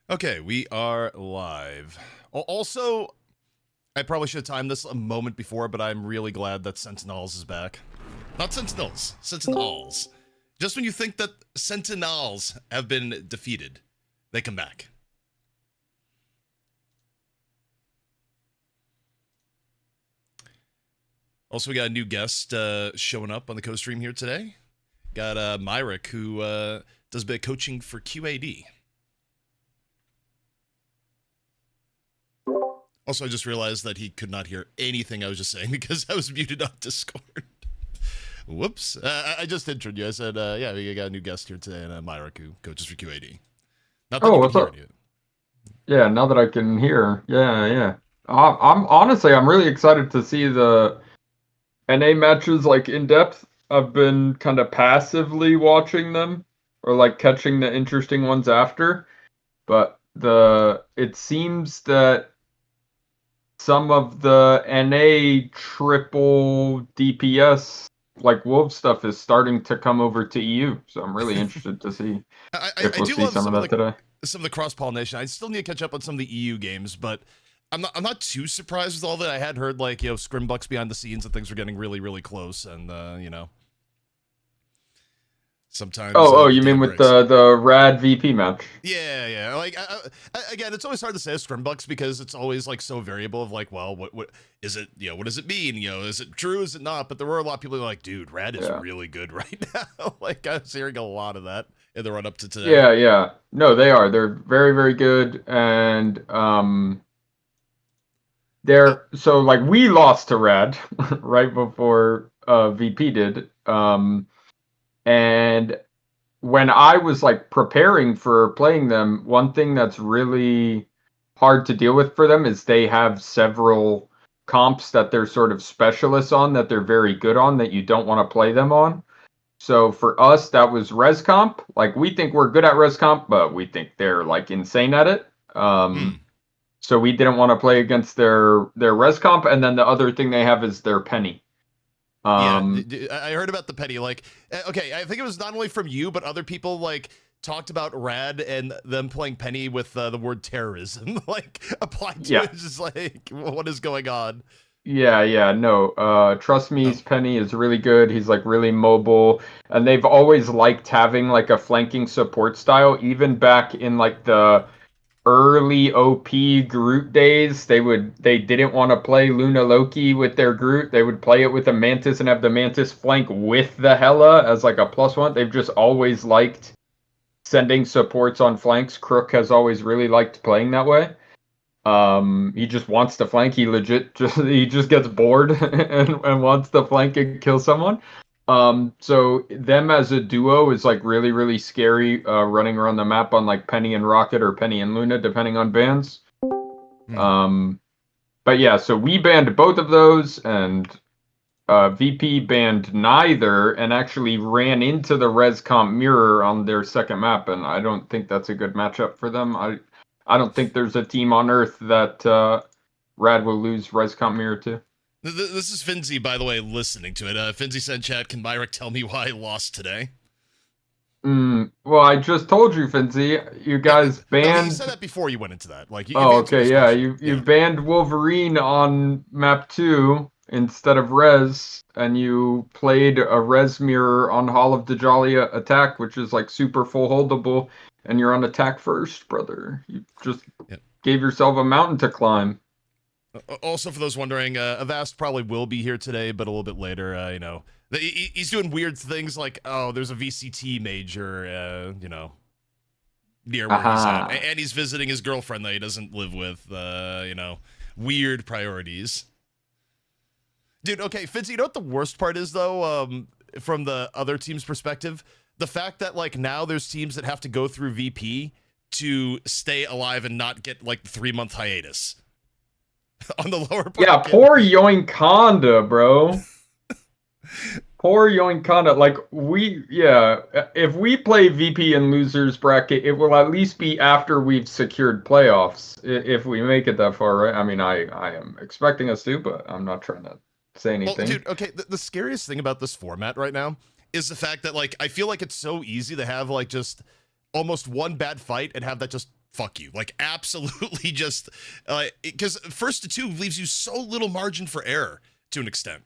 Okay, we are live. Also, I probably should have timed this a moment before, but I'm really glad that Sentinels is back. Not Sentinels, Sentinels. Just when you think that Sentinels have been defeated, they come back. Also, we got a new guest showing up on the co-stream here today. Got Myrick, who does a bit of coaching for QAD. Also, I just realized that he could not hear anything I was just saying because I was muted on Discord. Whoops. I just introed you. I said, yeah, we got a new guest here today, and Myrick, who coaches for QAD. Not that you what's can hear up? it. Yeah, now that I can hear. Yeah. I'm honestly, I'm really excited to see the NA matches like in depth. I've been kind of passively watching them or like catching the interesting ones after, but it seems that some of the NA triple DPS like Wolf stuff is starting to come over to EU, so I'm really interested to see if I we'll do see love some of that today. some of the cross pollination. I still need to catch up on some of the EU games, but I'm not too surprised with all that. I had heard like scrimbucks behind the scenes and things were getting really close, and sometimes You data mean with breaks. the Rad VP match? Yeah. Like again, it's always hard to say scrimbucks because it's always like so variable. Of like, well, what is it? What does it mean? Is it true? Is it not? But there were a lot of people who were like, dude, Rad is Yeah. really good right now. Like I was hearing a lot of that in the run up to today. Yeah. No, they are. They're very, very good. And Oh, they're so like we lost to Rad right before VP did. And when I was like preparing for playing them, one thing that's really hard to deal with for them is they have several comps that they're sort of specialists on that they're very good on that you don't want to play them on. So for us, that was res comp. Like we think we're good at res comp, but we think they're like insane at it. hmm. So we didn't want to play against their res comp. And then the other thing they have is their penny. Yeah, Um, I heard about the penny. Like, okay, I think it was not only from you, but other people like talked about Rad and them playing penny with the word terrorism, like applied to yeah, it. It's just like, what is going on? yeah. No, trust me, Oh, his penny is really good. He's like really mobile, and they've always liked having like a flanking support style, even back in like the early OP Groot days, they didn't want to play Luna Loki with their Groot. They would play it with a Mantis and have the Mantis flank with the Hela as like a +1. They've just always liked sending supports on flanks. Crook has always really liked playing that way. He just wants to flank. He just gets bored and wants to flank and kill someone. So them as a duo is like really, really scary, running around the map on like Penny and Rocket or Penny and Luna, depending on bans. hmm. Um, but yeah, so we banned both of those, and VP banned neither, and actually ran into the res comp mirror on their second map, and I don't think that's a good matchup for them. I don't think there's a team on Earth that Rad will lose res comp mirror to. This is Finzi, by the way, listening to it. Finzi said, "Chat, can Myrick tell me why I lost today?" Well, I just told you, Finzi. You Yeah, guys no, he said banned. that before you went into that. Like, you've Oh, answered okay, his yeah. question. You Yeah. banned Wolverine on map 2 instead of Res, and you played a Res mirror on Hall of Dajalia attack, which is like super full holdable, and you're on attack first, brother. You just Yeah. gave yourself a mountain to climb. Also, for those wondering, Avast probably will be here today, but a little bit later. He's doing weird things like, oh, there's a VCT major, near where he's at, Aha. and he's visiting his girlfriend that he doesn't live with. Weird priorities. Dude, okay, Fitz, you know what the worst part is though? From the other team's perspective, the fact that like now there's teams that have to go through VP to stay alive and not get like the 3-month hiatus on the lower Yeah, bracket. poor Yoinkonda, bro. Poor Yoinkonda. Like yeah, if we play VP in losers bracket, it will at least be after we've secured playoffs. If we make it that far, right? I mean, I am expecting us to, but I'm not trying to say Well, anything. dude, okay, the scariest thing about this format right now is the fact that like I feel like it's so easy to have like just almost one bad fight and have that just fuck you. Like, absolutely just, because first to two leaves you so little margin for error to an extent.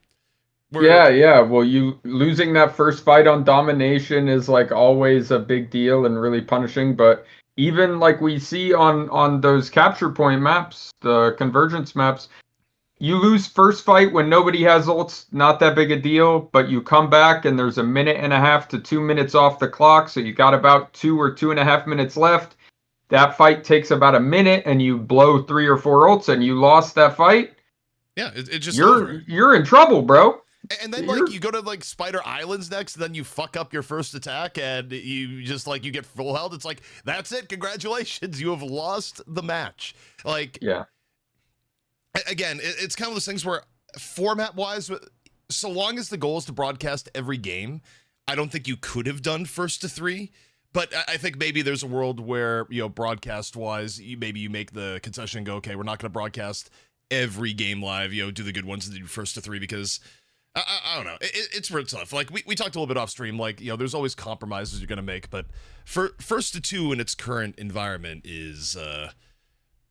Yeah. Well, you losing that first fight on domination is like always a big deal and really punishing. But even like we see on those capture point maps, the convergence maps, you lose first fight when nobody has ults, not that big a deal. But you come back and there's a minute and a half to 2 minutes off the clock, so you got about 2 or 2.5 minutes left. That fight takes about a minute, and you blow 3 or 4 ults, and you lost that fight. Yeah, it's just over. You're in trouble, bro. And then like you go to like Spider Islands next, and then you fuck up your first attack, and you just like you get full health. It's like, that's it. Congratulations, you have lost the match. Like, yeah. Again, it's kind of those things where format wise, so long as the goal is to broadcast every game, I don't think you could have done first to three. But I think maybe there's a world where, you know, broadcast wise, maybe you make the concession and go, okay, we're not going to broadcast every game live, you know, do the good ones and do first to three, because I don't know. It's real tough. Like we talked a little bit off stream, like, you know, there's always compromises you're going to make, but for first to two in its current environment is,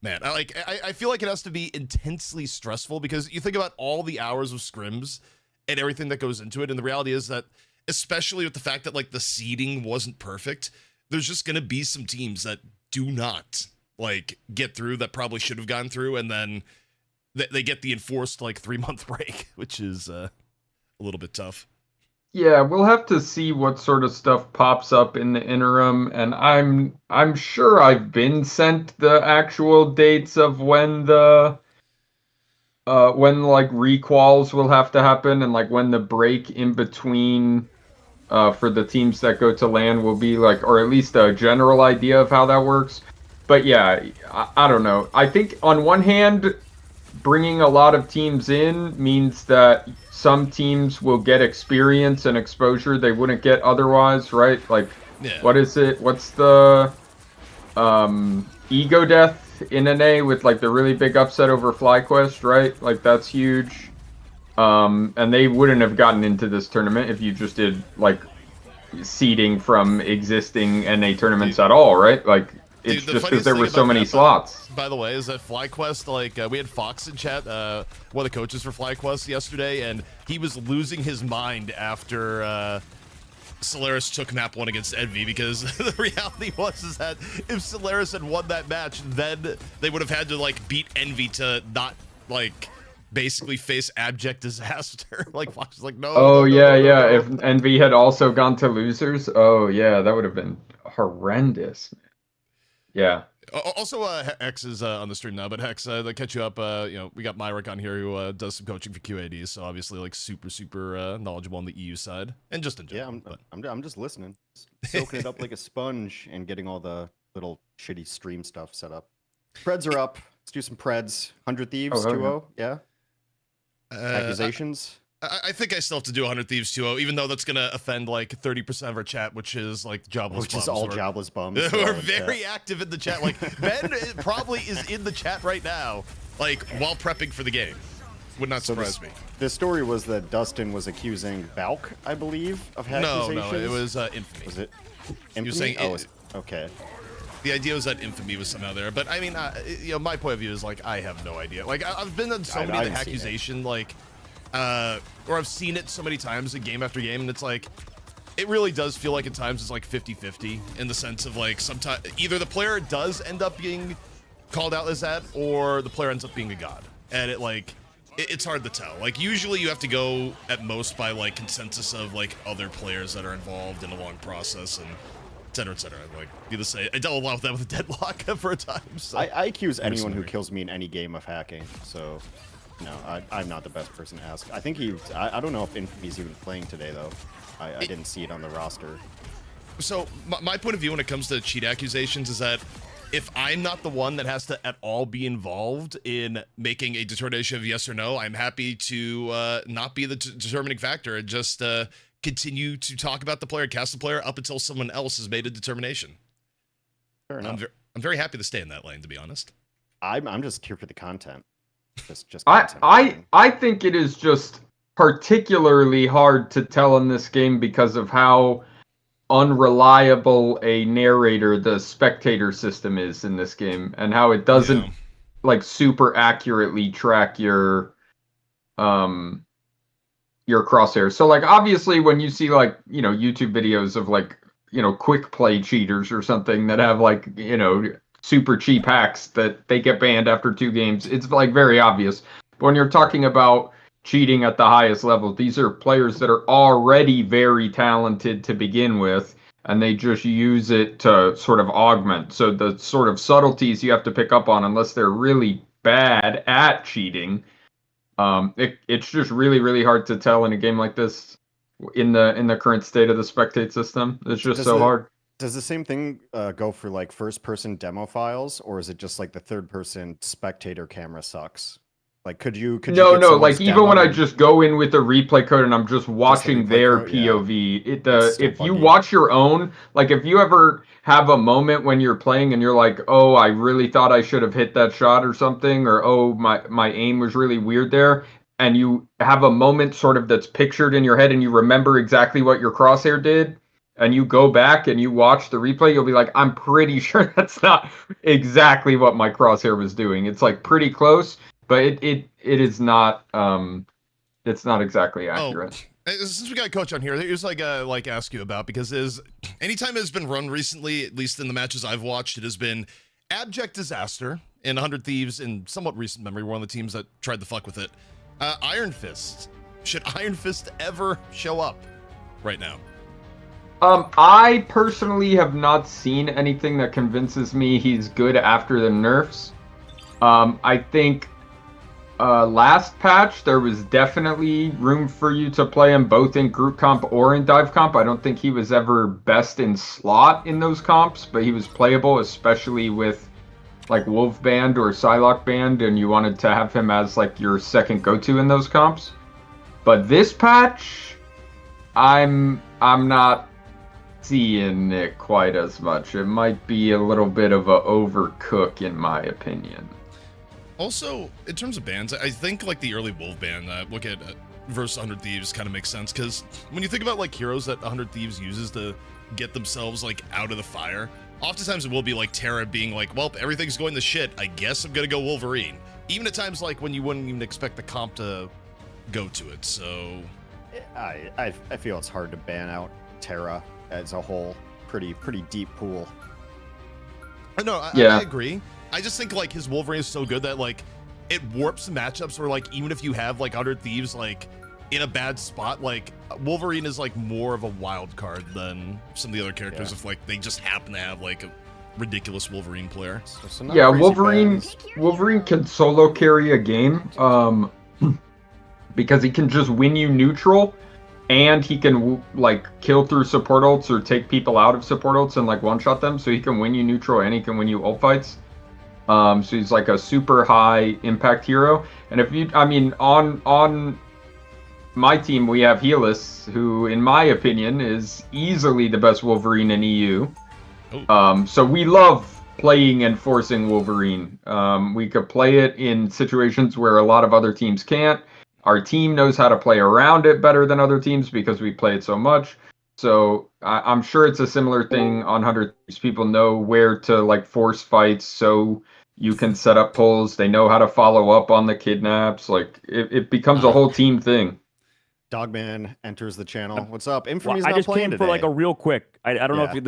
man, I feel like it has to be intensely stressful, because you think about all the hours of scrims and everything that goes into it. And the reality is that, especially with the fact that like the seeding wasn't perfect, there's just going to be some teams that do not like get through that probably should have gone through. And then they get the enforced like 3-month break, which is a little bit tough. Yeah, we'll have to see what sort of stuff pops up in the interim, and I'm sure I've been sent the actual dates of when the when like requals will have to happen, and like when the break in between for the teams that go to LAN will be, like, or at least a general idea of how that works. But yeah, I don't know. I think on one hand, bringing a lot of teams in means that some teams will get experience and exposure they wouldn't get otherwise, right? Like, yeah. What is it? What's the Ego Death in NA with like the really big upset over FlyQuest, right? Like, that's huge. And they wouldn't have gotten into this tournament if you just did like seeding from existing NA tournaments at all, right? Like, it's just because there were so many slots. By the way, is that FlyQuest, like, we had Fox in chat, one of the coaches for FlyQuest yesterday, and he was losing his mind after Solaris took map 1 against Envy, because the reality was is that if Solaris had won that match, then they would have had to like beat Envy to not like basically face abject disaster. Like, Fox was like, no. Oh, no. If Envy had also gone to losers, oh yeah, that would have been horrendous. Yeah. Also, Hex is on the stream now, but Hex, to catch you up, you know, we got Myrick on here who does some coaching for QAD, so obviously like super knowledgeable on the EU side, and just in general. Yeah, I'm just listening, soaking it up like a sponge, and getting all the little shitty stream stuff set up. Preds are up. Let's do some Preds. 100 Thieves 2-0. Yeah. Accusations. I think I still have to do 100 Thieves 2-0, even though that's going to offend like 30% of our chat, which is like Jobless Bums. Which is all Jobless Bums. We're very active in the chat. Like, Ben probably is in the chat right now, like, while prepping for the game. Would not surprise me. The story was that Dustin was accusing Valk, I believe, of accusations. No, it was Infamy. Was it Infamy? He was saying okay. The idea was that Infamy was somehow there, but I mean, you know, my point of view is like, I have no idea. Like, I've been on so many accusation, like, or I've seen it so many times in game after game, and it's like, it really does feel like at times it's like 50-50 in the sense of like, sometimes either the player does end up being called out as that, or the player ends up being a god, and it like, it's hard to tell. Like, usually you have to go at most by like consensus of like other players that are involved in a long process, and etc. etc. Like, needless to say, I dealt a lot with that with Deadlock for a time. So. I accuse anyone who kills me in any game of hacking, so no, I'm not the best person to ask. I think I don't know if Infamy's even playing today, though. I didn't see it on the roster. So, my point of view when it comes to cheat accusations is that if I'm not the one that has to at all be involved in making a determination of yes or no, I'm happy to not be the determining factor and just continue to talk about the player, cast the player up until someone else has made a determination. Fair enough. I'm very happy to stay in that lane, to be honest. I'm just here for the content. Just I think it is just particularly hard to tell in this game because of how unreliable a narrator the Spectator system is in this game, and how it doesn't like super accurately track your crosshairs. So like obviously when you see like, you know, YouTube videos of like, you know, quick play cheaters or something that have like, you know, super cheap hacks that they get banned after 2 games, it's like very obvious. But when you're talking about cheating at the highest level, these are players that are already very talented to begin with, and they just use it to sort of augment. So the sort of subtleties you have to pick up on, unless they're really bad at cheating, it's just really, really hard to tell in a game like this in the current state of the spectate system. It's just so hard. Does the same thing go for like first-person demo files, or is it just like the third-person spectator camera sucks? Like, could you no, get like even when I just go in with the replay code and I'm just watching their POV, if you watch your own, like if you ever have a moment when you're playing and you're like, oh, I really thought I should have hit that shot or something, or oh, my aim was really weird there, and you have a moment sort of that's pictured in your head and you remember exactly what your crosshair did, and you go back and you watch the replay, you'll be like, I'm pretty sure that's not exactly what my crosshair was doing. It's like pretty close, but it is not it's not exactly accurate. Since we got Coach on here, here's like ask you about, because anytime it has been run recently, at least in the matches I've watched, it has been abject disaster in 100 Thieves in somewhat recent memory. We're one of the teams that tried to fuck with it. Iron Fist. Should Iron Fist ever show up right now? I personally have not seen anything that convinces me he's good after the nerfs. I think last patch there was definitely room for you to play him both in group comp or in dive comp. I don't think he was ever best in slot in those comps, but he was playable, especially with like Wolf Band or Psylocke Band, and you wanted to have him as like your second go-to in those comps. But this patch, I'm not seeing it quite as much. It might be a little bit of a overcook in my opinion. Also, in terms of bans, I think like the early Wolf ban, look at versus 100 Thieves kind of makes sense, because when you think about like heroes that 100 Thieves uses to get themselves like out of the fire, oftentimes it will be like Terra being like, well, everything's going to shit, I guess I'm gonna go Wolverine. Even at times like when you wouldn't even expect the comp to go to it. So I feel it's hard to ban out Terra as a whole. Pretty deep pool. No, I agree. I just think like his Wolverine is so good that like it warps the matchups where like even if you have like 100 Thieves like in a bad spot, like Wolverine is like more of a wild card than some of the other characters if like they just happen to have like a ridiculous Wolverine player. Yeah, Wolverine can solo carry a game because he can just win you neutral, and he can like kill through support ults or take people out of support ults and like one-shot them, so he can win you neutral and he can win you ult fights. So he's like a super high impact hero. And if you, I mean, on my team we have Helis, who in my opinion is easily the best Wolverine in EU. So we love playing and forcing Wolverine. We could play it in situations where a lot of other teams can't. Our team knows how to play around it better than other teams because we play it so much. So I'm sure it's a similar thing on 100 Thieves. People know where to like force fights so you can set up pulls. They know how to follow up on the kidnaps. Like it becomes a whole team thing. Dogman enters the channel. What's up? Infamy's not I just playing came today. for like a real quick. I don't know if you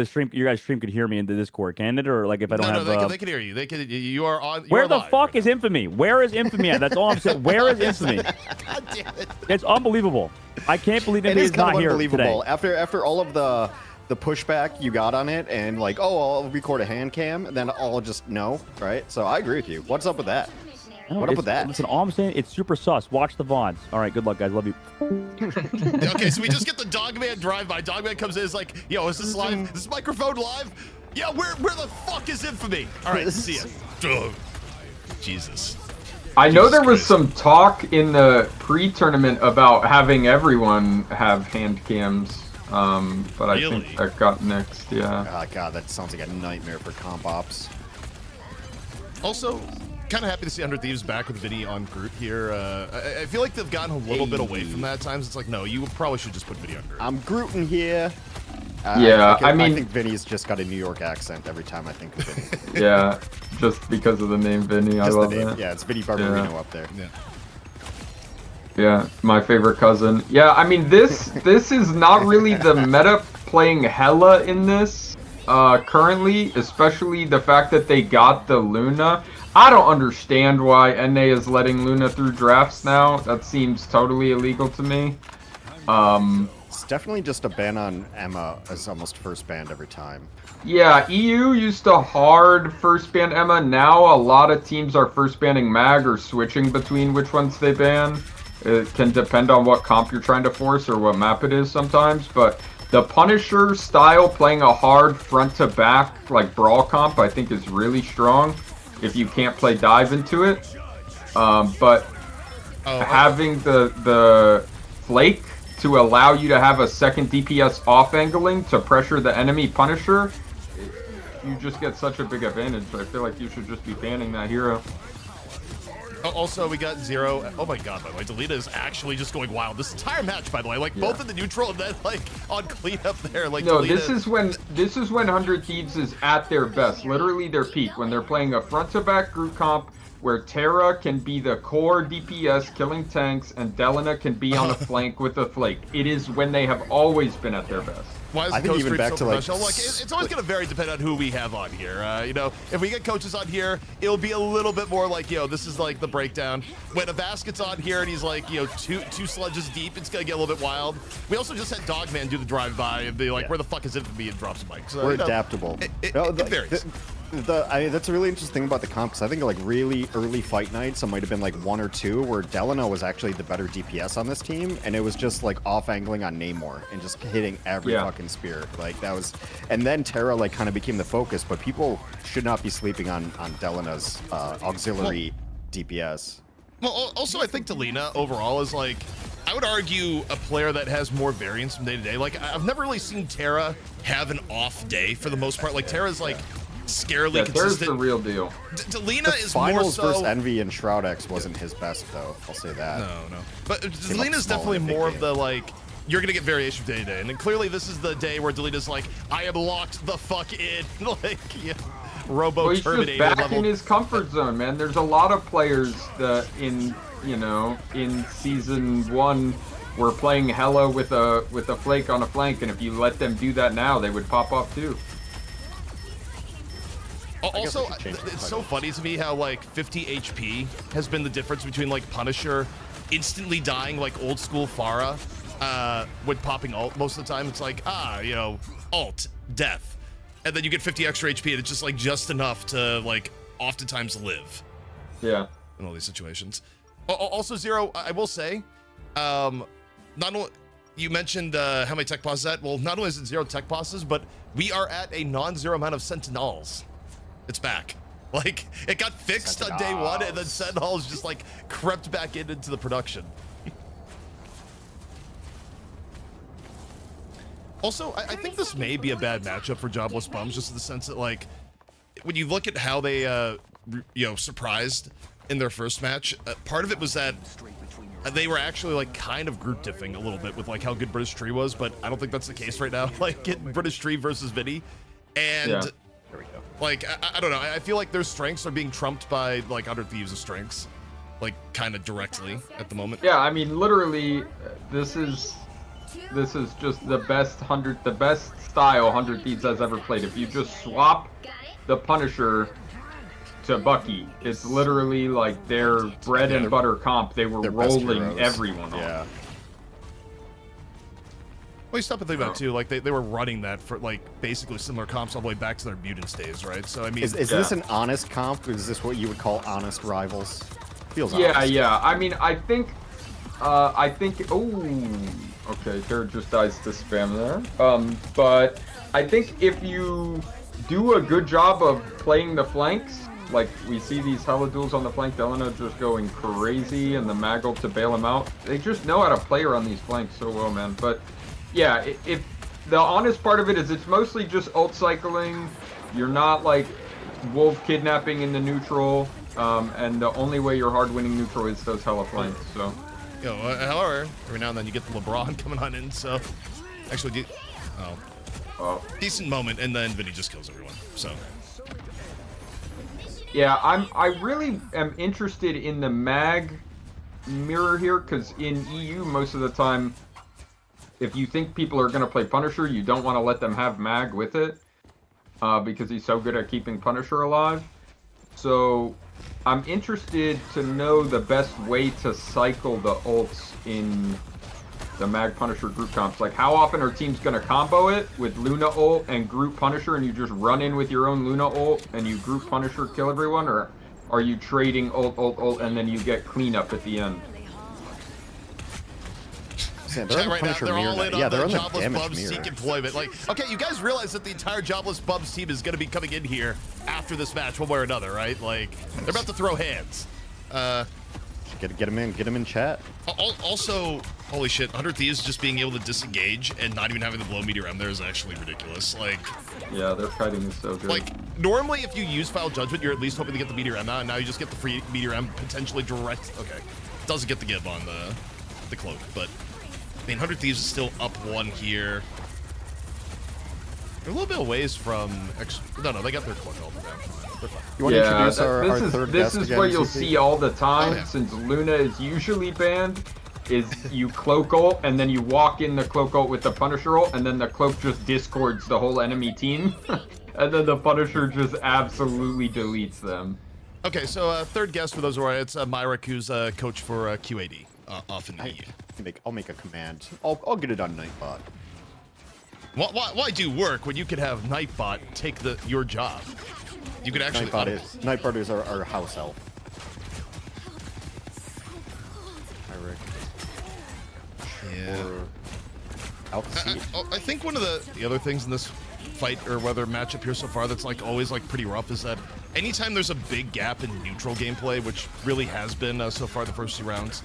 guys stream could hear me in the Discord, can it? Or like if I don't have. They can hear you. They can. You are on. Where the fuck is Infamy? Where is Infamy at? That's all I'm saying. Where is Infamy? God damn it! It's unbelievable. I can't believe Infamy is not here today. After all of the pushback you got on it, and like, oh, I'll record a hand cam, and then I'll just no, right? So I agree with you. What's up with that? What up with that? Listen, all I'm saying, it's super sus. Watch the VODs. All right, good luck, guys. Love you. Okay, so we just get the Dogman drive-by. Dogman comes in, is like, yo, is this live? Is this microphone live? Yeah, where the fuck is Infamy? All right, see ya. Jesus. I know there was some talk in the pre-tournament about having everyone have hand cams, but I think that got nixed, yeah. Oh, God, that sounds like a nightmare for comp ops. Also, kind of happy to see 100 Thieves back with Vinny on group here. I feel like they've gotten a little bit away from that at times. It's like, no, you probably should just put Vinny on group. I'm Grootin' here. Yeah, I I mean- think Vinny's just got a New York accent every time I think of Vinny. Yeah, just because of the name Vinny. I Just love the name. that. Yeah, it's Vinny Barbarino up there. Yeah. Yeah, my favorite cousin. Yeah, I mean this is not really the meta playing Hella in this currently, especially the fact that they got the Luna. I don't understand why NA is letting Luna through drafts now. That seems totally illegal to me. It's definitely just a ban on Emma as almost first banned every time. Yeah, EU used to hard first ban Emma. Now a lot of teams are first banning Mag or switching between which ones they ban. It can depend on what comp you're trying to force or what map it is sometimes, but the Punisher style playing a hard front to back like brawl comp I think is really strong if you can't play dive into it. But having the flake to allow you to have a second DPS off angling to pressure the enemy Punisher, you just get such a big advantage. I feel like you should just be banning that hero. Also, we got Zero. Oh my god, by the way, Delita is actually just going wild. This entire match, by the way, like both in the neutral and then like on cleanup there. Like no, Delita... this is when 100 Thieves is at their best, literally their peak, when they're playing a front to back group comp where Terra can be the core DPS killing tanks and Delina can be on the flank with the flake. It is when they have always been at their best. Why is I the think coach even stream back so to, like, professional? Like, it's always going to vary depending on who we have on here. You know, if we get coaches on here, it'll be a little bit more like, this is like the breakdown. When a basket's on here and he's like, two sledges deep, it's going to get a little bit wild. We also just had Dogman do the drive-by and be like, where the fuck is Infamy, and drops a mic. So, We're adaptable. It varies. I mean, that's a really interesting thing about the comp, because I think like really early fight nights, it might have been like 1 or 2 where Delano was actually the better DPS on this team, and it was just like off angling on Namor and just hitting every fucking spear. Like that was, and then Terra like kind of became the focus, but people should not be sleeping on Delana's auxiliary DPS. Well, also, I think Delina overall is like, I would argue a player that has more variance from day to day. Like, I've never really seen Terra have an off day for the most part. Like, Terra's like scarily consistent. There's the real deal. Delina The is more finals so. versus Envy and Shroud X wasn't his best though. I'll say that. No. But Came up Delina's small definitely in a big more of game. the like. You're gonna get variation from day to day, and then clearly this is the day where Delina's like, I am locked the fuck in, like Robo Well, he's just Terminator back level. in his comfort zone, man. There's a lot of players that in season 1 were playing Hella with a flake on a flank, and if you let them do that now, they would pop off too. Also, we should change the it's so title. funny to me how like 50 HP has been the difference between like Punisher instantly dying like old school Pharah with popping ult most of the time. It's like, ult, death. And then you get 50 extra HP and it's just like just enough to like oftentimes live Yeah. in all these situations. Also, Zero, I will say, not only you mentioned how many tech pauses at. Well, not only is it 0 tech pauses, but we are at a non-zero amount of Sentinels. It's back. Like, it got fixed on day 1, and then Sentinels just like crept back into the production. Also, I think this may be a bad matchup for Jobless Bums, just in the sense that, like, when you look at how they, surprised in their first match, part of it was that they were actually, like, kind of group diffing a little bit with, like, how good British Tree was, but I don't think that's the case right now. Like, getting British Tree versus Vinny. And, There we go. like, I don't know. I feel like their strengths are being trumped by, like, other Thieves' strengths. Like, kind of directly at the moment. Yeah, I mean, literally, this is just the best style 100 Thieves has ever played. If you just swap the Punisher to Bucky, it's literally like their bread and butter comp. They were Their best rolling heroes. everyone on. Yeah. Well, you stop and think about it, too. Like, they were running that for, like, basically similar comps all the way back to their Mutants days, right? So, I mean... Is this an honest comp? Is this what you would call honest rivals? Feels Yeah, honest. yeah. I mean, I think. Oh, okay. There just dies to spam there. But I think if you do a good job of playing the flanks, like we see these Hella duels on the flank, Delano just going crazy, and the Maggle to bail him out. They just know how to play around these flanks so well, man. But yeah, if the honest part of it is it's mostly just ult cycling. You're not like wolf kidnapping in the neutral. And the only way you're hard winning neutral is those Hella flanks, so. However, every now and then you get the LeBron coming on in, so... Actually, Oh. Decent moment, and then Vinny just kills everyone. So. Yeah, I really am interested in the mag mirror here, because in EU most of the time, if you think people are going to play Punisher, you don't want to let them have mag with it, because he's so good at keeping Punisher alive. So I'm interested to know the best way to cycle the ults in the Mag Punisher group comps. Like, how often are teams going to combo it with Luna ult and group Punisher, and you just run in with your own Luna ult and you group Punisher, kill everyone? Or are you trading ult, and then you get cleanup at the end? Yeah, they're right now, they're all in on they're the on the Jobless damage Bums mirror. seek employment. Like, okay, you guys realize that the entire Jobless Bums team is going to be coming in here after this match, one way or another, right? Like, they're about to throw hands. Get him in chat. Also, holy shit, 100 Thieves just being able to disengage and not even having the blow meteor M there is actually ridiculous. Like, yeah, their kiting is so good. Like, normally if you use Foul Judgment, you're at least hoping to get the meteor M out, and now you just get the free meteor M potentially direct. Okay, doesn't get the give on the cloak, but I mean, 100 Thieves is still up one here. They're a little bit of ways from no, they got their cloak all the way. They're fine. You want to introduce our third this guest is again, what you'll CP? see all the time, Oh, yeah. since Luna is usually banned, is you cloak ult, and then you walk in the cloak ult with the Punisher ult, and then the cloak just discords the whole enemy team, and then the Punisher just absolutely deletes them. Okay, so third guest for those who are, it's Myrick, who's coach for QAD off in the EU. I'll make a command. I'll get it on Nightbot. Why do work when you could have Nightbot take your job? You could actually. Nightbot is our house elf. Hi, Rick. Yeah. Out to sea. I think one of the other things in this fight or whether matchup here so far that's like always like pretty rough is that anytime there's a big gap in neutral gameplay, which really has been so far the first 2 rounds,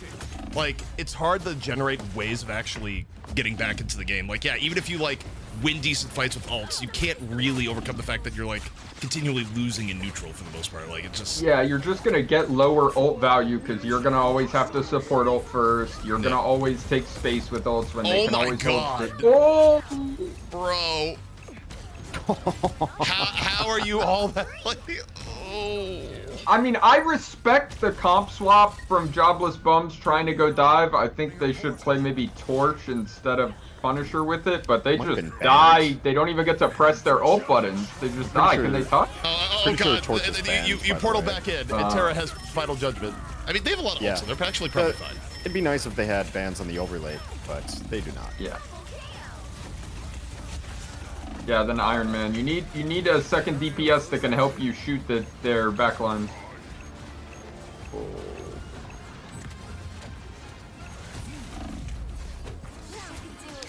like it's hard to generate ways of actually getting back into the game. Like, yeah, even if you like win decent fights with ults, you can't really overcome the fact that you're like continually losing in neutral for the most part. Like, it's just you're just gonna get lower ult value because you're gonna always have to support ult first. You're gonna always take space with ults when they can always God. ult. Oh, bro. how are you all that like? Oh. I mean, I respect the comp swap from Jobless Bums trying to go dive. I think they should play maybe Torch instead of Punisher with it, but they just die. They don't even get to press their ult buttons. They just die. Can they touch? Oh God! You portal back in, and Terra has Final Judgment. I mean, they have a lot of ults, so they're actually probably fine. It'd be nice if they had bans on the overlay, but they do not. Yeah. Yeah, then Iron Man. You need a second DPS that can help you shoot their backline. Oh.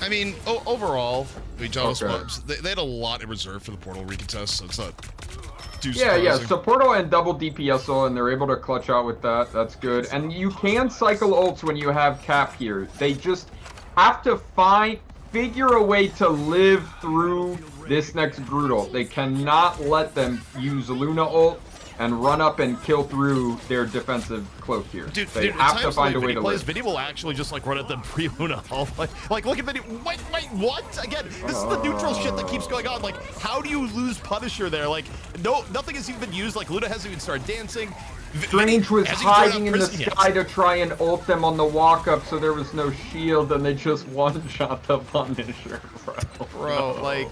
I mean, overall, Jobless Bums, they had a lot in reserve for the portal recontest, so it's not too surprising. Yeah, so portal and double DPS ult, and they're able to clutch out with that. That's good. And you can cycle ults when you have cap here. They just have to figure a way to live through this next brutal. They cannot let them use Luna ult and run up and kill through their defensive cloak here. They have to find a way to live. Vinny will actually just like run at them pre-Luna ult. Like look at Vinny. Wait, what? Again, this is the neutral shit that keeps going on. Like, how do you lose Punisher there? Like, nothing has even been used. Like, Luna hasn't even started dancing. Strange was hiding in the sky to try and ult them on the walk up, so there was no shield, and they just one-shot the Punisher, bro. Like,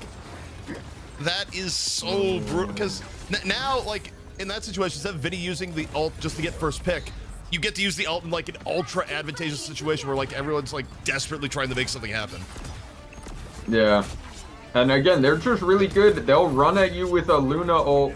that is so brutal. Because now, like, in that situation, instead of Vinny using the ult just to get first pick, you get to use the ult in like an ultra advantageous situation where like everyone's like desperately trying to make something happen. Yeah. And again, they're just really good. They'll run at you with a Luna ult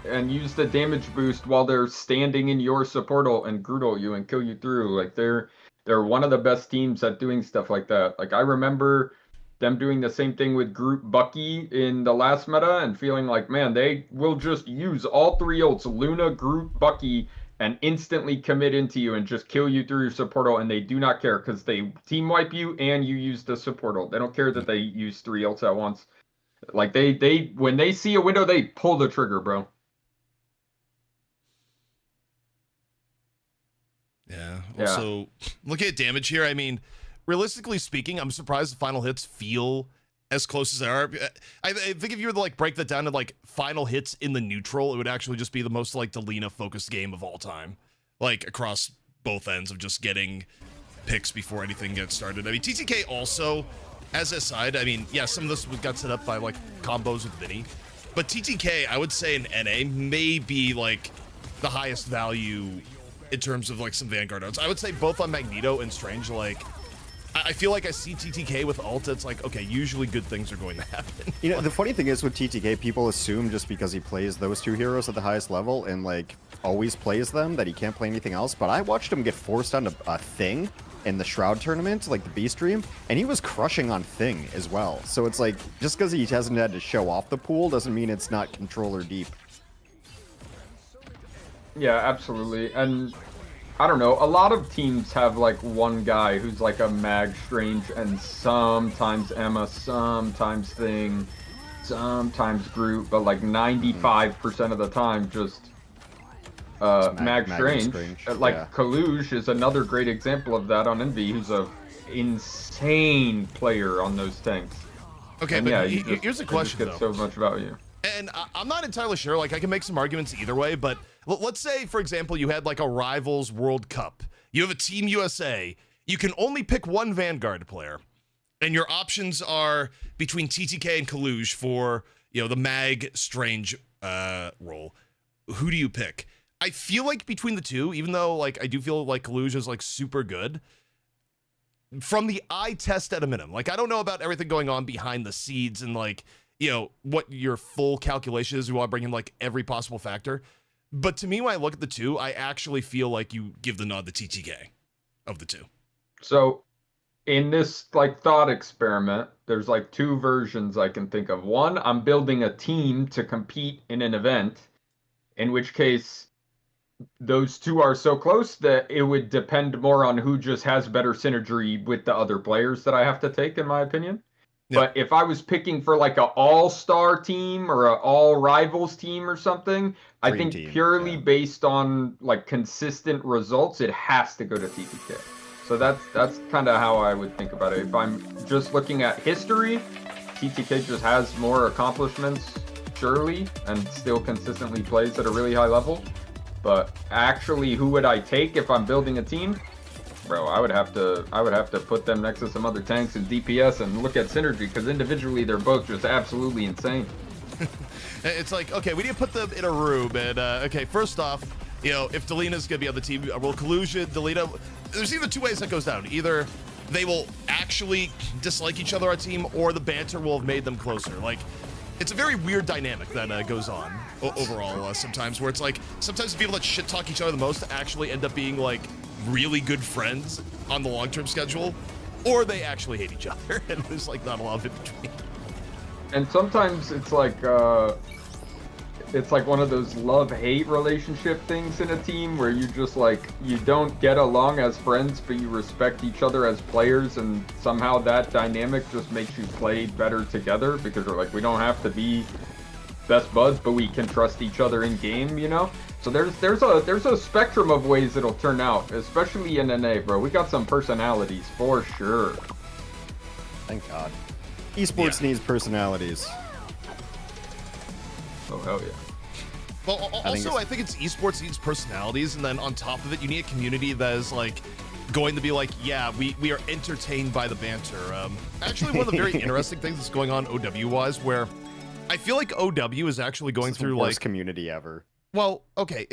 and use the damage boost while they're standing in your support ult and Groot ult you and kill you through. Like, they're one of the best teams at doing stuff like that. Like, I remember them doing the same thing with Groot Bucky in the last meta and feeling like, man, they will just use all 3 ults, Luna, Groot, Bucky, and instantly commit into you and just kill you through your support ult, and they do not care because they team wipe you and you use the support ult. They don't care that they use 3 ults at once. Like, they when they see a window, they pull the trigger, bro. Yeah. Also, looking at damage here, I mean, realistically speaking, I'm surprised the final hits feel as close as they are. I think if you were to like break that down to like final hits in the neutral, it would actually just be the most like Delina focused game of all time, like across both ends of just getting picks before anything gets started. I mean, TTK also, as a side, I mean, yeah, some of this got set up by like combos with Vinny, but TTK, I would say in NA may be like the highest value in terms of like some Vanguard arts. I would say both on Magneto and Strange, like I feel like I see TTK with ult, it's like, okay, usually good things are going to happen. You know, the funny thing is with TTK, people assume just because he plays those two heroes at the highest level and like always plays them that he can't play anything else, but I watched him get forced onto a Thing in the Shroud tournament, like the B stream, and he was crushing on Thing as well. So it's like, just because he hasn't had to show off the pool doesn't mean it's not controller deep. Yeah, absolutely. And I don't know, a lot of teams have like one guy who's like a Mag Strange and sometimes Emma, sometimes Thing, sometimes Groot, but like 95% of the time just Mag Strange. Like yeah. Kaluge is another great example of that on Envy, who's a insane player on those tanks. Okay, and but yeah, here's the question though. So much value. And I'm not entirely sure, like I can make some arguments either way, but let's say, for example, you had like a Rivals World Cup. You have a Team USA. You can only pick one Vanguard player, and your options are between TTK and Kaluge for, you know, the Mag Strange role. Who do you pick? I feel like between the two, even though like I do feel like Kaluge is like super good, from the eye test at a minimum, like I don't know about everything going on behind the scenes and like, you know, what your full calculation is. You want to bring in like every possible factor. But to me, when I look at the two, I actually feel like you give the nod to TTK of the two. So in this like thought experiment, there's like two versions I can think of. One, I'm building a team to compete in an event, in which case those two are so close that it would depend more on who just has better synergy with the other players that I have to take, in my opinion. Yep. But if I was picking for like an all-star team or an all-rivals team or something, I Dream think team, purely yeah. based on like consistent results, it has to go to TTK. So that's kind of how I would think about it. If I'm just looking at history, TTK just has more accomplishments, surely, and still consistently plays at a really high level. But actually, who would I take if I'm building a team? Bro, I would have to put them next to some other tanks and DPS and look at synergy, because individually they're both just absolutely insane. It's like, okay, we need to put them in a room, and okay, first off, you know, if Delina's gonna be on the team, will Collusion, Delina, there's either two ways that goes down. Either they will actually dislike each other on team, or the banter will have made them closer. Like, it's a very weird dynamic that goes on overall sometimes, where it's like, sometimes the people that shit talk each other the most actually end up being like really good friends on the long-term schedule, or they actually hate each other, and there's like not a lot of in between. And sometimes it's like one of those love-hate relationship things in a team where you just like, you don't get along as friends, but you respect each other as players, and somehow that dynamic just makes you play better together, because we're like, we don't have to be best buds, but we can trust each other in game, you know? So there's a spectrum of ways it'll turn out, especially in NA, bro. We got some personalities for sure. Thank God. Esports needs personalities. Oh hell yeah. Well, also, I think it's esports needs personalities, and then on top of it, you need a community that is like going to be like, yeah, we are entertained by the banter. Actually, one of the very interesting things that's going on OW-wise, where I feel like OW is actually going It's through the worst like community ever. Well, okay.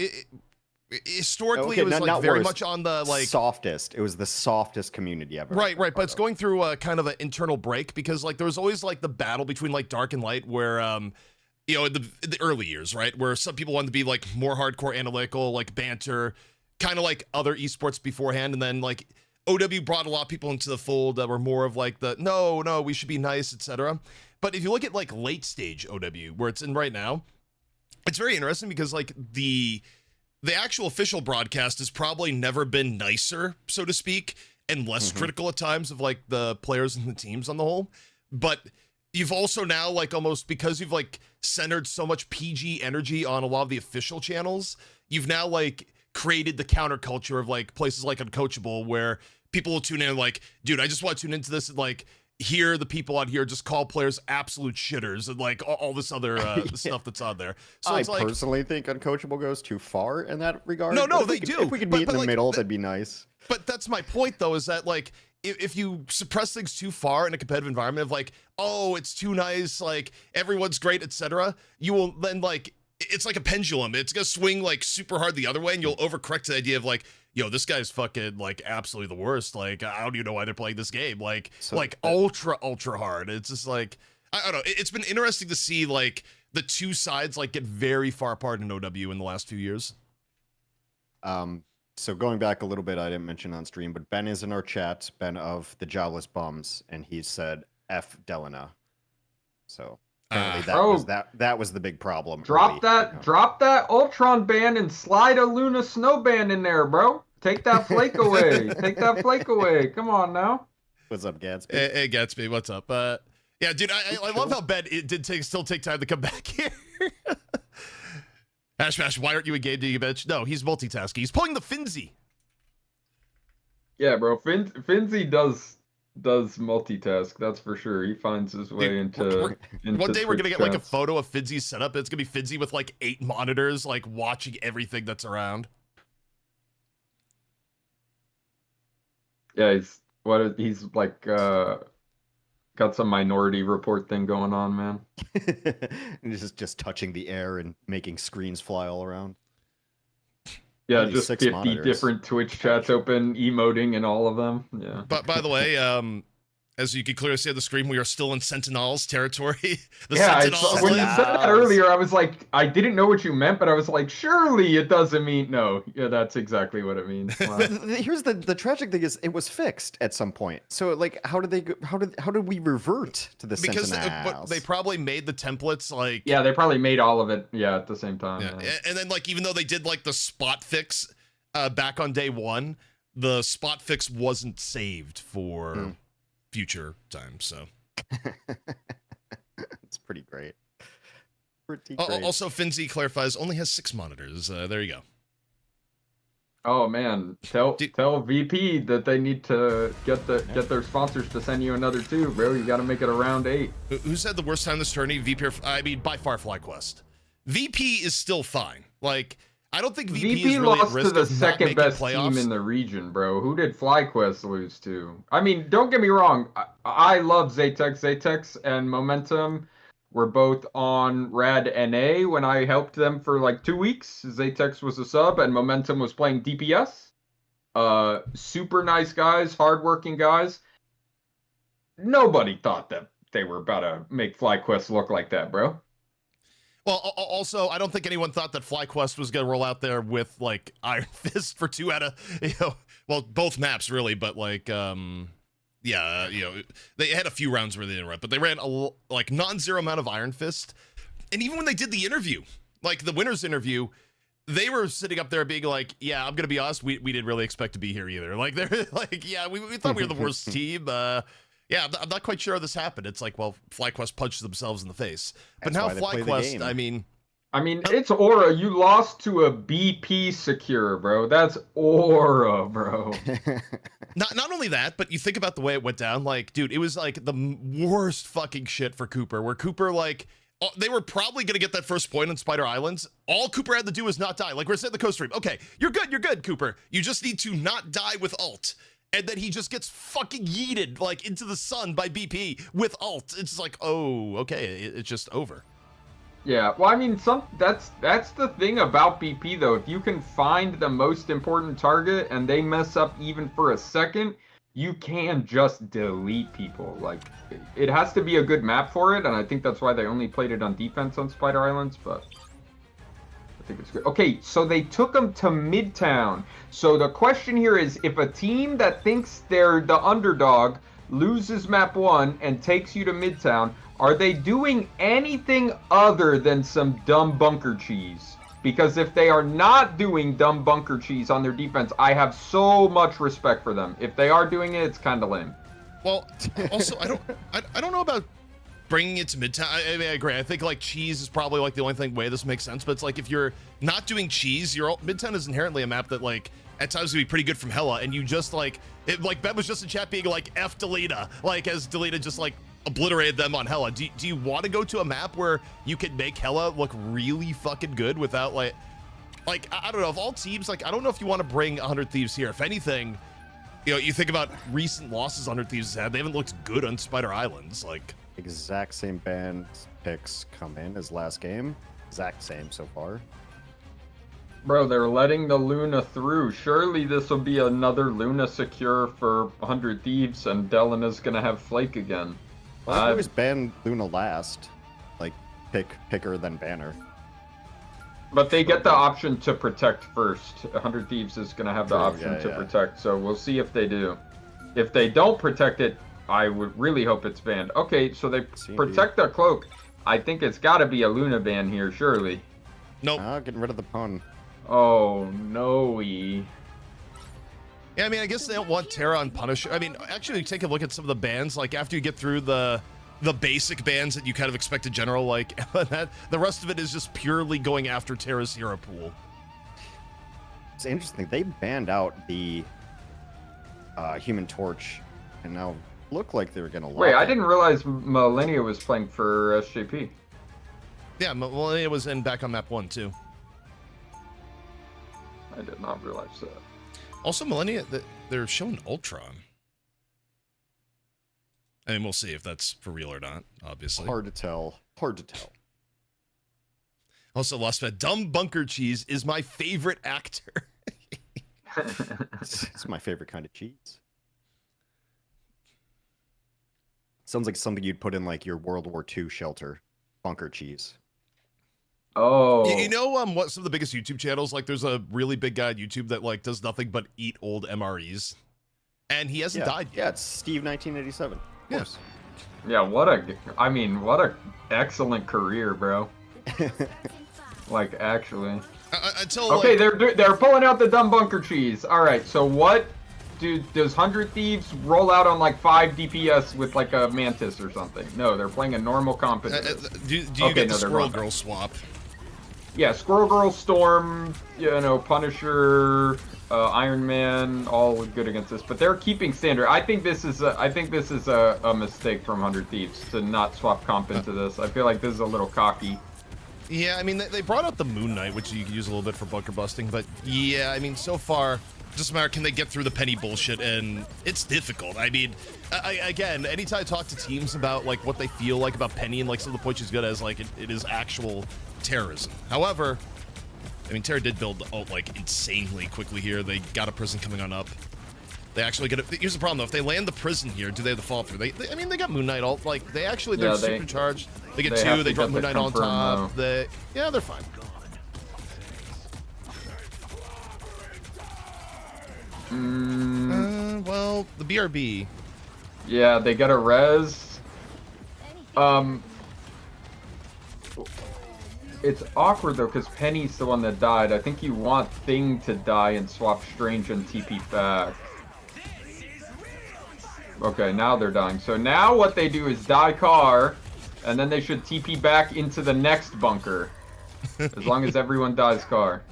Historically, Okay, it was not like very worst. much on the like Softest. It was the softest community ever. right. But it's going through a kind of an internal break, because like there was always like the battle between like dark and light, where you know, in the early years, right, where some people wanted to be like more hardcore analytical, like banter, kind of like other esports beforehand, and then like OW brought a lot of people into the fold that were more of like the no, we should be nice, etc. But if you look at like late stage OW, where it's in right now, it's very interesting, because like the actual official broadcast has probably never been nicer, so to speak, and less critical at times of like the players and the teams on the whole. But you've also now like almost, because you've like centered so much PG energy on a lot of the official channels, you've now like created the counterculture of like places like Uncoachable, where people will tune in like, dude, I just want to tune into this and like, hear the people on here just call players absolute shitters and like all this other stuff that's on there. So I it's like, personally think Uncoachable goes too far in that regard. No, but if they we could- do. If we could But- meet but in the like, middle, that'd be nice. but that's my point though, is that like if you suppress things too far in a competitive environment of like, oh, it's too nice, like everyone's great, etc., you will then like, it's like a pendulum. It's gonna swing like super hard the other way, and you'll overcorrect to the idea of like, yo, this guy's fucking like absolutely the worst. Like, I don't even know why they're playing this game. Like, ultra hard. It's just like, I don't know. It's been interesting to see like the two sides like get very far apart in OW in the last few years. So going back a little bit, I didn't mention on stream, but Ben is in our chat, Ben of the Jobless Bums, and he said F Delana. So apparently that was the big problem. Drop early, that, you know. drop that Ultron ban and slide a Luna Snow ban in there, bro. Take that flake away. Take that flake away. Come on now. What's up, Gadsby? Hey, Gatsby, what's up? Yeah, dude, I love how Ben still take time to come back here. Ashmash, why aren't you in game, do you bitch? No, he's multitasking. He's pulling the Finzi. Yeah, bro. Finzi does multitask. That's for sure. He finds his way into One day we're gonna Twitch get like a chats. photo of Finzi's setup. It's gonna be Finzi with like 8 monitors, like watching everything that's around. Yeah, he's like got some Minority Report thing going on, man. And he's just touching the air and making screens fly all around. Yeah, Only just 6 50 monitors. different Twitch chats open, emoting in all of them. Yeah. But by the way, as you can clearly see on the screen, we are still in Sentinels territory. The Yeah, Sentinels when you live. said that earlier, I was like, I didn't know what you meant, but I was like, surely it doesn't mean no. Yeah, that's exactly what it means. Wow. Here's the tragic thing is it was fixed at some point. So like how did we revert to the Because Sentinels? they probably made the templates like Yeah, they probably made all of it. Yeah, at the same time. yeah. Yeah. And then like even though they did like the spot fix back on day 1, the spot fix wasn't saved for future time. So it's pretty great. Pretty great. also Finzi clarifies only has 6 monitors. There you go. Oh man, tell VP that they need to get their sponsors to send you another 2, bro. You got to make it a round 8. Who's had the worst time this tourney? VP I mean by far FlyQuest. VP is still fine. Like I don't think VP is really lost at risk to the of not second making best playoffs. team in the region, bro. Who did FlyQuest lose to? I mean, don't get me wrong. I love Zatex. Zatex and Momentum were both on Rad NA when I helped them for like 2 weeks. Zatex was a sub and Momentum was playing DPS. Super nice guys, hardworking guys. Nobody thought that they were about to make FlyQuest look like that, bro. Well, also, I don't think anyone thought that FlyQuest was going to roll out there with, like, Iron Fist for 2 out of, well, both maps, really, but, like, yeah, they had a few rounds where they didn't run, but they ran, like, non-zero amount of Iron Fist, and even when they did the interview, like, the winner's interview, they were sitting up there being like, yeah, I'm going to be honest, we didn't really expect to be here either. Like, they're like, yeah, we thought we were the worst team, yeah, I'm not quite sure how this happened. It's like, well, FlyQuest punched themselves in the face. But That's now why they play the FlyQuest, game. I mean, it's Aura. You lost to a BP secure, bro. That's Aura, bro. not only that, but you think about the way it went down. Like, dude, it was like the worst fucking shit for Cooper, where Cooper, like, they were probably going to get that first point on Spider Islands. All Cooper had to do was not die. Like we're saying in the co-stream. Okay, you're good, Cooper. You just need to not die with ult. And then he just gets fucking yeeted, like, into the sun by BP with ult. It's like, oh, okay, it's just over. Yeah, well, I mean, that's the thing about BP, though. If you can find the most important target and they mess up even for a second, you can just delete people. Like, it has to be a good map for it, and I think that's why they only played it on defense on Spider Islands, but I think it's good. Okay, so they took them to Midtown. So the question here is, if a team that thinks they're the underdog loses map 1 and takes you to Midtown, are they doing anything other than some dumb bunker cheese? Because if they are not doing dumb bunker cheese on their defense, I have so much respect for them. If they are doing it, it's kind of lame. Well, also, I don't know about bringing it to Midtown. I mean, I agree. I think, like, cheese is probably, like, the only way this makes sense. But it's like, if you're not doing cheese, Midtown is inherently a map that, like, at times can be pretty good from Hella, and you just like Ben was just in chat being like F Delita, like as Delita just like obliterated them on Hella. Do you want to go to a map where you can make Hella look really fucking good without like I don't know, of all teams, like I don't know if you want to bring 100 Thieves here. If anything, you know, you think about recent losses 100 Thieves has had, they haven't looked good on Spider Islands. Like Exact same band picks come in as last game. Exact same so far. Bro, they're letting the Luna through. Surely this will be another Luna secure for 100 Thieves, and Delana's gonna have Flake again. Well, I always ban Luna last. Like, picker then banner. But they get the option to protect first. 100 Thieves is gonna have the True, option yeah, to yeah. protect, so we'll see if they do. If they don't protect it, I would really hope it's banned. Okay, so they protect the cloak. I think it's gotta be a Luna ban here, surely. nope. Getting rid of the pun. Oh, no-y. Yeah, I mean, I guess they don't want Terra on Punisher. I mean, actually, take a look at some of the bans. Like, after you get through the basic bans that you kind of expect in general, like, that, the rest of it is just purely going after Terra's hero pool. It's interesting. They banned out the Human Torch, and now look like they're gonna. Wait, lock I it. didn't realize Millennia was playing for SJP. Yeah, well, it was in back on map 1, too. I did not realize that. Also, Millennia, they're showing Ultron. I mean, we'll see if that's for real or not, obviously. Hard to tell. Hard to tell. Also, Lost Fed, Dumb Bunker Cheese is my favorite actor. It's my favorite kind of cheese. Sounds like something you'd put in like your World War II shelter. Bunker cheese. Oh. You know what some of the biggest YouTube channels, like there's a really big guy on YouTube that like does nothing but eat old MREs. And he hasn't died yet. Yeah, it's Steve 1987. Of course. Yeah, what a excellent career, bro. Like, actually. Until Okay, like, they're pulling out the dumb bunker cheese. All right, so what does 100 Thieves roll out on like 5 DPS with like a Mantis or something? No, they're playing a normal competitive. do you get the Squirrel Girl swap? Yeah, Squirrel Girl, Storm, you know, Punisher, Iron Man, all good against this, but they're keeping standard. I think this is a mistake from 100 Thieves to not swap comp into this. I feel like this is a little cocky. Yeah, I mean, they brought out the Moon Knight, which you can use a little bit for bunker busting, but yeah, I mean, so far, just a matter, can they get through the Penny bullshit, and it's difficult. I mean, again, anytime I talk to teams about, like, what they feel like about Penny and, like, some of the points she's good at is, like, it is actual terrorism. However, I mean, Terra did build the ult, like, insanely quickly here. They got a prison coming on up. They actually get it. Here's the problem, though. If they land the prison here, do they have the fall through? I mean, they got Moon Knight ult. Like, they're supercharged. They get 2, they drop Moon Knight on top. They're fine. Well, the BRB. Yeah, they got a res. It's awkward though, because Penny's the one that died. I think you want Thing to die and swap Strange and TP back. Okay, now they're dying. So now what they do is die car, and then they should TP back into the next bunker. As long as everyone dies car.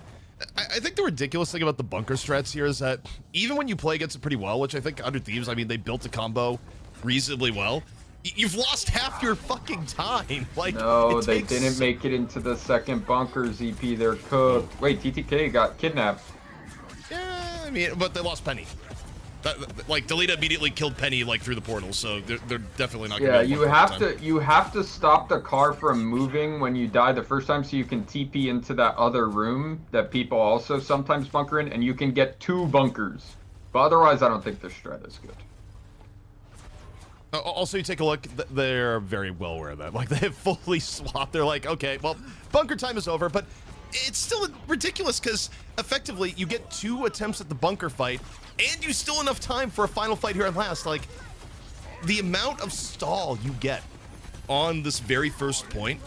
I think the ridiculous thing about the bunker strats here is that even when you play against it pretty well, which I think 100 Thieves, I mean, they built a combo reasonably well, you've lost half your fucking time. Like, no, they didn't make it into the second bunker, ZP. They're cooked. Wait, TTK got kidnapped. Yeah, I mean, but they lost Penny. Like, Delita immediately killed Penny, like, through the portal, so they're definitely not gonna be able to you have to stop the car from moving when you die the first time so you can TP into that other room that people also sometimes bunker in, and you can get 2 bunkers. But otherwise, I don't think the strat is good. Also, you take a look, they're very well aware of that. Like, they have fully swapped. They're like, okay, well, bunker time is over, but it's still ridiculous because effectively you get 2 attempts at the bunker fight and you still enough time for a final fight here at last. Like, the amount of stall you get on this very first point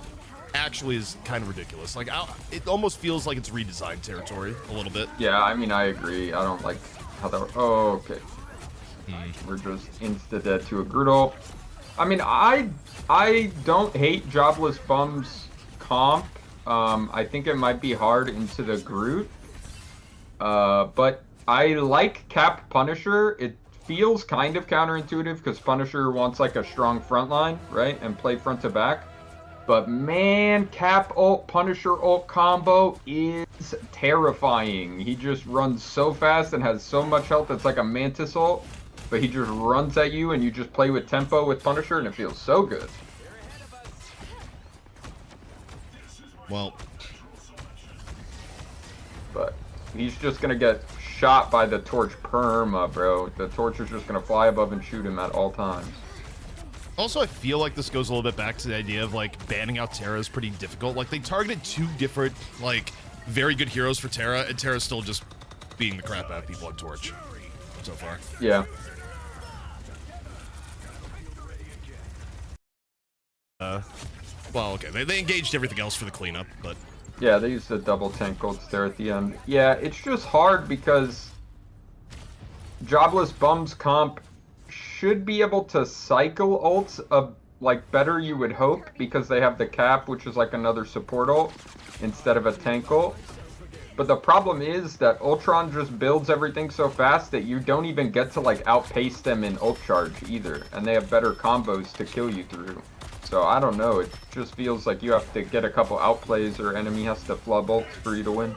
actually is kind of ridiculous. Like, it almost feels like it's redesigned territory a little bit. Yeah, I mean, I agree. I don't like how that... Oh, okay. We're just insta-dead to a Groodle. I mean, I don't hate Jobless Bums comp. I think it might be hard into the Groot. But I like Cap Punisher. It feels kind of counterintuitive because Punisher wants like a strong front line, right? And play front to back. But man, Cap ult, Punisher ult combo is terrifying. He just runs so fast and has so much health. It's like a Mantis ult. But he just runs at you and you just play with tempo with Punisher and it feels so good. Well. But he's just going to get shot by the torch perma, bro. The torch is just going to fly above and shoot him at all times. Also, I feel like this goes a little bit back to the idea of, like, banning out Terra is pretty difficult. Like, they targeted 2 different, like, very good heroes for Terra, and Terra's still just beating the crap out of people on Torch so far. Yeah. Well, okay, they engaged everything else for the cleanup, but... Yeah, they used the double tank ults there at the end. Yeah, it's just hard because Jobless Bums comp should be able to cycle ults like better, you would hope, because they have the cap, which is like another support ult instead of a tank ult. But the problem is that Ultron just builds everything so fast that you don't even get to like outpace them in ult charge either, and they have better combos to kill you through. So I don't know, it just feels like you have to get a couple outplays or enemy has to flub ults for you to win.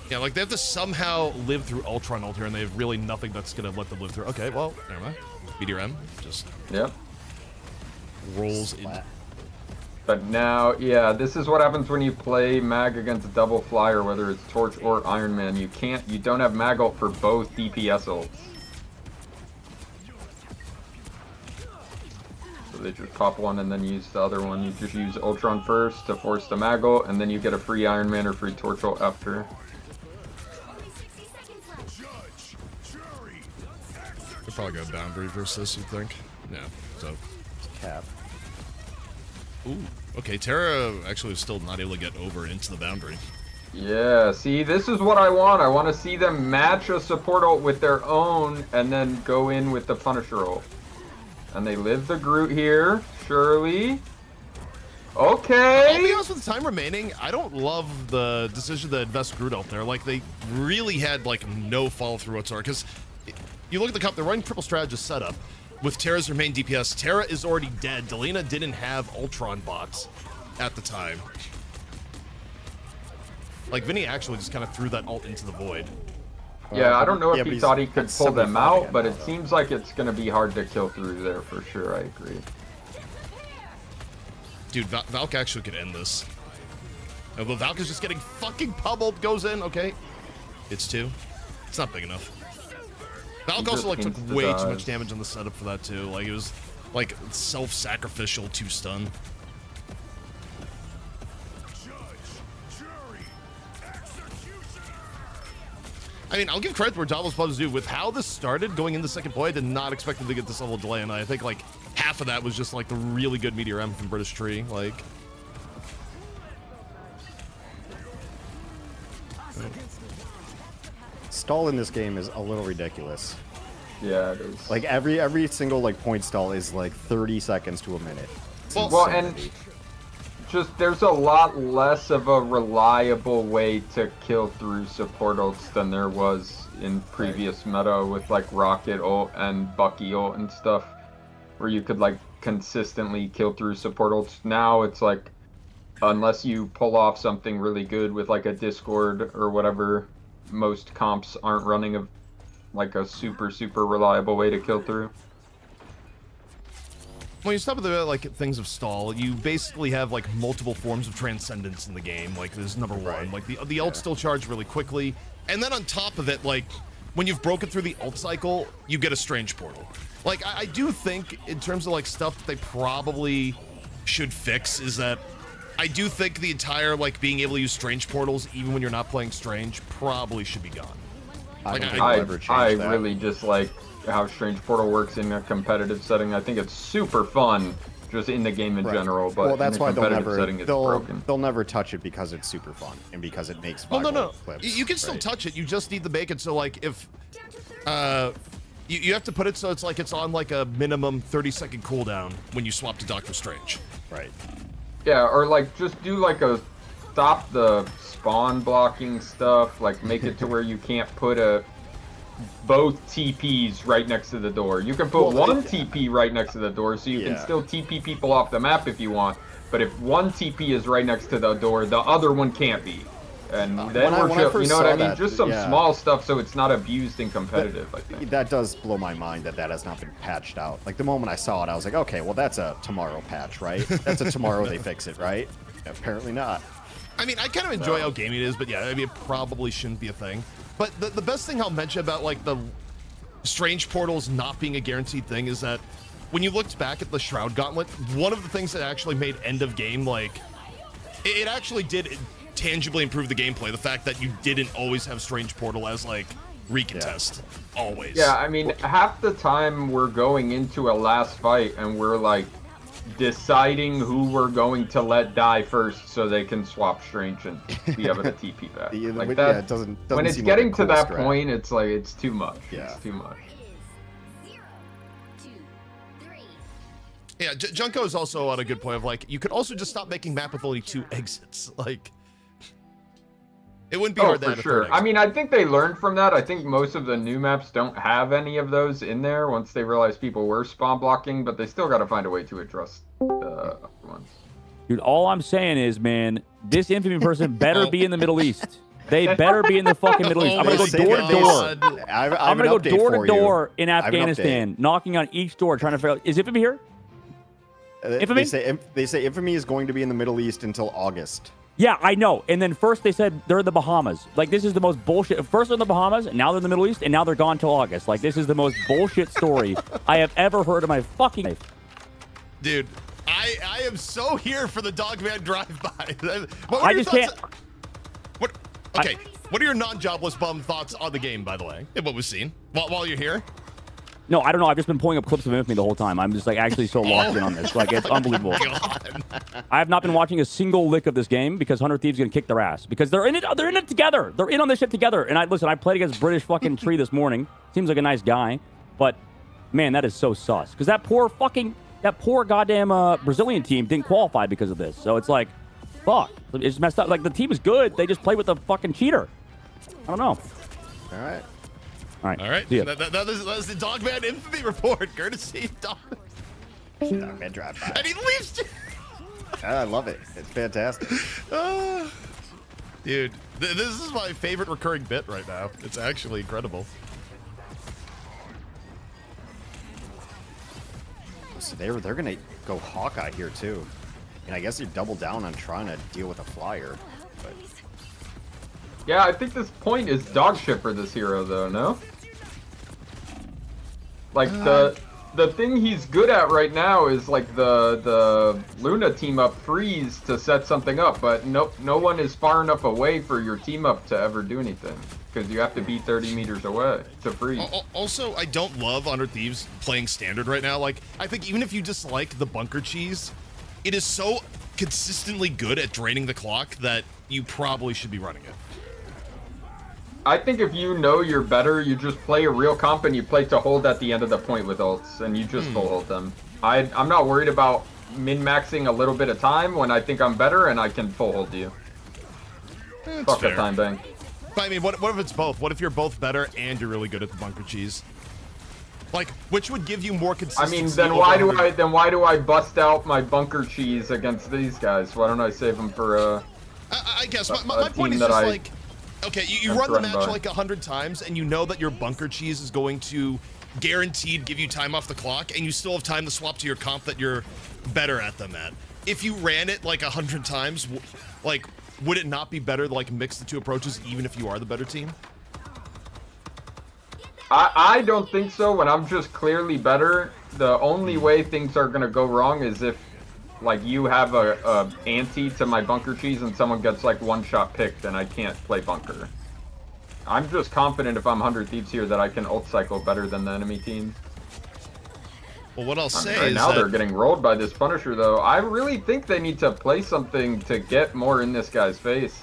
Yeah, like they have to somehow live through Ultron ult here, and they have really nothing that's gonna let them live through. Okay, well, never mind. Meteor M just rolls in. But now, yeah, this is what happens when you play Mag against Double Flyer, whether it's Torch or Iron Man. You don't have Mag ult for both DPS ults. So they just pop one and then use the other one. You just use Ultron first to force the Mag ult, and then you get a free Iron Man or free Torch ult after. Could probably go boundary versus this, you think? Yeah, so. Cap. Ooh, okay, Terra actually is still not able to get over into the boundary. Yeah, see, this is what I want. I want to see them match a support ult with their own and then go in with the Punisher ult. And they live the Groot here, surely. Okay. I'll be honest, with the time remaining, I don't love the decision to invest Groot out there. Like, they really had, like, no follow-through whatsoever. Because you look at the comp, they're running triple strategist setup. With Terra's her main DPS, Terra is already dead. Delina didn't have Ultron bots at the time. Like, Vinny actually just kind of threw that ult into the void. Yeah, I don't know if he thought he could pull them out, again, but it seems like it's going to be hard to kill through there for sure. I agree. Dude, Valk actually could end this. Although Valk is just getting fucking pummeled, goes in, okay. It's 2. It's not big enough. Valk also like took way too much damage on the setup for that too. Like it was like self-sacrificial to stun. I mean, I'll give credit where Jobless Bums do. With how this started going into second play, I did not expect them to get this level of delay, and I think like half of that was just like the really good Meteor M from British Tree. Like. Stall in this game is a little ridiculous. Yeah, it is. Like every single like point stall is like 30 seconds to a minute. Well, and just there's a lot less of a reliable way to kill through support ults than there was in previous meta with like Rocket ult and Bucky ult and stuff, where you could like consistently kill through support ults. Now it's like, unless you pull off something really good with like a Discord or whatever, most comps aren't running a like a super reliable way to kill through. When you stop at the like things of stall, you basically have like multiple forms of transcendence in the game. Like there's number one, like the ult still charge really quickly, and then on top of it, like when you've broken through the ult cycle, you get a strange portal. Like I do think in terms of like stuff that they probably should fix is that I do think the entire like being able to use strange portals even when you're not playing strange probably should be gone. Like, I really just like how Strange Portal works in a competitive setting. I think it's super fun just in the game in general, but well, that's in a why they'll never touch it because it's super fun and because it makes viral clips. You can still touch it. You just need to make it so like if you have to put it so it's like it's on like a minimum 30-second cooldown when you swap to Doctor Strange. Right. Yeah, or like just do like a stop the spawn blocking stuff, like make it to where you can't put a both TPs right next to the door. You can put one TP right next to the door, so you can still TP people off the map if you want. But if one TP is right next to the door, the other one can't be. And then you know what I mean? Just some small stuff so it's not abused and competitive, I think. That does blow my mind that has not been patched out. Like, the moment I saw it, I was like, okay, well, that's a tomorrow patch, right? That's a tomorrow they fix it, right? Apparently not. I mean, I kind of enjoy how gaming it is, but yeah, I mean, it probably shouldn't be a thing. But the best thing I'll mention about, like, the Strange Portals not being a guaranteed thing is that when you looked back at the Shroud Gauntlet, one of the things that actually made end of game, like, it actually did tangibly improve the gameplay. The fact that you didn't always have Strange Portal as, like, recontest. Always. Yeah, I mean, half the time we're going into a last fight and we're, like, deciding who we're going to let die first so they can swap Strange and be able to TP back. Like that, it doesn't when it's seem getting like a to that cool strat. point, it's like, it's too much. Yeah. It's too much. Yeah, Junko is also on a good point of, like, you could also just stop making map with only 2 exits. Like, it wouldn't be hard to add a third exit. I mean, I think they learned from that. I think most of the new maps don't have any of those in there once they realized people were spawn blocking, but they still got to find a way to address the other ones. Dude, all I'm saying is, man, this infamy person better be in the Middle East. They better be in the fucking Middle East. I'm going to go door to door. I'm going to go door to door in Afghanistan, knocking on each door, trying to figure out, is Infamy here? Infamy? They say Infamy is going to be in the Middle East until August. Yeah, I know. And then first they said they're in the Bahamas. Like, this is the most bullshit. First they're in the Bahamas, and now they're in the Middle East, and now they're gone till August. Like, this is the most bullshit story I have ever heard in my fucking life. Dude, I am so here for the Dogman drive-by. I just can't. Okay, what are your non-jobless bum thoughts on the game, by the way, and what was seen while you're here? No, I don't know. I've just been pulling up clips of Infamy the whole time. I'm just, like, actually so locked in on this. Like, it's unbelievable. God. I have not been watching a single lick of this game because 100 Thieves is going to kick their ass. Because they're in it together. They're in on this shit together. And I played against British fucking Tree this morning. Seems like a nice guy. But, man, that is so sus. Because that poor goddamn Brazilian team didn't qualify because of this. So it's like, fuck. It's messed up. Like, the team is good. They just play with a fucking cheater. I don't know. All right. All right. All right. That is the Dogman Infamy report, courtesy Dogman. Dogman drive-by. And he leaves. I love it. It's fantastic. Dude, this is my favorite recurring bit right now. It's actually incredible. So they're gonna go Hawkeye here too, and I guess you double down on trying to deal with a flyer. But yeah, I think this point is dog shit for this hero, though. No, like the thing he's good at right now is like the Luna team up freeze to set something up, but no one is far enough away for your team up to ever do anything because you have to be 30 meters away to freeze. Also, I don't love Under Thieves playing standard right now. Like, I think even if you dislike the bunker cheese, it is so consistently good at draining the clock that you probably should be running it. I think if you know you're better, you just play a real comp and you play to hold at the end of the point with ults, and you just full hold them. I'm not worried about min-maxing a little bit of time when I think I'm better and I can full hold you. Fuck the time bank. But I mean, what if it's both? What if you're both better and you're really good at the bunker cheese? Like, which would give you more consistency? I mean, then why do I bust out my bunker cheese against these guys? Why don't I save them for I guess my point is just like, okay, you run the match like 100 times, and you know that your bunker cheese is going to guaranteed give you time off the clock, and you still have time to swap to your comp that you're better at them at. If you ran it like 100 times, like, would it not be better to like mix the two approaches even if you are the better team? I don't think so. When I'm just clearly better, the only way things are gonna go wrong is if like you have a ante to my bunker cheese and someone gets like one shot picked and I can't play bunker. I'm just confident if I'm 100 Thieves here that I can ult cycle better than the enemy team. Well, what I'll say right is now they're getting rolled by this Punisher though. I really think they need to play something to get more in this guy's face.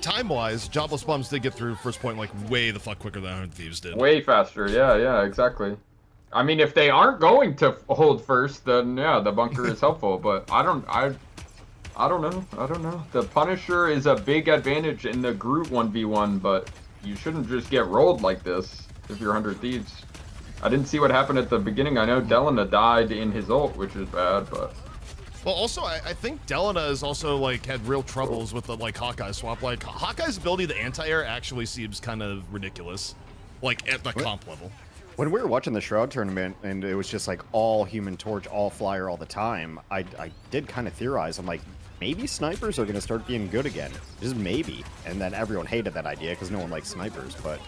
Time-wise, Jobless Bums did get through first point like way the fuck quicker than 100 Thieves did. Way faster, yeah, exactly. I mean, if they aren't going to hold first, then yeah, the bunker is helpful. But I don't know. The Punisher is a big advantage in the group 1v1, but you shouldn't just get rolled like this if you're 100 Thieves. I didn't see what happened at the beginning. I know Delana died in his ult, which is bad, but... Well, also, I think Delana has also, like, had real troubles with the, like, Hawkeye swap. Like, Hawkeye's ability to anti-air actually seems kind of ridiculous, like, at the comp level. When we were watching the Shroud tournament and it was just like all Human Torch, all Flyer all the time, I did kind of theorize. I'm like, maybe snipers are going to start being good again. Just maybe. And then everyone hated that idea because no one likes snipers. But,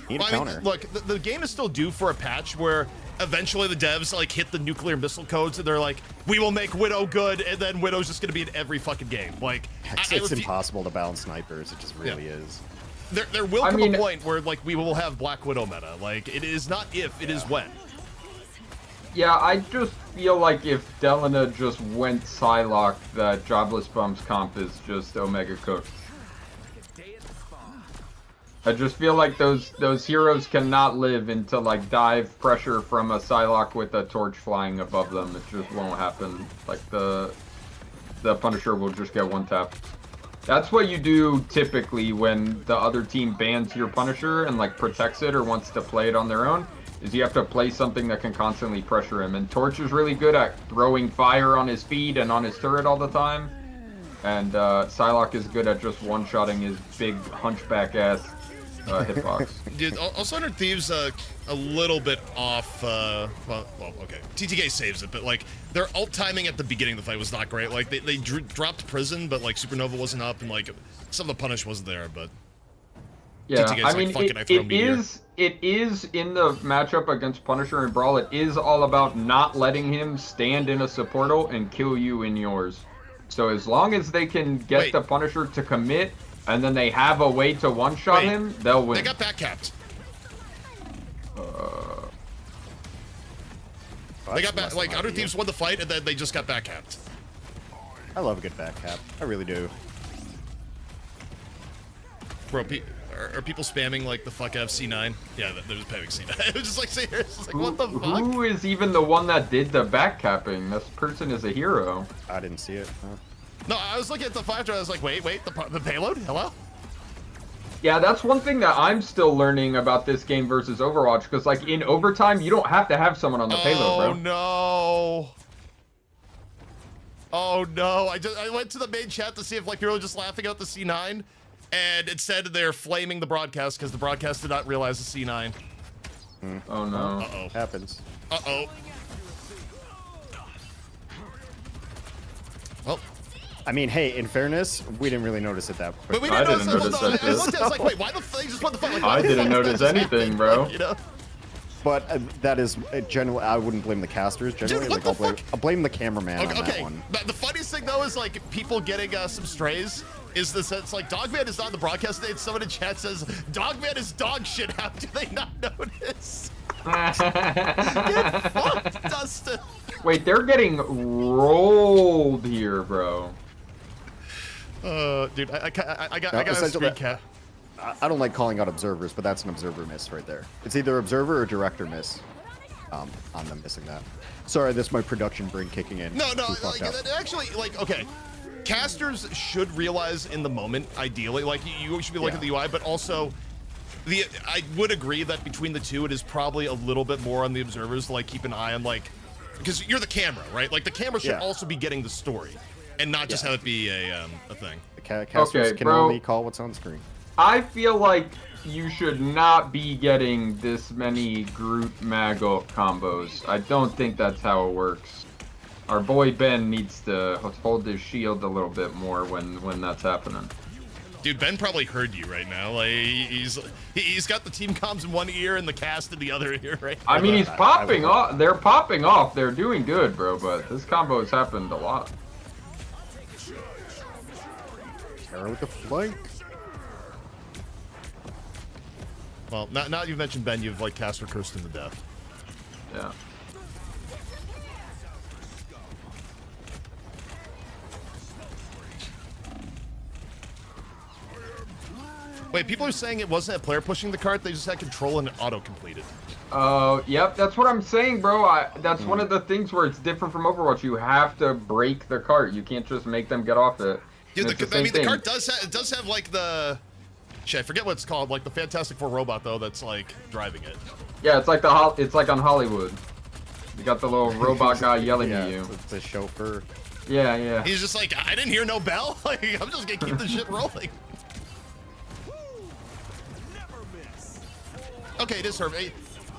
need a counter. Mean, look, the game is still due for a patch where eventually the devs, like, hit the nuclear missile codes and they're like, we will make Widow good, and then Widow's just going to be in every fucking game. Like, it's impossible to balance snipers. It just really is. There will come a point where, like, we will have Black Widow meta. Like, it is not if, it is when. Yeah, I just feel like if Delana just went Psylocke, that Jobless Bums comp is just Omega cooked. I just feel like those heroes cannot live into, like, dive pressure from a Psylocke with a torch flying above them. It just won't happen. Like, the Punisher will just get one tap. That's what you do typically when the other team bans your Punisher and, like, protects it or wants to play it on their own, is you have to play something that can constantly pressure him. And Torch is really good at throwing fire on his feet and on his turret all the time. And Psylocke is good at just one-shotting his big hunchback-ass hitbox. Dude, also under Thieves, a little bit off, well, okay. TTK saves it, but, like, their ult timing at the beginning of the fight was not great. Like, they dropped Prison, but, like, Supernova wasn't up, and, like, some of the punish wasn't there, but... Yeah, TTK's I mean, it is in the matchup against Punisher and Brawl, it is all about not letting him stand in a support ult and kill you in yours. So as long as they can get the Punisher to commit, and then they have a way to one-shot him, they'll win. They got back-capped. They got back, like, Outer Thieves won the fight, and then they just got back-capped. I love a good back cap. I really do. Bro, are people spamming, like, the fuck FC9? Yeah, they're just spamming C9. It was just like, serious. It's like, what the fuck? Who is even the one that did the back capping? This person is a hero. I didn't see it. Huh? No, I was looking at the 5 I was like, wait, the payload? Hello? Yeah, that's one thing that I'm still learning about this game versus Overwatch, because, like, in overtime, you don't have to have someone on the payload, bro. Oh, no. Oh, no. I went to the main chat to see if, like, people were just laughing out the C9, and it said they're flaming the broadcast because the broadcast did not realize the C9. Oh, no. Uh-oh. Happens. Uh-oh. Well... I mean, hey, in fairness, we didn't really notice it that quick. But we didn't notice that. I looked at it, I was like, wait, why the fuck? They just won the fight. Like, I didn't notice anything, bro. You know? But that is generally, I wouldn't blame the casters. Generally, Dude, like, I'll blame the cameraman on that one. The funniest thing though is like people getting some strays. Is the sense like Dogman is not in the broadcast today? Someone in chat says Dogman is dog shit. How do they not notice? Get fucked, Dustin. Wait, they're getting rolled here, bro. Dude, I got a screen cap. I don't like calling out observers, but that's an observer miss right there. It's either observer or director miss on them missing that. Sorry, this is my production brain kicking in. No, like, actually, like, okay. Casters should realize in the moment, ideally, like, you should be looking at the UI, but also, I would agree that between the two, it is probably a little bit more on the observers to, like, keep an eye on, like, because you're the camera, right? Like, the camera should also be getting the story, and not just have it be a thing. The casters can only call what's on screen. I feel like you should not be getting this many Groot mag ult combos. I don't think that's how it works. Our boy Ben needs to hold his shield a little bit more when that's happening. Dude, Ben probably heard you right now. Like he's got the team comms in one ear and the cast in the other ear, right? I mean, he's popping off. They're popping off. They're doing good, bro. But this combo has happened a lot. Terror with the flank. Well, now you've mentioned Ben, you've like caster cursed him to death. Yeah. Wait, people are saying it wasn't a player pushing the cart, they just had control and it auto-completed. Yep, that's what I'm saying, bro. That's one of the things where it's different from Overwatch. You have to break the cart. You can't just make them get off it. Dude, the cart does have like the Shit, I forget what it's called. Like the Fantastic Four robot though, that's like driving it. Yeah, it's like it's like on Hollywood. You got the little robot guy yelling at you. It's a chauffeur. Yeah, yeah. He's just like, I didn't hear no bell. Like, I'm just gonna keep the shit rolling. Okay, it is Herbie.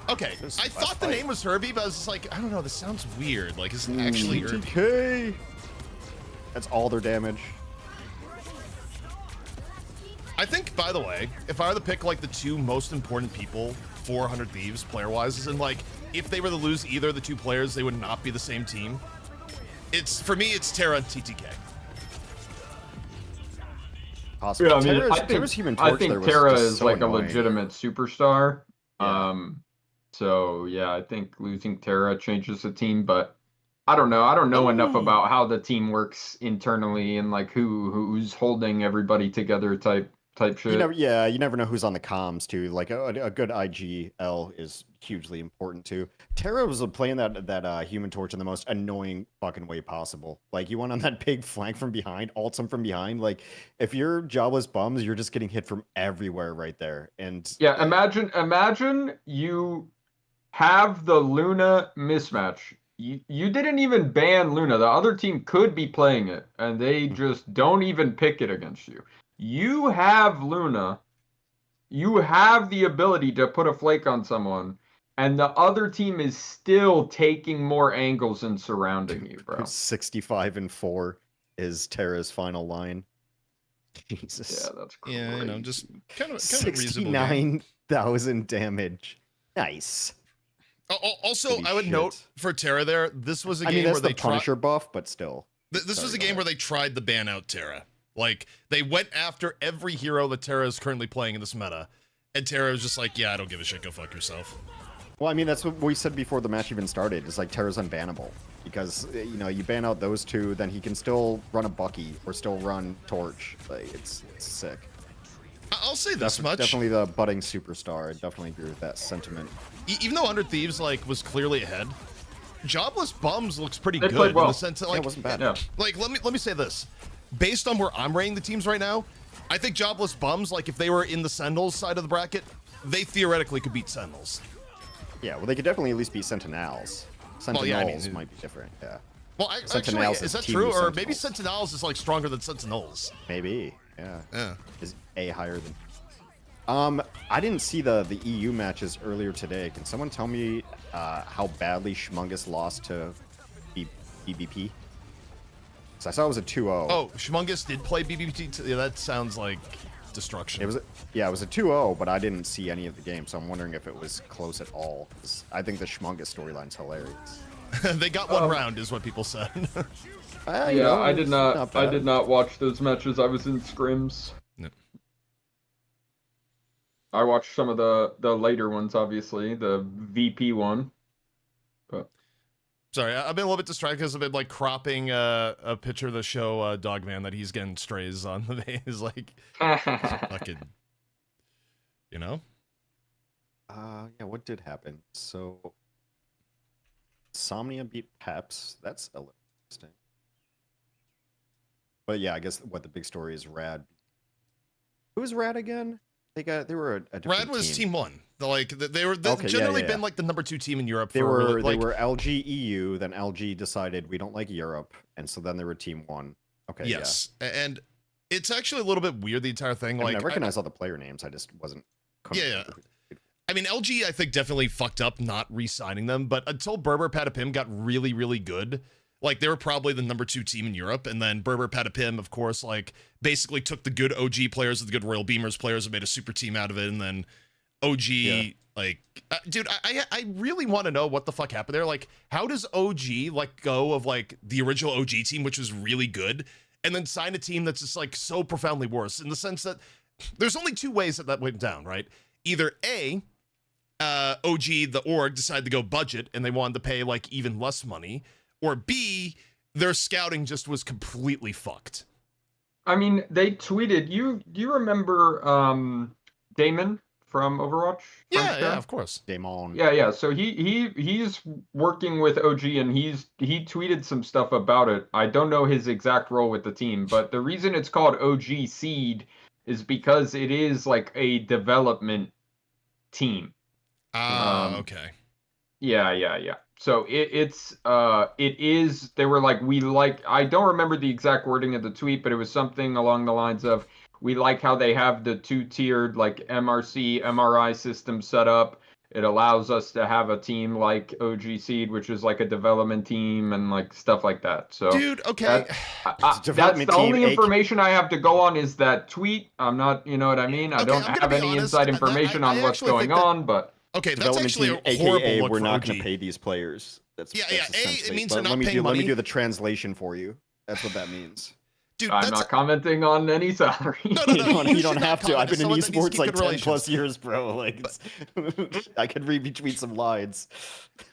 Okay, I thought the name was Herbie, but I was just like, I don't know, this sounds weird. Like, is it actually Herbie? TK. That's all their damage. I think, by the way, if I were to pick like the two most important people for 100 Thieves player-wise, is in like, if they were to lose either of the two players, they would not be the same team. For me, it's Terra and TTK. Possible. Yeah, I mean, Terra's Human Torch I think there was Terra just is so like annoying. a legitimate superstar. Yeah. So yeah, I think losing Terra changes the team, but I don't know. I don't know enough about how the team works internally and like who's holding everybody together type shit. You never know who's on the comms too. Like a good IGL is hugely important too. Terra was playing that Human Torch in the most annoying fucking way possible. Like you went on that big flank from behind, ults him from behind. Like if you're Jobless Bums, you're just getting hit from everywhere right there. And Yeah, imagine you have the Luna mismatch. You didn't even ban Luna. The other team could be playing it, and they just don't even pick it against you. You have Luna. You have the ability to put a flake on someone, and the other team is still taking more angles and surrounding you, bro. 65-4 is Terra's final line. Jesus. Yeah, that's crazy. Yeah, you know, just kind of reasonable. 69,000 damage. Nice. Also, Holy I would shit. note for Terra there, this was a game that's where the they Punisher buff, but still. This was a game where they tried to ban out Terra. Like, they went after every hero that Terra is currently playing in this meta. And Terra was just like, yeah, I don't give a shit, go fuck yourself. Well, I mean, that's what we said before the match even started. It's like Terra's unbannable. Because, you know, you ban out those two, then he can still run a Bucky or still run Torch. Like, it's sick. I'll say this much. Definitely the budding superstar. I definitely agree with that sentiment. Even though 100 Thieves, like, was clearly ahead, Jobless Bums looks pretty They good played well. in the sense that, like, it wasn't bad. Yeah. Like, let me say this. Based on where I'm rating the teams right now, I think Jobless Bums, like, if they were in the Sentinels side of the bracket, they theoretically could beat Sentinels. Yeah, well, they could definitely at least beat Sentinels. Sentinels Well, yeah, I mean, might be different, yeah. Well, actually, Sentinels is that TV true? Or Sentinels. maybe Sentinels is, like, stronger than Sentinels. Maybe, yeah. Yeah. Is A higher than... I didn't see the EU matches earlier today. Can someone tell me how badly Shmungus lost to BBP? So I saw it was a 2-0. Oh, Shmungus did play BBT. Yeah, that sounds like destruction. It was a 2-0, but I didn't see any of the game, so I'm wondering if it was close at all. 'Cause I think the Shmungus storyline's hilarious. They got one round, is what people said. Yeah, I did not. I bad. did not watch those matches. I was in scrims. No. I watched some of the later ones, obviously, the VP one. But Sorry, I've been a little bit distracted because I've been like cropping a picture of the show Dogman that he's getting strays on the base, like fucking, you know. Yeah, what did happen? So, Somnia beat Peps. That's a little interesting. But yeah, I guess what the big story is Rad. Who's Rad again? They were a different Rad was team. team 1. They were Okay, generally yeah. been like the number 2 team in Europe. They for were really, like, they were LG EU. Then LG decided we don't like Europe, and so then they were team 1. Okay. yes, and it's actually a little bit weird, the entire thing. Yeah. Like, I recognize all the player names. I just wasn't. Yeah. I mean, LG, I think, definitely fucked up not re-signing them, but until Berber Patapim got really, really good, like, they were probably the number 2 team in Europe, and then Berber Patapim, of course, like, basically took the good OG players, the good Royal Beamers players, and made a super team out of it, and then OG, like, dude, I really want to know what the fuck happened there. Like, how does OG let go of, like, the original OG team, which was really good, and then sign a team that's just, like, so profoundly worse, in the sense that there's only 2 ways that went down, right? Either A, OG, the org, decided to go budget, and they wanted to pay, like, even less money, or B, their scouting just was completely fucked. I mean, they tweeted. Do you remember Damon from Overwatch? Yeah, of course. Damon. Yeah. So he's working with OG, and he tweeted some stuff about it. I don't know his exact role with the team, but the reason it's called OG Seed is because it is like a development team. Okay. Yeah. So it is. They were like, we like. I don't remember the exact wording of the tweet, but it was something along the lines of, we like how they have the 2-tiered like MRC MRI system set up. It allows us to have a team like OG Seed, which is like a development team and like stuff like that. So, dude, okay. that's the only information I have to go on is that tweet. I'm not, you know what I mean? I don't have any inside information on what's going on, but. Okay, that's actually a team, horrible AKA look we're for not OG. going to pay these players. That's it essentially- means but they're not let paying money. me do the translation for you. That's what that means. Dude, I'm not commenting on any salary. No, you don't have to. I've been in esports like 10 relations. plus years, bro. Like, I could read between some lines.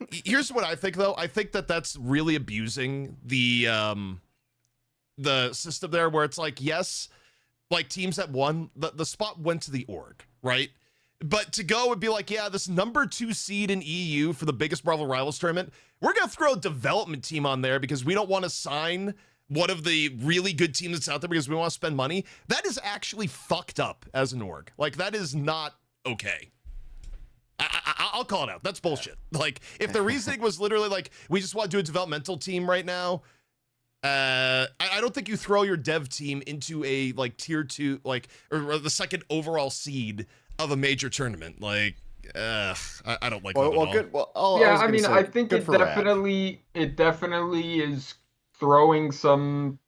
Here's what I think, though. I think that that's really abusing the system there, where it's like, yes, like teams that won, the spot went to the org, right? But to go and be like, yeah, this number 2 seed in EU for the biggest Marvel Rivals tournament, we're going to throw a development team on there because we don't want to sign one of the really good teams that's out there because we want to spend money. That is actually fucked up as an org. Like, that is not okay. I'll call it out. That's bullshit. Like, if the reasoning was literally like, we just want to do a developmental team right now, I don't think you throw your dev team into a like tier 2, like, or the second overall seed of a major tournament. Like, I don't like that at all. Good. Well, I mean, I think it definitely is throwing some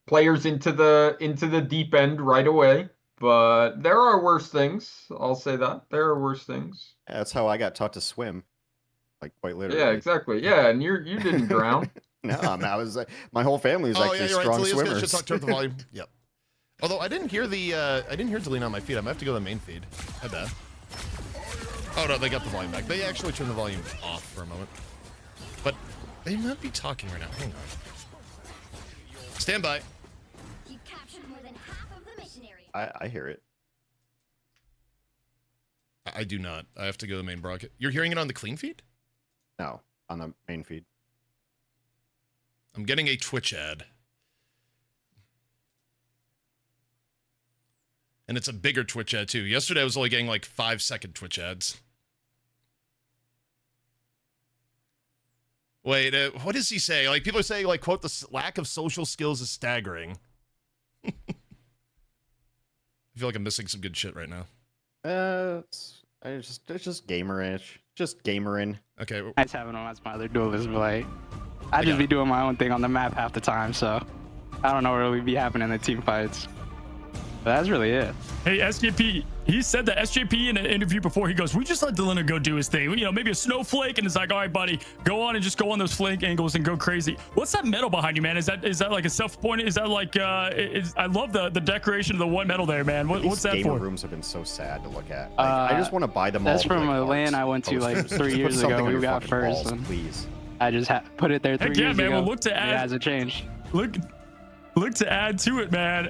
players into the deep end right away. But there are worse things. I'll say that there are worse things. That's how I got taught to swim, like quite literally. Yeah, exactly. Yeah, and you didn't drown. No, I was. My whole family was actually strong swimmers. Just turn up the volume. Yep. Although I didn't hear Delina on my feed. I might have to go to the main feed. My bad. Oh no, they got the volume back. They actually turned the volume off for a moment. But they might be talking right now. Hang on. Stand by. You captured more than half of the missionary. I hear it. I do not. I have to go to the main broadcast. You're hearing it on the clean feed? No, on the main feed. I'm getting a Twitch ad. And it's a bigger Twitch ad too. Yesterday I was only getting like 5-second Twitch ads. Wait, what does he say? Like, people are saying, like, quote, the lack of social skills is staggering. I feel like I'm missing some good shit right now. It's just gamerish. Just gamerin. Okay. I just have it on as my other duelist, but like, I just be doing my own thing on the map half the time, so I don't know what really be happening in the team fights. But that's really it. Hey, SJP, he said that SJP in an interview before, he goes, we just let Delina go do his thing. You know, maybe a snowflake, and it's like, all right, buddy, go on and just go on those flank angles and go crazy. What's that medal behind you, man? Is that like a self-appointed? Is that like, I love the decoration of the one medal there, man. What's that gamer for? rooms have been so sad to look at. Like, I just want to buy them all. That's from a LAN I went to like 3 years ago. We got first. Balls, please. I just put it there 3 years man, ago. Well, look to add. It hasn't changed. Look to add to it, man.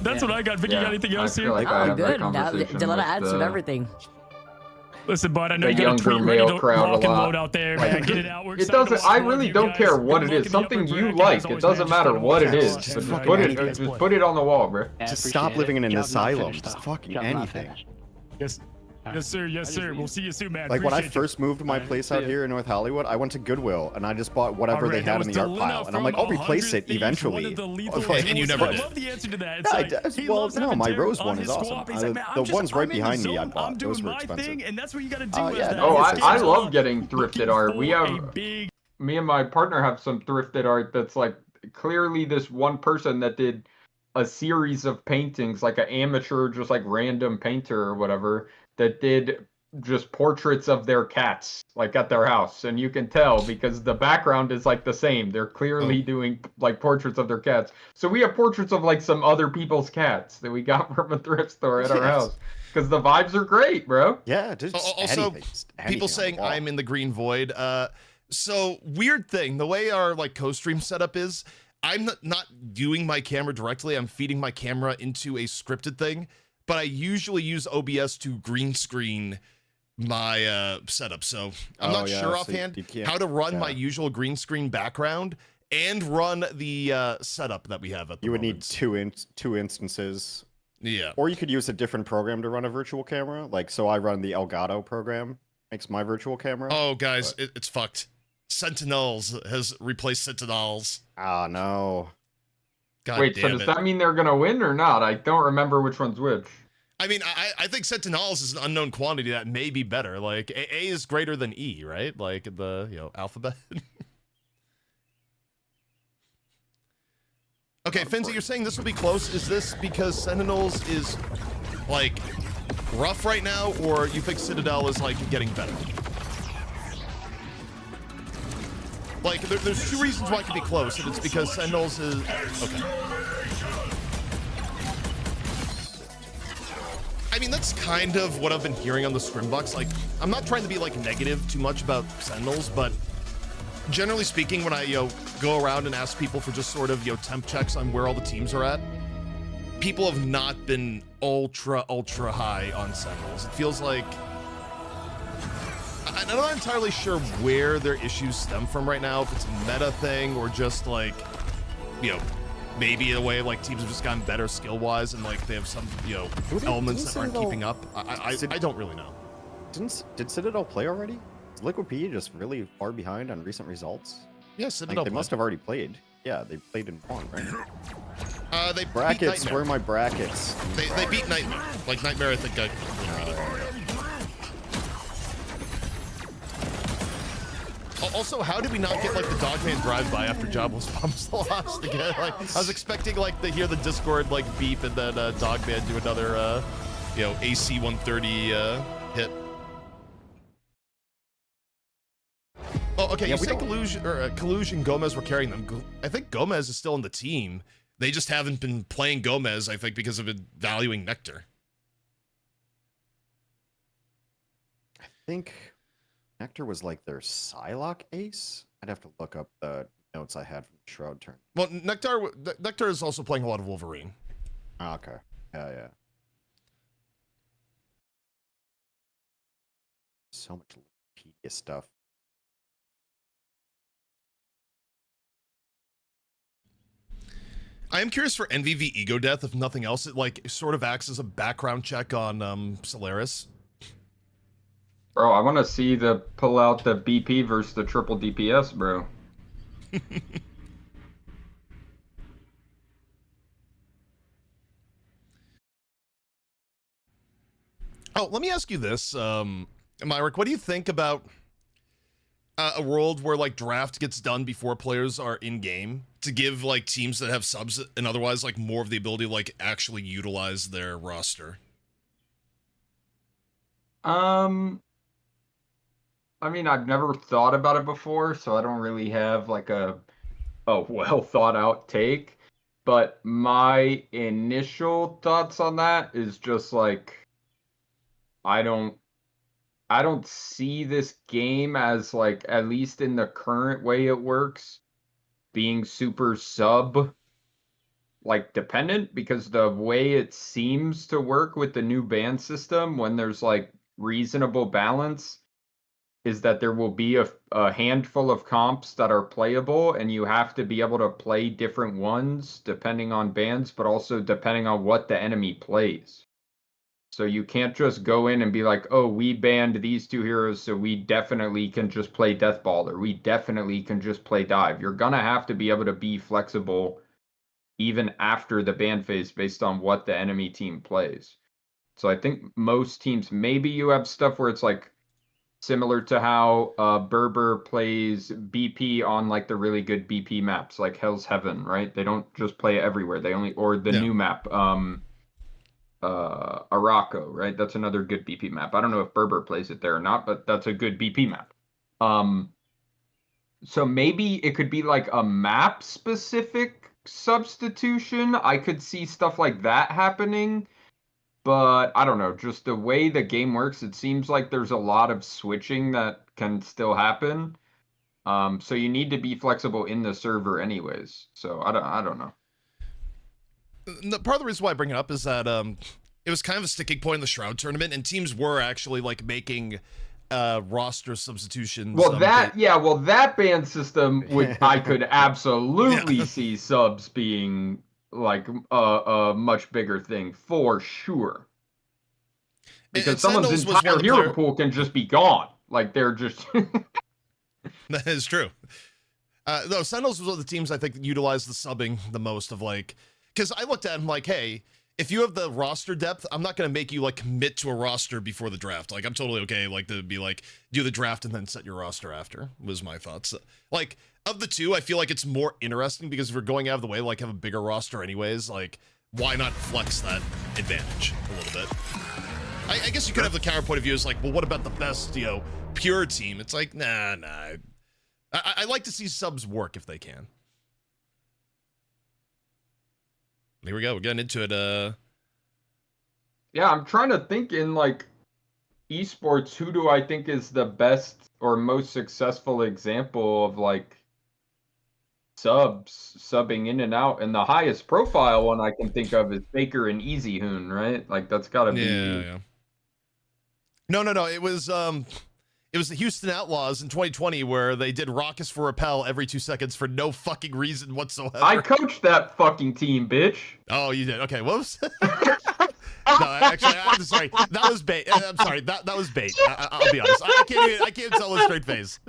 That's what I got. Vicky, you got anything else here? Like Oh, good. Delina adds to everything. Listen, bud, I know the you got a tweet younger ready male to crowd rock a and lot. load out there, man. Get it out. We're It excited doesn't. to I support really you don't guys. care what Good it luck is. in the Something upper you bracket, like. as It always, doesn't man. matter Just what it throw is. it Just out. put it on the wall, bro. Yeah, Just appreciate stop living in an Job's not asylum. finished, Just though. fucking Job's not anything. finished. Yes, sir. Yes, sir. We'll see you soon, man. Like when I Appreciate you. first moved to my place out here in North Hollywood, I went to Goodwill and I just bought whatever All they right, had that in the was art Delina pile, and I'm like, from I'll replace 100 it Thieves, eventually. one of the lethal Okay, and you duels. never I did. love the answer to that. It's Yeah, like, he well, loves no, having my Derek rose on one his is squad. awesome. He's like, man, The I'm ones right in the behind me I zone. bought. I'm Those doing were my expensive. thing, and that's what you got to do. Oh, is yeah, that. no, Oh, This I game's love all getting thrifted looking art. We for have a big me and my partner have some thrifted art that's like clearly this one person that did a series of paintings, like an amateur, just like random painter or whatever, that did just portraits of their cats, like at their house. And you can tell because the background is like the same. They're clearly doing like portraits of their cats. So we have portraits of like some other people's cats that we got from a thrift store at our house. Because the vibes are great, bro. Yeah, just Also, anything, just anything people on saying the wall. I'm in the green void. So weird thing, the way our like co-stream setup is, I'm not doing my camera directly. I'm feeding my camera into a scripted thing, but I usually use OBS to green screen my setup. So I'm not sure so offhand you can't- how to run my usual green screen background and run the setup that we have at the You would need moment. two instances Yeah. Or you could use a different program to run a virtual camera. Like, so I run the Elgato program, makes my virtual camera. Oh, guys, it's fucked. Sentinels has replaced Sentinels. Ah, no. God Wait, damn so does it. that mean they're gonna win or not? I don't remember which one's which. I mean, I think Sentinels is an unknown quantity that may be better. Like, A is greater than E, right? Like the, alphabet. Okay, Finzi, you're saying this will be close. Is this because Sentinels is, like, rough right now, or you think Citadel is, like, getting better? Like, there's two reasons why it could be close, and it's because Sentinels is... Okay. I mean, that's kind of what I've been hearing on the Scrimbox. Like, I'm not trying to be, like, negative too much about Sentinels, but generally speaking, when I, go around and ask people for just sort of, temp checks on where all the teams are at, people have not been ultra high on Sentinels. It feels like... I'm not entirely sure where their issues stem from right now, if it's a meta thing or just, like, maybe a way, like, teams have just gotten better skill-wise and, like, they have some, elements that aren't keeping up. I don't really know. Did Citadel play already? Is Liquid PE just really far behind on recent results? Yeah, Citadel They must have already played. Yeah, they played in one, right? They brackets. beat Where are my brackets? They beat Nightmare. Like, Nightmare, I think, got... Also, how did we not get, like, the Dogman drive-by after Jobless Bums lost again? Like, I was expecting, like, to hear the Discord, like, beep and then Dogman do another, AC 130 hit. Oh, okay, Yeah, you say Kaluge and Gomez were carrying them. I think Gomez is still on the team. They just haven't been playing Gomez, I think, because of it valuing Nectar. I think Nectar was like their Psylocke ace. I'd have to look up the notes I had from the Shroud turn. Well, Nectar is also playing a lot of Wolverine. Oh, okay. Yeah. So much tedious stuff. I am curious for NVV Ego Death, if nothing else. It, like, sort of acts as a background check on Solaris. Bro, I want to see pull out the BP versus the triple DPS, bro. Oh, let me ask you this, Myrick. What do you think about a world where, like, draft gets done before players are in game to give, like, teams that have subs and otherwise, like, more of the ability to, like, actually utilize their roster? I mean, I've never thought about it before, so I don't really have, like, a well thought out take. But my initial thoughts on that is just like, I don't see this game as, like, at least in the current way it works, being super sub, like, dependent, because the way it seems to work with the new ban system, when there's, like, reasonable balance, is that there will be a handful of comps that are playable, and you have to be able to play different ones depending on bans, but also depending on what the enemy plays. So you can't just go in and be like, oh, we banned these two heroes, so we definitely can just play Deathball, or we definitely can just play Dive. You're gonna have to be able to be flexible even after the ban phase based on what the enemy team plays. So I think most teams, maybe you have stuff where it's like similar to how Berber plays BP on, like, the really good BP maps, like Hell's Heaven, right? They don't just play it everywhere. They only, or the new map, Araco, right? That's another good BP map. I don't know if Berber plays it there or not, but that's a good BP map. So maybe it could be like a map specific substitution. I could see stuff like that happening. But I don't know, just the way the game works, it seems like there's a lot of switching that can still happen. So you need to be flexible in the server anyways. So I don't know. Part of the reason why I bring it up is that it was kind of a sticking point in the Shroud tournament, and teams were actually, like, making roster substitutions. Well, that ban system I could absolutely see subs being like a much bigger thing for sure. Because someone's Sentinels was one entire of the hero pool can just be gone. Like they're just. That is true. No, Sentinels was one of the teams I think utilized the subbing the most of like, because I looked at him like, hey, if you have the roster depth, I'm not gonna make you like commit to a roster before the draft. Like I'm totally okay like to be like do the draft and then set your roster after. Was my thoughts. Like of the two, I feel like it's more interesting because if we're going out of the way, like have a bigger roster anyways, like why not flex that advantage a little bit? I guess you could have the counter point of view is like, well, what about the best, pure team? It's like, nah. I like to see subs work if they can. Here we go. We're getting into it. Yeah, I'm trying to think in like esports, who do I think is the best or most successful example of like subbing in and out, and the highest profile one I can think of is Faker and Easy Hoon, right? Like that's gotta be. Yeah. No. It was the Houston Outlaws in 2020 where they did Raucous for Rappel every 2 seconds for no fucking reason whatsoever. I coached that fucking team, bitch. Oh, you did. Okay, whoops. No, actually, I'm sorry. That was bait. I'm sorry. That was bait. I'll be honest. I can't tell a straight face.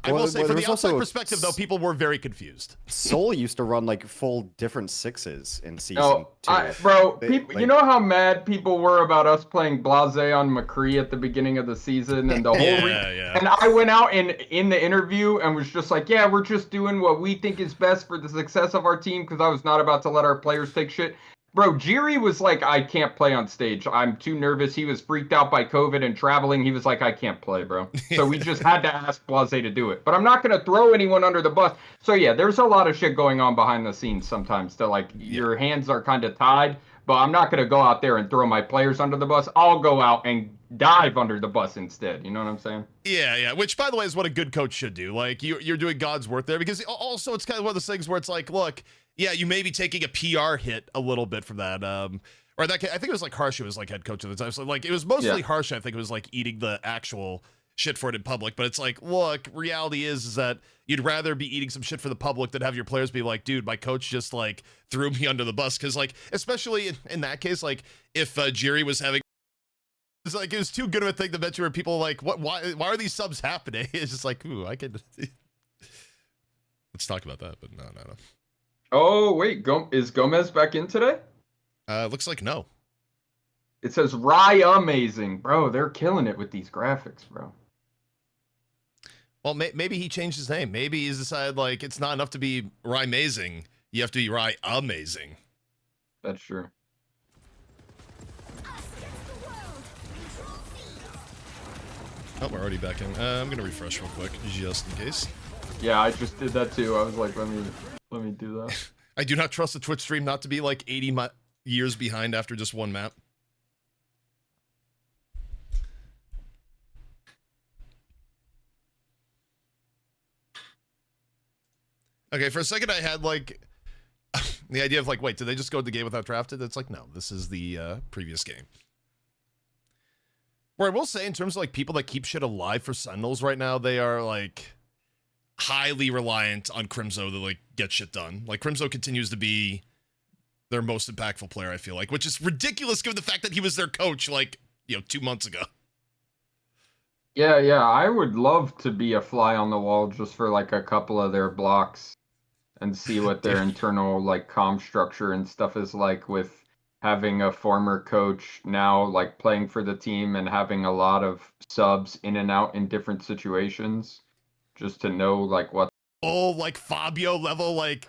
I will say, from the outside perspective, though, people were very confused. Soul used to run like full different sixes in season 2. Bro, you know how mad people were about us playing Blase on McCree at the beginning of the season and the whole yeah. And I went out in the interview and was just like, yeah, we're just doing what we think is best for the success of our team because I was not about to let our players take shit. Bro, Jiri was like, I can't play on stage. I'm too nervous. He was freaked out by COVID and traveling. He was like, I can't play, bro. So we just had to ask Blase to do it. But I'm not going to throw anyone under the bus. So yeah, there's a lot of shit going on behind the scenes sometimes to like, your hands are kind of tied. But I'm not going to go out there and throw my players under the bus. I'll go out and dive under the bus instead. You know what I'm saying? Yeah. Which, by the way, is what a good coach should do. Like, you're doing God's work there. Because also, it's kind of one of those things where it's like, look, yeah, you may be taking a PR hit a little bit from that. Or that, I think it was like Harsh who was like head coach at the time. So like it was mostly Harsh. I think it was like eating the actual shit for it in public. But it's like, look, reality is that you'd rather be eating some shit for the public than have your players be like, dude, my coach just like threw me under the bus. Because like, especially in that case, like if Jiri was having. It's like it was too good of a thing to mention where people are like, what? Why are these subs happening? It's just like, ooh, I could. Let's talk about that, but no. Oh, wait, is Gomez back in today? Looks like no. It says Rye Amazing. Bro, they're killing it with these graphics, bro. Well, maybe he changed his name. Maybe he's decided, like, it's not enough to be Rye Amazing. You have to be Rye Amazing. That's true. Oh, we're already back in. I'm going to refresh real quick, just in case. Yeah, I just did that too. I was like, let me do that. I do not trust the Twitch stream not to be like 80 years behind after just one map. Okay, for a second I had like the idea of like, wait, did they just go to the game without drafted? It's like, no, this is the previous game. Where I will say, in terms of like people that keep shit alive for Sentinels right now, they are like highly reliant on Crimzo to like get shit done. Like Crimzo continues to be their most impactful player, I feel like, which is ridiculous given the fact that he was their coach like, 2 months ago. Yeah, I would love to be a fly on the wall just for like a couple of their blocks and see what their internal like comm structure and stuff is like with having a former coach now like playing for the team and having a lot of subs in and out in different situations. Just to know, like, what. Oh, like Fabio level, like,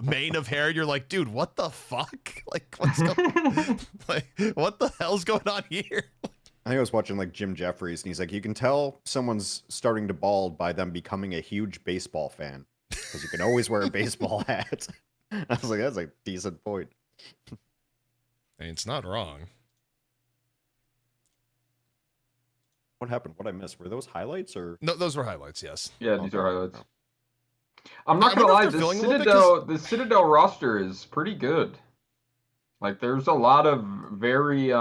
mane of hair. You're like, dude, what the fuck? Like, what's going like, what the hell's going on here? I think I was watching, like, Jim Jeffries, and he's like, you can tell someone's starting to bald by them becoming a huge baseball fan. Because you can always wear a baseball hat. I was like, that's a decent point. Hey, it's not wrong. What happened? What I missed? Were those highlights or? No, those were highlights. Yes. Yeah, these are highlights. I'm not gonna lie. The Citadel roster is pretty good. Like, there's a lot of very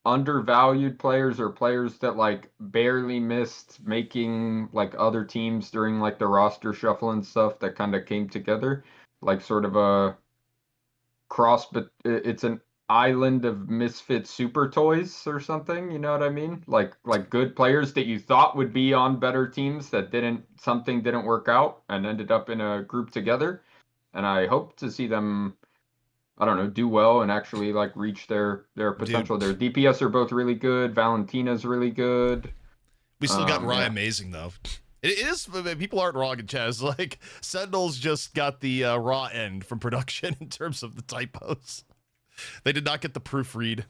undervalued players or players that like barely missed making like other teams during like the roster shuffle and stuff that kind of came together, like sort of a cross, but it's an island of misfit super toys or something, you know what I mean? Like good players that you thought would be on better teams that something didn't work out and ended up in a group together. And I hope to see them, I don't know, do well and actually like reach their potential. Dude. Their DPS are both really good. Valentina's really good. We still got Rye yeah. amazing though. It is, people aren't wrong in chat. It's like Sentinels just got the raw end from production in terms of the typos. They did not get the proofread.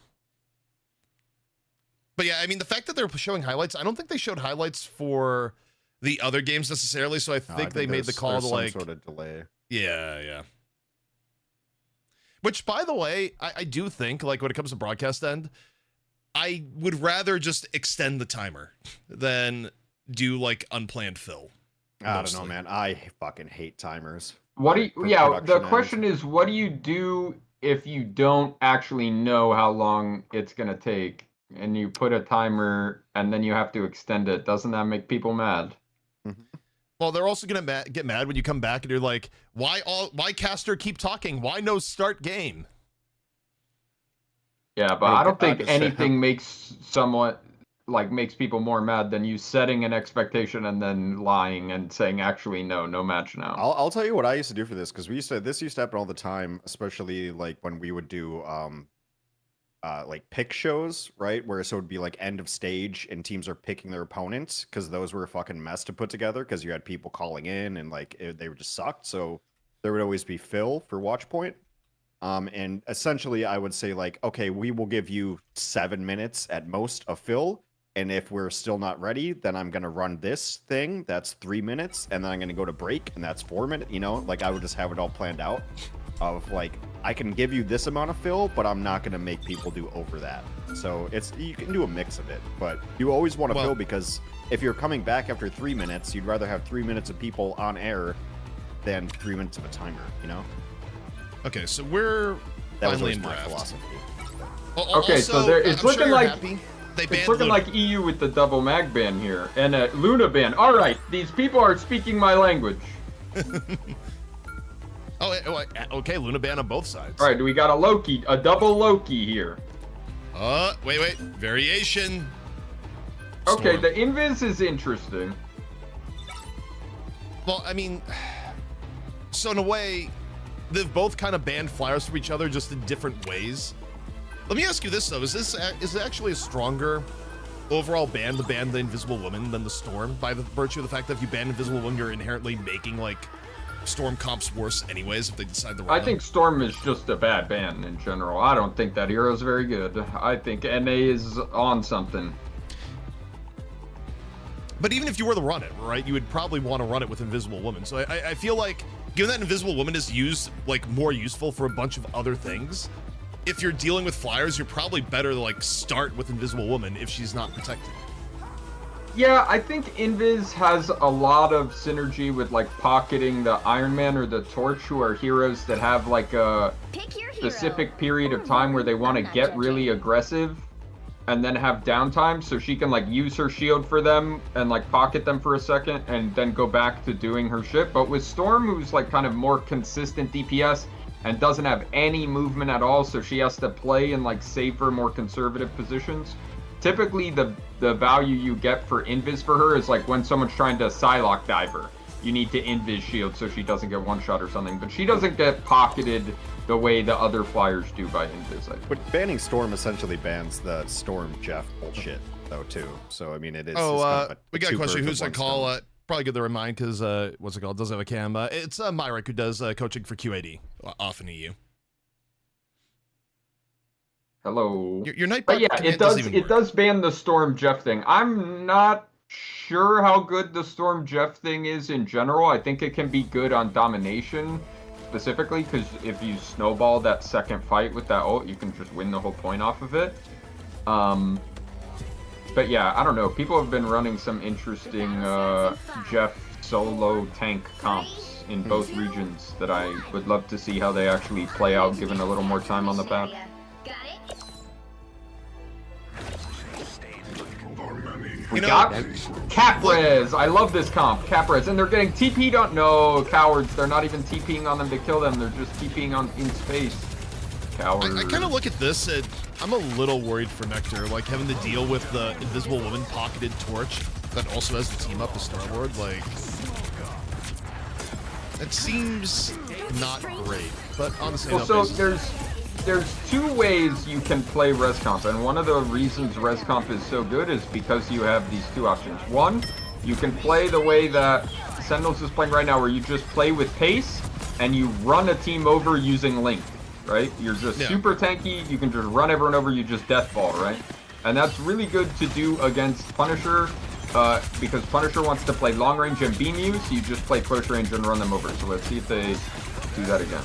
But yeah, I mean, the fact that they're showing highlights, I don't think they showed highlights for the other games necessarily, so I think they made the call to like some sort of delay. Yeah. Which, by the way, I do think, like, when it comes to broadcast end, I would rather just extend the timer than do, like, unplanned fill. I don't know, man. I fucking hate timers. What do you, For yeah, the production question end. is, what do you do if you don't actually know how long it's going to take and you put a timer and then you have to extend it? Doesn't that make people mad? Well, they're also gonna get mad when you come back and you're like, why caster keep talking? Why no start game? Yeah, but I don't think anything makes people more mad than you setting an expectation and then lying and saying actually no match now. I'll tell you what I used to do for this, because this used to happen all the time, especially like when we would do like pick shows, right? Where so it would be like end of stage and teams are picking their opponents, because those were a fucking mess to put together, because you had people calling in and like they were just sucked. So there would always be Phil for watch point. And essentially I would say like, okay, we will give you 7 minutes at most of Phil. And if we're still not ready, then I'm going to run this thing. That's 3 minutes. And then I'm going to go to break and that's 4 minutes. You know, like I would just have it all planned out of like, I can give you this amount of fill, but I'm not going to make people do over that. So you can do a mix of it, but you always want to fill, because if you're coming back after 3 minutes, you'd rather have 3 minutes of people on air than 3 minutes of a timer, you know? Okay, so we're That was finally always in my draft. philosophy. Okay, so there, it's looking like they it's looking like EU with the double mag ban here and a Luna ban. All right, these people are speaking my language. Okay, Luna ban on both sides. All right, we got a double Loki here. Wait, variation. Okay, Storm. the Invis is interesting. Well, I mean, so in a way, they've both kind of banned flyers from each other, just in different ways. Let me ask you this though: is it actually a stronger overall ban to ban the Invisible Woman than the Storm, by the virtue of the fact that if you ban Invisible Woman, you're inherently making like Storm comps worse anyways if they decide to run I think Storm is just a bad ban in general. I don't think that hero's very good. I think NA is on something. But even if you were to run it, right, you would probably want to run it with Invisible Woman. So I feel like, given that Invisible Woman is used, like, more useful for a bunch of other things, if you're dealing with flyers, you're probably better to, like, start with Invisible Woman if she's not protected. Yeah, I think Invis has a lot of synergy with, like, pocketing the Iron Man or the Torch, who are heroes that have, like, a specific period of time where they want to get really aggressive and then have downtime, so she can like use her shield for them and like pocket them for a second and then go back to doing her shit. But with Storm, who's like kind of more consistent DPS and doesn't have any movement at all, so she has to play in like safer, more conservative positions. Typically the value you get for Invis for her is like when someone's trying to Psylocke dive her. You need to Invis shield so she doesn't get one shot or something, but she doesn't get pocketed the way the other flyers do by Invis. But banning Storm essentially bans the Storm Jeff bullshit, though, too. So, I mean, it is. We got a question. Who's on call? Probably good to remind because, what's it called? Doesn't have a cam. It's Myrick, who does coaching for QAD, off in EU. Hello. Your Nightbot. But yeah, it does ban the Storm Jeff thing. I'm not sure how good the Storm Jeff thing is in general. I think it can be good on domination specifically, because if you snowball that second fight with that ult, you can just win the whole point off of it. But yeah, I don't know. People have been running some interesting Jeff solo tank comps in both regions that I would love to see how they actually play out given a little more time on the path. We got Cap-Res. I love this comp, Cap-Res. And they're getting TP'd on. No, cowards. They're not even TPing on them to kill them. They're just TPing on in space. Cowards. I kind of look at this and I'm a little worried for Nectar, like having to deal with the Invisible Woman pocketed torch that also has the team up with Star-Lord. Like, it seems not great, but honestly, well, so there's two ways you can play res comp, and one of the reasons res comp is so good is because you have these two options. One, you can play the way that Sentinels is playing right now, where you just play with pace and you run a team over using Link, right? You're just super tanky, you can just run everyone over, you just deathball, right? And that's really good to do against Punisher, because Punisher wants to play long range and beam you, so you just play close range and run them over. So let's see if they do that again.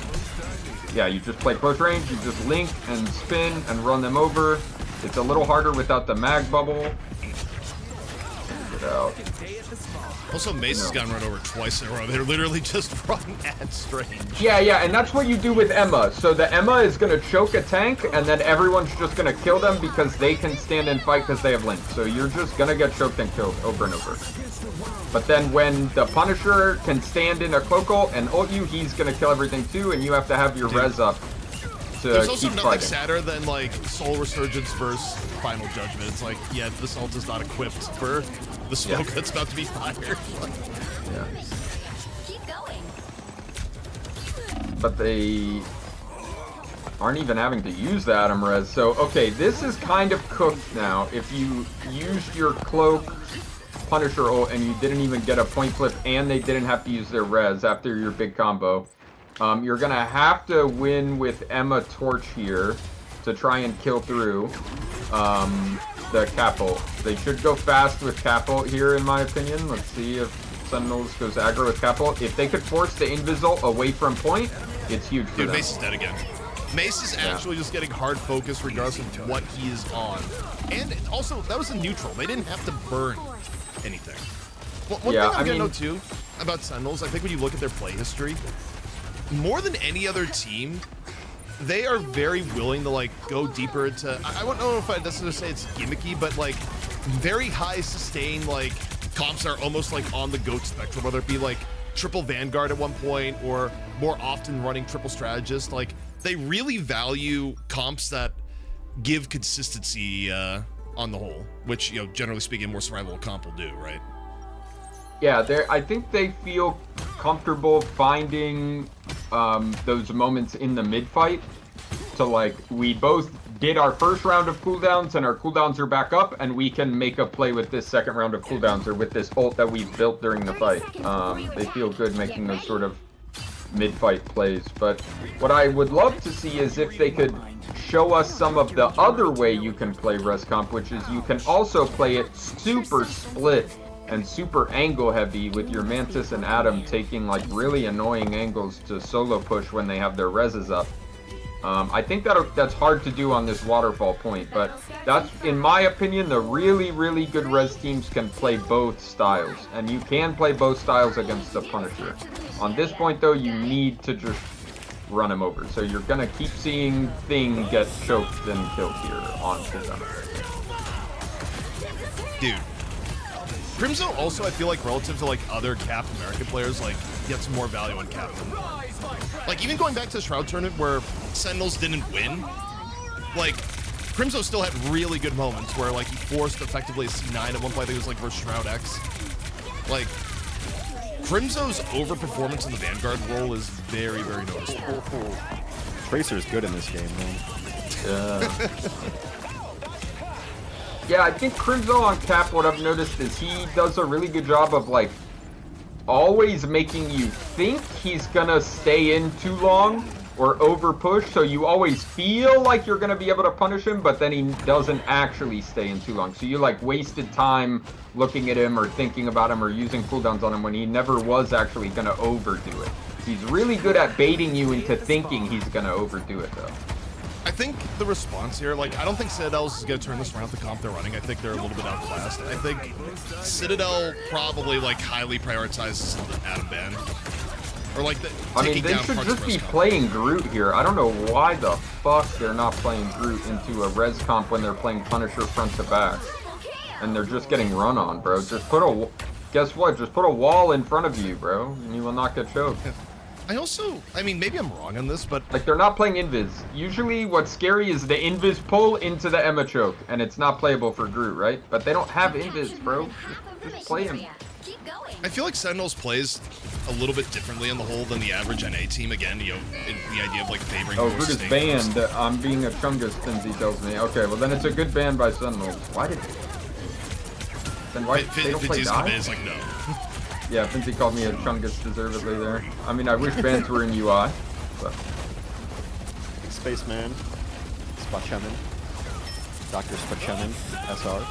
Yeah, you just play close range, you just link and spin and run them over. It's a little harder without the mag bubble. Get out. Also, Mace has gotten run over twice in a row. They're literally just running at Strange. Yeah, and that's what you do with Emma. So the Emma is going to choke a tank, and then everyone's just going to kill them because they can stand and fight because they have Link. So you're just going to get choked and killed over and over. But then when the Punisher can stand in a cloak ult and ult you, he's going to kill everything too, and you have to have your res up to There's also keep nothing fighting. sadder than like Soul Resurgence versus Final Judgment. It's like, yeah, this ult is not equipped for the smoke that's about to be fired. Keep going. But they aren't even having to use the Atom Res. So, okay, this is kind of cooked now. If you used your Cloak Punisher ult and you didn't even get a point flip and they didn't have to use their res after your big combo, you're going to have to win with Emma Torch here to try and kill through the Cap ult. They should go fast with Cap ult here, in my opinion. Let's see if Sentinels goes aggro with Cap ult. If they could force the Invis ult away from point, it's huge for Dude, them. Mace is dead again. Mace is actually just getting hard focus regardless of what he is on. And also, that was a neutral. They didn't have to burn anything. Well, one thing I'm gonna know too about Sentinels, I think when you look at their play history, more than any other team, they are very willing to like go deeper into, I don't know if I necessarily say it's gimmicky, but like very high sustain, like comps are almost like on the GOAT spectrum, whether it be like triple Vanguard at one point or more often running triple strategist. Like they really value comps that give consistency on the whole, which, you know, generally speaking, more survival comp will do, right? Yeah, I think they feel comfortable finding those moments in the mid-fight. So, like, we both did our first round of cooldowns, and our cooldowns are back up, and we can make a play with this second round of cooldowns, or with this ult that we've built during the fight. They feel good making those sort of mid-fight plays. But what I would love to see is if they could show us some of the other way you can play res comp, which is you can also play it super split and super angle heavy with your Mantis and Atom taking like really annoying angles to solo push when they have their reses up. I think that's hard to do on this waterfall point, but that's, in my opinion, the really, really good res teams can play both styles, and you can play both styles against the Punisher. On this point, though, you need to just run him over, so you're gonna keep seeing Thing get choked and killed here on them. Dude. Crimzo also, I feel like, relative to like other Cap American players, like gets more value on Captain. Like even going back to the Shroud tournament where Sentinels didn't win, like Crimzo still had really good moments where like he forced effectively a C9 at one point. I think it was like versus Shroud X. Like Crimzo's overperformance in the Vanguard role is very, very noticeable. Tracer's good in this game, man. Yeah. Yeah, I think Crimzo on Cap, what I've noticed is he does a really good job of like always making you think he's gonna stay in too long or over push, so you always feel like you're gonna be able to punish him, but then he doesn't actually stay in too long. So you like wasted time looking at him or thinking about him or using cooldowns on him when he never was actually gonna overdo it. He's really good at baiting you into thinking he's gonna overdo it though. I think the response here, like, I don't think Citadel's is going to turn this around with the comp they're running. I think they're a little bit outclassed. I think Citadel probably, like, highly prioritizes the Atom ban. Or, like, they should just be playing Groot here. I don't know why the fuck they're not playing Groot into a res comp when they're playing Punisher front to back. and they're just getting run on, bro. Just put a, guess what? Just put a wall in front of you, bro, and you will not get choked. I mean, maybe I'm wrong on this, but Like, they're not playing Invis. Usually what's scary is the Invis pull into the Emma choke, and it's not playable for Groot, right? But they don't have Invis, bro. Just play him. Keep going. I feel like Sentinels plays a little bit differently on the whole than the average NA team. Again, you know, the idea of like favoring. Oh, more Groot is stake banned. first. I'm being a Chungus, Finzi tells me. Okay, well then it's a good ban by Sentinels. Why did... Then why they don't play Fizzy's come in, die? is like, no. Yeah, Finzi called me a Chungus deservedly there. I mean, I wish bans were in UI, but... Spaceman, Spachemin, Dr. Spachemin, SR.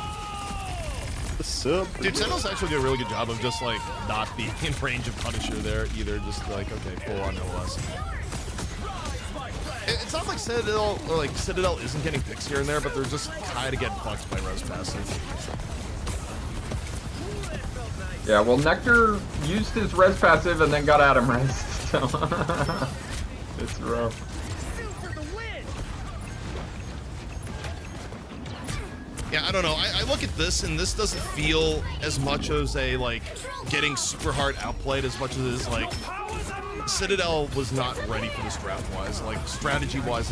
What's up? Dude, Sentinels actually do a really good job of just like not being in range of Punisher there either. Just like, okay, full on OS. It's not like Citadel isn't getting picks here and there, but they're just kind of getting fucked by res passive. Yeah, well, Nectar used his res passive and then got Adam res, so... it's rough. Yeah, I don't know. I look at this, and this doesn't feel as much as a, like, getting super hard outplayed as much as it is, like, Citadel was not ready for this draft-wise. Like, strategy-wise,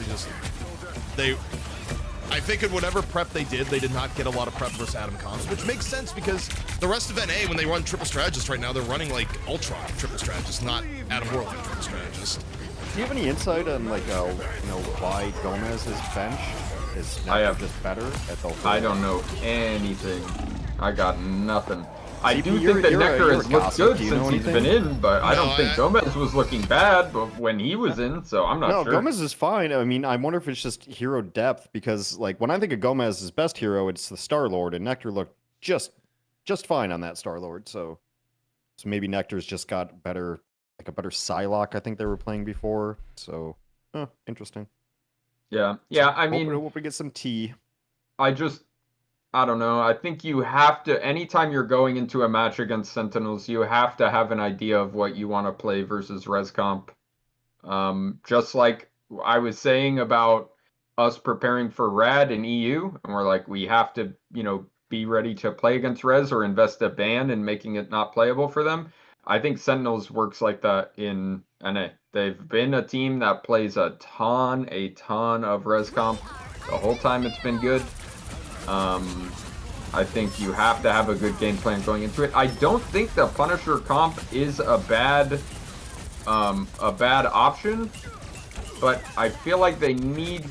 I think in whatever prep they did not get a lot of prep versus Adam comps, which makes sense because the rest of NA, when they run triple strategist right now, they're running, like, Ultron triple strategist, not Adam Warlock triple strategist. Do you have any insight on like you know, why Gomez is benched? Is I have just better at the I don't know anything. I got nothing. I CP, do you're- think that you're a- Nectar you're has a looked gossip. good Do you know since he's been anything? in, but I No, don't think Gomez was looking bad but when he was in, so I'm not No, sure. Gomez is fine. I mean, I wonder if it's just hero depth because, like, when I think of Gomez's best hero, it's the Star Lord, and Nectar looked just fine on that Star Lord. So maybe Nectar's just got better, like a better Psylocke. I think they were playing before. So, interesting. Yeah, I mean, hope we get some tea. I don't know. I think you have to, anytime you're going into a match against Sentinels, you have to have an idea of what you want to play versus res comp. Just like I was saying about us preparing for Rad in EU, and we're like, we have to, you know, be ready to play against res or invest a ban in making it not playable for them. I think Sentinels works like that in NA. They've been a team that plays a ton of res comp. The whole time it's been good. I think you have to have a good game plan going into it. I don't think the Punisher comp is a bad option, but I feel like they need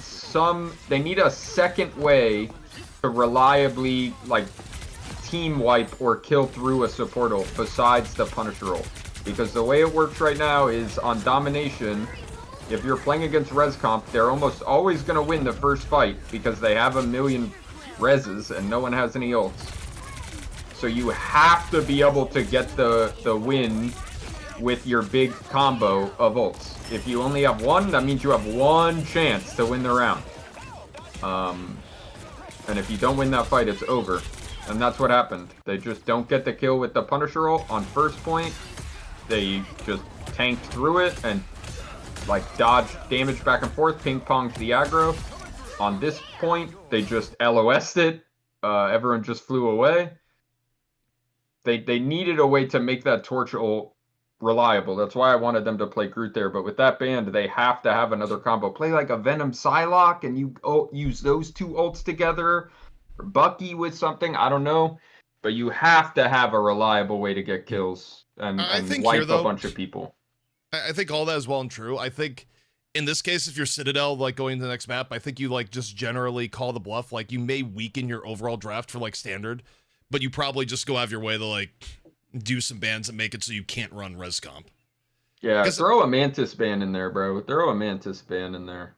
a second way to reliably like team wipe or kill through a support ult besides the Punisher ult. Because the way it works right now is on domination, if you're playing against res comp, they're almost always going to win the first fight because they have a million reses and no one has any ults. So you have to be able to get the win with your big combo of ults. If you only have one, that means you have one chance to win the round. And if you don't win that fight, it's over. And that's what happened. They just don't get the kill with the Punisher ult on first point. They just tanked through it and like dodged damage back and forth, ping-ponged the aggro. On this point, they just LOS'd it. Everyone just flew away. They needed a way to make that torch ult reliable. That's why I wanted them to play Groot there. But with that band, they have to have another combo. Play like a Venom Psylocke and you use those two ults together. Or Bucky with something. I don't know. But you have to have a reliable way to get kills and wipe a bunch of people. I think all that is well and true. I think in this case, if you're Citadel, like going to the next map, I think you like just generally call the bluff. Like you may weaken your overall draft for like standard, but you probably just go out of your way to like do some bans and make it so you can't run res comp. Yeah, throw a Mantis ban in there, bro. Throw a Mantis ban in there.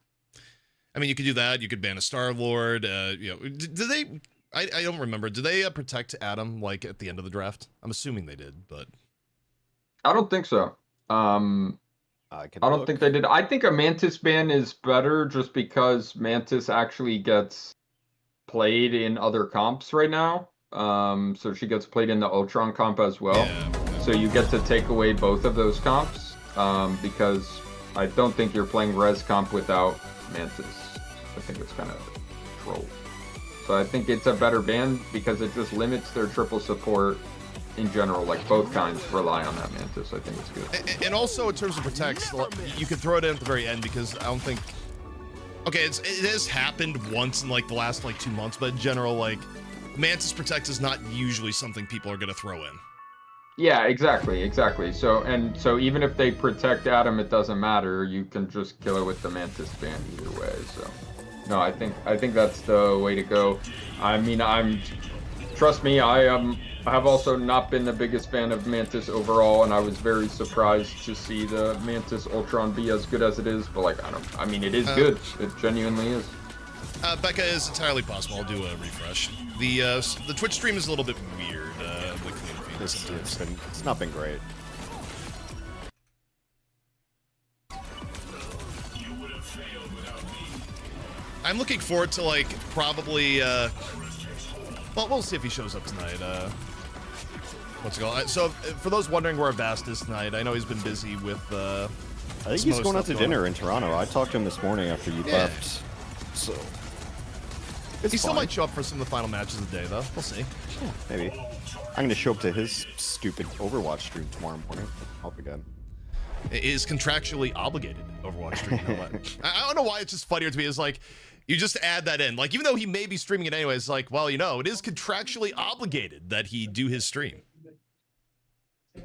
I mean, you could do that. You could ban a Star Lord. You know, did they? I don't remember. Did they protect Adam like at the end of the draft? I'm assuming they did, but I don't think so. I don't think they did. I think a Mantis ban is better just because Mantis actually gets played in other comps right now. So she gets played in the Ultron comp as well. Yeah. So you get to take away both of those comps because I don't think you're playing res comp without Mantis. I think it's kind of troll. So I think it's a better ban because it just limits their triple support in general. Like both kinds rely on that Mantis. I think it's good. And also in terms of protects, you could throw it in at the very end because I don't think. Okay, it has happened once in like the last like 2 months, but in general, like Mantis Protect is not usually something people are gonna throw in. Yeah, exactly. So even if they protect Adam, it doesn't matter. You can just kill it with the Mantis ban either way. So, no, I think that's the way to go. I mean, trust me, I have also not been the biggest fan of Mantis overall, and I was very surprised to see the Mantis Ultron be as good as it is. But like, I mean, it is good. It genuinely is. Becca, is entirely possible. I'll do a refresh. The Twitch stream is a little bit weird. The clean feed It's not been great. I'm looking forward to like probably. Well, we'll see if he shows up tonight. What's it called? So, for those wondering where Avast is tonight, I know he's been busy with. I think he's going out to dinner in Toronto. I talked to him this morning after you left. So. He still might show up for some of the final matches of the day, though. We'll see. Yeah, maybe. I'm going to show up to his stupid Overwatch stream tomorrow morning. Help again. It is contractually obligated Overwatch stream. You know what? I don't know why it's just funnier to me. It's like, you just add that in. Like, even though he may be streaming it anyway, it's like, well, you know, it is contractually obligated that he do his stream. Yeah,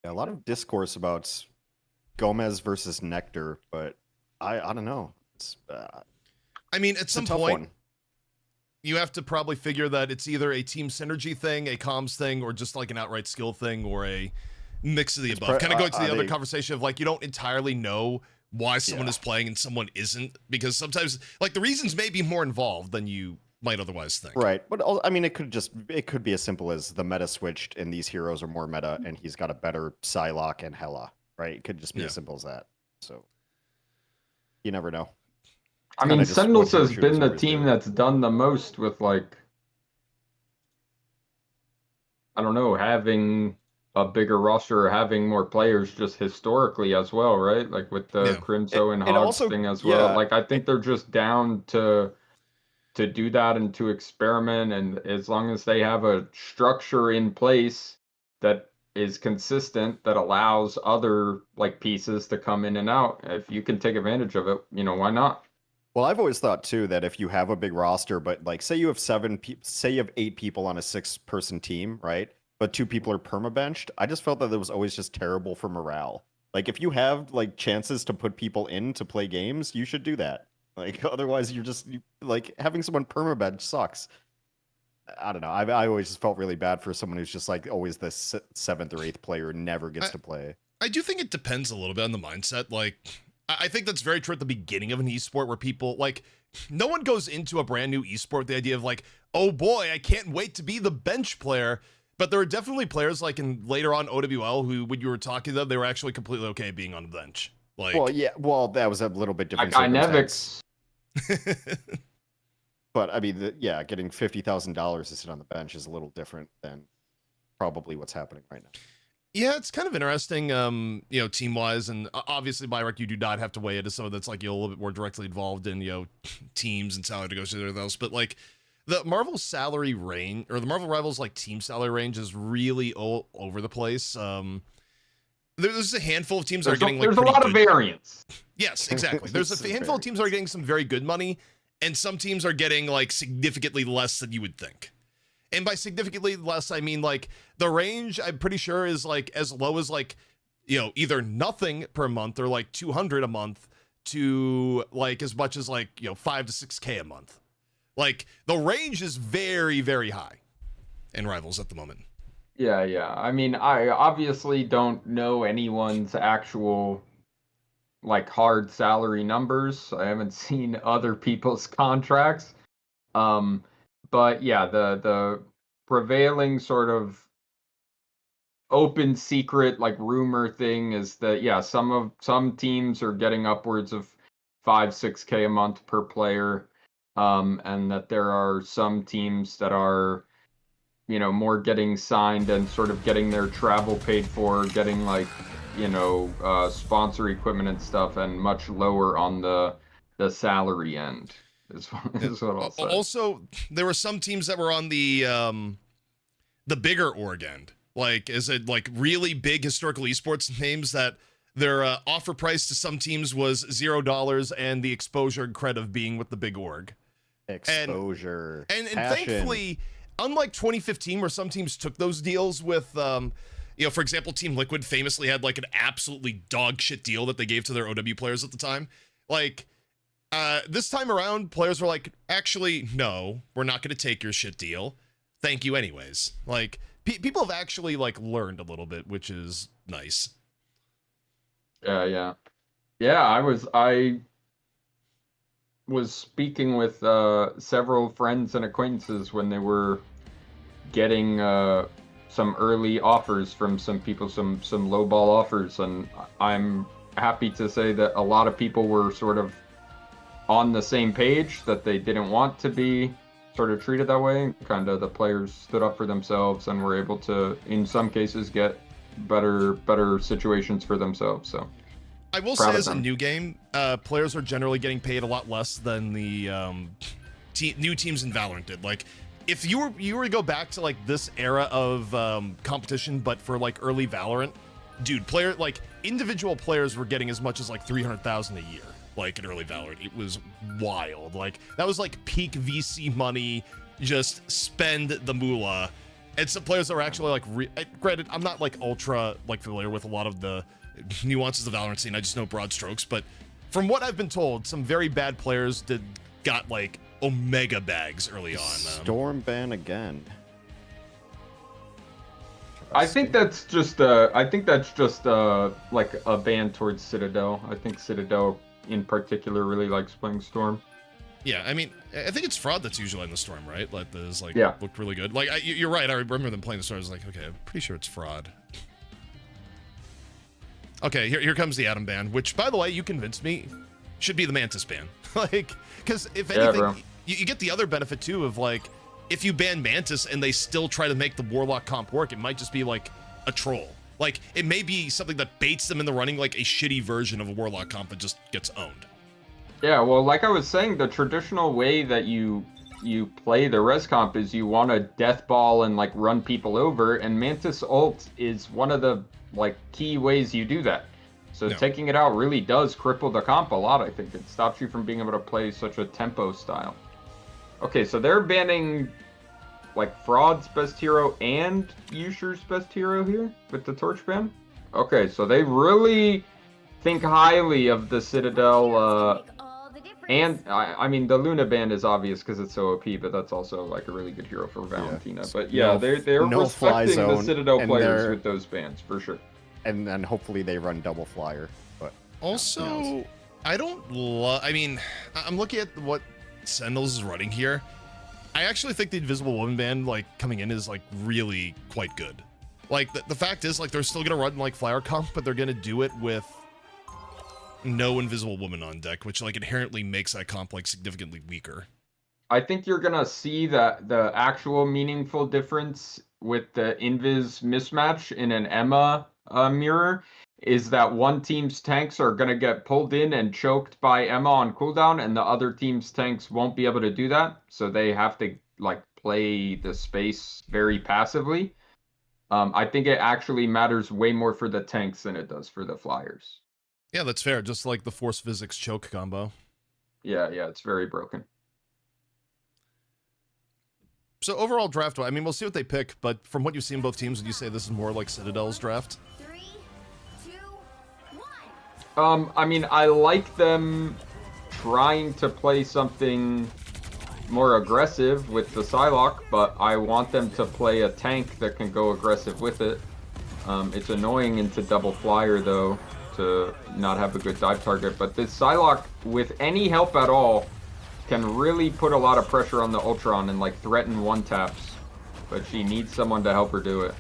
a lot of discourse about Gomez versus Nectar, but I don't know. It's, I mean, at some point, you have to probably figure that it's either a team synergy thing, a comms thing, or just like an outright skill thing, or a mix of the above. Kind of going to the other conversation of like, you don't entirely know why someone is playing and someone isn't, because sometimes like the reasons may be more involved than you might otherwise think. Right, but I mean, it could be as simple as the meta switched and these heroes are more meta, and he's got a better Psylocke and Hela. Right, it could just be as simple as that. So you never know. I mean, Sentinels has been the team that's done the most with, like, I don't know, having a bigger roster or having more players just historically as well, right? Like with the Crimso and Hogs thing as well. Like, I think they're just down to do that and to experiment. And as long as they have a structure in place that is consistent, that allows other like pieces to come in and out, if you can take advantage of it, you know, why not? Well, I've always thought too that if you have a big roster, but like say you have 8 people on a 6-person team, right? But 2 people are permabenched. I just felt that it was always just terrible for morale. Like if you have like chances to put people in to play games, you should do that. Like otherwise, like having someone permabench sucks. I don't know. I always just felt really bad for someone who's just like always the 7th or 8th player and never gets to play. I do think it depends a little bit on the mindset. Like, I think that's very true at the beginning of an esport where people, like, no one goes into a brand new esport with the idea of like, oh boy, I can't wait to be the bench player. But there are definitely players like later on OWL who, when you were talking to them, they were actually completely okay being on the bench. Like, well, yeah, that was a little bit different. But I mean, getting $50,000 to sit on the bench is a little different than probably what's happening right now. Yeah, it's kind of interesting, you know, team-wise, and obviously, Byrek, you do not have to weigh it as someone that's like, you know, a little bit more directly involved in, you know, teams and salary negotiations and else. But like, the Marvel salary range, or the Marvel Rivals like team salary range, is really all over the place. There's a handful of teams that are getting like there's a lot of variance. Yes, exactly. There's a handful of teams that are getting some very good money, and some teams are getting like significantly less than you would think. And by significantly less, I mean like the range, I'm pretty sure, is like as low as like, you know, either nothing per month or like 200 a month to like as much as like, you know, 5 to 6K a month. Like the range is very, very high in Rivals at the moment. Yeah. I mean, I obviously don't know anyone's actual like hard salary numbers. I haven't seen other people's contracts. But yeah, the prevailing sort of open secret like rumor thing is that some teams are getting upwards of 5-6K a month per player, and that there are some teams that are, you know, more getting signed and sort of getting their travel paid for, getting like, you know, sponsor equipment and stuff, and much lower on the the salary end. Is what I'll say. Also, there were some teams that were on the bigger org end. Like, is it like really big historical esports names that their offer price to some teams was $0 and the exposure and cred of being with the big org. Exposure. And passion. thankfully, unlike 2015, where some teams took those deals with, for example, Team Liquid famously had like an absolutely dog shit deal that they gave to their OW players at the time. Like, this time around, players were like, actually, no, we're not going to take your shit deal. Thank you anyways. Like, people have actually like learned a little bit, which is nice. Yeah. I was speaking with several friends and acquaintances when they were getting some early offers from some people, some lowball offers, and I'm happy to say that a lot of people were sort of on the same page, that they didn't want to be sort of treated that way. Kind of the players stood up for themselves and were able to, in some cases, get better situations for themselves. So I will say, as a new game, players are generally getting paid a lot less than the new teams in Valorant did. Like, if you were to go back to like this era of competition, but for like early Valorant, dude, individual players were getting as much as like 300,000 a year. Like in early Valorant, it was wild. Like, that was like peak VC money. Just spend the moolah. And some players that were actually like, granted, I'm not like ultra like familiar with a lot of the nuances of the Valorant scene. I just know broad strokes. But from what I've been told, some very bad players got like omega bags early on. Storm ban again. I think that's just like a ban towards Citadel. I think Citadel in particular really likes playing Storm. Yeah, I mean, I think it's Fraud that's usually in the Storm, right? Like, this like looked really good. Like, you're right. I remember them playing the Storm. I was like, okay, I'm pretty sure it's Fraud. Okay, here comes the Atom ban, which, by the way, you convinced me should be the Mantis ban. Like, because if anything, you get the other benefit too of like, if you ban Mantis and they still try to make the Warlock comp work, it might just be like a troll. Like, it may be something that baits them in the running, like a shitty version of a Warlock comp that just gets owned. Yeah, well, like I was saying, the traditional way that you play the res comp is you want to death ball and like run people over, and Mantis ult is one of the like key ways you do that. So taking it out really does cripple the comp a lot. I think it stops you from being able to play such a tempo style. Okay, so they're banning like Fraud's best hero and Yusher's best hero here with the torch ban. Okay, so they really think highly of the Citadel, and I mean the Luna ban is obvious because it's so OP, but that's also like a really good hero for Valentina. Yeah. But yeah, they're respecting the Citadel players with those bans for sure. And then hopefully they run double flyer. But also, I don't love. I mean, I'm looking at what Sendals is running here. I actually think the Invisible Woman ban, like, coming in is, like, really quite good. Like, the fact is, like, they're still gonna run, like, Flyer comp, but they're gonna do it with no Invisible Woman on deck, which, like, inherently makes that comp, like, significantly weaker. I think you're gonna see that the actual meaningful difference with the Invis mismatch in an Emma mirror is that one team's tanks are going to get pulled in and choked by Emma on cooldown, and the other team's tanks won't be able to do that, so they have to like play the space very passively. I think it actually matters way more for the tanks than it does for the flyers. Yeah, that's fair. Just like the force physics choke combo. Yeah, it's very broken. So overall draft, I mean, we'll see what they pick, but from what you've seen both teams, would you say this is more like Citadel's draft? 3, 2, 1. I mean, I like them trying to play something more aggressive with the Psylocke, but I want them to play a tank that can go aggressive with it. It's annoying into double flyer, though, to not have a good dive target, but this Psylocke, with any help at all, can really put a lot of pressure on the Ultron and like threaten one taps, but she needs someone to help her do it.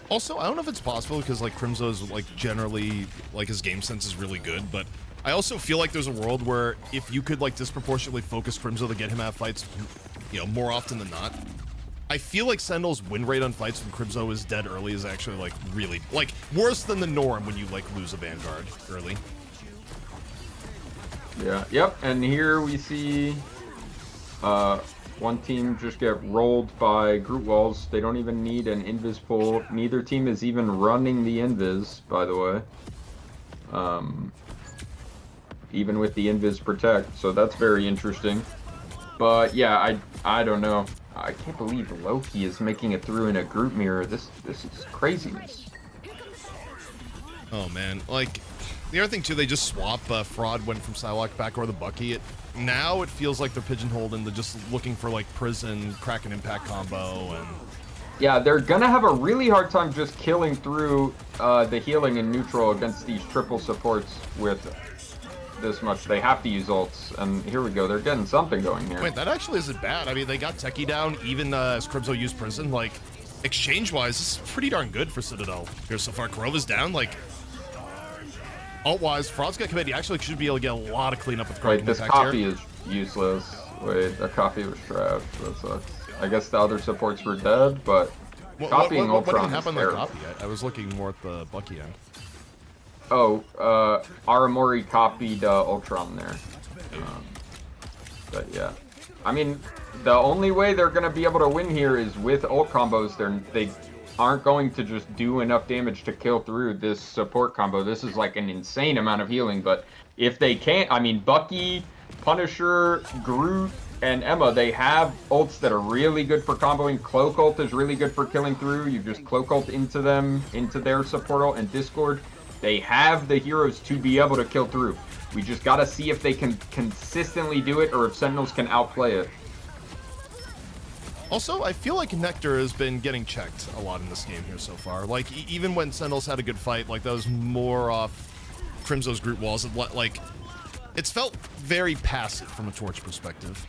Also, I don't know if it's possible because like Crimso's like generally like his game sense is really good, but I also feel like there's a world where if you could like disproportionately focus Crimso to get him out of fights, you know, more often than not, I feel like Sentinel's win rate on fights when Crimzo is dead early is actually like really like worse than the norm when you like lose a Vanguard early. Yeah, yep, and here we see one team just get rolled by group walls. They don't even need an Invis pull. Neither team is even running the Invis, by the way. Even with the Invis protect, so that's very interesting. But yeah, I don't know. I can't believe Loki is making it through in a group mirror. This is craziness. Oh man, like the other thing too, they just swap. Fraud went from Psylocke back over the Bucky. Now it feels like they're pigeonholed into just looking for like prison, crack and impact combo, and yeah, they're gonna have a really hard time just killing through the healing in neutral against these triple supports with this much. They have to use ults, and here we go. They're getting something going here. Wait, that actually isn't bad. I mean, they got Techie down even as Crimzo used prison. Like, exchange-wise, this is pretty darn good for Citadel. Here so far, Kurova's down. Like, ult-wise, Fraud's got commit. He actually should be able to get a lot of cleanup with Wait, this copy is useless. Wait, the copy was trash. That sucks. I guess the other supports were dead, but copying Ultron is terrible. Copy? I was looking more at the Bucky end. Oh, Aramori copied Ultron there. But yeah. I mean, the only way they're going to be able to win here is with ult combos. They aren't going to just do enough damage to kill through this support combo. This is like an insane amount of healing, but if they can't, I mean, Bucky, Punisher, Groot, and Emma, they have ults that are really good for comboing. Cloak ult is really good for killing through. You just Cloak ult into them, into their support ult, and Discord. They have the heroes to be able to kill through. We just gotta see if they can consistently do it or if Sentinels can outplay it. Also, I feel like Nectar has been getting checked a lot in this game here so far. Like, even when Sentinels had a good fight, like, that was more off Crimzo's group walls. Like, it's felt very passive from a Torch perspective.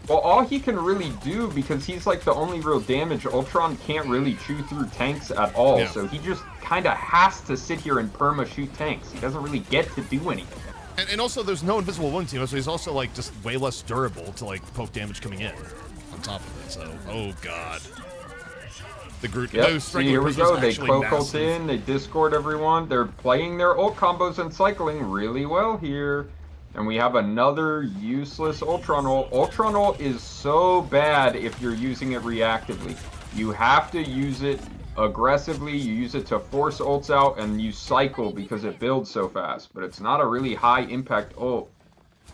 Well, all he can really do, because he's like the only real damage, Ultron can't really chew through tanks at all, yeah. So he just kind of has to sit here and perma-shoot tanks. He doesn't really get to do anything. And also, there's no invisible wound team, so he's also, like, just way less durable to, like, poke damage coming in on top of it, so, oh god. The Groot, yep. See, here we go, they Cloak ult in, they Discord everyone, they're playing their ult combos and cycling really well here. And we have another useless Ultron ult. Ultron ult is so bad if you're using it reactively. You have to use it aggressively. You use it to force ults out, and you cycle because it builds so fast. But it's not a really high impact ult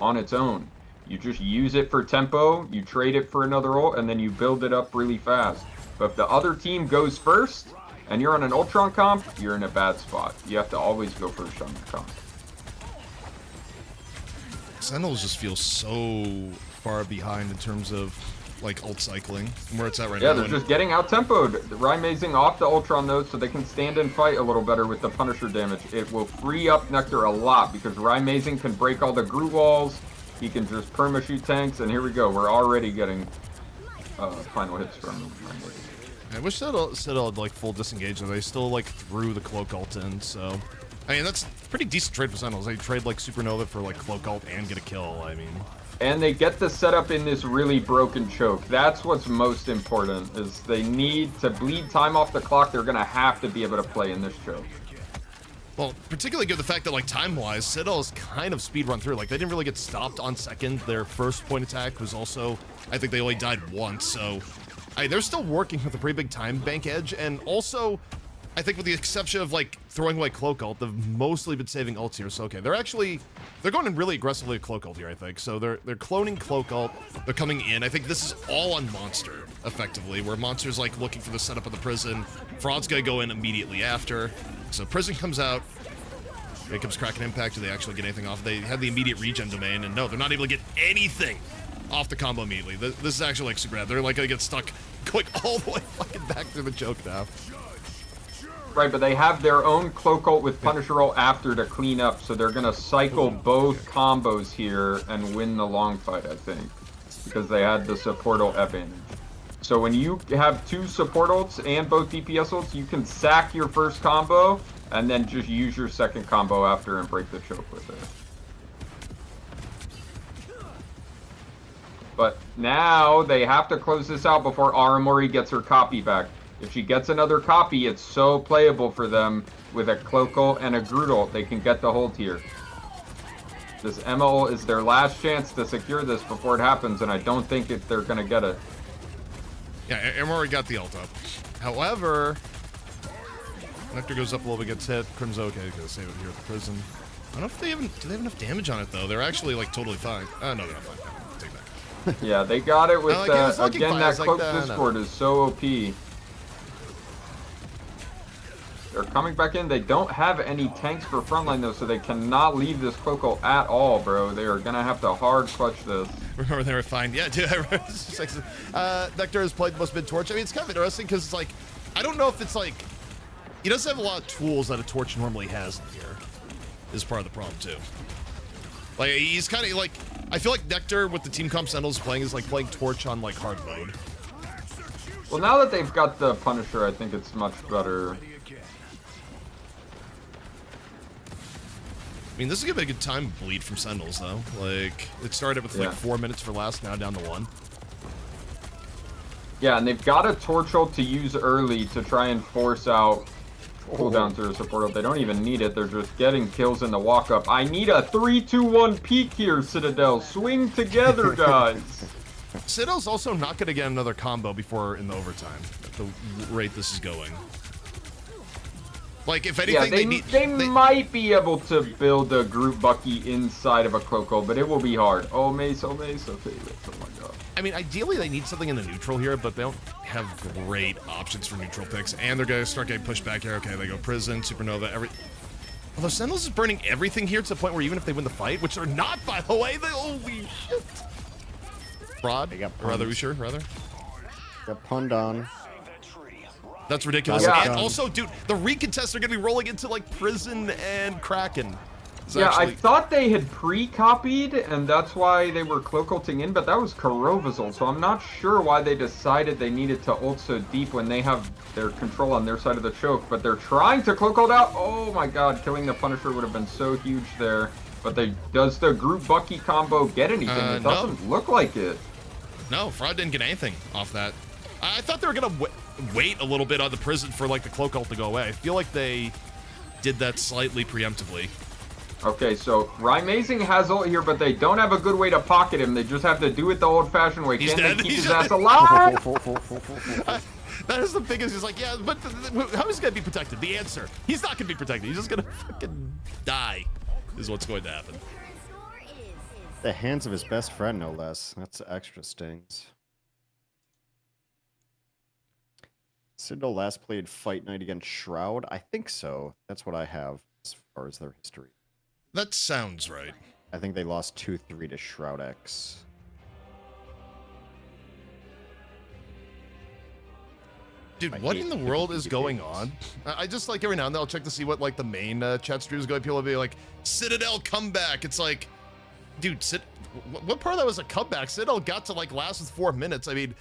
on its own. You just use it for tempo, you trade it for another ult, and then you build it up really fast. But if the other team goes first, and you're on an Ultron comp, you're in a bad spot. You have to always go first on the comp. Sentinels just feel so far behind in terms of like ult cycling where it's at right now. Yeah, they're just getting out tempoed. Rymazing off the Ultron though, so they can stand and fight a little better with the Punisher damage. It will free up Nectar a lot because Rymazing can break all the Groot walls. He can just perma shoot tanks, and here we go. We're already getting final hits from Rymazing. I wish Citadel had like full disengage, and they still like threw the Cloak ult in, so. I mean, that's a pretty decent trade for Sentinels. They trade like Supernova for like Cloak ult and get a kill, I mean. And they get the setup in this really broken choke. That's what's most important, is they need to bleed time off the clock. They're gonna have to be able to play in this choke. Well, particularly good the fact that like time-wise, Citadel's kind of speed run through. Like they didn't really get stopped on second. Their first point attack was also, I think they only died once, so they're still working with a pretty big time bank edge, and also I think with the exception of like throwing away Cloak ult, they've mostly been saving ults here. So okay, they're going in really aggressively at Cloak ult here, I think. So they're cloning Cloak ult, they're coming in. I think this is all on Monster, effectively, where Monster's like looking for the setup of the prison. Fraud's gonna go in immediately after. So prison comes out. Here comes Crack and Impact. Do they actually get anything off? They have the immediate regen domain, and no, they're not able to get anything off the combo immediately. This is actually like super bad. They're like gonna get stuck going all the way fucking back through the choke now. Right, but they have their own Cloak ult with Punisher ult after to clean up, so they're gonna cycle both combos here and win the long fight, I think, because they had the support ult advantage. So when you have two support ults and both DPS ults, you can sack your first combo and then just use your second combo after and break the choke with it. But now they have to close this out before Aramori gets her copy back. If she gets another copy, it's so playable for them with a Cloakle and a Groot ult. They can get the hold here. This Emma ult is their last chance to secure this before it happens, and I don't think they're going to get it. Yeah, Aramori got the ult up. However, Nectar goes up a little bit, gets hit. Crim's okay, gonna save it here at the prison. I don't know if they do they have enough damage on it though. They're actually like totally fine. No, they're not fine. Take that. Yeah, they got it with again. Fine. That Like, cloak no. Discord is so OP. They're coming back in. They don't have any tanks for frontline though, so they cannot leave this Cloakle at all, bro. They are gonna have to hard clutch this. Remember they were fine. Yeah, dude. It's just like, Nectar has played most mid torch. I mean, it's kind of interesting because it's like, I don't know if it's like, he doesn't have a lot of tools that a torch normally has in here. Is part of the problem too. Like he's kind of like, I feel like Nectar with the team comp Sentinels playing is like playing torch on like hard mode. Well, now that they've got the Punisher, I think it's much better. I mean, this is gonna be a good time bleed from Sentinels though. Like it started with like 4 minutes for last, now down to 1. Yeah, and they've got a torch ult to use early to try and force out cooldown to a support ult. They don't even need it. They're just getting kills in the walk up. I need a 3-2-1 peak here, Citadel. Swing together, guys. Citadel's also not gonna get another combo before in the overtime at the rate this is going. Like, if anything, yeah, they might be able to build a group Bucky inside of a Cloakle, but it will be hard. Oh, Mace, okay, oh my god. I mean, ideally, they need something in the neutral here, but they don't have great options for neutral picks, and they're going to start getting pushed back here. Okay, they go Prison, Supernova, Although Sentinels is burning everything here to the point where even if they win the fight, which they're not, by the way, holy shit. Fraud, or rather, we sure, rather. Got punned on. That's ridiculous. Yeah. And also, dude, the recontests are going to be rolling into, like, Prison and Kraken. Yeah, I thought they had pre-copied, and that's why they were cloak-ulting in, but that was Kurova's ult, so I'm not sure why they decided they needed to ult so deep when they have their control on their side of the choke, but they're trying to cloak-ult out. Oh my god, killing the Punisher would have been so huge there. But does the group Bucky combo get anything? It doesn't look like it. No, Fraud didn't get anything off that. I thought they were going to wait a little bit on the Prison for, like, the cloak ult to go away. I feel like they did that slightly preemptively. Okay, so Rymazing has ult here, but they don't have a good way to pocket him. They just have to do it the old-fashioned way. Can they keep his ass alive? That is the biggest. He's like, yeah, but how is he going to be protected? The answer, he's not going to be protected. He's just going to fucking die is what's going to happen. The hands of his best friend, no less. That's extra stings. Citadel last played Fight Night against Shroud? I think so. That's what I have as far as their history. That sounds right. I think they lost 2-3 to Shroud X. Dude, what in the world is going on? I just, like, every now and then I'll check to see what, like, the main chat stream is going. People will be like, Citadel comeback. It's like, dude, what part of that was a comeback? Citadel got to, like, last with 4 minutes. I mean,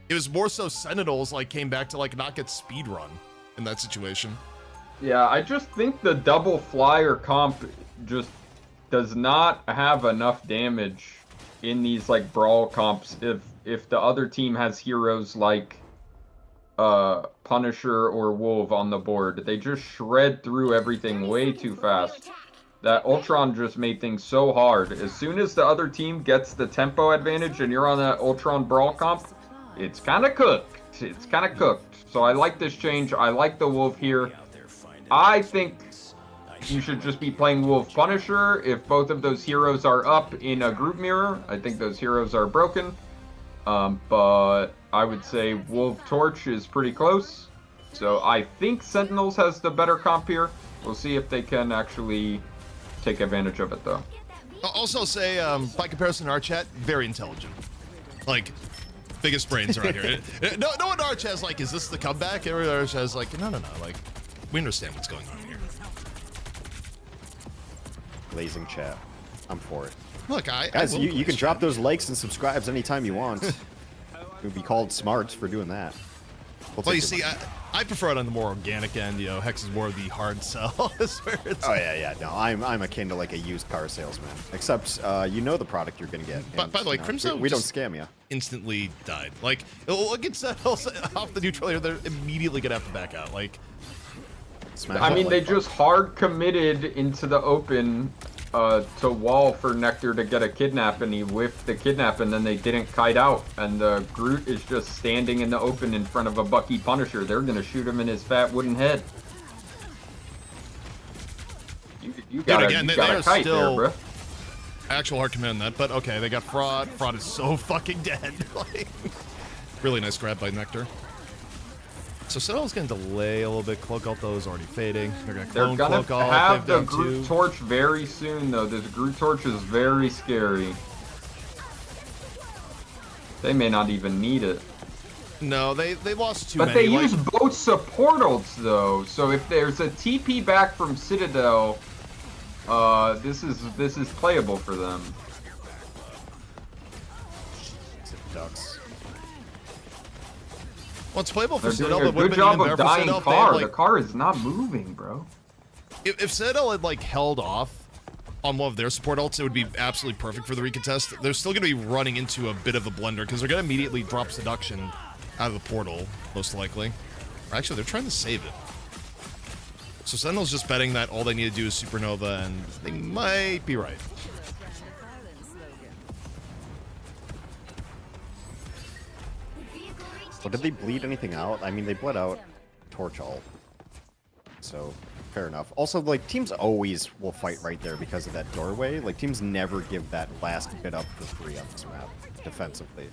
it was more so Sentinels, like, came back to, like, not get speed run in that situation. Yeah, I just think the double flyer comp just does not have enough damage in these, like, brawl comps if the other team has heroes like Punisher or Wolf on the board. They just shred through everything way too fast. That Ultron just made things so hard. As soon as the other team gets the tempo advantage and you're on that Ultron brawl comp, it's kind of cooked. It's kind of cooked. So I like this change. I like the Wolf here. I think you should just be playing Wolf Punisher if both of those heroes are up in a group mirror. I think those heroes are broken. But I would say Wolf Torch is pretty close. So I think Sentinels has the better comp here. We'll see if they can actually take advantage of it, though. I'll also say, by comparison to our chat, very intelligent. Like, biggest brains around here. No one in our chat is like, is this the comeback? Everyone in our chat is like, no. Like, we understand what's going on here. Blazing chat. I'm for it. Look, guys, you can drop those likes and subscribes anytime you want. It would be called smart for doing that. Well, you see, I prefer it on the more organic end. You know, Hex is more of the hard sell. Oh yeah. No, I'm akin to like a used car salesman. Except you know the product you're gonna get. By the way, Crimson, we don't scam you. Instantly died. Like, look at Settles off the neutral here. They're immediately gonna have to back out. Like, I mean, they just hard committed into the open to wall for Nectar to get a kidnap, and he whiffed the kidnap, and then they didn't kite out, and the Groot is just standing in the open in front of a Bucky Punisher. They're gonna shoot him in his fat wooden head. You got a kite there, bro. Actual hard command that, but okay, they got Fraud. Fraud is so fucking dead. Like, really nice grab by Nectar. So Settle's gonna delay a little bit. Cloak Alt though is already fading. They're gonna have the Groot Torch very soon though. This Groot Torch is very scary. They may not even need it. No, they lost too many. But they like, use both support ults though. So if there's a TP back from Citadel, this is playable for them. Ducks. Well, it's playable for They're Citadel. doing a good job of dying car. The car is not moving, bro. If Citadel had like held off on one of their support ults, it would be absolutely perfect for the recontest. They're still going to be running into a bit of a blender because they're going to immediately drop Seduction out of the portal, most likely. Or actually, they're trying to save it. So Sentinel's just betting that all they need to do is Supernova, and they might be right. Well, did they bleed anything out? I mean, they bled out Torch Ult. So, fair enough. Also, like, teams always will fight right there because of that doorway. Like, teams never give that last bit up for free on this map, defensively.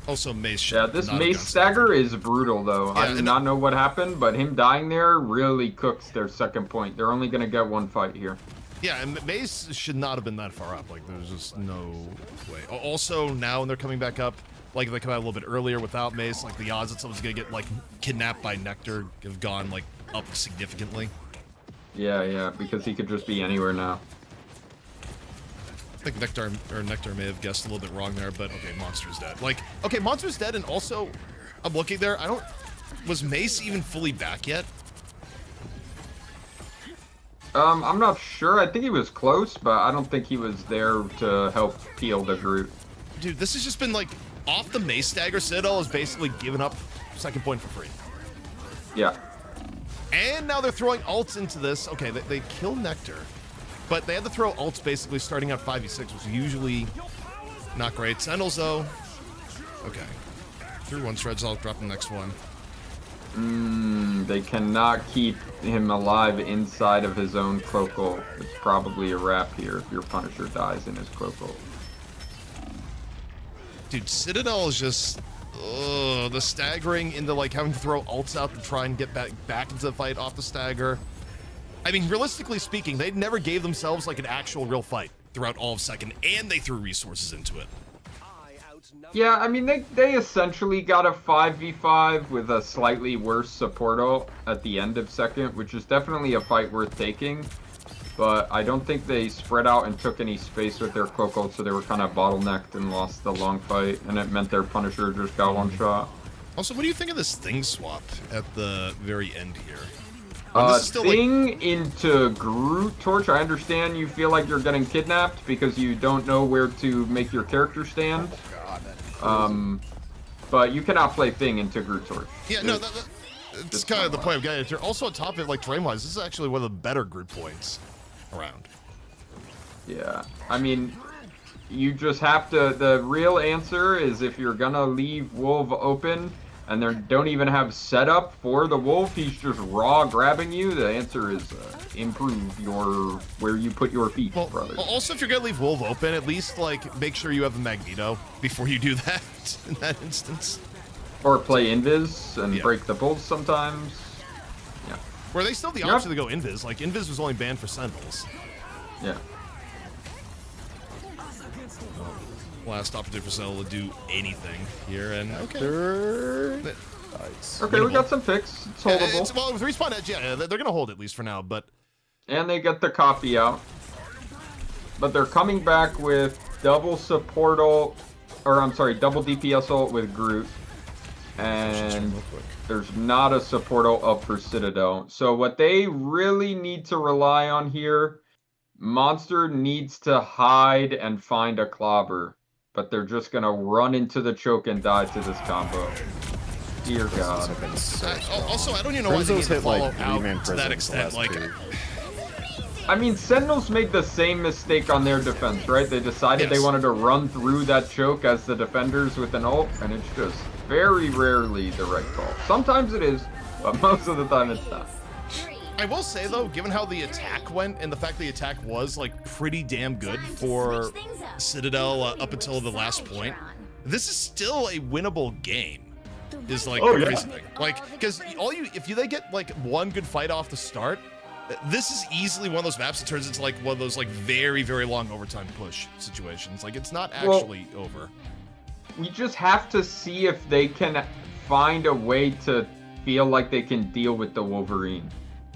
Also, Mace. Yeah, this Mace stagger is brutal, though. Yeah, I do not know what happened, but him dying there really cooks their second point. They're only going to get one fight here. Yeah, and Mace should not have been that far up. Like, there's just no way. Also, now when they're coming back up, like, if they come out a little bit earlier without Mace, like, the odds that someone's going to get, like, kidnapped by Nectar have gone, like, up significantly. Yeah, because he could just be anywhere now. I think Nectar may have guessed a little bit wrong there, but okay, Monster's dead. Like, okay, Monster's dead, and also, I'm looking there, was Mace even fully back yet? I'm not sure. I think he was close, but I don't think he was there to help peel the Groot. Dude, this has just been, like, off the Mace stagger. Citadel has basically given up second point for free. Yeah. And now they're throwing ults into this. Okay, they kill Nectar. But they had to throw ults basically starting at 5v6, which is usually not great. Sentinels, though. Okay. Threw one Shreds, I'll drop the next one. They cannot keep him alive inside of his own cloak ult. It's probably a wrap here if your Punisher dies in his cloak ult. Dude, Citadel is just... the staggering into, like, having to throw ults out to try and get back into the fight off the stagger. I mean, realistically speaking, they never gave themselves, like, an actual real fight throughout all of second, and they threw resources into it. Yeah, I mean, they essentially got a 5v5 with a slightly worse support ult at the end of second, which is definitely a fight worth taking. But I don't think they spread out and took any space with their cloak ult, so they were kind of bottlenecked and lost the long fight, and it meant their Punisher just got one shot. Also, what do you think of this thing swap at the very end here? Thing like... into Groot Torch. I understand you feel like you're getting kidnapped because you don't know where to make your character stand. But you cannot play Thing into Groot Torch. Yeah, no, that's kind of the point of getting it. You're also on top of it, like, terrain-wise, this is actually one of the better Groot points around. Yeah, I mean, you just have to, the real answer is if you're gonna leave Wolf open and they don't even have setup for the Wolf, he's just raw grabbing you, the answer is improve your, where you put your feet, brother. Also, if you're gonna leave Wolf open, at least, like, make sure you have a Magneto before you do that, in that instance. Or play Invis and break the bolts sometimes. Yeah. Where they still have the option to go Invis. Like, Invis was only banned for Sentinels. Yeah. Last opportunity for Sentinel to do anything here, and okay. Nice. Okay, we got some picks. It's holdable. Well, with Respawn Edge, yeah, they're gonna hold at least for now, but... And they get the copy out. But they're coming back with double support ult, or I'm sorry, double DPS ult with Groot. And there's not a support ult up for Citadel. So what they really need to rely on here, Monster needs to hide and find a clobber. But they're just going to run into the choke and die to this combo. Dear God. Also, I don't even know why they need to follow out to that extent. Like, I mean, Sentinels made the same mistake on their defense, right? They decided they wanted to run through that choke as the defenders with an ult, and it's just very rarely the right call. Sometimes it is, but most of the time it's not. I will say though, given how the attack went and the fact the attack was like pretty damn good for Citadel up until the last point, this is still a winnable game. Is like the crazy thing. Like, because if they get like one good fight off the start, this is easily one of those maps that turns into like one of those like very, very long overtime push situations. Like, it's not actually over. We just have to see if they can find a way to feel like they can deal with the Wolverine.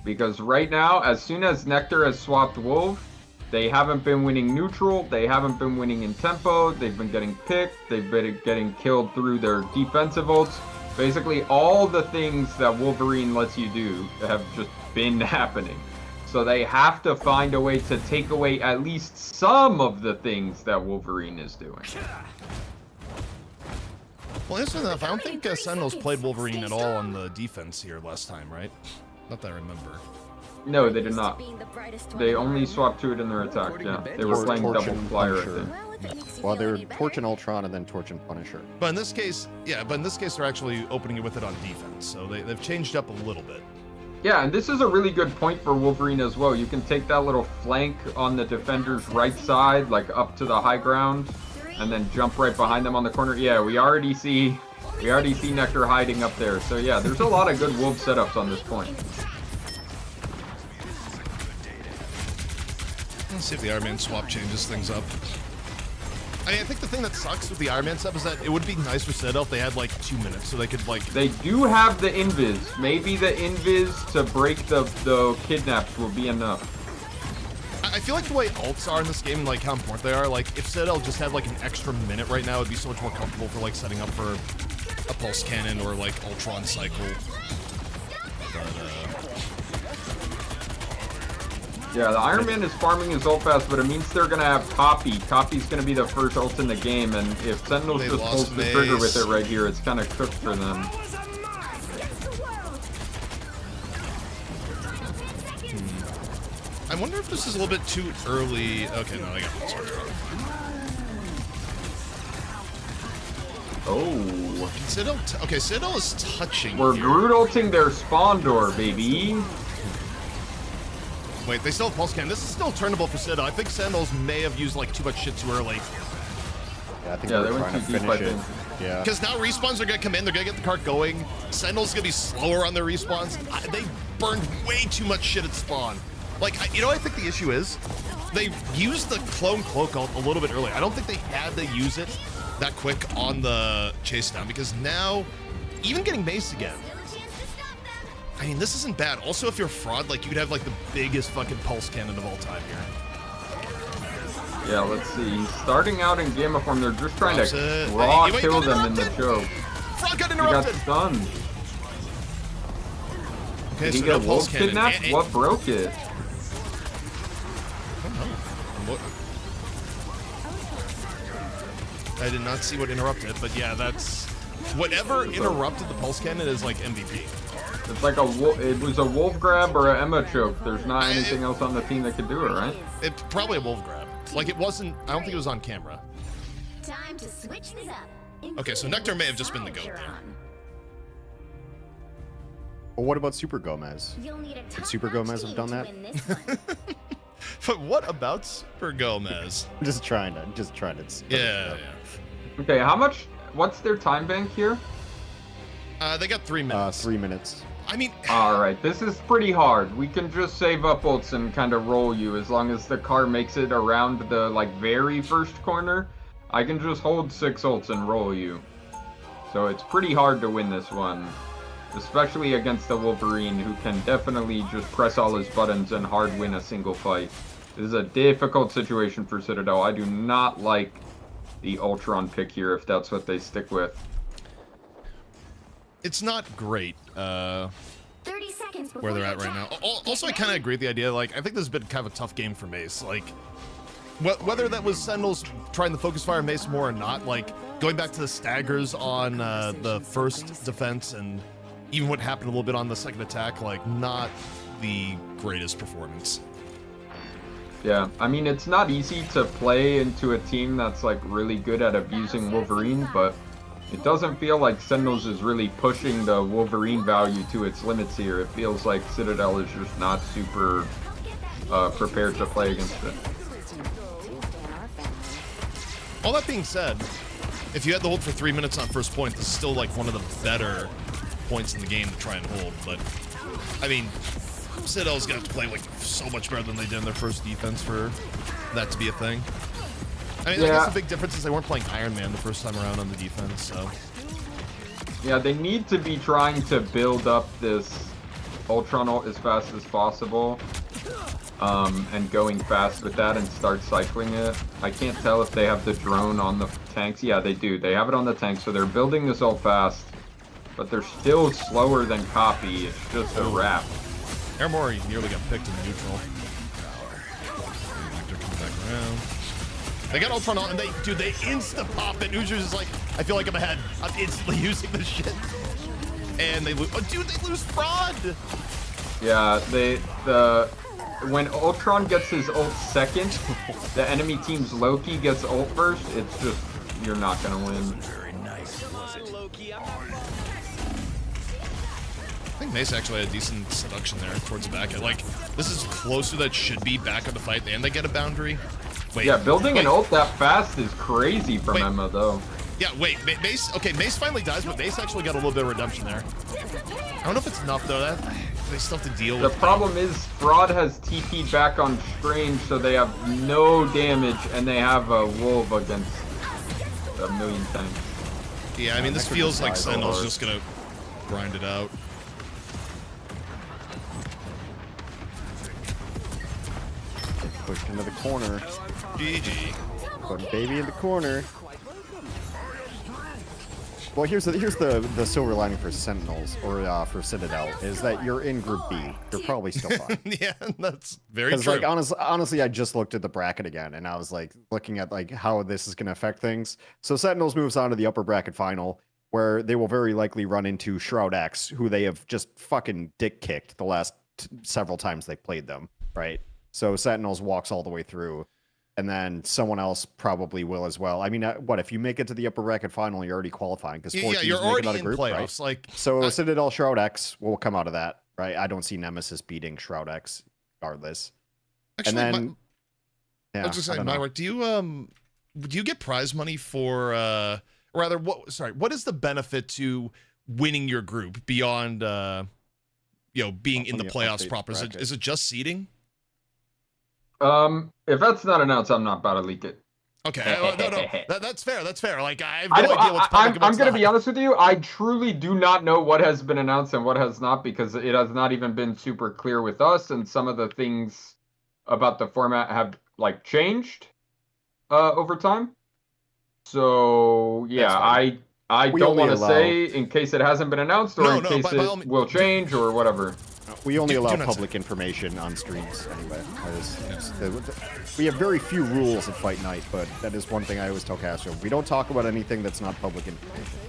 Because right now, as soon as Nectar has swapped Wolf, they haven't been winning neutral, they haven't been winning in tempo, they've been getting picked, they've been getting killed through their defensive ults. Basically, all the things that Wolverine lets you do have just been happening. So they have to find a way to take away at least some of the things that Wolverine is doing. Well, interesting enough, I don't think Sentinels played Wolverine at all on the defense here last time, right? Not that I remember. No, they did not. They only swapped to it in their attack, yeah. They were playing double flyer, I think. Well, they were Torch and Ultron and then Torch and Punisher. But in this case, they're actually opening it with it on defense, so they've changed up a little bit. Yeah, and this is a really good point for Wolverine as well. You can take that little flank on the defender's right side, like up to the high ground, and then jump right behind them on the corner. Yeah, we already see Nectar hiding up there. So yeah, there's a lot of good Wolf setups on this point. Let's see if the Iron Man swap changes things up. I mean, I think the thing that sucks with the Iron Man stuff is that it would be nice for Citadel if they had like 2 minutes so they could like... They do have the Invis. Maybe the Invis to break the kidnaps will be enough. I feel like the way ults are in this game and like how important they are, like if Citadel just had like an extra minute right now, it'd be so much more comfortable for like setting up for a pulse cannon or like Ultron cycle. But, yeah, the Iron Man is farming his ult fast, but it means they're going to have Copy. Copy's going to be the first ult in the game, and if Sentinels just pulls the trigger with it right here, it's kind of cooked for them. I wonder if this is a little bit too early. Okay, no, I got pulse archer. Oh. Citadel is touching. We're here. Groot ulting their spawn door, baby. Wait, they still have pulse cannon. This is still turnable for Citadel. I think Sentinels may have used like too much shit too early. Yeah, I think they were trying to finish it. Yeah. Because now respawns are gonna come in. They're gonna get the cart going. Sentinels gonna be slower on their respawns. They burned way too much shit at spawn. Like, you know, I think the issue is they used the clone cloak ult a little bit early. I don't think they had to use it that quick on the chase down because now, even getting maced again. I mean, this isn't bad. Also, if you're a fraud, like, you'd have, like, the biggest fucking pulse cannon of all time here. Yeah, let's see. Starting out in Gamba form, they're just trying to raw kill them in the choke. Fraud got interrupted! He got stunned. Okay, Did he so get no pulse wolf kidnapped? What broke it? I don't know. I did not see what interrupted, but yeah, that's... Whatever interrupted the pulse cannon is, like, MVP. It's like it was a wolf grab or a Emma choke. There's not anything else on the team that could do it, right? It's probably a wolf grab. Like it wasn't, I don't think it was on camera. Time to switch this up. Okay, so Nectar may have just been the GOAT there. Well, what about Super Gomez? Could Super Gomez have done that? But what about Super Gomez? Just trying to. Yeah. Okay, what's their time bank here? They got 3 minutes. 3 minutes. I mean... Alright, this is pretty hard. We can just save up ults and kind of roll you as long as the car makes it around the, like, very first corner. I can just hold 6 ults and roll you. So it's pretty hard to win this one. Especially against the Wolverine, who can definitely just press all his buttons and hard win a single fight. This is a difficult situation for Citadel. I do not like the Ultron pick here, if that's what they stick with. it's not great. 30 seconds before Where they're you at right now. attack. Also, I kind of agree with the idea. Like, I think this has been kind of a tough game for Mace. Like, whether that was Sentinels trying to focus fire Mace more or not, like going back to the staggers on the first defense and even what happened a little bit on the second attack, like not the greatest performance. Yeah, I mean, it's not easy to play into a team that's like really good at abusing Wolverine, but it doesn't feel like Sentinels is really pushing the Wolverine value to its limits here. It feels like Citadel is just not super prepared to play against it. All that being said, if you had to hold for 3 minutes on first point, this is still like one of the better points in the game to try and hold. But I mean, Citadel's gonna have to play like so much better than they did in their first defense for that to be a thing. I mean, I guess the big difference is they weren't playing Iron Man the first time around on the defense, so. Yeah, they need to be trying to build up this Ultron ult as fast as possible. And going fast with that and start cycling it. I can't tell if they have the drone on the tanks. Yeah, they do. They have it on the tanks, so they're building this ult fast. But they're still slower than copy. It's just a wrap. Airmore nearly got picked in neutral. They're coming back around. They got Ultron on, and they insta-pop it. Hoosiers is like, I feel like I'm ahead. I'm instantly using this shit. And they lose. Oh, dude, they lose Fraud! Yeah, when Ultron gets his ult second, the enemy team's Loki gets ult first, it's just, you're not gonna win. Very nice. I think Mace actually had a decent seduction there towards the back end. Like, this is closer than it should be back on the fight, and they get a boundary. Wait. Yeah, building an ult that fast is crazy from Emma, though. Yeah, wait, Mace, okay, Mace finally dies, but Mace actually got a little bit of redemption there. I don't know if it's enough, though. They still have to deal with. The problem is, Fraud has TP'd back on Strange, so they have no damage, and they have a Wolf against a million tanks. Yeah, I mean, this feels like Sentinel's just gonna grind it out. Pushed into the corner. GG. Put baby in the corner. Well, here's the silver lining for Sentinels, or for Citadel, is that you're in Group B. You're probably still fine. Yeah, that's very true. Because, like, honestly, I just looked at the bracket again, and I was, like, looking at, like, how this is going to affect things. So Sentinels moves on to the upper bracket final, where they will very likely run into Shroud X, who they have just fucking dick-kicked the last several times they played them, right? So Sentinels walks all the way through. And then someone else probably will as well. I mean, what if you make it to the upper bracket final? You're already qualifying because you're already in playoffs. Right? Like, so, Citadel Shroud X will come out of that, right? I don't see Nemesis beating Shroud X, regardless. Actually, and then, I was just saying, Myra, do you get prize money for? Rather, what is the benefit to winning your group beyond, being in the playoffs proper? Is it just seeding? If that's not announced, I'm not about to leak it. Okay, no, that's fair. That's fair. Like, I have no idea what's public. I'm gonna be honest with you. I truly do not know what has been announced and what has not, because it has not even been super clear with us, and some of the things about the format have like changed over time. So yeah, I don't want to say in case it hasn't been announced, or in case it will change or whatever. We only allow public information on streams anyway. We have very few rules at Fight Night, but that is one thing I always tell Castro. We don't talk about anything that's not public information.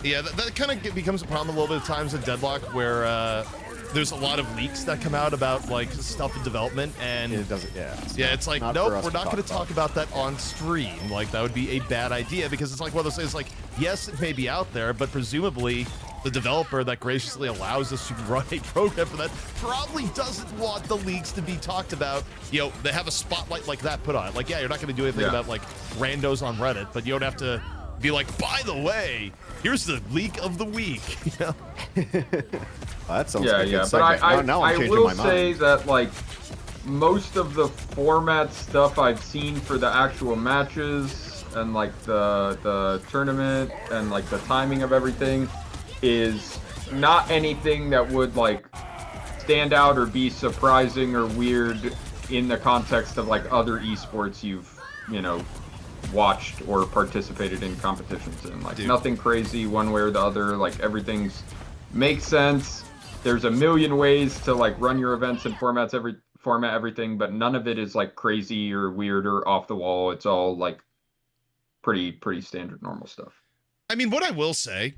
Yeah, that kind of becomes a problem a little bit of times at Deadlock, where there's a lot of leaks that come out about like stuff in development, and it doesn't. Yeah, it's like, nope, we're not going to talk about that on stream. Like, that would be a bad idea, because it's like one of those things. Like, yes, it may be out there, but presumably the developer that graciously allows us to run a program for that probably doesn't want the leaks to be talked about. They have a spotlight like that put on it. Like, yeah, you're not going to do anything about like randos on Reddit, but you don't have to be like, by the way, here's the leak of the week. Well, that sounds yeah. But I will say that like most of the format stuff I've seen for the actual matches and like the tournament and like the timing of everything is not anything that would like stand out or be surprising or weird in the context of like other esports you've watched or participated in competitions in. Like, nothing crazy one way or the other. Like, everything's makes sense. There's a million ways to like run your events and format everything, but none of it is like crazy or weird or off the wall. It's all like pretty standard normal stuff. I mean, what I will say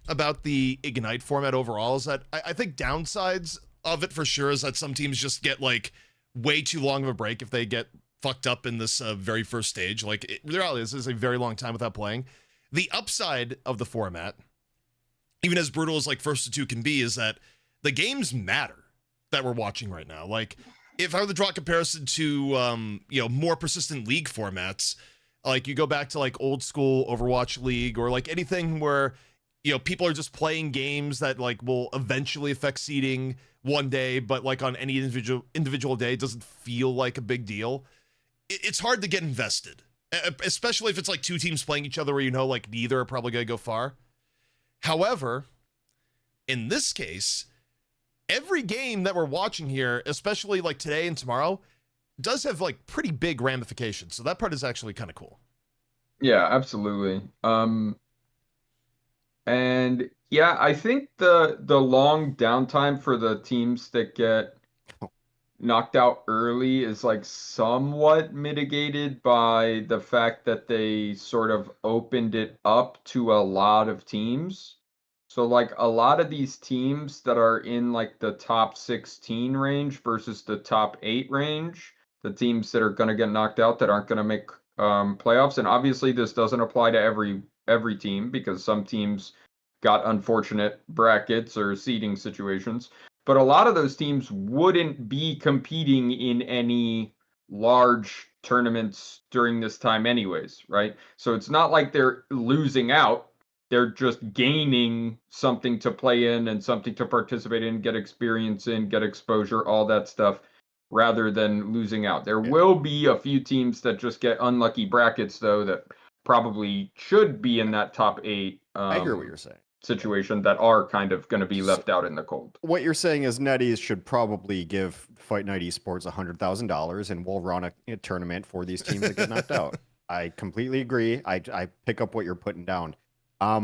about the Ignite format overall is that I think downsides of it for sure is that some teams just get like way too long of a break if they get fucked up in this very first stage. Like, the reality is, this is a very long time without playing. The upside of the format, even as brutal as like first to two can be, is that the games matter that we're watching right now. Like, if I were to draw a comparison to, more persistent league formats, like you go back to like old school Overwatch League or like anything where, people are just playing games that like will eventually affect seeding one day, but like on any individual day, it doesn't feel like a big deal. It's hard to get invested, especially if it's like two teams playing each other where like neither are probably going to go far. However, in this case, every game that we're watching here, especially like today and tomorrow, does have like pretty big ramifications. So that part is actually kind of cool. Yeah, absolutely. And yeah, I think the long downtime for the teams that get knocked out early is like somewhat mitigated by the fact that they sort of opened it up to a lot of teams. So like a lot of these teams that are in like the top 16 range versus the top 8 range, the teams that are going to get knocked out that aren't going to make playoffs. And obviously this doesn't apply to every team because some teams got unfortunate brackets or seeding situations. But a lot of those teams wouldn't be competing in any large tournaments during this time anyways, right? So it's not like they're losing out. They're just gaining something to play in and something to participate in, get experience in, get exposure, all that stuff, rather than losing out. There will be a few teams that just get unlucky brackets, though, that probably should be in that top 8. I hear what you're saying. Situation that are kind of going to be left out in the cold. What you're saying is NetEase should probably give Fight Night Esports $100,000 and we'll run a tournament for these teams that get knocked out. I completely agree. I pick up what you're putting down.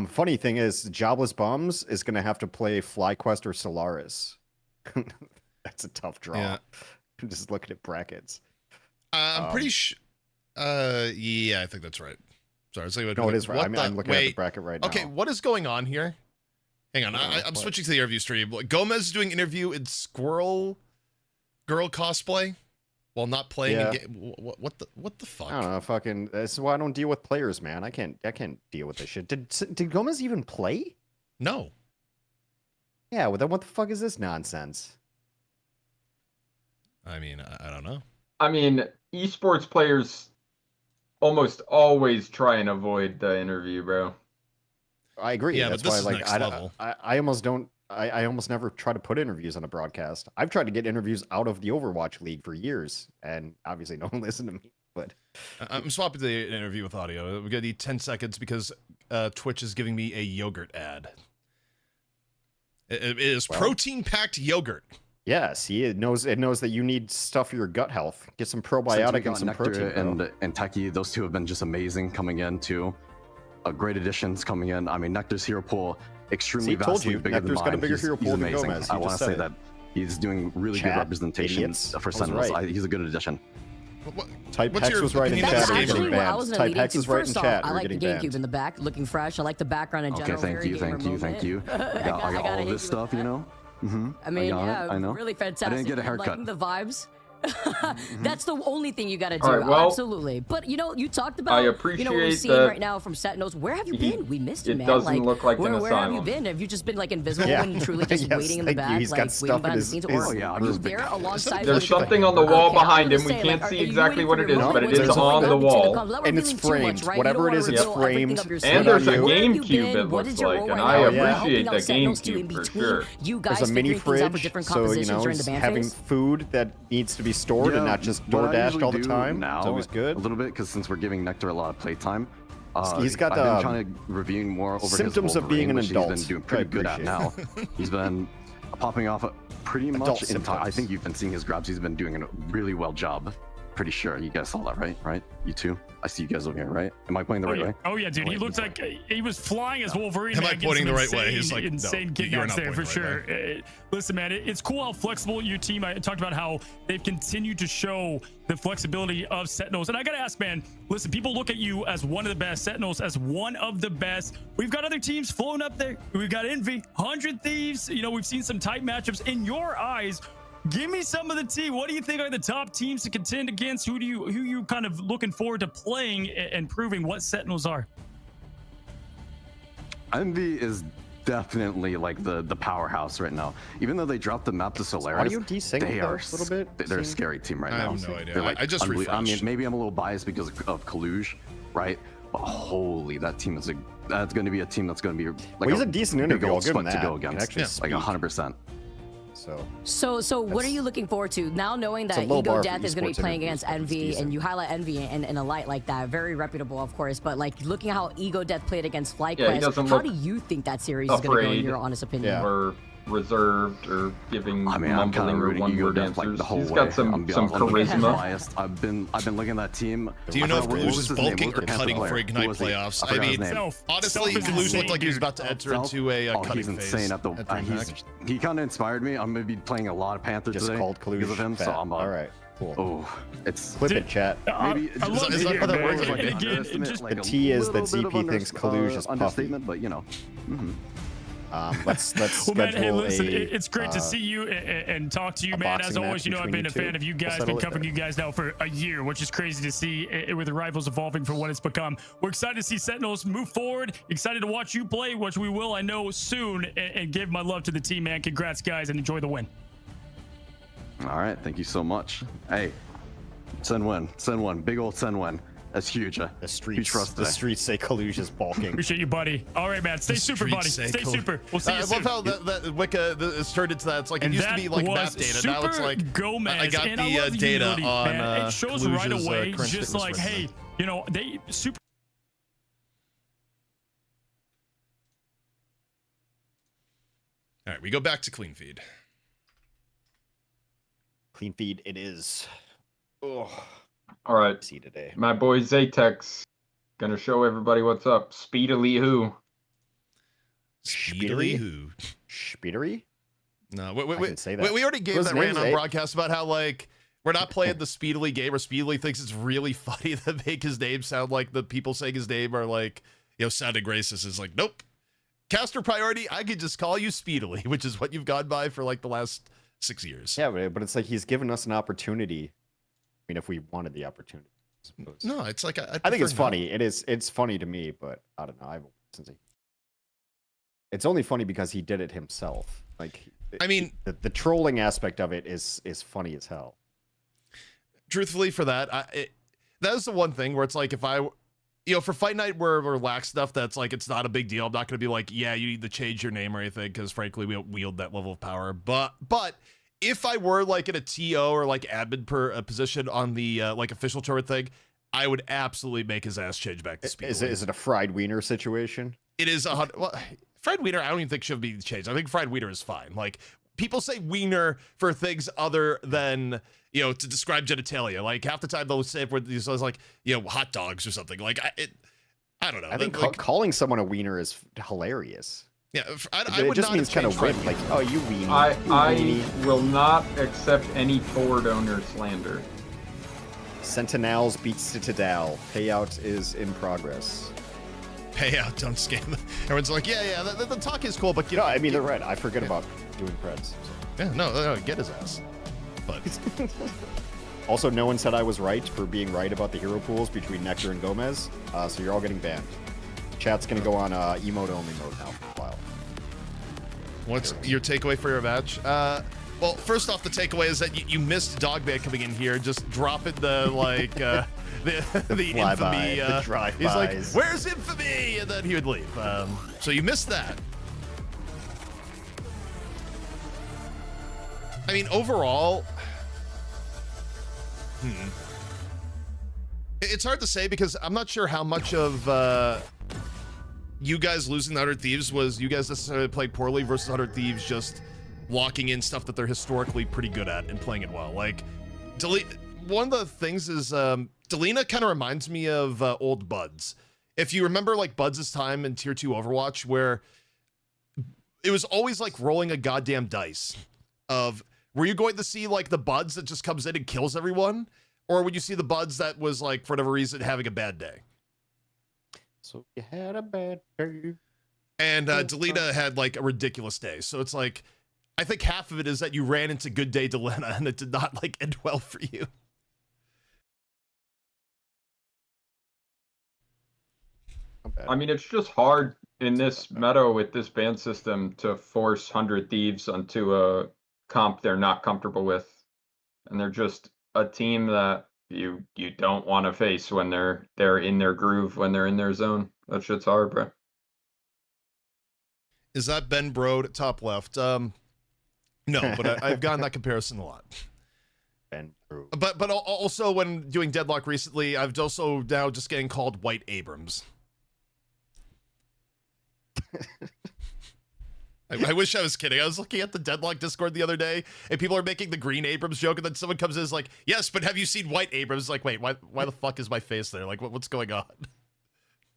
Funny thing is, Jobless Bums is going to have to play FlyQuest or Solaris. That's a tough draw. Yeah. I'm just looking at brackets. I'm pretty sure. Yeah, I think that's right. Sorry, I was thinking about no, it is right. I'm looking at the bracket right now. Okay, what is going on here? Hang on, I'm switching to the interview stream. Gomez is doing interview in Squirrel Girl cosplay while not playing. Yeah. What the fuck? I don't know. Fucking. This is why I don't deal with players, man. I can't deal with this shit. Did Gomez even play? No. Yeah. Well, then what the fuck is this nonsense? I mean, I don't know. I mean, esports players almost always try and avoid the interview, bro. I agree. Yeah, that's but this why, is next level. I almost don't. I almost never try to put interviews on a broadcast. I've tried to get interviews out of the Overwatch League for years, and obviously no one listened to me. But I'm swapping the interview with audio. We're gonna need 10 seconds because Twitch is giving me a yogurt ad. It is protein-packed yogurt. yeah, see, it knows that you need stuff for your gut health. Get some probiotic and some Nectar protein. and Techie, those two have been just amazing coming in too. Great additions coming in. I mean, Nectar's hero pool extremely vastly bigger Nectar's than got a mine. bigger hero pool than amazing. Gomez. I want to say that he's doing really good representation idiots. for I was Sentinels. right. He's a good addition. Type What's Hex your was right in opinion chat. on We're this getting game? Actually, I banned. wasn't Type leading Hex to. is right in First off, chat. I We're like the getting GameCube banned. in the back, looking fresh. I like the background in Okay, general. thank very you. gamer I movement. got all of this stuff, you know. I mean, I know. really fantastic. I didn't get a I'm haircut. liking the vibes. That's the only thing you got to do. All right, well, absolutely. But you talked about I what we're appreciate seeing that right now from Sentinels. Where have you been? We missed you, it man. doesn't look like an where have you asylum. been? Have you just been like invisible Yeah. and truly just Yes, waiting in the thank you. back, He's got like stuff waiting in behind the his- scenes? his- Or yeah, are I'm you just there alongside? There's like- something on the wall Okay, I behind was him. gonna We say, can't like, see are you exactly waiting what for it your is, moment but it when is you're just on like, the "Oh, it's in wall. comms." That would And it's really too much, framed. right? Whatever You it don't is, wanna it's reveal everything framed. of your And skill. there's a Where have you GameCube, been? it What looks is your like, role and right I now? appreciate Helping the out Sentinels to GameCube in for between sure. you guys There's a mini figuring things out for fridge, different so you compositions know, during the ban having phase? food that needs to be stored and not just what I DoorDashed usually all the do time. now, It's always good. A little bit, because since we're giving Nectar a lot of playtime, He's got I've been trying to reviewing more over symptoms his of being an Wolverine, which adult. He's been doing I pretty good at appreciate now. He's been popping off pretty Adult much in time. I symptoms. think you've been seeing his grabs. He's been doing a really well job pretty sure you guys saw that, right? Right? You too? I see you guys over here, right? Am I playing the right way? Oh yeah, dude. He looked like he was flying as Wolverine. Am I pointing the right way? He's like, insane no, you're kickoffs not there for pointing the right sure. Listen, man, it's cool how flexible your team. I talked about how they've continued to show the flexibility of Sentinels. And I gotta ask, man, listen, people look at you as one of the best, Sentinels as one of the best. We've got other teams flown up there. We've got Envy, 100 Thieves. You know, we've seen some tight matchups. In your eyes, give me some of the team. What do you think are the top teams to contend against? Who you kind of looking forward to playing and proving what Sentinels are? Envy is definitely like the powerhouse right now. Even though they dropped the map to Solaris, Audio desync they are a little bit. they're a scary team right I now. have no idea. They're like I just refreshed. I mean, maybe I'm a little biased because of Kaluj, right? But holy, that team is that's going to be a team that's going to be like Well, he's a decent big interview. I'll old give him split to that. go He can against. actually Like speak. 100%. So what are you looking forward to now, knowing It's that a low Ego bar for Death is going to be esports playing interviews, against but it's Envy, decent. and you highlight Envy in a light like that, very reputable, of course. But like looking how Ego Death played against FlyQuest, how do you think that series is going to go? In your honest opinion, or reserved or giving I mean, I'm kind of rooting Ego Death like the whole He's way. got some charisma. Biased. I've been looking at that team. Do you know if What Kaluj was is his name? bulking What was or the cutting player? for Who Ignite was he? playoffs? I forgot his name. honestly, Kaluj looked like he was about to enter into a cutting he's insane phase at the. He kind of inspired me. I'm gonna be playing a lot of Panthers Just today called Kaluj because of him. So fat. I'm all right. Cool. Oh, it's Clip it, chat. maybe I love is to that hear, how that man. works? And Like, again, just The T is that ZP thinks Kaluj is puffy. understatement, but you know. Let's well, schedule man, hey, listen, a. it's great to see you and talk to you, man. As boxing always, match you know, I've between been a you two. fan of you guys, We'll been settle it covering there. you guys now for a year, which is crazy to see with the rivals evolving for what it's become. We're excited to see Sentinels move forward, excited to watch you play, which we will, I know, soon, and give my love to the team, man. Congrats, guys, and enjoy the win. All right, thank you so much. Hey, send one, big old send one. That's huge. The Huge streets. for us The today. streets say Kaluj is balking. Appreciate you, buddy. All right, man. Stay The super, buddy. streets say Stay Kaluj. super. We'll see you I soon. love how that Wicca it's turned into that. It's like And it used to that be like was map data. Now it's Super like Gomez. I got and the I love the data humility, on man. It shows right Kaluj's, away, current just fitness like, right hey, now. you know, they super. All right, we go back to clean feed. Clean feed. It is. Oh, All right, see today. my boy Zatex gonna show everybody what's up. Speedily who? Speedily who? Speedery? No, I can say that. we already gave What's that his rant name, on Zay? broadcast about how like we're not playing the Speedily game, or Speedily thinks it's really funny that make his name sound like the people saying his name are like, you know, sounding racist. Is like, nope. Caster priority, I could just call you Speedily, which is what you've gone by for like the last 6 years. Yeah, but it's like he's given us an opportunity. I mean, if we wanted the opportunity, I suppose. No, it's like I think it's funny. It's funny to me, but I don't know. It's only funny because he did it himself. Like, I mean, the trolling aspect of it is funny as hell. truthfully, for that, that is the one thing where it's like if I, you know, for Fight Night where we're lax stuff, that's like it's not a big deal. I'm not going to be like, yeah, you need to change your name or anything, because frankly, we don't wield that level of power. But if I were like in a TO or like admin position on the like official tournament thing, I would absolutely make his ass change back to speed. Is it a fried wiener situation? It is well, fried wiener. I don't even think should be changed. I think fried wiener is fine. Like people say wiener for things other than, you know, to describe genitalia. Like half the time they'll say it with these like, you know, hot dogs or something. Like I don't know. I think like, calling someone a wiener is hilarious. yeah, I It would just not means have kind changed of win. fried Like, wiener. oh, you weenie. I you weenie. will not accept any Ford owner slander. Sentinels beats Citadel. Payout is in progress. Payout, don't scam them. Everyone's like, yeah, the talk is cool, but No, I mean, they're right. I forget about doing creds. yeah, no, get his ass. But Also, no one said I was right for being right about the hero pools between Nectar and Gomez, so you're all getting banned. Chat's gonna go on emote-only mode now for a while. what's your takeaway for your match? Well, first off, the takeaway is that you missed Dogman coming in here, just dropping the like the flyby, infamy. the drive-bys. He's like, "Where's infamy?" And then he would leave. So you missed that. I mean, overall, it's hard to say because I'm not sure how much of you guys losing the 100 Thieves was you guys necessarily played poorly versus 100 Thieves just locking in stuff that they're historically pretty good at and playing it well. Like, one of the things is Delina kind of reminds me of old Buds. If you remember like Buds' time in Tier 2 Overwatch, where it was always like rolling a goddamn dice of, were you going to see like the Buds that just comes in and kills everyone? Or would you see the Buds that was like, for whatever reason, having a bad day? So you had a bad day. And Delina had like a ridiculous day. So it's like, I think half of it is that you ran into Good Day Delina and it did not like end well for you. I mean, it's just hard in this meta with this ban system to force 100 Thieves onto a comp they're not comfortable with. And they're just a team that you don't want to face when they're in their groove, when they're in their zone. That shit's hard, bro. Is that Ben Brode at top left? No, but I've gotten that comparison a lot. Ben Brode. But also when doing Deadlock recently, I've also now just getting called White Abrams. I wish I was kidding. I was looking at the Deadlock Discord the other day, and people are making the Green Abrams joke, and then someone comes in and is like, yes, but have you seen White Abrams? Like, wait, why the fuck is my face there? Like, what's going on?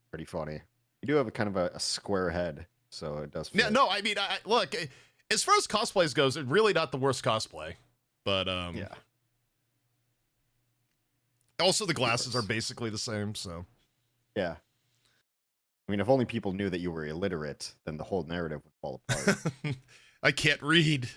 Pretty funny. You do have a kind of a square head, so it does fit. Yeah, no, I mean, look, as far as cosplays goes, it's really not the worst cosplay. But, yeah. Also, the glasses are basically the same, so. Yeah. I mean, if only people knew that you were illiterate, then the whole narrative would fall apart. I can't read.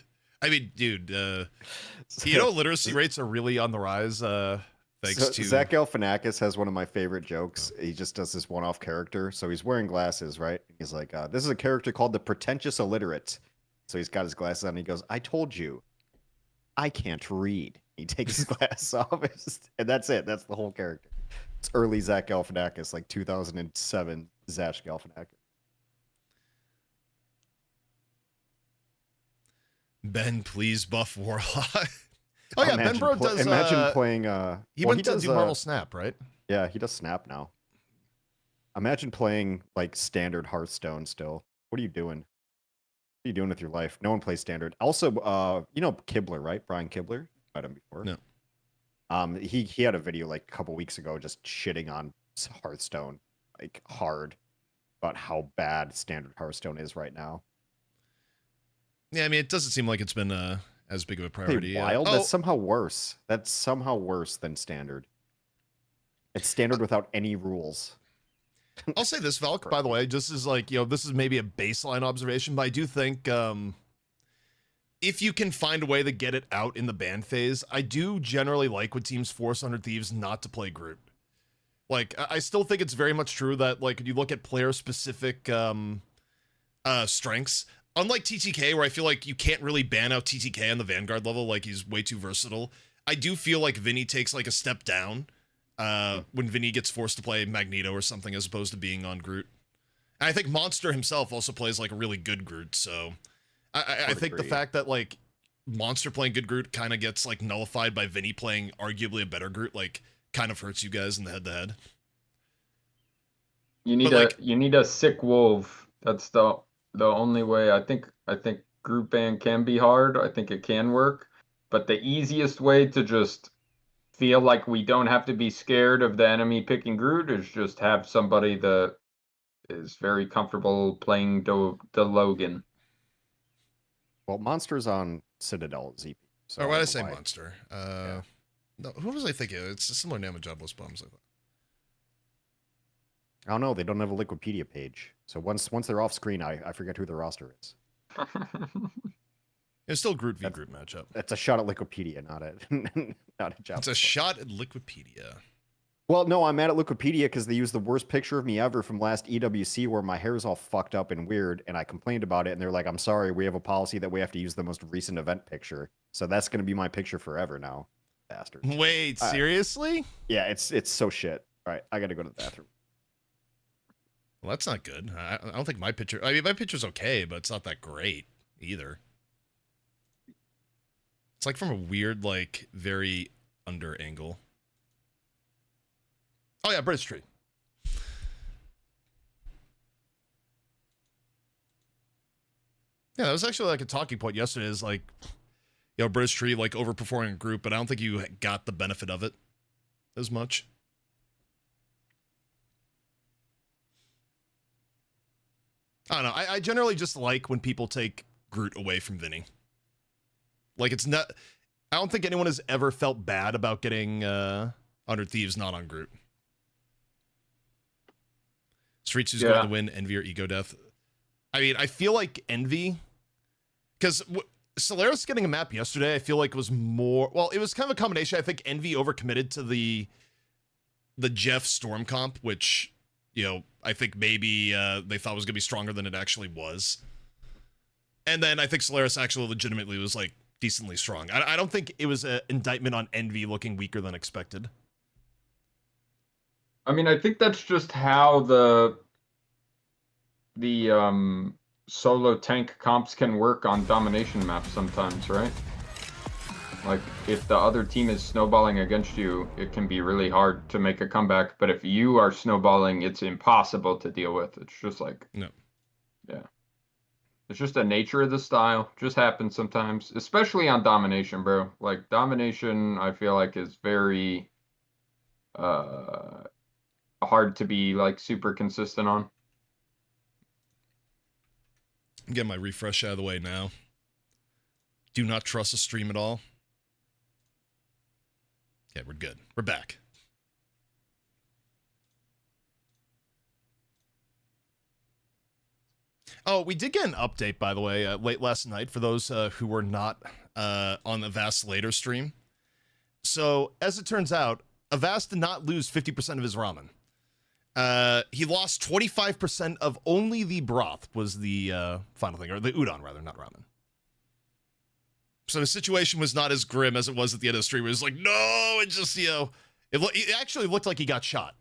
I mean, dude, you know, literacy rates are really on the rise, thanks to... Zach Galifianakis has one of my favorite jokes. He just does this one-off character. So he's wearing glasses, right? He's like, this is a character called the Pretentious Illiterate. So he's got his glasses on, and he goes, I told you, I can't read. He takes his glasses off, and that's it. That's the whole character. It's early Zach Galifianakis, like 2007 Zach Galifianakis. Ben, please buff Warlock. Oh yeah, Ben Bro does. Imagine playing. He went to do Marvel Snap, right? Yeah, he does Snap now. Imagine playing like standard Hearthstone still. What are you doing? What are you doing with your life? No one plays standard. Also, you know Kibler, right? Brian Kibler. Met him before. No. He had a video like a couple weeks ago just shitting on Hearthstone, like hard, about how bad standard Hearthstone is right now. Yeah, I mean, it doesn't seem like it's been as big of a priority. Hey, wild. That's somehow worse. That's somehow worse than standard. It's standard without any rules. I'll say this, Valk, by the way, just as like, you know, this is maybe a baseline observation, but I do think if you can find a way to get it out in the ban phase, I do generally like when teams force 100 Thieves not to play Groot. Like, I still think it's very much true that, like, when you look at player-specific strengths, unlike TTK, where I feel like you can't really ban out TTK on the Vanguard level, like, he's way too versatile, I do feel like Vinny takes, like, a step down when Vinny gets forced to play Magneto or something as opposed to being on Groot. And I think Monster himself also plays, like, a really good Groot, so... I think the fact that, like, Monster playing good Groot kind of gets, like, nullified by Vinny playing arguably a better Groot, like, kind of hurts you guys in the head-to-head. You need a sick wolf. That's the only way. I think Groot ban can be hard. I think it can work. But the easiest way to just feel like we don't have to be scared of the enemy picking Groot is just have somebody that is very comfortable playing the Logan. Well, Monster's on Citadel ZP. So or why did I say Monster? Yeah. No, who was I thinking? It's a similar name of Jobless Bums, I thought. I don't know. They don't have a Wikipedia page. So once they're off screen, I forget who the roster is. It's still Groot v. Groot matchup. It's a shot at Wikipedia, not a job. It's a shot at Wikipedia. Well, no, I'm mad at Wikipedia because they used the worst picture of me ever from last EWC where my hair is all fucked up and weird, and I complained about it, and they're like, I'm sorry, we have a policy that we have to use the most recent event picture. So that's going to be my picture forever now. Bastards. Wait, seriously? Yeah, it's so shit. All right, I got to go to the bathroom. Well, that's not good. I don't think my picture... I mean, my picture's okay, but it's not that great either. It's like from a weird, like, very under angle. Oh, yeah, British Tree. Yeah, that was actually like a talking point yesterday. Is like, British Tree like overperforming a group, but I don't think you got the benefit of it as much. I don't know. I generally just like when people take Groot away from Vinny. Like, it's not... I don't think anyone has ever felt bad about getting 100 Thieves not on Groot. Streets who's going to win, Envy or Ego Death. I mean, I feel like Envy... Because Solaris getting a map yesterday, I feel like was more... Well, it was kind of a combination. I think Envy overcommitted to the Jeff Storm comp, which... I think maybe they thought was going to be stronger than it actually was. And then I think Solaris actually legitimately was, like, decently strong. I don't think it was an indictment on Envy looking weaker than expected. I mean, I think that's just how the solo tank comps can work on domination maps sometimes, right? Like, if the other team is snowballing against you, it can be really hard to make a comeback. But if you are snowballing, it's impossible to deal with. It's just like... No. Yeah. It's just the nature of the style. Just happens sometimes. Especially on domination, bro. Like, domination, I feel like, is very... hard to be, like, super consistent on. I'm getting my refresh out of the way now. Do not trust a stream at all. Yeah, we're good. We're back. Oh, we did get an update, by the way, late last night for those who were not on the Avast later stream. So, as it turns out, Avast did not lose 50% of his ramen. He lost 25% of only the broth was the final thing, or the udon, rather, not ramen. So the situation was not as grim as it was at the end of the stream. It was like, no, it just, it actually looked like he got shot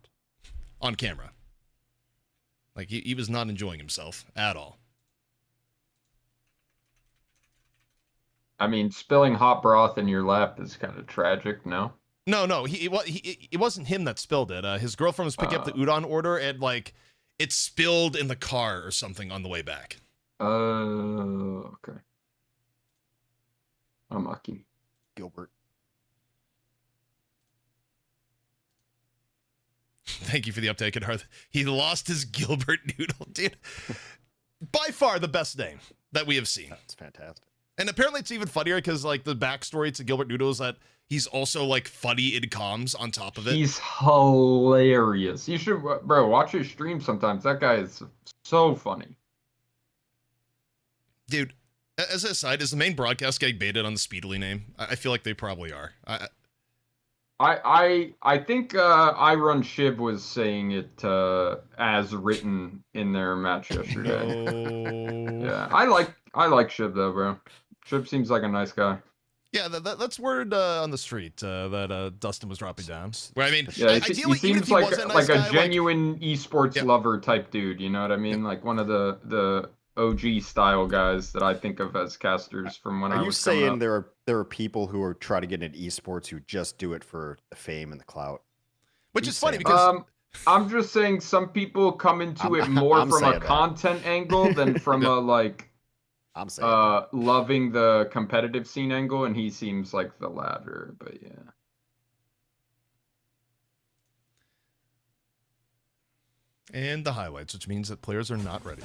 on camera. Like, he was not enjoying himself at all. I mean, spilling hot broth in your lap is kind of tragic, no? No, it wasn't him that spilled it. His girlfriend was picking up the udon order, and, like, it spilled in the car or something on the way back. Okay. Unlucky. Gilbert. Thank you for the update, Kidhar. He lost his Gilbert noodle, dude. By far the best name that we have seen. That's fantastic. And apparently it's even funnier because, like, the backstory to Gilbert Noodle is that he's also, like, funny in comms on top of it. He's hilarious. You should, bro, watch his stream sometimes. That guy is so funny. Dude, as an aside, is the main broadcast getting baited on the Speedily name? I feel like they probably are. I think I Run Shib was saying it as written in their match yesterday. No. Yeah, I like Shib though, bro. Shib seems like a nice guy. Yeah, that's word on the street that Dustin was dropping down. Where I mean, yeah, ideally, he seems like a genuine esports yeah. lover type dude. You know what I mean? Yeah. Like one of the OG style guys that I think of as casters from when I was coming up. Are you saying there are people who are trying to get into esports who just do it for the fame and the clout? Which is funny because I'm just saying some people come into it more from a content angle than from a like loving the competitive scene angle, and he seems like the latter, but yeah. And the highlights, which means that players are not ready.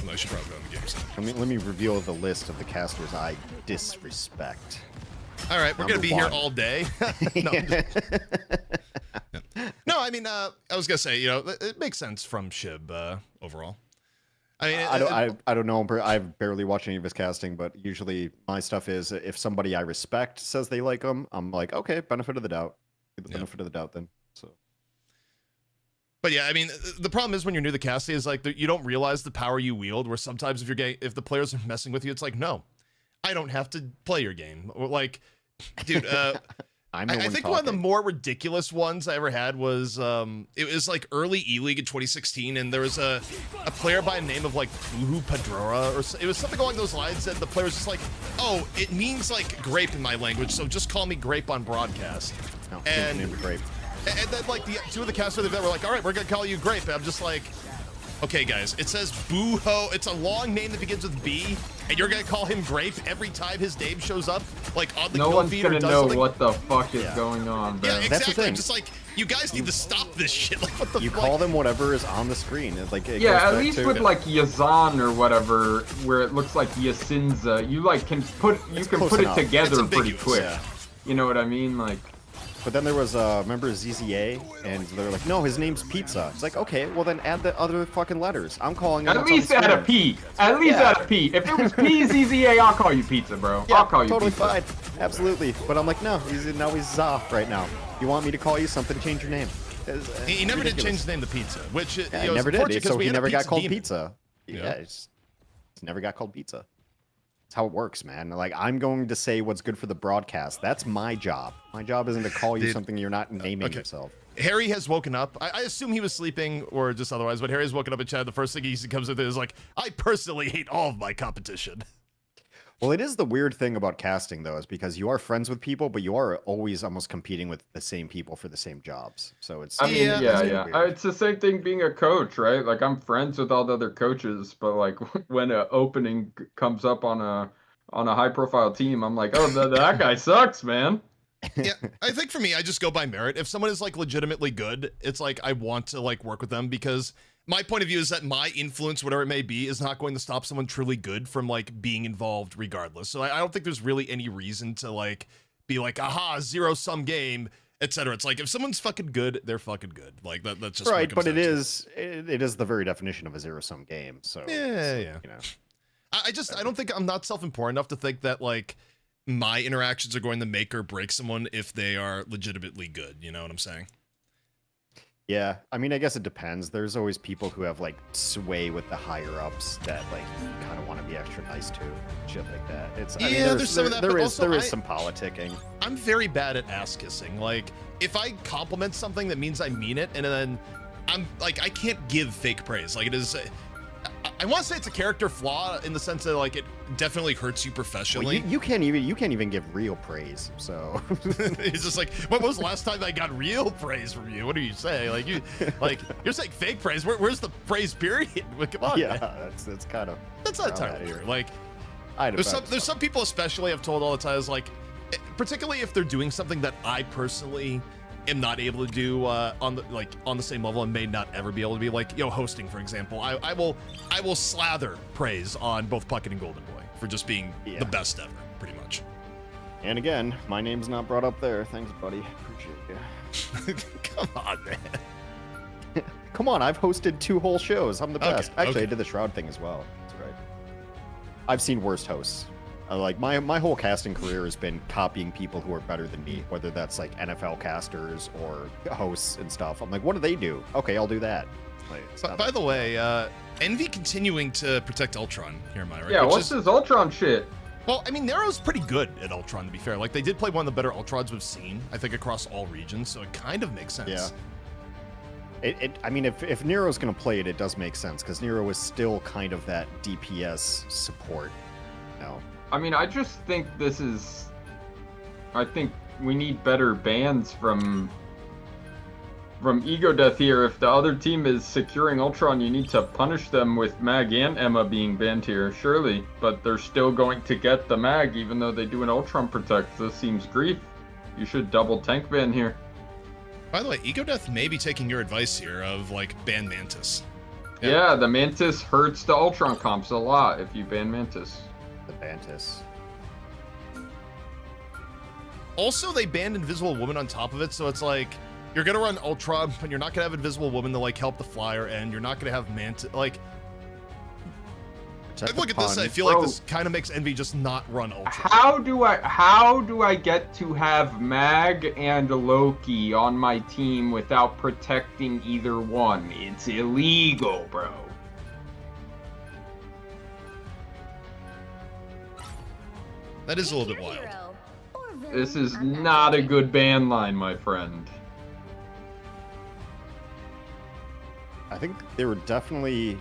Well, I should probably go on the game side. Let me reveal the list of the casters I disrespect. All right, we're going to be here all day. No, I mean, I was going to say, it makes sense from Shib overall. I mean, I don't know. I've barely watched any of his casting, but usually my stuff is if somebody I respect says they like him, I'm like, okay, benefit of the doubt. Give the benefit of the doubt then. So. But yeah, I mean, the problem is when you're new to the casting is like you don't realize the power you wield. Where sometimes if the players are messing with you, it's like, no, I don't have to play your game. Or like, dude, I think one of the more ridiculous ones I ever had was it was like early E-League in 2016, and there was a player by the name of like Uhu Padrora, or it was something along those lines, and the player was just like, oh, it means like grape in my language, so just call me Grape on broadcast. No, and name Grape. And then, like, two of the casters were like, all right, we're going to call you Grape. And I'm just like, Okay, guys, it says Boo-Ho. It's a long name that begins with B, and you're gonna call him Grape every time his name shows up, like on the kill feed or does something? No one's gonna know what the fuck is going on, bro. Yeah, exactly. That's the thing. I'm just like, you guys need to stop this shit. Like, what the fuck? You call them whatever is on the screen. Like, yeah, at least with like Yazan or whatever, where it looks like Yasinza, you like can put it together pretty quick. Yeah. You know what I mean? Like. But then there was, remember ZZA? And they're like, no, his name's Pizza. It's like, okay, well then add the other fucking letters. I'm calling it. At least add a P. At least add a P. If it was PZZA, I'll call you Pizza, bro. Yeah, I'll call you totally Pizza. fine. Absolutely. But I'm like, no, he's Za right now. You want me to call you something, change your name. He never did change his name to Pizza, which he never did. So he never got called Pizza. Yeah, he's never got called Pizza. That's how it works, man. Like, I'm going to say what's good for the broadcast. That's my job. My job isn't to call you something you're not naming yourself. Harry has woken up. I assume he was sleeping or just otherwise, but Harry has woken up in chat. The first thing he comes with is like, I personally hate all of my competition. Well, it is the weird thing about casting, though, is because you are friends with people, but you are always almost competing with the same people for the same jobs. So it's yeah. It's the same thing being a coach, right? Like, I'm friends with all the other coaches, but like when an opening comes up on a high-profile team, I'm like, oh, that guy sucks, man. Yeah, I think for me, I just go by merit. If someone is like legitimately good, it's like I want to like work with them because my point of view is that my influence, whatever it may be, is not going to stop someone truly good from like being involved regardless. So I don't think there's really any reason to like be like, aha, zero-sum game, etc. It's like if someone's fucking good, they're fucking good. Like that's just right. But it is the very definition of a zero-sum game. So yeah. You know, I don't think I'm not self-important enough to think that like my interactions are going to make or break someone if they are legitimately good. You know what I'm saying? Yeah, I mean, I guess it depends. There's always people who have like sway with the higher ups that like you kind of want to be extra nice to, shit like that. It's I mean, there's some of that. There is some politicking. I'm very bad at ass kissing. Like if I compliment something, that means I mean it, and then I'm like I can't give fake praise. Like it is. I want to say it's a character flaw in the sense that like it definitely hurts you professionally. Well, you can't even give real praise. So it's just like, when was the last time I got real praise from you? What do you say? Like you're saying fake praise. Where's the praise period? Come on. Yeah, man. that's kind of that's not entirely true. Like there's some people especially I've told all the time is like, particularly if they're doing something that I personally am not able to do on the same level and may not ever be able to be, like, hosting, for example. I will slather praise on both Puckett and Golden Boy for just being the best ever, pretty much. And again, my name's not brought up there. Thanks, buddy. Appreciate you. Come on, man. Come on, I've hosted 2 whole shows. I'm the best. Okay, Actually, I did the Shroud thing as well. That's right. I've seen worse hosts. Like my whole casting career has been copying people who are better than me, whether that's like NFL casters or hosts and stuff. I'm like, what do they do? Okay, I'll do that. Like, by the way, Envy continuing to protect Ultron here, am I right? Yeah, what's this Ultron shit? Well, I mean, Nero's pretty good at Ultron, to be fair. Like, they did play one of the better Ultrons we've seen, I think, across all regions, so it kind of makes sense. Yeah. I mean, if Nero's going to play it, it does make sense, because Nero is still kind of that DPS support, I mean, I just think I think we need better bans from Ego Death here. If the other team is securing Ultron, you need to punish them with Mag and Emma being banned here, surely. But they're still going to get the Mag, even though they do an Ultron protect. This seems grief. You should double tank ban here. By the way, Ego Death may be taking your advice here of, like, ban Mantis. Yeah, the Mantis hurts the Ultron comps a lot if you ban Mantis. The Mantis. Also, they banned Invisible Woman on top of it, so it's like, you're gonna run Ultra, but you're not gonna have Invisible Woman to, like, help the flyer, and you're not gonna have Mantis, like... I look at this, I feel like this kind of makes Envy just not run Ultra. How do I get to have Mag and Loki on my team without protecting either one? It's illegal, bro. That is a little bit wild. This is not a good ban line, my friend. I think they were definitely...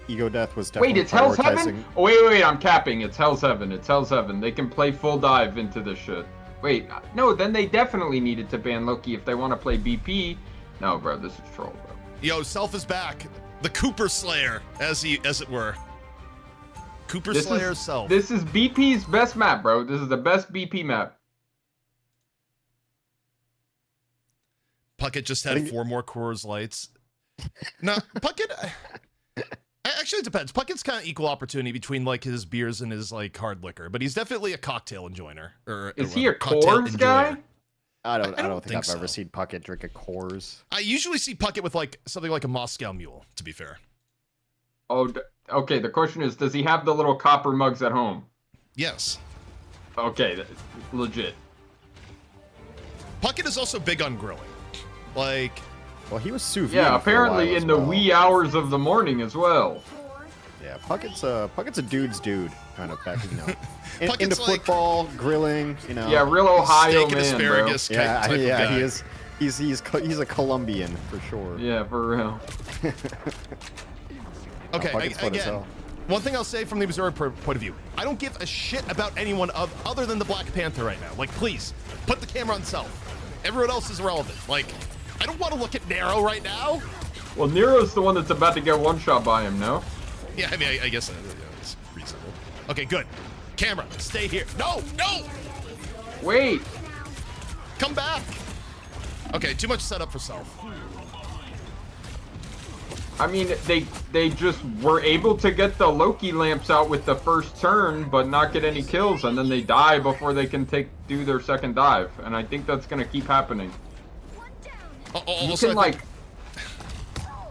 Ego Death was definitely Wait, it's Hell's Heaven? Oh, wait, I'm capping. It's Hell's Heaven. It's Hell's Heaven. They can play full dive into this shit. Wait, no, then they definitely needed to ban Loki if they want to play BP. No, bro, this is troll, bro. Yo, Self is back. The Cooper Slayer, as it were. Cooper Slayer self. This is BP's best map, bro. This is the best BP map. Puckett just had 4 more Coors Lights. No, Puckett... Actually, it depends. Puckett's kind of equal opportunity between, like, his beers and his, like, hard liquor. But he's definitely a cocktail enjoyer. Is he a Coors guy? I don't think I've ever seen Puckett drink a Coors. I usually see Puckett with, like, something like a Moscow Mule, to be fair. Oh, okay. The question is, does he have the little copper mugs at home? Yes. Okay, legit. Puckett is also big on grilling. Like... Well, he was sous vide. Yeah, apparently in the wee hours of the morning as well. Yeah, Puckett's a dude's dude, kind of back, you know. like, Into football, grilling, you know. Yeah, real Ohio steak and man, asparagus bro. type of guy. he is. He's a Colombian for sure. Yeah, for real. Okay, again, one thing I'll say from the observer point of view, I don't give a shit about anyone other than the Black Panther right now. Like, please, put the camera on self. Everyone else is irrelevant. Like, I don't want to look at Nero right now. Well, Nero's the one that's about to get one-shot by him, no? Yeah, I mean, I guess it's reasonable. Okay, good. Camera, stay here. No! Wait! Come back! Okay, too much setup for self. I mean, they just were able to get the Loki lamps out with the first turn, but not get any kills, and then they die before they can do their second dive. And I think that's gonna keep happening. You can, like,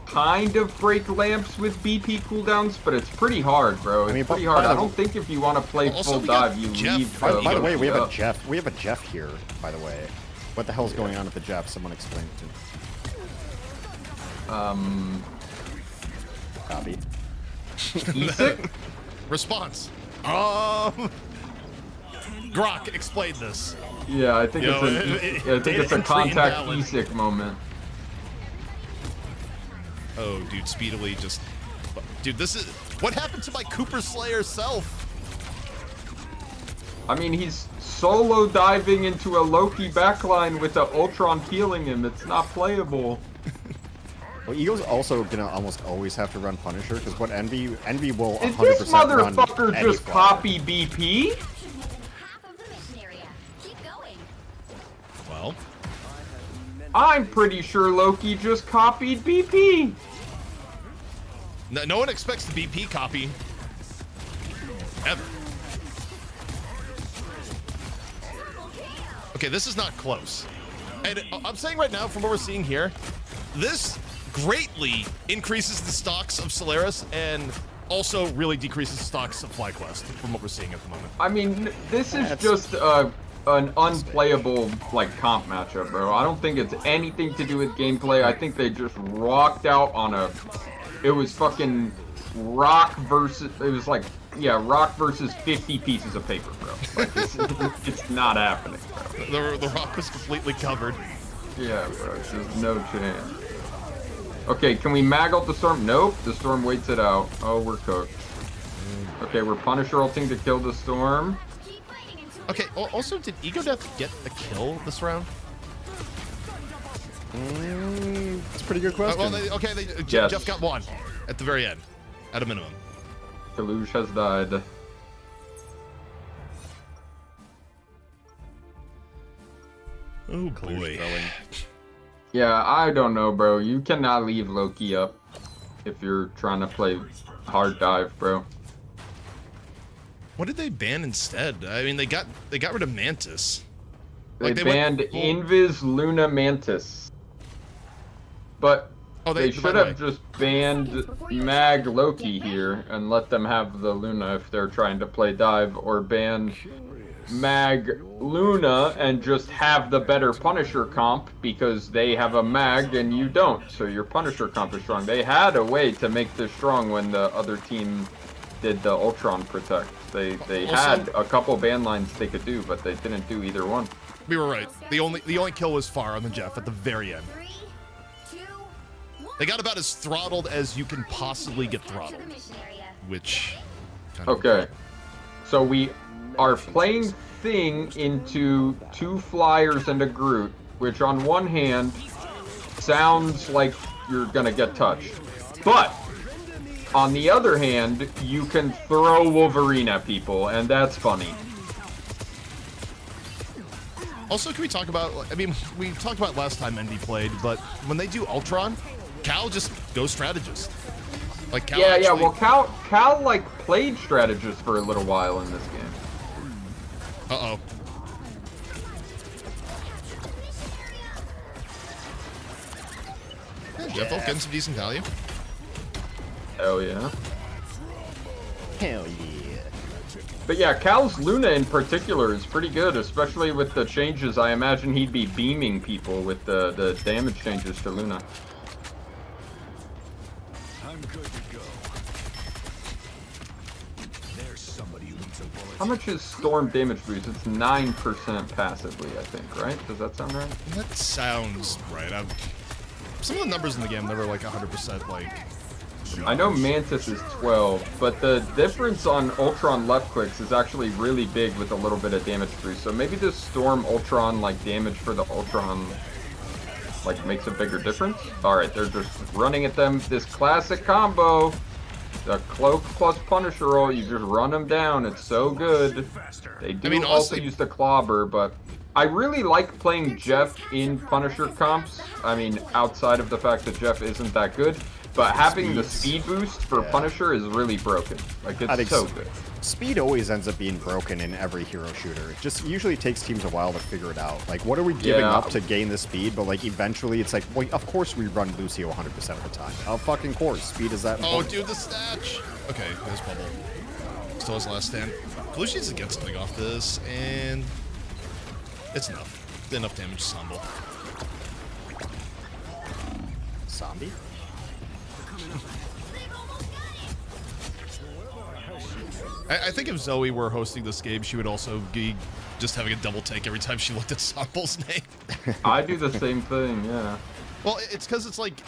kind of break lamps with BP cooldowns, but it's pretty hard, bro. It's pretty hard. I don't think if you want to play full dive, you leave. By the way, we have a Jeff. We have a Jeff here. By the way, what the hell's going on at the Jeff? Someone explain it to me. Copy. Response. Grok, explain this. Yeah, I think it's a contact ESIC moment. Oh, dude, speedily just... Dude, this is... What happened to my Cooper Slayer self? I mean, he's solo diving into a Loki backline with the Ultron healing him. It's not playable. Well, Ego's also gonna almost always have to run Punisher, because what Envy will 100% Did this motherfucker run just copy BP? Well, I'm pretty sure Loki just copied BP. No one expects the BP copy. Ever. Okay, this is not close. And I'm saying right now, from what we're seeing here, this greatly increases the stocks of Solaris and also really decreases the stocks of FlyQuest from what we're seeing at the moment. I mean, this is just an unplayable, like, comp matchup, bro. I don't think it's anything to do with gameplay. I think they just rocked out on it was fucking rock versus, it was like, yeah, rock versus 50 pieces of paper, bro. Like, it's not happening, bro. The rock was completely covered. Yeah, bro, there's no chance. Okay, can we mag out the storm? Nope, the storm waits it out. Oh, we're cooked. Okay, we're Punisher ulting to kill the storm. Okay, also, did Ego Death get a kill this round? That's a pretty good question. Jeff got one at the very end, at a minimum. Kalush has died. Oh boy. Yeah, I don't know, bro. You cannot leave Loki up if you're trying to play hard dive, bro. What did they ban instead? I mean, they got rid of Mantis. They banned Invis, Luna, Mantis. But they should have just banned Mag Loki here and let them have the Luna if they're trying to play dive, or ban Mag Luna and just have the better Punisher comp because they have a Mag and you don't, so your Punisher comp is strong. They had a way to make this strong when the other team did the Ultron Protect. They had a couple ban lines they could do, but they didn't do either one. We were right. The only kill was Far on the Jeff at the very end. They got about as throttled as you can possibly get throttled, which. Okay, so we are playing Thing into 2 Flyers and a Groot, which on one hand sounds like you're gonna get touched, But on the other hand, you can throw Wolverine at people, and that's funny. Also, can we talk about, I mean, we talked about last time Envy played, but when they do Ultron, Cal just goes strategist. Like Cal well, Cal like played strategist for a little while in this game. Uh-oh. Yeah, Jeff Hulk getting some decent value. Hell yeah. Hell yeah. But yeah, Cal's Luna in particular is pretty good, especially with the changes. I imagine he'd be beaming people with the damage changes to Luna. I'm good to go. There's somebody who needs a bullet. How much is Storm damage boost? It's 9% passively, I think, right? Does that sound right? That sounds right. Some of the numbers in the game never like 100% like. I know Mantis is 12, but the difference on Ultron left clicks is actually really big with a little bit of damage boost. So maybe this Storm Ultron like damage for the Ultron like makes a bigger difference. All right, they're just running at them. This classic combo, the Cloak plus Punisher roll. You just run them down. It's so good. They do also use the Clobber, but I really like playing Jeff in Punisher comps. I mean, outside of the fact that Jeff isn't that good. But having the speed boost for Punisher is really broken. Like, it's so good. Speed always ends up being broken in every hero shooter. It just usually takes teams a while to figure it out. Like, what are we giving up to gain the speed? But, like, eventually it's like, well, of course we run Lucio 100% of the time. Of fucking course. Speed is that important. Oh, dude, the snatch. Okay, there's Bubble. Still his last stand. Kalushi needs to get something off this, and it's enough. Enough damage to Sambal. Zombie? I think if Zoe were hosting this game, she would also be just having a double take every time she looked at Sambal's name. I do the same thing, yeah. Well, it's because it's like,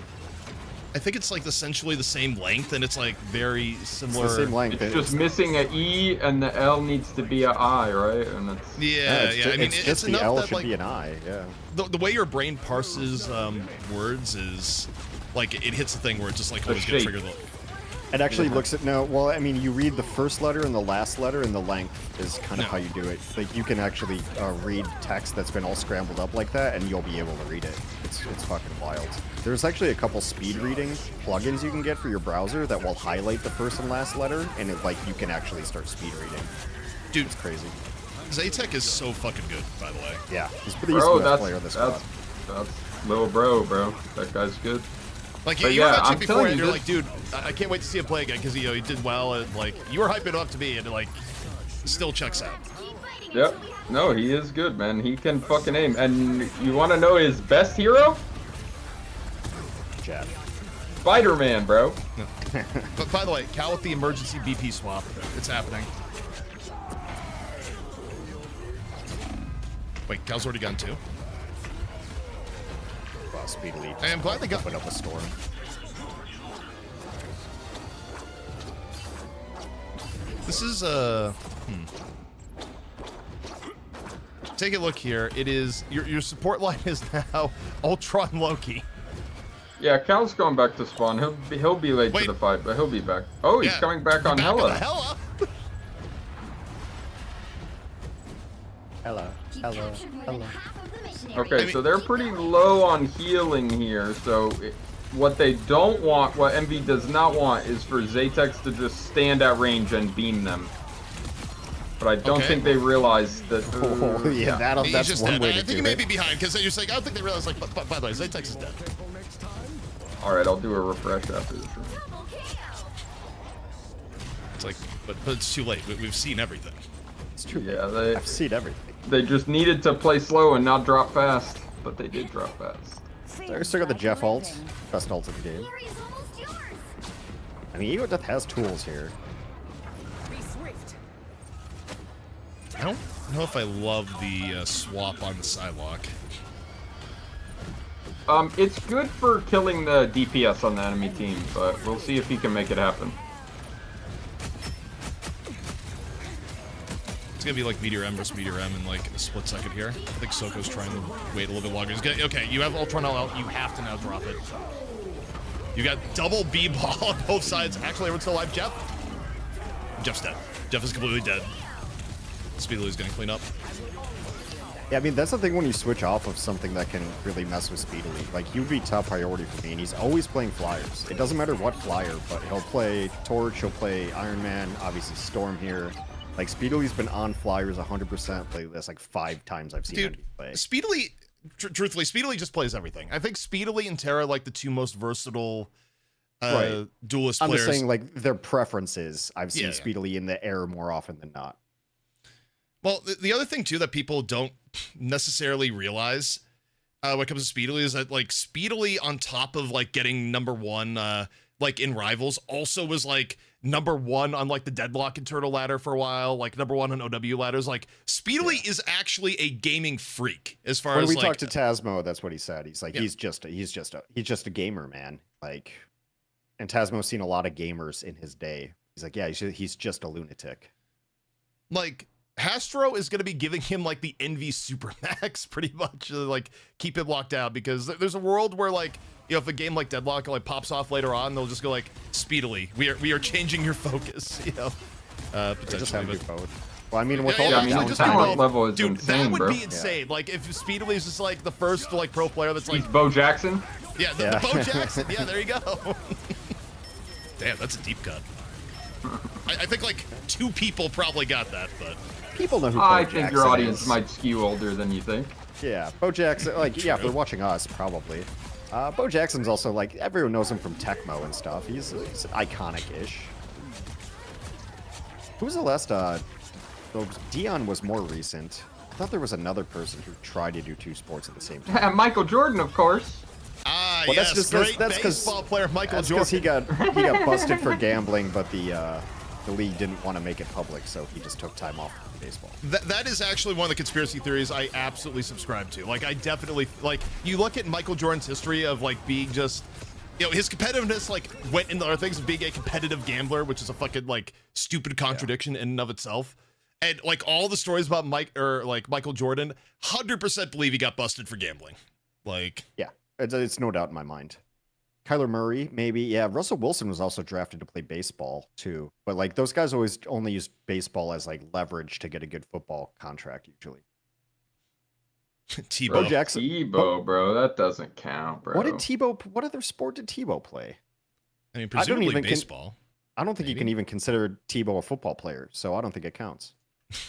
I think it's like essentially the same length, and it's like very similar. It's the same length. It's just missing an E, and the L needs to be an I, right? And it's I mean, it's it's the enough L that should like be an I. Yeah. The way your brain parses words is like it hits the thing where it's just like always gonna trigger the. It actually looks at well, I mean, you read the first letter and the last letter, and the length is kind of how you do it. Like you can actually read text that's been all scrambled up like that, and you'll be able to read it. It's fucking wild. There's actually a couple speed reading plugins you can get for your browser that will highlight the first and last letter, and it, like you can actually start speed reading. Dude, it's crazy. Zaytek is so fucking good, by the way. Yeah, he's the best player of this squad. That's little bro. That guy's good. Like you were mentioning before, and you're like, dude, I can't wait to see him play again because he did well, and like you were hyping up to me, and like still checks out. Yep. No, he is good, man. He can fucking aim. And you want to know his best hero? Jeff. Spider-Man, bro. But by the way, Cal with the emergency BP swap. It's happening. Wait, Cal's already gone too. Wow, speed lead. I am glad they got open up a storm. This is Take a look here. It is your support line is now Ultron Loki. Yeah, Cal's going back to spawn. He'll be late to the fight, but he'll be back. Oh, he's coming back on Hela. Hello. Okay, so they're pretty low on healing here. So what they don't want, what Envy does not want, is for Zaytex to just stand at range and beam them. But I don't think they realize that. That's one way to do it. I think he may be behind because you're saying I don't think they realize. Like, by the way, Zaytex is dead. All right, I'll do a refresh after this. It's like, but it's too late. We've seen everything. It's true. Yeah, I've seen everything. They just needed to play slow and not drop fast, but they did drop fast. I still got the Jeff ult, best ult in the game. I mean, Ego Death has tools here. I don't know if I love the swap on the Psylocke. It's good for killing the DPS on the enemy team, but we'll see if he can make it happen. It's gonna be like Meteor M versus Meteor M in like a split second here. I think Soko's trying to wait a little bit longer. Okay, you have Ultron out. You have to now drop it. You got double B-ball on both sides. Actually, everyone's still alive. Jeff's dead. Jeff is completely dead. Speedily is going to clean up. Yeah, I mean, that's the thing when you switch off of something that can really mess with Speedily. Like, he would be top priority for me, and he's always playing flyers. It doesn't matter what flyer, but he'll play Torch, he'll play Iron Man, obviously Storm here. Like, Speedily's been on flyers 100% play this like 5 times I've seen him play. Speedily, truthfully, Speedily just plays everything. I think Speedily and Terra are like the 2 most versatile duelist players. I'm just saying, like, their preferences. I've seen Speedily in the air more often than not. Well, the other thing, too, that people don't necessarily realize when it comes to Speedily is that, like, Speedily on top of, like, getting #1, like, in Rivals, also was, like, #1 on, like, the Deadlock and Turtle ladder for a while, like, #1 on OW ladders. Like, Speedily is actually a gaming freak as far as, when we like... talked to Tasmo, that's what he said. He's like, he's just a gamer, man. Like, and Tasmo's seen a lot of gamers in his day. He's like, yeah, he's just a lunatic. Like... Hastro is going to be giving him like the Envy Supermax pretty much to like keep him locked out, because there's a world where, like, you know, if a game like Deadlock like pops off later on, they'll just go like, Speedily, we are changing your focus, you know, potentially. Well, I mean, with all the talent level is dude, insane, that would bro. be insane. Like, if Speedily is just like the first like pro player that's like Bo Jackson. Yeah, the Bo Jackson. Yeah, there you go. Damn, that's a deep cut. I think like 2 people probably got that, but people know who I Bo think Jackson your audience is. might skew older than you think. Yeah, Bo Jackson, like, yeah, if they're watching us, probably. Bo Jackson's also, like, everyone knows him from Tecmo and stuff. He's iconic-ish. Who was the last, Dion was more recent. I thought there was another person who tried to do 2 sports at the same time. Michael Jordan, of course. Ah, well, yes, that's great baseball player Michael Jordan. Because he got busted for gambling, but the league didn't want to make it public, so he just took time off from baseball. That is actually one of the conspiracy theories I absolutely subscribe to. Like, I definitely, like, you look at Michael Jordan's history of, like, being just, you know, his competitiveness, like, went into other things of being a competitive gambler, which is a fucking, like, stupid contradiction in and of itself. And, like, all the stories about Michael Jordan, 100% believe he got busted for gambling. Like... Yeah, it's no doubt in my mind. Kyler Murray, maybe. Yeah, Russell Wilson was also drafted to play baseball, too. But, like, those guys always only use baseball as, like, leverage to get a good football contract, usually. Tebow. Bo Jackson. Tebow, bro. That doesn't count, bro. What other sport did Tebow play? I mean, presumably baseball. I don't think you can even consider Tebow a football player, so I don't think it counts.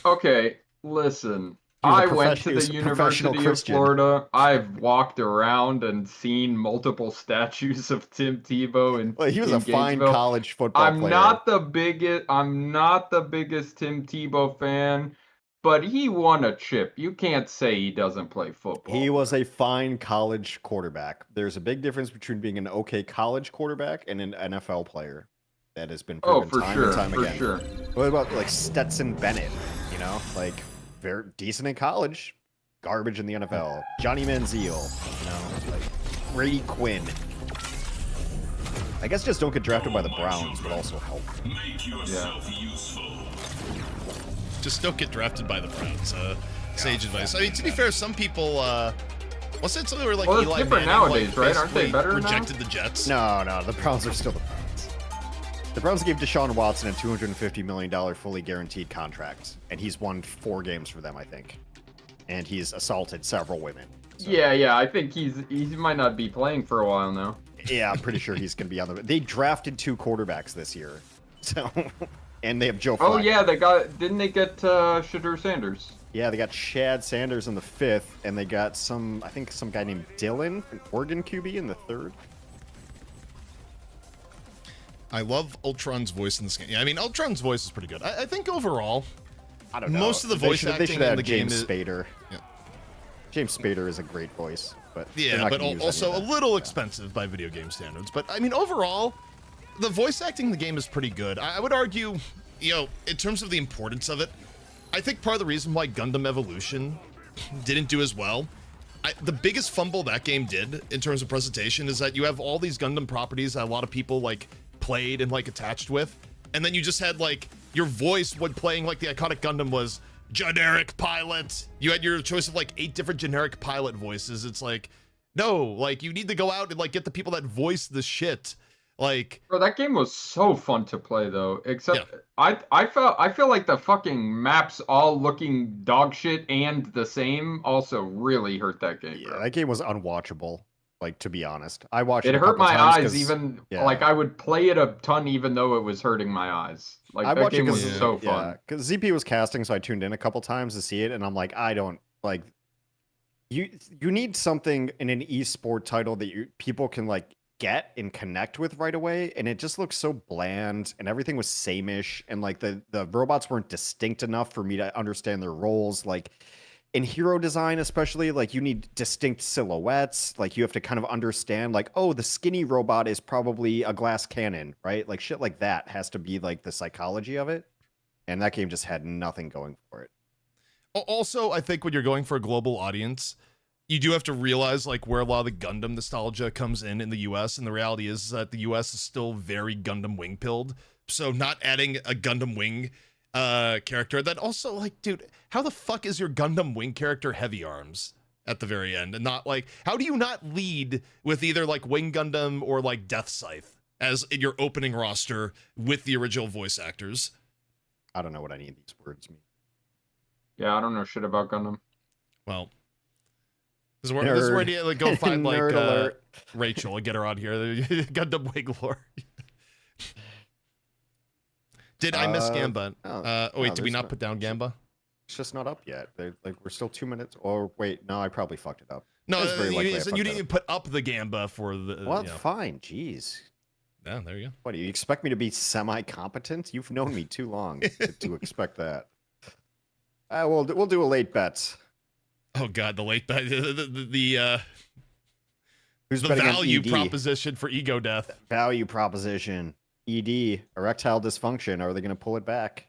Okay, listen. I went to the University of Florida. I've walked around and seen multiple statues of Tim Tebow, and he was a fine college football player. I'm not the biggest Tim Tebow fan, but he won a chip. You can't say he doesn't play football. He was a fine college quarterback. There's a big difference between being an okay college quarterback and an NFL player. That has been proven time and time again. Sure. What about like Stetson Bennett? You know, like very decent in college, garbage in the NFL. Johnny Manziel, you know, like Brady Quinn. I guess just don't get drafted by the Browns would also help. Yeah. Just don't get drafted by the Browns. Sage advice. I mean, to be fair, some people. What's that? Something where like Well, it's Eli different Manning, nowadays, like, right? Aren't they better rejected now? the Jets. No, the Browns are still the Browns. The Browns gave Deshaun Watson a $250 million fully guaranteed contract, and he's won 4 games for them, I think. And he's assaulted several women. So. Yeah, I think he might not be playing for a while now. Yeah, I'm pretty sure he's going to be on the... They drafted 2 quarterbacks this year, so... And they have Joe Flacco. Oh, yeah, didn't they get Shadur Sanders? Yeah, they got Chad Sanders in the 5th, and they got some guy named Dylan, an Oregon QB, in the 3rd. I love Ultron's voice in this game. Yeah, I mean, Ultron's voice is pretty good. I think overall, I don't know. Most of the voice acting in the game is... Spader. Yeah. James Spader is a great voice, but yeah, but also a little expensive by video game standards. But I mean, overall, the voice acting in the game is pretty good. I would argue, you know, in terms of the importance of it, I think part of the reason why Gundam Evolution didn't do as well, the biggest fumble that game did in terms of presentation is that you have all these Gundam properties that a lot of people like played and like attached with, and then you just had like your voice when playing like the iconic Gundam was generic pilot. You had your choice of like 8 different generic pilot voices. It's like No, like you need to go out and like get the people that voice the shit. Like, bro, that game was so fun to play though. Except yeah. I feel like the fucking maps all looking dog shit and the same also really hurt that game. Yeah, bro. that game was unwatchable. Like, to be honest, I watched it it a hurt couple my times eyes even like I would play it a ton even though it was hurting my eyes. Like I that watched game it was so fun. Yeah, because ZP was casting, so I tuned in a couple times to see it, and I'm like, I don't like. You need something in an esport title that people can like get and connect with right away, and it just looks so bland, and everything was same-ish, and like the robots weren't distinct enough for me to understand their roles. Like in hero design, especially, like you need distinct silhouettes. Like you have to kind of understand, like, oh, the skinny robot is probably a glass cannon, right? Like shit like that has to be like the psychology of it, and that game just had nothing going for it. Also, I think when you're going for a global audience, you do have to realize like where a lot of the Gundam nostalgia comes in the US, and the reality is that the US is still very Gundam wing pilled. So not adding a Gundam wing character that also like, dude, how the fuck is your Gundam wing character heavy arms at the very end? And not like, how do you not lead with either like Wing Gundam or like Death Scythe as in your opening roster with the original voice actors? I don't know what any of these words mean. Yeah, I don't know shit about Gundam. Well, this is where you like, go find like Rachel and get her on here. Gundam wing lore. Did I miss Gamba? Wait, did we not put down Gamba? It's just not up yet. Like we're still 2 minutes. Or wait, no, I probably fucked it up. No, you didn't even put up the Gamba for the. Well, that's fine. Jeez. Yeah, there you go. What do you expect me to be semi-competent? You've known me too long to expect that. We'll do a late bet. Oh God, the late bet. The Who's value proposition for ego death. Value proposition. ED, erectile dysfunction. Are they going to pull it back?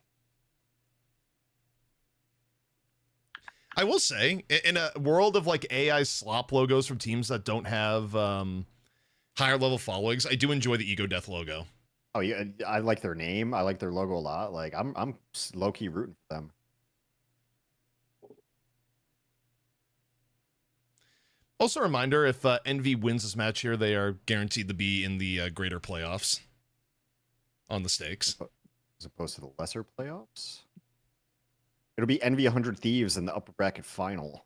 I will say, in a world of like AI slop logos from teams that don't have higher level followings, I do enjoy the ego death logo. Oh yeah, I like their name. I like their logo a lot. Like I'm low key rooting for them. Also, a reminder: if Envy wins this match here, they are guaranteed to be in the greater playoffs on the stakes, as opposed to the lesser playoffs. It'll be Envy 100 Thieves in the upper bracket final.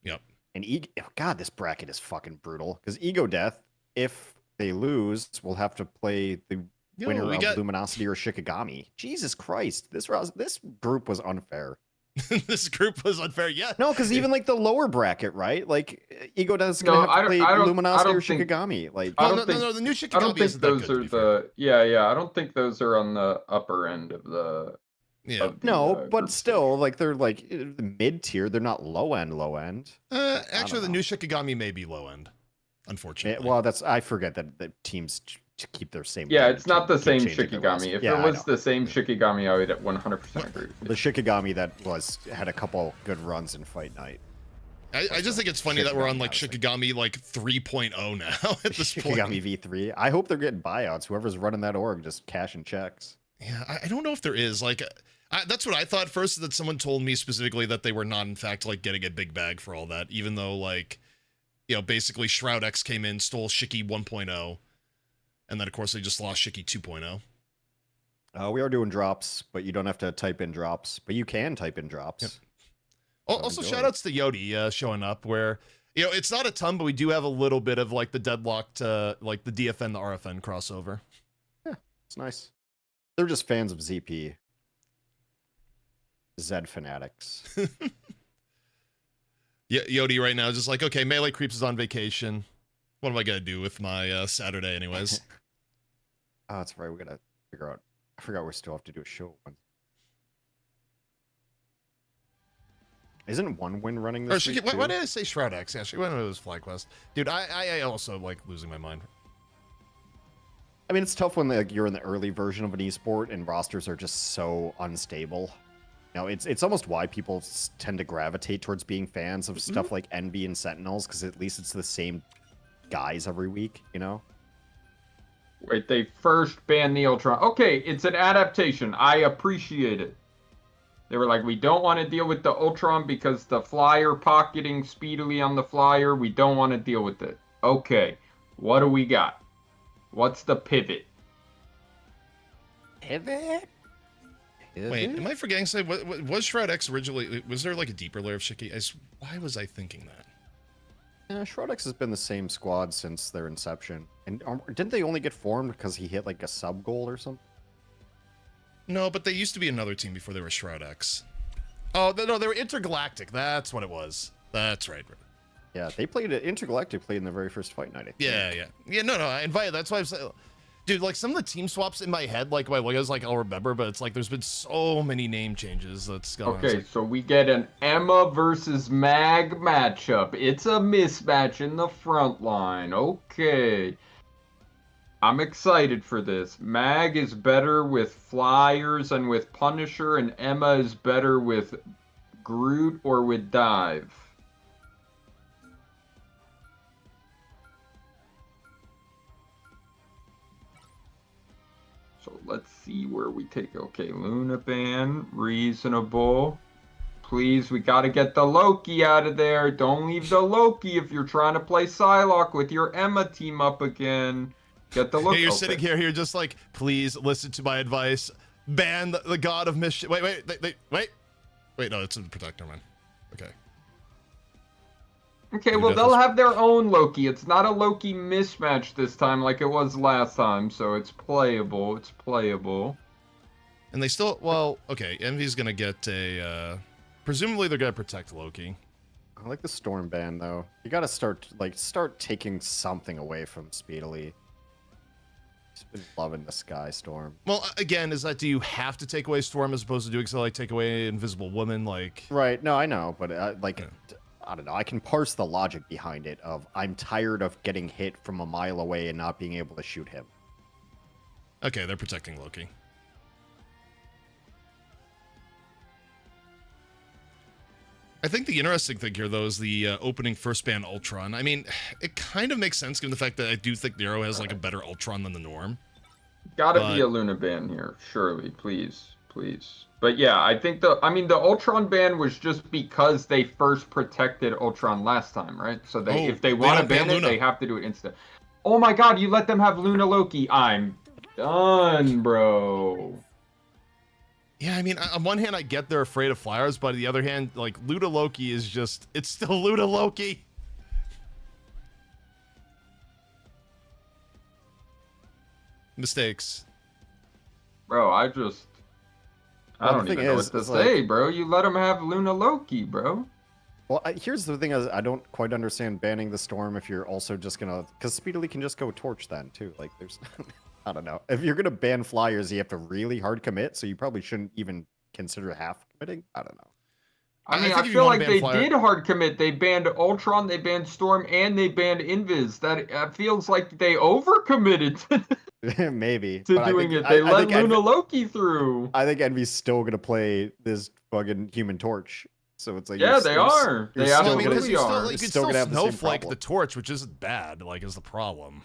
Yep. And God, this bracket is fucking brutal. Because Ego Death, if they lose, will have to play the winner of Luminosity or Shikigami. Jesus Christ, this group was unfair. This group was unfair, yeah. No, because even like the lower bracket, right? Like Ego Death is gonna have to play Luminosity or Shikigami. Like, no, the new Shikigami. I don't think those are the. Yeah. I don't think those are on the upper end of the. Yeah. No, but still, like they're like mid tier. They're not low end. Actually, the new Shikigami may be low end. Unfortunately. Well, I forget that the teams keep their same. Yeah, it's not the same Shikigami. If it was the same Shikigami, I would 100% agree. The Shikigami that had a couple good runs in Fight Night. I just think it's funny that we're on like Shikigami like 3.0 now at this point. Shikigami V3. I hope they're getting buyouts. Whoever's running that org just cashing checks. Yeah, I don't know if there is like. That's what I thought first, that someone told me specifically that they were not, in fact, like getting a big bag for all that, even though, like, you know, basically Shroud X came in, stole Shiki 1.0, and then, of course, they just lost Shiki 2.0. We are doing drops, but you don't have to type in drops, but you can type in drops. Yep. Also, shout outs to Yodi showing up, where, you know, it's not a ton, but we do have a little bit of, like, the deadlocked, like, the DFN, the RFN crossover. Yeah, it's nice. They're just fans of ZP. Zed fanatics. Yodi right now is just like, okay, Melee Creeps is on vacation. What am I gonna do with my Saturday anyways? Oh, that's right. We gotta figure out. I forgot we still have to do a show. Isn't one win running this week? Why did I say Shroud X? Actually, when it was FlyQuest. Dude, I also like losing my mind. I mean, it's tough when like you're in the early version of an esport and rosters are just so unstable. You know, it's almost why people tend to gravitate towards being fans of stuff like Envy and Sentinels, because at least it's the same guys every week, you know? Wait, they first banned Neotron. Okay, it's an adaptation. I appreciate it. They were like, we don't want to deal with the Ultron because the flyer pocketing speedily on the flyer. We don't want to deal with it. Okay, what do we got? What's the pivot? Pivot? Wait, am I forgetting something? Was Shroud X originally, was there like a deeper layer of Shiki? Why was I thinking that? Yeah, Shroud X has been the same squad since their inception. And didn't they only get formed because he hit like a sub goal or something? No, but they used to be another team before they were Shroud X. Oh, no, they were Intergalactic. That's what it was. That's right. Yeah, they played it. Intergalactic played in the very first fight night, I think. Yeah, no, I invited. That's why I'm saying, dude, like some of the team swaps in my head, like my Legos, like I'll remember, but it's like there's been so many name changes that's going on. Okay, so we get an Emma versus Mag matchup. It's a mismatch in the front line. Okay. I'm excited for this. Mag is better with Flyers and with Punisher, and Emma is better with Groot or with Dive. So let's see where we take. Okay, Luna ban, reasonable. Please, we gotta get the Loki out of there. Don't leave the Loki if you're trying to play Psylocke with your Emma team up again. Get the Loki. Hey, you're sitting here just like, please listen to my advice. Ban the god of mischief. Wait, no, it's a protector, man. Okay. Okay, well, they'll have their own Loki. It's not a Loki mismatch this time like it was last time, so it's playable. It's playable. And they still, well, okay, Envy's gonna get a, presumably they're gonna protect Loki. I like the Storm ban, though. You gotta start taking something away from Speedily. He's been loving the Sky Storm. Well, again, is that, do you have to take away Storm as opposed to doing so, like, take away Invisible Woman, like... Right, no, I know, but, I don't know, I can parse the logic behind it of, I'm tired of getting hit from a mile away and not being able to shoot him. Okay, they're protecting Loki. I think the interesting thing here, though, is the opening first ban Ultron. I mean, it kind of makes sense given the fact that I do think Nero has like a better Ultron than the norm. Gotta be a Luna ban here, surely, please. But yeah, I think the Ultron ban was just because they first protected Ultron last time, right? So if they want to ban it, they have to do it instant. Oh my god, you let them have Luna Loki. I'm done, bro. Yeah, I mean, on one hand, I get they're afraid of Flyers, but on the other hand, like, Luda Loki is just, it's still Luda Loki. Mistakes. Bro, I don't even know what to say, bro. You let them have Luna Loki, bro. Well, here's the thing is, I don't quite understand banning the Storm if you're also just gonna, because Speedily can just go Torch then, too. Like, there's... I don't know. If you're going to ban Flyers, you have to really hard commit, so you probably shouldn't even consider half committing. I don't know. I mean, I feel like they did hard commit. They banned Ultron, they banned Storm, and they banned Invis. That feels like they overcommitted maybe to doing it. They let Luna Loki through. I think Envy's still going to play this fucking Human Torch. So it's like, yeah, they are. They absolutely are. You can still Snowflake the Torch, which isn't bad, like, is the problem.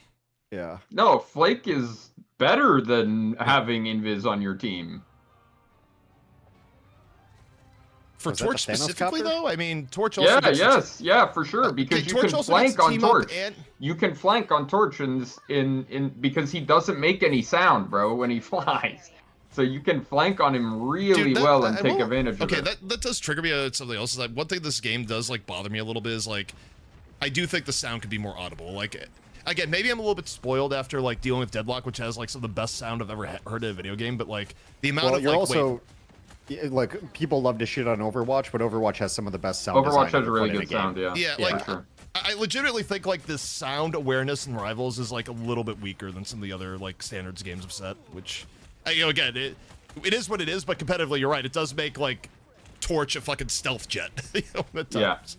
Yeah. No, Flake is better than having Invis on your team. For Torch specifically, though? I mean, Torch also... Yeah, for sure. Because you can flank on Torch. You can flank on Torch because he doesn't make any sound, bro, when he flies. So you can flank on him really well and take advantage of it. Okay, that does trigger me at something else. Is like, one thing this game does, like, bother me a little bit is, like, I do think the sound could be more audible. Like... Again, maybe I'm a little bit spoiled after, like, dealing with Deadlock, which has, like, some of the best sound I've ever heard in a video game, but, like, the amount of, you're also, like, people love to shit on Overwatch, but Overwatch has some of the best sound Overwatch has a really good sound, yeah. Yeah, like, sure. I legitimately think, like, the sound awareness in Rivals is, like, a little bit weaker than some of the other, like, standards games have set, which, you know, again, it is what it is, but competitively, you're right, it does make, like, Torch a fucking stealth jet, you know, at times.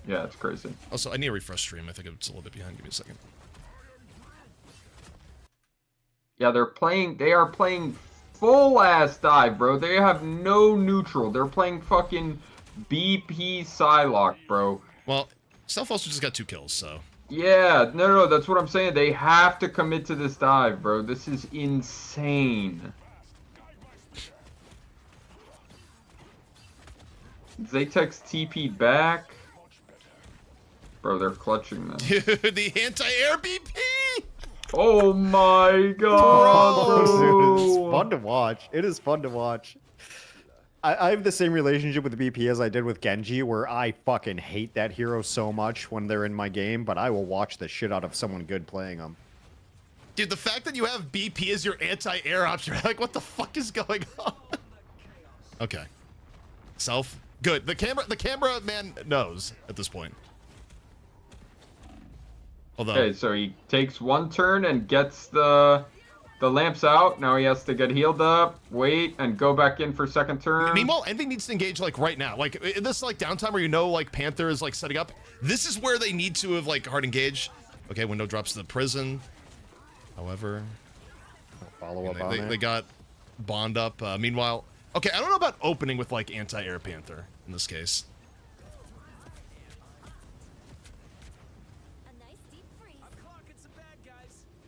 Yeah, it's crazy. Also, I need a refresh stream. I think it's a little bit behind. Give me a second. Yeah, they are playing full-ass dive, bro. They have no neutral. They're playing fucking BP Psylocke, bro. Well, Stealth also just got 2 kills, so... Yeah, no, that's what I'm saying. They have to commit to this dive, bro. This is insane. Zatex TP back. Bro, they're clutching them. Dude, the anti-air BP! Oh my god, bro. Dude, it's fun to watch. It is fun to watch. I have the same relationship with BP as I did with Genji, where I fucking hate that hero so much when they're in my game, but I will watch the shit out of someone good playing them. Dude, the fact that you have BP as your anti-air option, like, what the fuck is going on? Okay. Self. Good. The camera man knows at this point. Although, okay, so he takes one turn and gets the lamps out. Now he has to get healed up, wait, and go back in for second turn. Meanwhile, Envy needs to engage like right now. Like in this like downtime where you know like Panther is like setting up. This is where they need to have like hard engage. Okay, window drops to the prison. However, follow up on they got Bond up. Meanwhile, okay, I don't know about opening with like anti-air Panther in this case.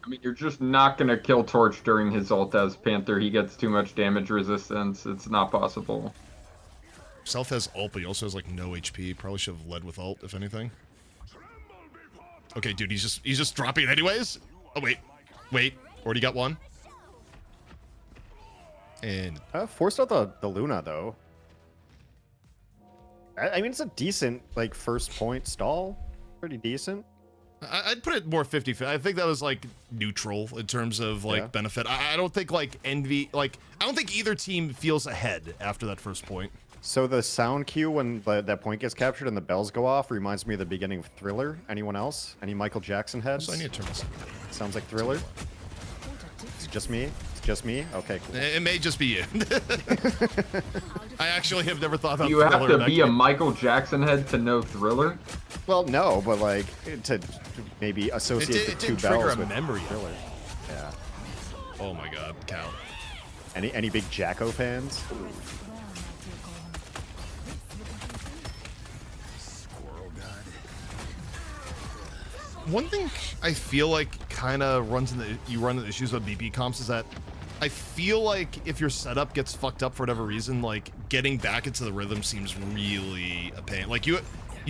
I mean, you're just not going to kill Torch during his ult as Panther. He gets too much damage resistance. It's not possible. Self has ult, but he also has like no HP. Probably should have led with ult, if anything. Okay, dude, he's just dropping it anyways. Oh wait, already got one. And forced out the Luna though. I mean, it's a decent like first point stall. Pretty decent. I'd put it more 50-50. I think that was like neutral in terms of like benefit. I don't think like Envy, like I don't think either team feels ahead after that first point. So the sound cue when that point gets captured and the bells go off reminds me of the beginning of Thriller. Anyone else? Any Michael Jackson heads? So I need to turn this. Sounds like Thriller. It's just me. It's just me. Okay, cool. It may just be you. I actually have never thought about. You have to be a Michael Jackson head to know Thriller. Well, no, but like to maybe associate the two bells with memory. Thriller. Yeah. Oh my God, Cal. Any big Jacko fans? One thing I feel like kind of run into issues with BP comps is that I feel like if your setup gets fucked up for whatever reason, like getting back into the rhythm seems really a pain. Like you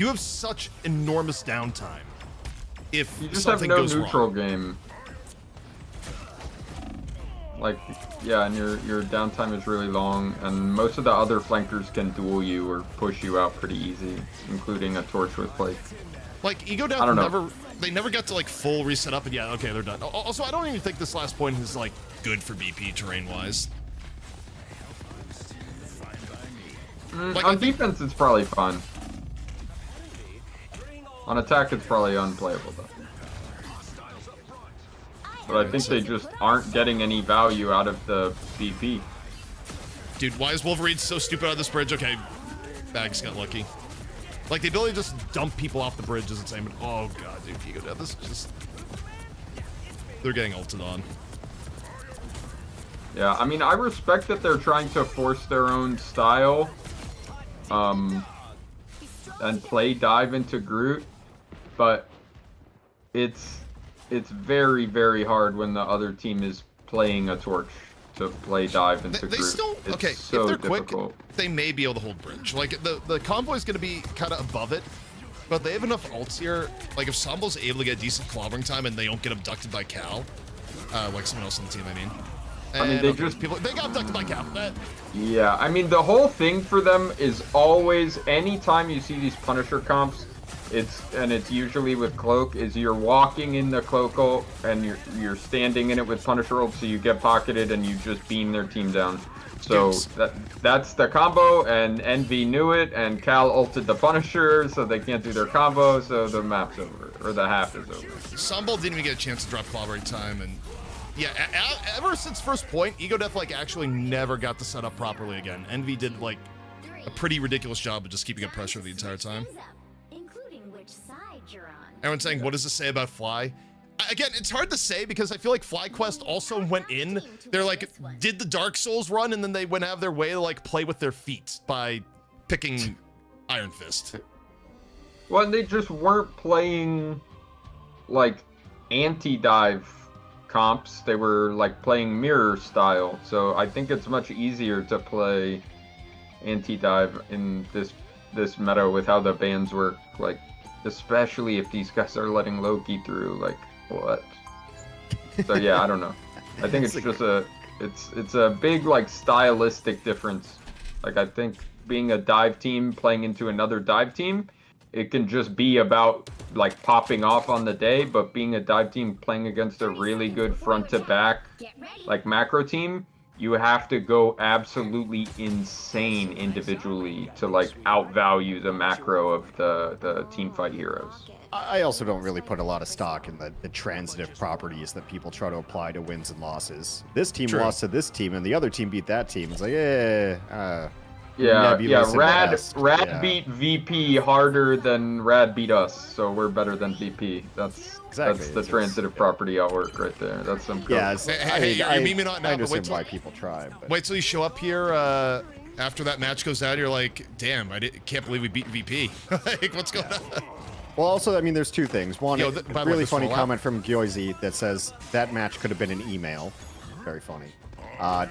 have such enormous downtime if you just something have no goes neutral wrong. game. Like, yeah, and your downtime is really long, and most of the other flankers can duel you or push you out pretty easy, including a Torch with Flake. Like Ego Death they never got to like full reset up, and yeah, okay, they're done. Also, I don't even think this last point is like good for BP terrain wise. Like, on defense, it's probably fun. On attack, it's probably unplayable though. But I think they just aren't getting any value out of the BP. Dude, why is Wolverine so stupid on this bridge? Okay, Bags got lucky. Like, the ability to just dump people off the bridge is insane, but oh god, dude, Ego Death is just... They're getting ulted on. Yeah, I mean, I respect that they're trying to force their own style. And play dive into Groot, but it's very, very hard when the other team is playing a Torch to play dive into They Groot. still, it's okay, so if they're difficult. quick, they may be able to hold bridge. Like, the convoy is going to be kind of above it, but they have enough ults here. Like, if Sambo's able to get decent clobbering time and they don't get abducted by Cal, like someone else on the team, I mean. I mean, they got abducted by Cal. Yeah, I mean, the whole thing for them is always, anytime you see these Punisher comps, it's usually with Cloak, is you're walking in the Cloak ult, and you're standing in it with Punisher ult, so you get pocketed and you just beam their team down. So that's the combo, and Envy knew it, and Cal ulted the Punisher, so they can't do their combo, so the map's over, or the half is over. Sambo didn't even get a chance to drop clobbering time, and yeah, ever since first point, Ego Death like actually never got the setup properly again. Envy did like a pretty ridiculous job of just keeping up pressure the entire time. Everyone's saying, what does this say about Fly? Again, it's hard to say because I feel like FlyQuest also went in. They're like, did the Dark Souls run, and then they went out of their way to like play with their feet by picking Iron Fist. Well, they just weren't playing like anti-dive comps. They were like playing mirror style, so I think it's much easier to play anti-dive in this this meta with how the bans work. Like, especially if these guys are letting Loki through. Like, what? So yeah, I don't know. I think it's just it's a big like stylistic difference. Like, I think being a dive team playing into another dive team, it can just be about like popping off on the day, but being a dive team playing against a really good front to back like macro team, you have to go absolutely insane individually to like outvalue the macro of the team fight heroes. I also don't really put a lot of stock in the transitive properties that people try to apply to wins and losses. This team lost to this team, and the other team beat that team. It's like, Rad beat VP harder than Rad beat us, so we're better than VP. That's the transitive property outwork right there. That's some code. Yeah, you're memeing on now, I but understand why people try. But. Wait till you show up here after that match goes out. You're like, damn, can't believe we beat VP. Like, what's going on? Well, also, I mean, there's two things. One, really funny comment from Gyoizi that says that match could have been an email. Very funny.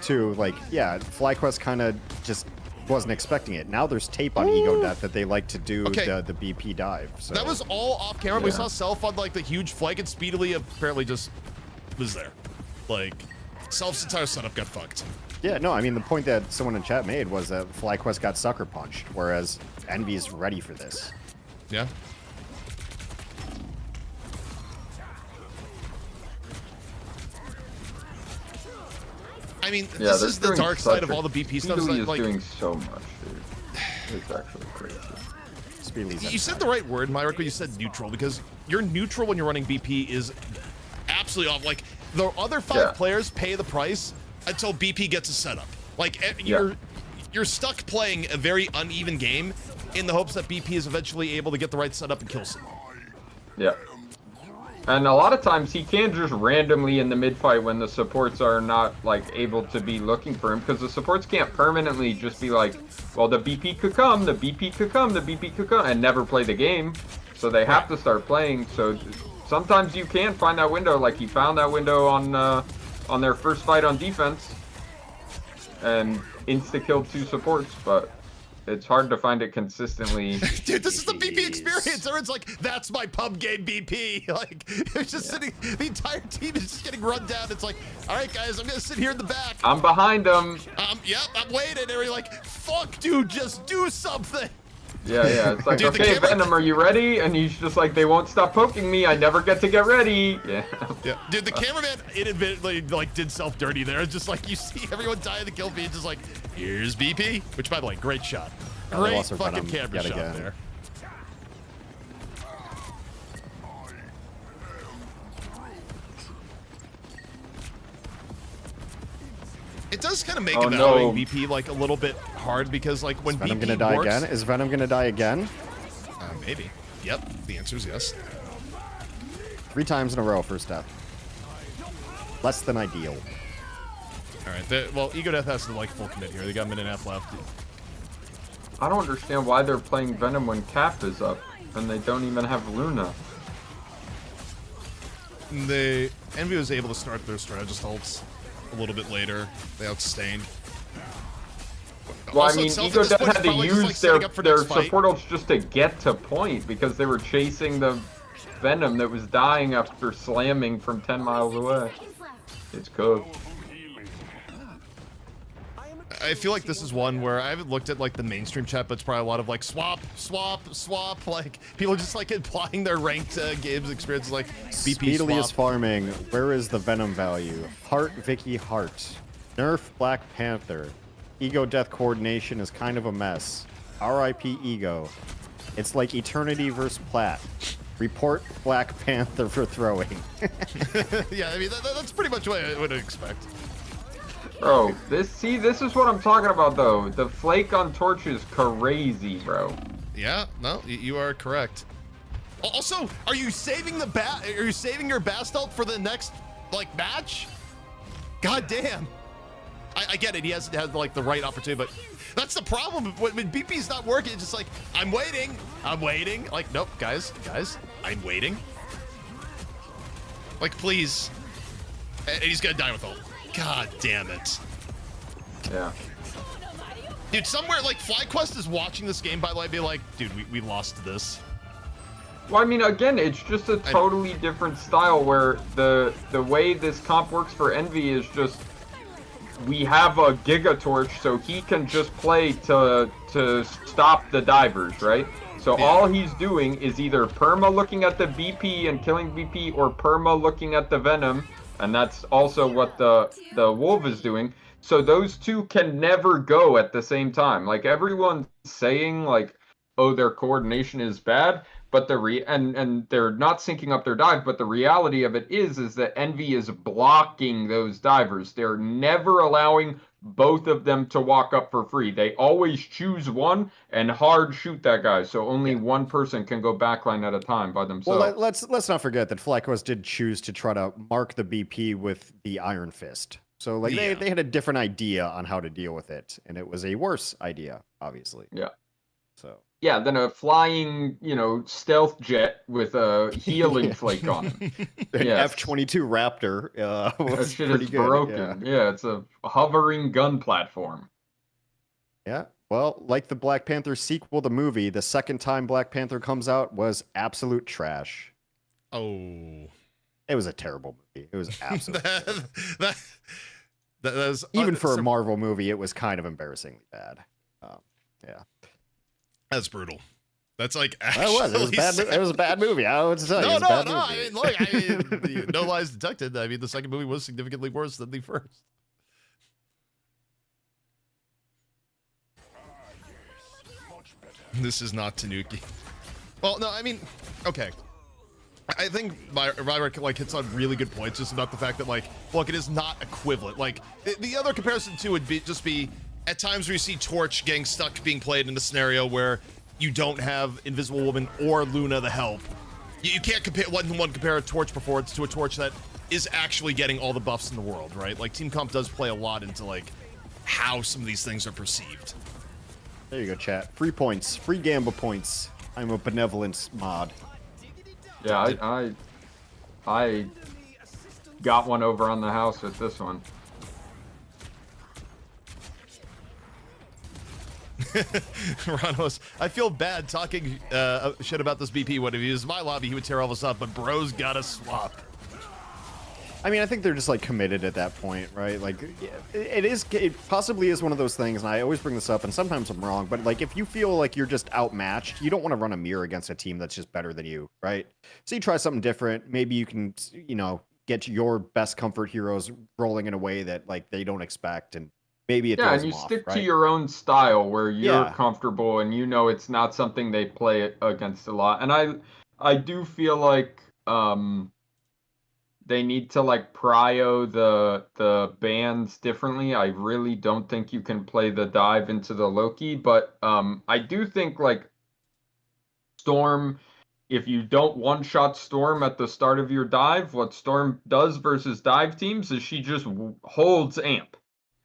Two, like, yeah, FlyQuest kind of just wasn't expecting it. Now there's tape on Ego Death that they like to do the BP dive. So. That was all off camera. Yeah. We saw Self on like the huge flank, and speedily apparently just was there. Like, Self's entire setup got fucked. Yeah, no, I mean, the point that someone in chat made was that FlyQuest got sucker punched, whereas Envy's ready for this. Yeah. I mean, this is the dark side of all the BP stuff. Speedily is doing so much, dude. It's actually crazy. You said the right word, Myrick, when you said neutral, because you're neutral when you're running BP is absolutely off. Like, the other 5 players pay the price until BP gets a setup. Like, you're stuck playing a very uneven game in the hopes that BP is eventually able to get the right setup and kill someone. Yeah. And a lot of times he can just randomly in the mid fight when the supports are not like able to be looking for him, because the supports can't permanently just be like, well, the BP could come, the BP could come, the BP could come, and never play the game. So they have to start playing. So sometimes you can find that window, like he found that window on their first fight on defense and insta-killed 2 supports, but it's hard to find it consistently. Dude, this is the BP experience. Everyone's like, that's my pub game BP. Like, it's just sitting, the entire team is just getting run down. It's like, all right, guys, I'm going to sit here in the back. I'm behind them. Yep, I'm waiting. And you're like, fuck, dude, just do something. Yeah. It's like, dude, okay, Venom, are you ready? And he's just like, they won't stop poking me. I never get to get ready. Yeah. Dude, the cameraman inadvertently like did self dirty there. It's just like you see everyone die in the kill feed, just like, here's BP. Which, by the way, great shot. Great fucking camera shot there. It does kind of make evaluating BP like a little bit hard, because like when Venom BP gonna die works, again? Is Venom gonna die again? Maybe. Yep. The answer is yes. 3 times in a row, first death. Less than ideal. All right. Well, Ego Death has to like full commit here. They got a minute and a half left. I don't understand why they're playing Venom when Cap is up and they don't even have Luna. Envy was able to start their strategist ults a little bit later. They outstained. Well, also, I mean, Ego Death had to use their support ults just to get to point, because they were chasing the Venom that was dying after slamming from 10 miles away. It's cooked. I feel like this is one where I haven't looked at like the mainstream chat, but it's probably a lot of like swap. Like people just like implying their ranked games experience, like BP Speedily swap. is farming. Where is the Venom value? Heart Vicky Hart. Nerf Black Panther. Ego Death coordination is kind of a mess. RIP Ego. It's like Eternity versus Plat. Report Black Panther for throwing. Yeah, I mean that's pretty much what I would expect. Bro, this is what I'm talking about though. The flake on Torch is crazy, bro. Yeah, no, you are correct. Also, are you saving your Bast ult for the next like match? God damn. I get it, he hasn't had like the right opportunity, but that's the problem when BP's not working. It's just like, I'm waiting. Like, nope, guys, I'm waiting. Like, please. And he's gonna die with ult. God damn it. Yeah. Dude, somewhere like FlyQuest is watching this game, by the way, be like, dude, we lost this. Well, I mean, again, it's just a totally different style where the way this comp works for Envy is just we have a Giga Torch, so he can just play to stop the divers, right? So all he's doing is either perma looking at the BP and killing BP, or perma looking at the Venom, and that's also what the Wolf is doing. So those two can never go at the same time. Like, everyone's saying, like, oh, their coordination is bad, but and they're not syncing up their dive, but the reality of it is that Envy is blocking those divers. They're never allowing both of them to walk up for free. They always choose one and hard shoot that guy, so only one person can go backline at a time by themselves. Well, let's not forget that FlyQuest did choose to try to mark the BP with the Iron Fist. So like they had a different idea on how to deal with it, and it was a worse idea, obviously. Yeah. So. Yeah, than a flying, stealth jet with a healing flake on it. Yeah. F-22 Raptor was that shit pretty is good. broken. Yeah, it's a hovering gun platform. Yeah. Well, like the Black Panther sequel, the movie, the second time Black Panther comes out was absolute trash. Oh. It was a terrible movie. It was absolutely that was, even for a Marvel movie, it was kind of embarrassingly bad. Yeah. That's brutal. That's like actually. It was bad. It was a bad movie. I would say. No. I mean, look. No lies detected. I mean, the second movie was significantly worse than the first. This is not Tanuki. Well, no. I mean, okay. I think Ryrick like hits on really good points just about the fact that like, look, it is not equivalent. Like the other comparison too would be at times where you see Torch getting stuck being played in a scenario where you don't have Invisible Woman or Luna the help. You can't compare a Torch performance to a Torch that is actually getting all the buffs in the world, right? Like Team Comp does play a lot into like how some of these things are perceived. There you go, chat. Free points, free Gamba points. I'm a benevolent mod. Yeah, I got one over on the house with this one. Ranos, I feel bad talking shit about this BP. When he was my lobby, he would tear all of us up, but bro's gotta swap. I mean, I think they're just like committed at that point, right? Like, it possibly is one of those things, and I always bring this up, and sometimes I'm wrong, but like, if you feel like you're just outmatched, you don't want to run a mirror against a team that's just better than you, right? So you try something different. Maybe you can, get your best comfort heroes rolling in a way that like they don't expect, and maybe it throws and you them off, stick right? to your own style where you're comfortable, and it's not something they play against a lot. And I do feel like they need to like prio the bans differently. I really don't think you can play the dive into the Loki, but I do think like Storm, if you don't one-shot Storm at the start of your dive, what Storm does versus dive teams is she just holds amp.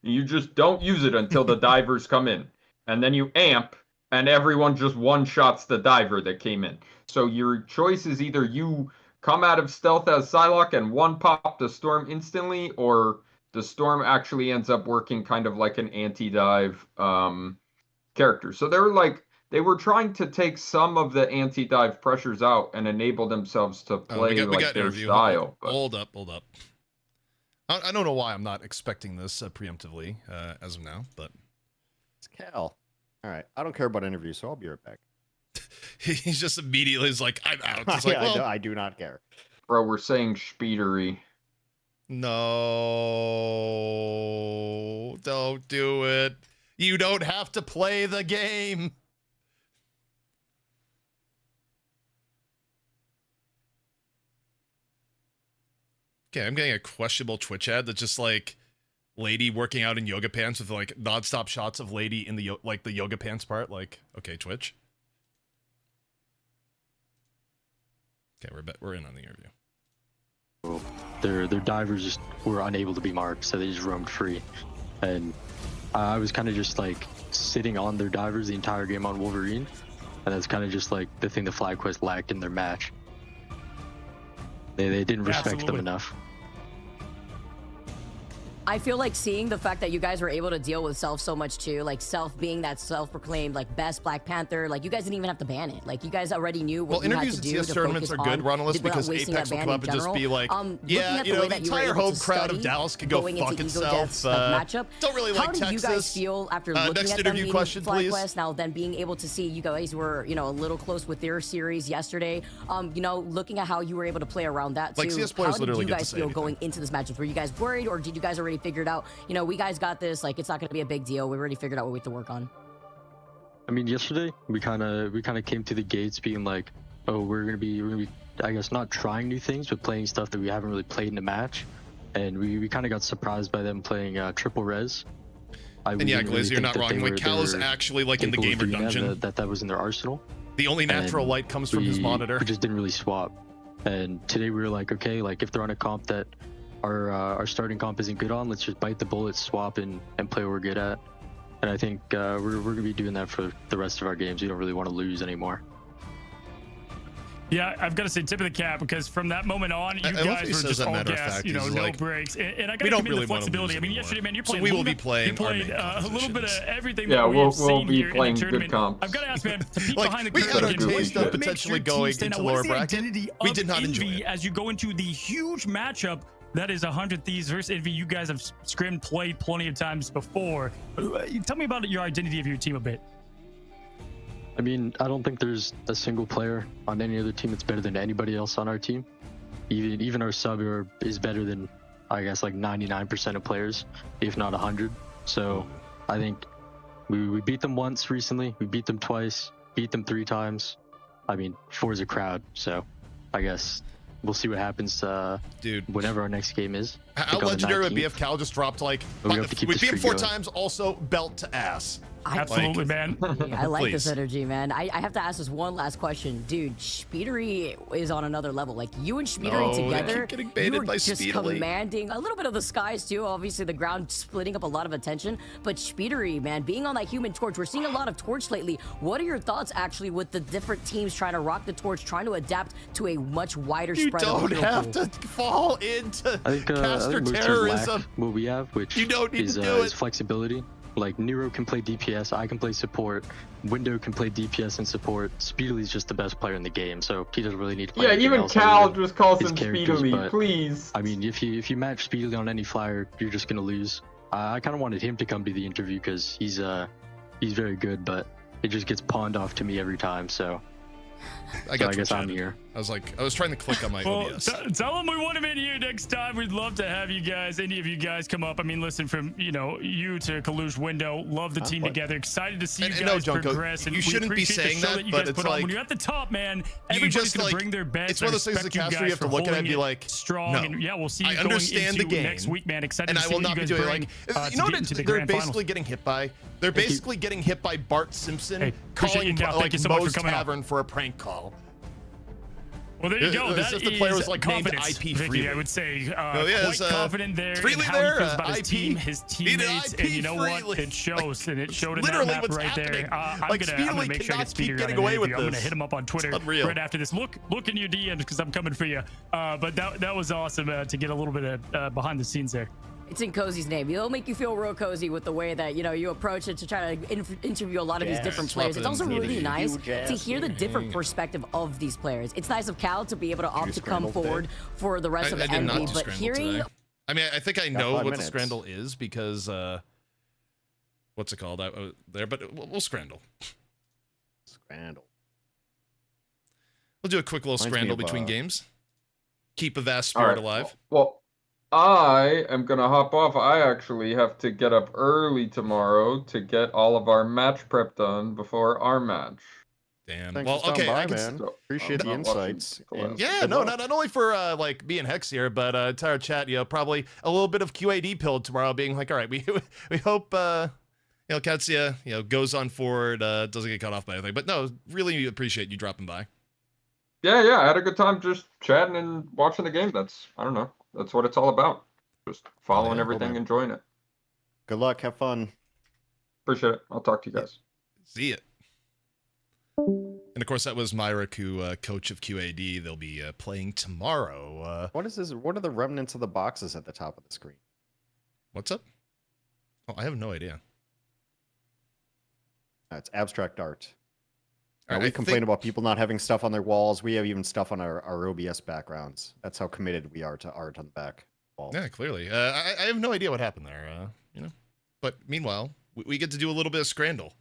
You just don't use it until the divers come in, and then you amp, and everyone just one-shots the diver that came in. So your choice is either you come out of stealth as Psylocke and one-pop the Storm instantly, or the Storm actually ends up working kind of like an anti-dive character. So they were trying to take some of the anti-dive pressures out and enable themselves to play their style. Hold up. I don't know why I'm not expecting this preemptively as of now, but it's Cal. All right, I don't care about interviews, so I'll be right back. He's just immediately like, I'm out. It's like, well, I do not care. Bro, we're saying Speedery. No, don't do it. You don't have to play the game. Okay, I'm getting a questionable Twitch ad that's just like lady working out in yoga pants with like nonstop shots of lady in the the yoga pants part. Like, okay, Twitch. Okay, we're in on the interview. Their divers just were unable to be marked, so they just roamed free. And I was kind of just like sitting on their divers the entire game on Wolverine, and that's kind of just like the thing the FlyQuest lacked in their match. They didn't respect them enough. I feel like seeing the fact that you guys were able to deal with Self so much too, like Self being that self-proclaimed like best Black Panther, like you guys didn't even have to ban it. Like you guys already knew what you had to do. Well, interviews at CS tournaments are good, Ronalist, because Apex will come up and just be like, yeah, you know, the entire home crowd of Dallas could go fuck itself. Matchup. Don't really like Texas. How do you guys feel after looking at them being FlyQuest, now then being able to see you guys were, you know, a little close with their series yesterday, you know, looking at how you were able to play around that too. Like CS players how did you guys feel going into this matchup? Were you guys worried, or did you guys already figure it out? You know, we guys got this. Like, it's not going to be a big deal. We already figured out what we have to work on. I mean, yesterday we kind of came to the gates being like, oh, we're gonna be, I guess, not trying new things, but playing stuff that we haven't really played in a match, and we kind of got surprised by them playing triple res. And yeah, Glazer, you're not wrong. Like Cal is actually like in the gamer dungeon. That was in their arsenal. The only natural light comes from his monitor. We just didn't really swap. And today we were like, okay, like if they're on a comp that our starting comp isn't good on, let's just bite the bullet, swap, and play what we're good at. And I think we're gonna be doing that for the rest of our games. We don't really want to lose anymore. Yeah, I've got to say tip of the cap, because from that moment on, you guys were just all gas, you know, no like, breaks. And I got to give you the flexibility. I mean, yesterday, man, you're playing. So we will be playing. You played a little bit of everything. Yeah, that we'll be playing good comps. I've got to ask, man, to peek like, behind the we curtain. had a taste of potentially going into lower bracket. We did not enjoy it. As you go into the huge matchup that is 100 Thieves versus Envy, you guys have scrimmed, played plenty of times before. Tell me about your identity of your team a bit. I mean, I don't think there's a single player on any other team that's better than anybody else on our team. Even our sub is better than, I guess, like 99% of players, if not 100. So I think we beat them once recently. We beat them twice. Beat them 3 times. I mean, 4 is a crowd, so I guess we'll see what happens, dude. Whenever our next game is. How legendary would BF Cal just dropped like we beat him 4 times, also belt to ass. Absolutely, man. I like this energy, man. I have to ask this one last question. Dude, Speedery is on another level. Like, you and Speedery together, you were just commanding a little bit of the skies, too. Obviously, the ground splitting up a lot of attention. But Speedery, man, being on that human torch, we're seeing a lot of torch lately. What are your thoughts, actually, with the different teams trying to rock the torch, trying to adapt to a much wider spread of You don't have to fall into caster terrorism. What we have, which is flexibility. Like, Nero can play DPS, I can play support, Window can play DPS and support. Speedily is just the best player in the game, so he doesn't really need to play anything even else Cal just calls him Speedily, please. I mean, if you match Speedily on any flyer, you're just gonna lose. I kind of wanted him to come to the interview because he's very good, but it just gets pawned off to me every time, so I guess I'm here. I was trying to click on my OBS. Tell them we want him in here next time. We'd love to have you guys, any of you guys, come up. I mean, listen, from you to Kalush, Window, love the team together. Excited to see you guys progress. And you shouldn't be saying that, but it's like when you're at the top, man, everybody's gonna bring their best. It's one of those things as a caster you have to look at it and be like, strong. No, and yeah, we'll see you I understand the game next week, man. Excited and to see I will what not you be guys doing bring. You know what they're basically getting hit by? They're basically getting hit by Bart Simpson calling like Moe's Tavern for a prank call. Well, there you go. That is the player was like named confidence, IP Vicky, Freely. I would say quite confident there in how he feels about his team, his teammates, and you know what? It shows, and it showed in that map right there. I'm gonna make sure I get Speedy on an interview. I'm gonna hit him up on Twitter right after this. Look in your DMs because I'm coming for you. But that was awesome to get a little bit of behind the scenes there. It's in Cozy's name. It'll make you feel real cozy with the way that, you approach it to try to interview a lot of these different players. It's also really nice to hear the different perspective of these players. It's nice of Cal to be able to opt to come forward for the rest of the NB, but hearing... I mean, I think I know what the Scrandle is because, what's it called there, but we'll Scrandle. Scrandle. We'll do a quick little Scrandle between games. Keep a vast spirit alive. Well, I am going to hop off. I actually have to get up early tomorrow to get all of our match prep done before our match. Damn. Thanks well, okay, by, man. Appreciate the insights. Yeah, no, not only for like me and Hex here, but entire chat, probably a little bit of QAD pilled tomorrow, being like, all right, we hope Katsuya, goes on forward, doesn't get cut off by anything. But no, really appreciate you dropping by. Yeah, I had a good time just chatting and watching the game. I don't know. That's what it's all about. Just following everything, enjoying it. Good luck. Have fun. Appreciate it. I'll talk to you guys. See it. And of course, that was Myrick, who coach of QAD. They'll be playing tomorrow. What is this? What are the remnants of the boxes at the top of the screen? What's up? Oh, I have no idea. It's abstract art. All right, We I complain think- about people not having stuff on their walls. We have even stuff on our OBS backgrounds. That's how committed we are to art on the back walls. Yeah, clearly. I have no idea what happened there. You know, but meanwhile, we get to do a little bit of Scrandle.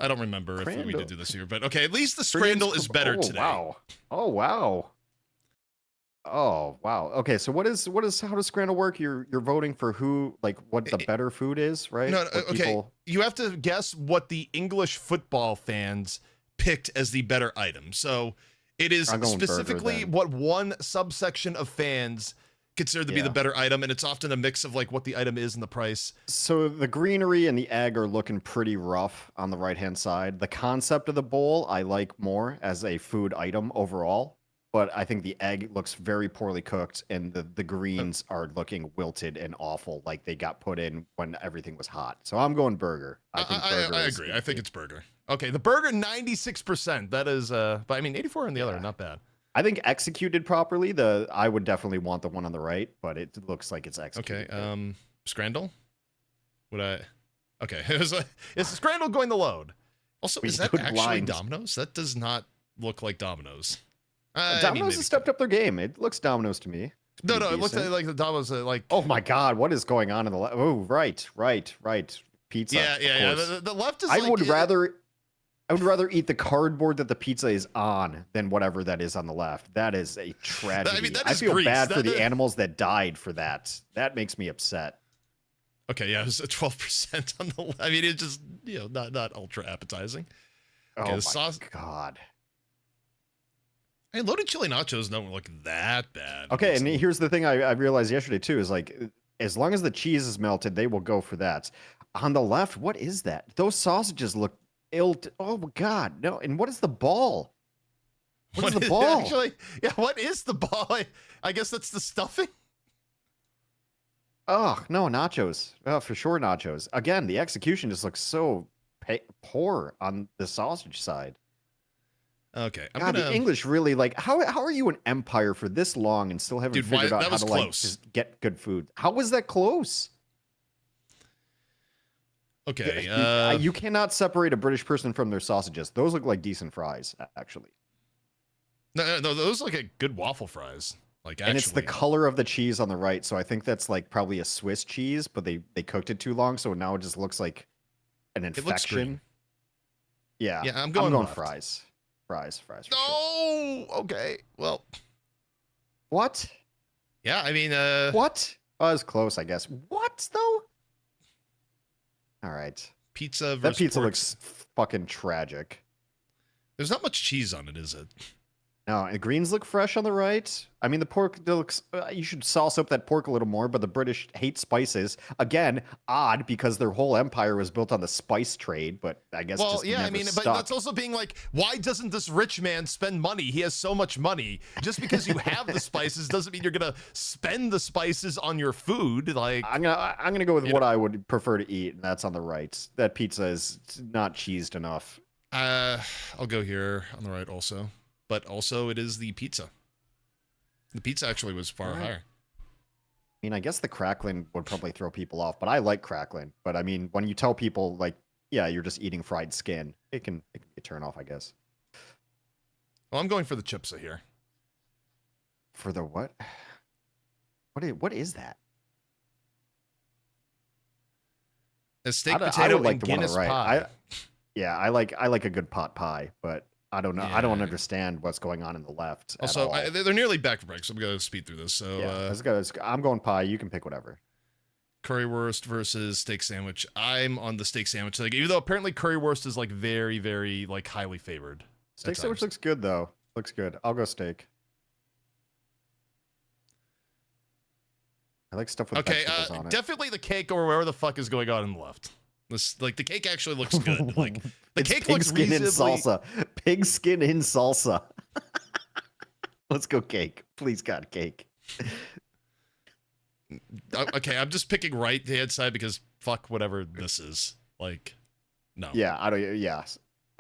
I don't remember if we Scrandle. did do this here, but okay, at least the Scrandle is better oh, today. Wow. Oh wow. Oh wow. Okay, so how does Scrandle work? You're voting for who, like what the better food is, right? No, What okay. people- You have to guess what the English football fans picked as the better item. So it is I'm going burger, specifically then. what one subsection of fans consider to be the Yeah. better item, and it's often a mix of like what the item is and the price. So the greenery and the egg are looking pretty rough on the right-hand side. The concept of the bowl I like more as a food item overall, but I think the egg looks very poorly cooked, and the greens are looking wilted and awful, like they got put in when everything was hot. So I'm going burger. I think burger I is agree. the- I think it's burger. Okay, the burger 96%. That is, but I mean 84 on the other, not bad. I think executed properly, I would definitely want the one on the right, but it looks like it's executed. Okay, Scrandle. Would I? Okay, is Scrandle going to load? Also, is that good actually blind. Domino's? That does not look like Domino's. Domino's has stepped up their game. It looks Domino's to me. It's No, pretty it looks decent. like the Domino's like. Oh my God, what is going on in the left? Oh, right. Pizza. Yeah, of yeah. course. The left is. I like, would rather eat the cardboard that the pizza is on than whatever that is on the left. That is a tragedy. that I is feel grease. bad for That- the animals that died for that. That makes me upset. Okay, yeah, it was a 12% on the. I mean, it's just not ultra appetizing. Okay, Oh my the sauce. God. Hey, loaded chili nachos don't look that bad. Okay, and here's the thing I realized yesterday too is like, as long as the cheese is melted, they will go for that. On the left, what is that? Those sausages look ill. Oh my God, no! And what is the ball? What is the ball? Actually, yeah, what is the ball? I guess that's the stuffing. Oh no, nachos. Oh, for sure, nachos. Again, the execution just looks so poor on the sausage side. Okay, God, the English really like. How are you an empire for this long and still haven't Dude, figured out that how was to like close. just get good food? How was that close? Okay, You cannot separate a British person from their sausages. Those look like decent fries, actually. no, those look like good waffle fries. Like, actually. And it's the color of the cheese on the right, so I think that's like probably a Swiss cheese, but they cooked it too long, so now it just looks like an looks infection. green. Yeah, Yeah, I'm going left. fries. Fries. For sure. No. Okay. Well. What? Yeah. I mean. What? Oh, it was close, I guess. What though? All right. Pizza. That pizza pork. looks fucking tragic. There's not much cheese on it, is it? No, and the greens look fresh on the right. I mean, the pork looks. You should sauce up that pork a little more, but the British hate spices. Again, odd because their whole empire was built on the spice trade. But I guess. Well, just yeah, I never mean, stuck. but that's also being like, why doesn't this rich man spend money? He has so much money. Just because you have the spices doesn't mean you're gonna spend the spices on your food. Like, I'm gonna go with what I would prefer to eat, and that's on the right. That pizza is not cheesed enough. I'll go here on the right also, but also it is the pizza. The pizza actually was far higher. I mean, I guess the crackling would probably throw people off, but I like crackling. But I mean, when you tell people like, yeah, you're just eating fried skin, it can be a turn off, I guess. Well, I'm going for the chipsa here. For the what? What is that? A steak I potato would like and the one on the Guinness right. pie. Yeah, I like a good pot pie, but I don't know. I don't Yeah. understand what's going on in the left. at Also, all. they're nearly back to break, so I'm gonna speed through this. So, yeah, I'm going pie. You can pick whatever. currywurst versus steak sandwich. I'm on the steak sandwich. Like, even though apparently currywurst is like very, very like highly favored. Steak at sandwich times. looks good though. Looks good. I'll go steak. I like stuff with Okay, vegetables on it. definitely the cake or wherever the fuck is going on the left. This like the cake actually looks good. Like the It's cake pig looks skin in reasonably. salsa. Pig skin in salsa. Let's go cake. Please God, cake. Okay, I'm just picking right hand side because fuck whatever this is. Like, no. Yeah, I don't. Yeah.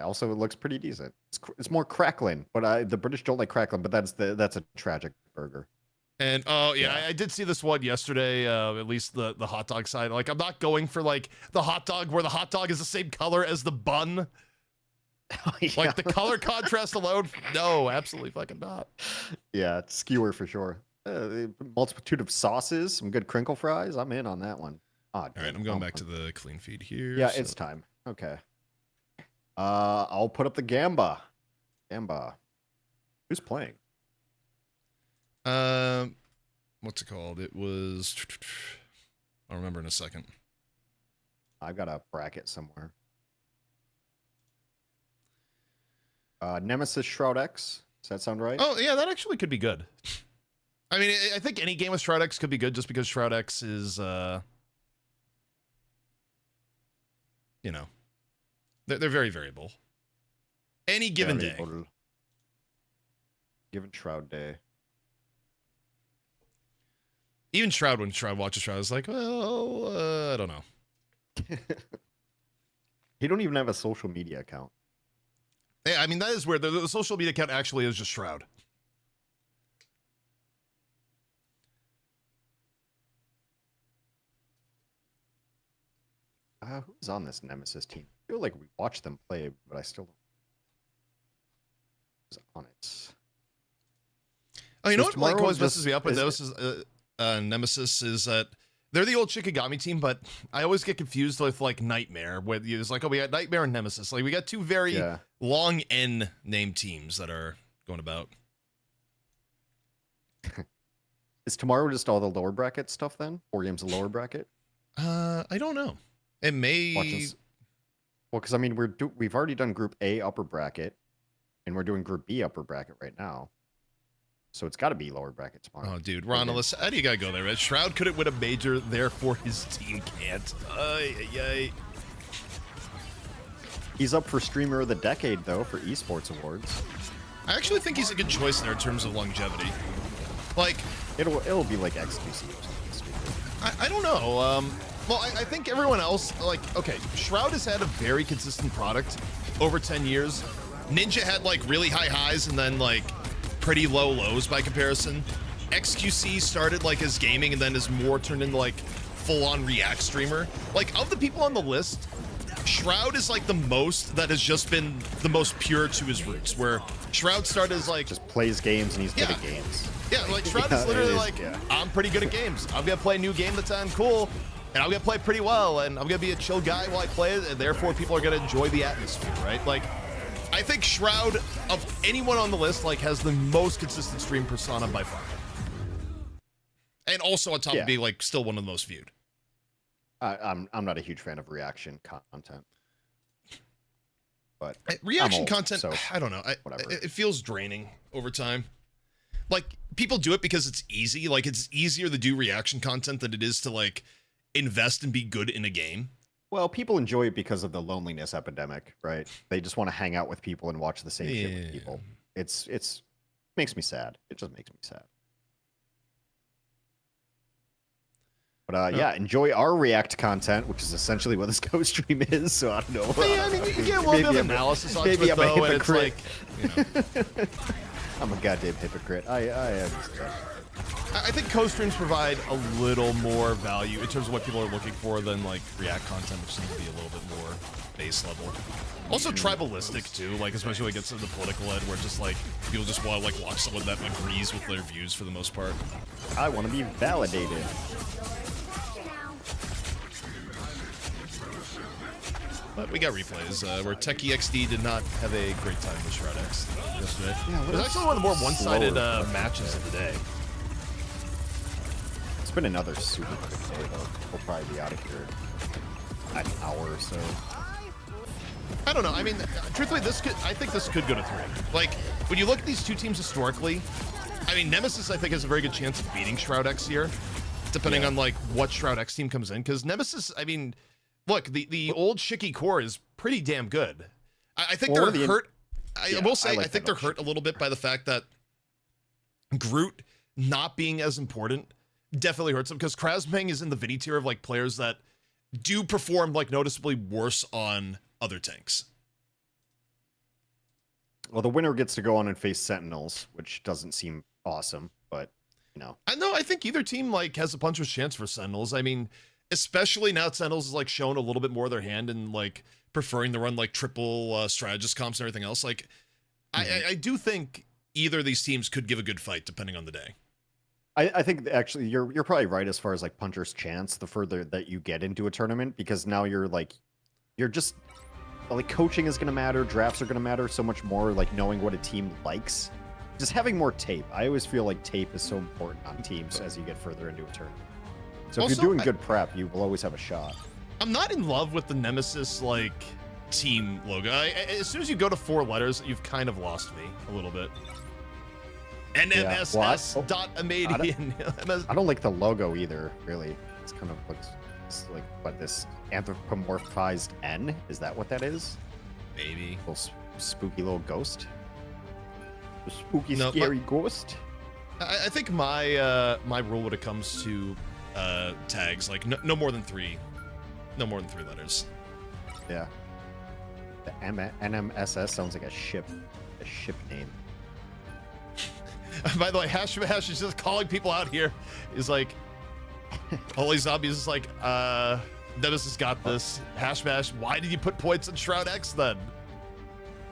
Also, it looks pretty decent. It's more crackling, but the British don't like crackling. But that's a tragic burger. And oh yeah, I did see this one yesterday. At least the hot dog side. Like I'm not going for like the hot dog where the hot dog is the same color as the bun. Like the color contrast alone. No, absolutely fucking not. Yeah, it's skewer for sure. Multitude of sauces, some good crinkle fries. I'm in on that one. All right, I'm going back to the clean feed here. Yeah, it's time. Okay. I'll put up the Gamba. Gamba. Who's playing? What's it called? It was. I'll remember in a second. I've got a bracket somewhere. Nemesis Shroud X. Does that sound right? Oh yeah, that actually could be good. I mean, I think any game with Shroud X could be good just because Shroud X is, you know, they're very variable. Any given day. Given Shroud Day. Even Shroud, when Shroud watches Shroud, is like, well, I don't know. He don't even have a social media account. Yeah, I mean, that is weird. The social media account actually is just Shroud. Who's on this Nemesis team? I feel like we watched them play, but I still don't. Who's on it? Oh, you know what? Like, always messes me up with Nemesis is that they're the old Shikigami team, but I always get confused with like Nightmare, where it's like, oh, we got Nightmare and Nemesis. Like, we got two very long N name teams that are going about. Is tomorrow just all the lower bracket stuff then? 4 games of lower bracket? I don't know. It may. Well, because I mean, we've already done Group A upper bracket, and we're doing Group B upper bracket right now. So it's got to be lower bracket tomorrow. Oh, dude, Ronald, how do you gotta go there, man? Shroud couldn't win a major, therefore his team can't. He's up for Streamer of the Decade though for Esports Awards. I actually think he's a good choice there in terms of longevity. Like, it'll be like XQC or something stupid. I don't know. Well, I think everyone else, like, okay, Shroud has had a very consistent product over 10 years. Ninja had, like, really high highs and then, like, pretty low lows by comparison. XQC started, like, as gaming and then is more turned into, like, full-on React streamer. Like, of the people on the list, Shroud is, like, the most that has just been the most pure to his roots, where Shroud started as, like... just plays games and he's good at games. Yeah, like, Shroud is literally like, I'm pretty good at games. I'm gonna play a new game that's on cool. And I'm going to play pretty well, and I'm going to be a chill guy while I play it, and therefore people are going to enjoy the atmosphere, right? Like, I think Shroud, of anyone on the list, like, has the most consistent stream persona by far. And also on top of being, like, still one of the most viewed. I'm not a huge fan of reaction content. But reaction content, so I don't know. It feels draining over time. Like, people do it because it's easy. Like, it's easier to do reaction content than it is to, like, invest and be good in a game. Well, people enjoy it because of the loneliness epidemic, right? They just want to hang out with people and watch the same shit with people. It's makes me sad. It just makes me sad. But yeah, enjoy our React content, which is essentially what this co-stream is. So I don't know. Yeah, I mean, you get a little bit of analysis on it, though, and it's like, you know. I'm a goddamn hypocrite. I understand. I think co-streams provide a little more value in terms of what people are looking for than like React content, which seems to be a little bit more base level. Also tribalistic too, like especially when it gets into the political end, where just like people just want to like watch someone that agrees with their views for the most part. I want to be validated. But we got replays where TechieXD did not have a great time with Shroud X yesterday. Yeah, it was actually one of the more one-sided matches of the day. It's been another super quick day though. We'll probably be out of here in an hour or so. I don't know. I mean, truthfully, I think this could go to 3. Like, when you look at these two teams historically, I mean, Nemesis, I think, has a very good chance of beating Shroud X here, depending on, like, what Shroud X team comes in. Because Nemesis, I mean, look, the old Shiki core is pretty damn good. I think they're hurt. I will say, I think they're hurt a little bit by the fact that Groot not being as important definitely hurts them, because Krasmeng is in the Vidi tier of, like, players that do perform, like, noticeably worse on other tanks. Well, the winner gets to go on and face Sentinels, which doesn't seem awesome, but No. I think either team like has a puncher's chance for Sentinels. I mean, especially now that Sentinels is like showing a little bit more of their hand and like preferring to run like triple strategist comps and everything else. Like, I do think either of these teams could give a good fight depending on the day. I think actually you're probably right as far as like puncher's chance the further that you get into a tournament, because now you're just like coaching is going to matter, drafts are going to matter so much more, like knowing what a team likes, just having more tape. I always feel like tape is so important on teams as you get further into a tournament. So if you're doing good prep, you will always have a shot. I'm not in love with the Nemesis like team logo. As soon as you go to 4 letters, you've kind of lost me a little bit. NMSS.Amadian. I don't like the logo either, really. It's kind of looks like what, this anthropomorphized N? Is that what that is? Maybe. A little spooky little ghost. A spooky, scary ghost. I think my my rule when it comes to tags, like no more than 3. No more than 3 letters. Yeah. The NMSS sounds like a ship name. By the way, Hash is just calling people out here. He's like, Holy Zombies is like, Nemesis got this. Hashmash, why did you put points on Shroud X then?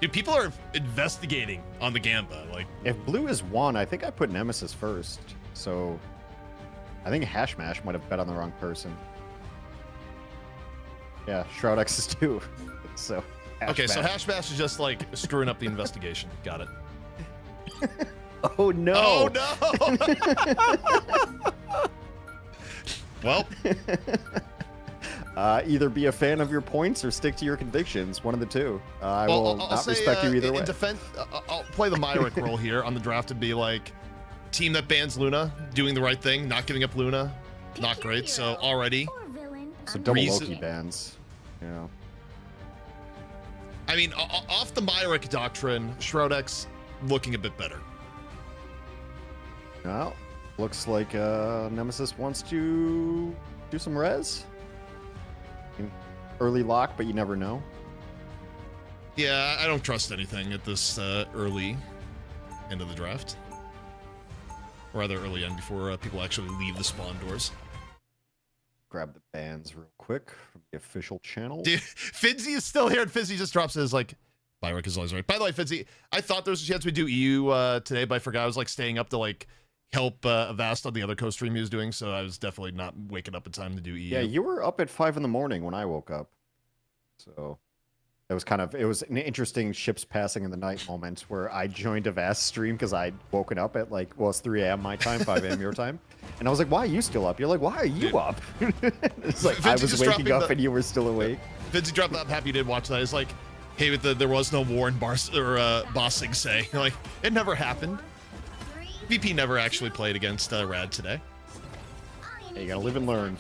Dude, people are investigating on the Gamba. Like, if blue is 1, I think I put Nemesis first. So I think Hashmash might have bet on the wrong person. Yeah, Shroud X is 2. So okay, so Hashmash is just like screwing up the investigation. Got it. Oh no! Oh no! Well, either be a fan of your points or stick to your convictions. One of the two. I will not respect you either way. In defense, I'll play the Myrick role here on the draft and be like, team that bans Luna, doing the right thing, not giving up Luna, not great. So already, so double Loki bans. You know. I mean, off the Myrick doctrine, Shroud X looking a bit better. Well, looks like Nemesis wants to do some res. Early lock, but you never know. Yeah, I don't trust anything at this early end of the draft. Or rather, early end before people actually leave the spawn doors. Grab the bans real quick from the official channel. Dude, Fidzy is still here, and Fidzy just drops his like, Byrick is always right. By the way, Fidzy, I thought there was a chance we'd do EU today, but I forgot I was like staying up to like help Avast on the other co-stream he was doing, so I was definitely not waking up in time to do EU. Yeah, you were up at 5 in the morning when I woke up. So it was an interesting ships passing in the night moment where I joined Avast stream because I'd woken up at like, well, it's 3 a.m. my time, 5 a.m. your time. And I was like, why are you still up? You're like, why are you up? It's like, I was waking up and you were still awake. Vinci dropped that. I'm happy you did watch that. It's like, hey, with there was no war in Bossing say. Like, it never happened. VP never actually played against Rad today. Yeah, you gotta live and learn.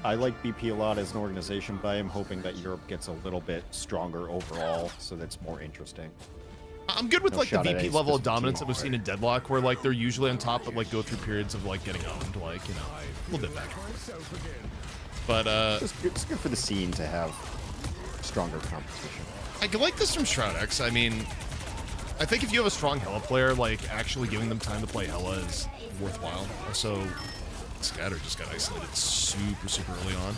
I like BP a lot as an organization, but I am hoping that Europe gets a little bit stronger overall, so that's more interesting. I'm good with like the VP level of dominance that we've seen in Deadlock, where like they're usually on top, but like go through periods of like getting owned, like, you know, a little bit back. But it's good for the scene to have stronger competition. I like this from Shroud X. I mean, I think if you have a strong Hela player, like actually giving them time to play Hela is worthwhile. Also, Scatter just got isolated super early on.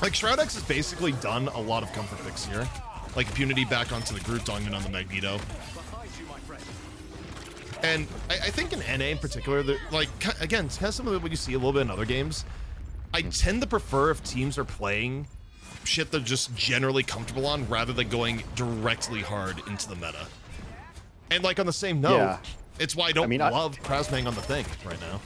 Like, Shroud X has basically done a lot of comfort picks here. Like, Impunity back onto the Groot, Dogman on the Magneto. And I think in NA in particular, like, again, it's kind of similar to what you see a little bit in other games. I tend to prefer if teams are playing shit they're just generally comfortable on rather than going directly hard into the meta. And, like, on the same note, it's why I don't love Krasmang on the thing right now.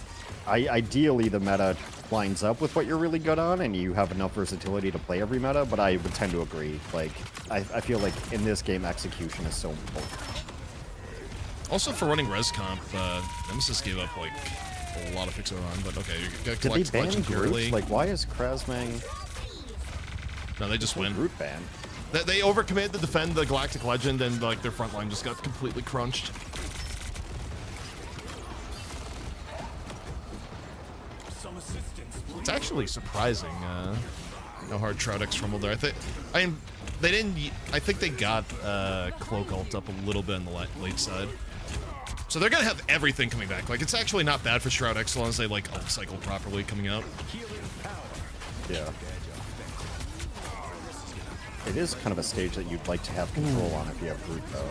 Ideally, the meta lines up with what you're really good on, and you have enough versatility to play every meta, but I would tend to agree. Like, I feel like in this game, execution is so important. Also, for running res comp, Nemesis gave up, like, a lot of picks early on, but okay, you gotta collect collection early. Like, why is Krasmang... No, they just win. Root ban. They overcommitted to defend the Galactic Legend, and, like, their front line just got completely crunched. It's actually surprising How hard Troutx rumbled there. They didn't. I think they got Cloak ult up a little bit on the late side. So they're gonna have everything coming back. Like, it's actually not bad for Troutx as long as they like ult cycle properly coming out. Yeah. It is kind of a stage that you'd like to have control on if you have Brute, though.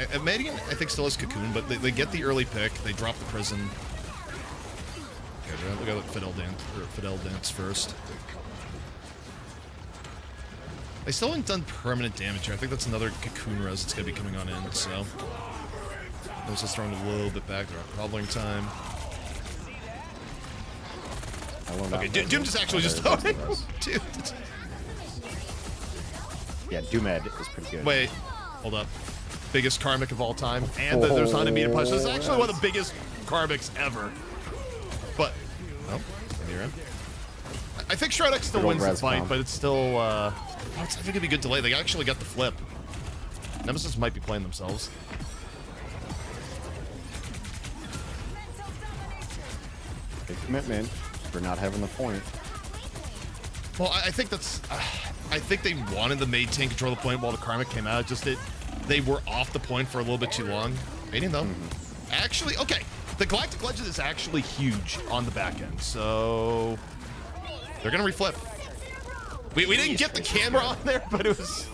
Okay. Madigan, I think, still has Cocoon, but they get the early pick. They drop the Prison. Okay, we got Fidel dance first. They still haven't done permanent damage here. I think that's another Cocoon res that's gonna be coming on in, so. Those just throwing a little bit back. They're on cobbling time. Okay, Doom just actually just dude. Yeah, Doomed is pretty good. Wait, hold up. Biggest karmic of all time, and there's not a meter punch. This is actually one of the biggest karmics ever. But maybe you're in. I think Shredx still wins the fight, but it's still. I think it'd be a good delay. They actually got the flip. Nemesis might be playing themselves. Big commitment for not having the point. Well, I think that's. I think they wanted the Maid Tank control the point while the Karmic came out. Just they were off the point for a little bit too long. Maiden though, actually, okay. The Galactic Legend is actually huge on the back end, so they're gonna reflip. We didn't get the camera on there, but it was.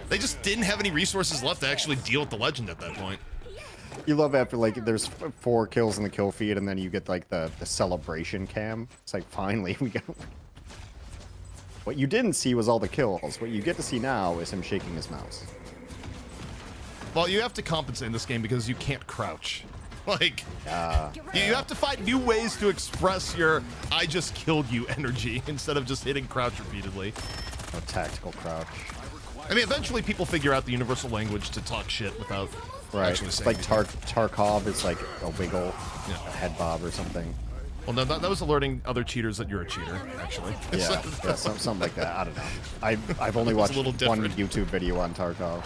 They just didn't have any resources left to actually deal with the Legend at that point. You love after, like, there's 4 kills in the kill feed, and then you get, like, the celebration cam. It's like, finally, we got... What you didn't see was all the kills. What you get to see now is him shaking his mouse. Well, you have to compensate in this game because you can't crouch. Like, you have to find new ways to express your I just killed you energy instead of just hitting crouch repeatedly. No tactical crouch. I mean, eventually people figure out the universal language to talk shit without actually saying like Tarkov is like a wiggle, a head bob or something. Well, no, that was alerting other cheaters that you're a cheater, actually. Yeah, something like that. I don't know. I've only watched one YouTube video on Tarkov.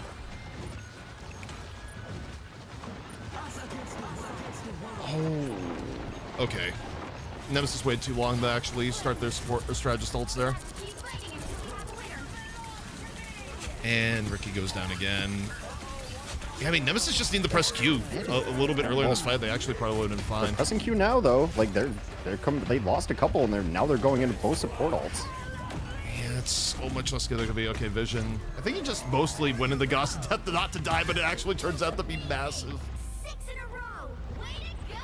Oh, okay. Nemesis waited too long to actually start their strategist ults there. And Ricky goes down again. Yeah, I mean, Nemesis just need to press Q a little bit earlier in this fight. They actually probably would have been fine. They're pressing Q now, though. Like they lost a couple, and now they're going into both support ults. Yeah, it's so much less good. They're gonna be okay. Vision. I think he just mostly went in the Goss of Death not to die, but it actually turns out to be massive. 6 in a row. Way to go.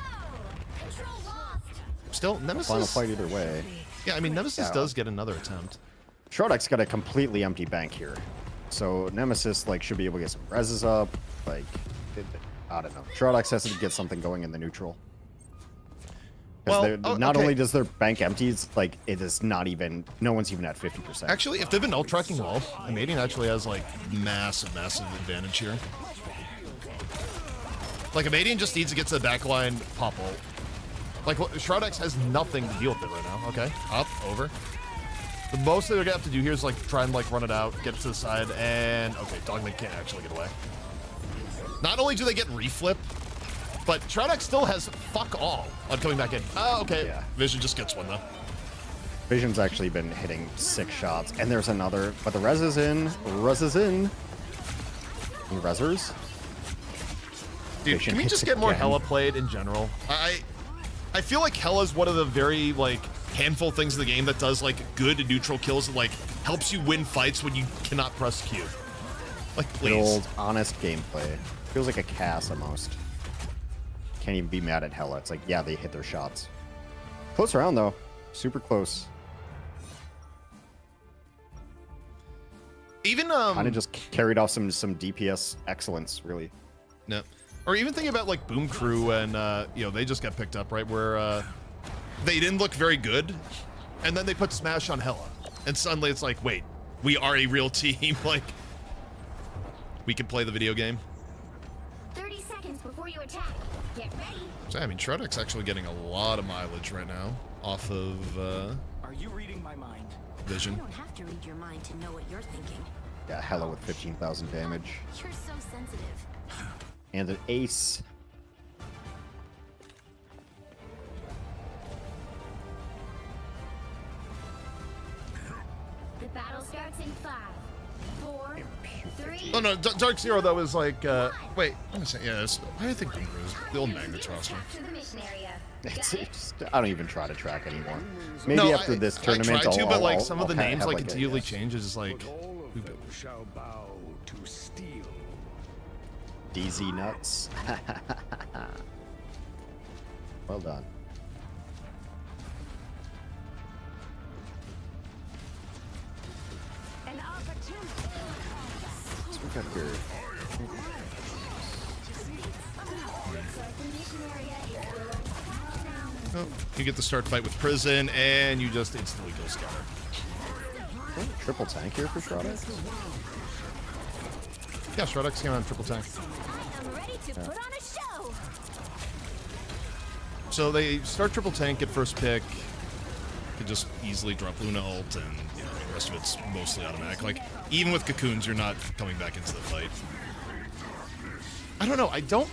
Control lost. Still, Nemesis. Final fight either way. Yeah, I mean, Nemesis does get another attempt. Shrodek's got a completely empty bank here. So Nemesis should be able to get some reses up. I don't know. Shrodex has to get something going in the neutral. Because not only does their bank empty, it's like it is not even. No one's even at 50%. Actually, if they've been ult tracking well, Amadian actually has massive advantage here. Like Amadian just needs to get to the backline pop ult. Like Shrodex has nothing to deal with it right now. Okay, up, over. The most they're gonna have to do here is try and run it out, get to the side, and okay, Dogman can't actually get away. Not only do they get reflip, but Shrodex still has fuck all on coming back in. Oh, okay. Yeah. Vision just gets one though. Vision's actually been hitting 6 shots, and there's another, but the res is in. Res is in. Any resers? Dude, can we just get more Hella played in general? I feel like Hella's one of the very handful of things in the game that does good neutral kills and helps you win fights when you cannot press Q. Please. Good old honest gameplay. Feels like a Cass almost. Can't even be mad at Hella. It's yeah, they hit their shots. Close round though. Super close. Even kind of just carried off some DPS excellence, really. No. Or even thinking about Boom Crew and they just got picked up, right? Where they didn't look very good, and then they put Smash on Hella, and suddenly it's wait, we are a real team. We can play the video game. 30 seconds before you attack. Get ready. So, I mean, Shrodek's actually getting a lot of mileage right now off of Are you reading my mind? Vision. I don't have to read your mind to know what you're thinking. Yeah, Hella with 15,000 damage. You're so sensitive. And an ace. The Battle starts in 5, 4, 3. Oh no, Dark Zero though is like, wait, let me say, yeah, I think Gamba is the old Magnets roster. To the mission area. It's just, I don't even try to track anymore. Maybe No, after this tournament, I try to, but like I'll- some of the I'll kinda names have like a continually guess. changes. Is like, Shall bow to steel. DZ nuts. Well done. An opportunity. So we got here. oh, you get the start fight with Prison, and you just instantly go scatter. Triple tank here for Shrodex? Yeah, Shrodex came on triple tank. I'm ready to put on a show. So they start triple tank at first pick. Could just easily drop Luna ult, and you know, the rest of it's mostly automatic. Like even with cocoons, you're not coming back into the fight. I don't know. I don't.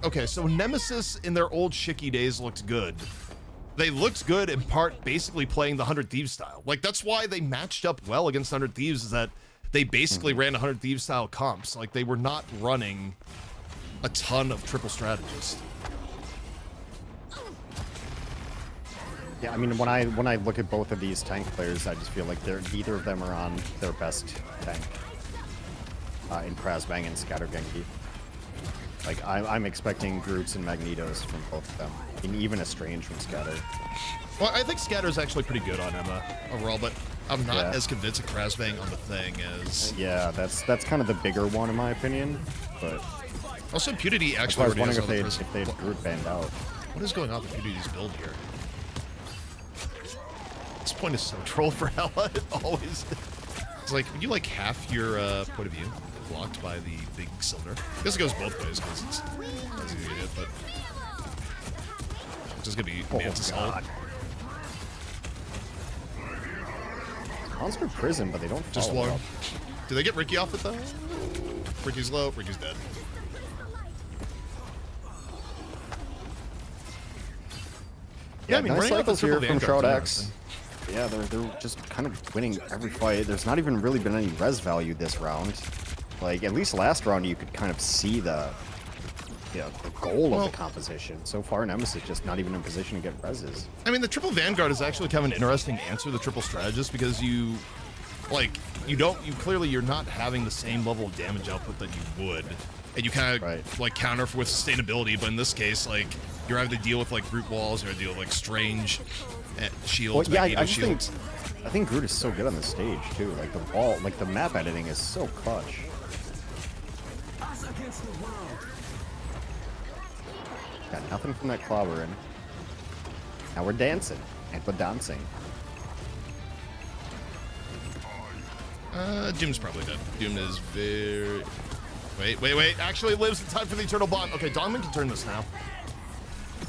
Okay, so Nemesis in their old Shiki days looked good. They looked good in part basically playing the 100 Thieves style. Like that's why they matched up well against 100 Thieves, is that they basically ran 100 Thieves style comps. Like they were not running a ton of triple strategists. Yeah, I mean, when I look at both of these tank players, I just feel like neither of them are on their best tank. In Krasbang and Scatter Genki. Like, I'm expecting Groots and Magnetos from both of them. And even Estrange from Scatter. Well, I think Scatter's actually pretty good on Emma overall, but I'm not as convinced of Krasbang on the thing as... Yeah, that's kind of the bigger one in my opinion, but... Also, Putity actually I was already wondering has if they had Groot banned out. What is going on with Putity's build here? This point is so troll for Hella. It always... It's like, when you like half your point of view blocked by the big cylinder. I guess it goes both ways because it's easy to hit, but it's just gonna be Mantis ult. Monster Prison, but they don't Just follow one. up. Do they get Ricky off it though? Ricky's low. Ricky's dead. Yeah, I mean, nice running out the cycles here triple from Vanguard's Shroud X. Yeah, they're just kind of winning every fight. There's not even really been any res value this round. Like, at least last round you could kind of see the goal of the composition. So far, Nemesis just not even in position to get reses. I mean, the triple Vanguard is actually kind of an interesting answer to the triple strategist because you clearly you're not having the same level of damage output that you would. And you kind of like counter with sustainability, but in this case, like you're having to deal with like root walls, you're having to deal with like strange shields. Well, yeah, Magneto I just shields. think Groot is so good on the stage too. Like the wall, like the map editing is so clutch. Got nothing from that clobbering. Now we're dancing, and we're dancing. Doom's probably dead. Doom is very... Wait. Actually lives in time for the Eternal Bond. Okay, Dogman can turn this now.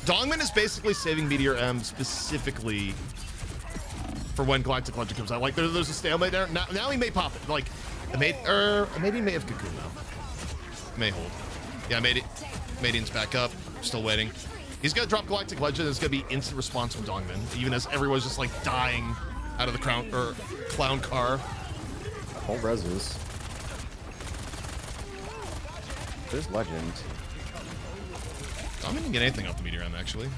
Dogman is basically saving Meteor M specifically for when Galactic Legend comes out. Like, there's a stalemate there. Now he may pop it. Like, maybe he may have Cocoon now. May hold. Yeah, Madian's back up. Still waiting. He's gonna drop Galactic Legend. It's gonna be instant response from Dogman, even as everyone's just like dying out of the clown car. Whole reses. There's Legend. Dogman didn't get anything off the Meteor M, actually.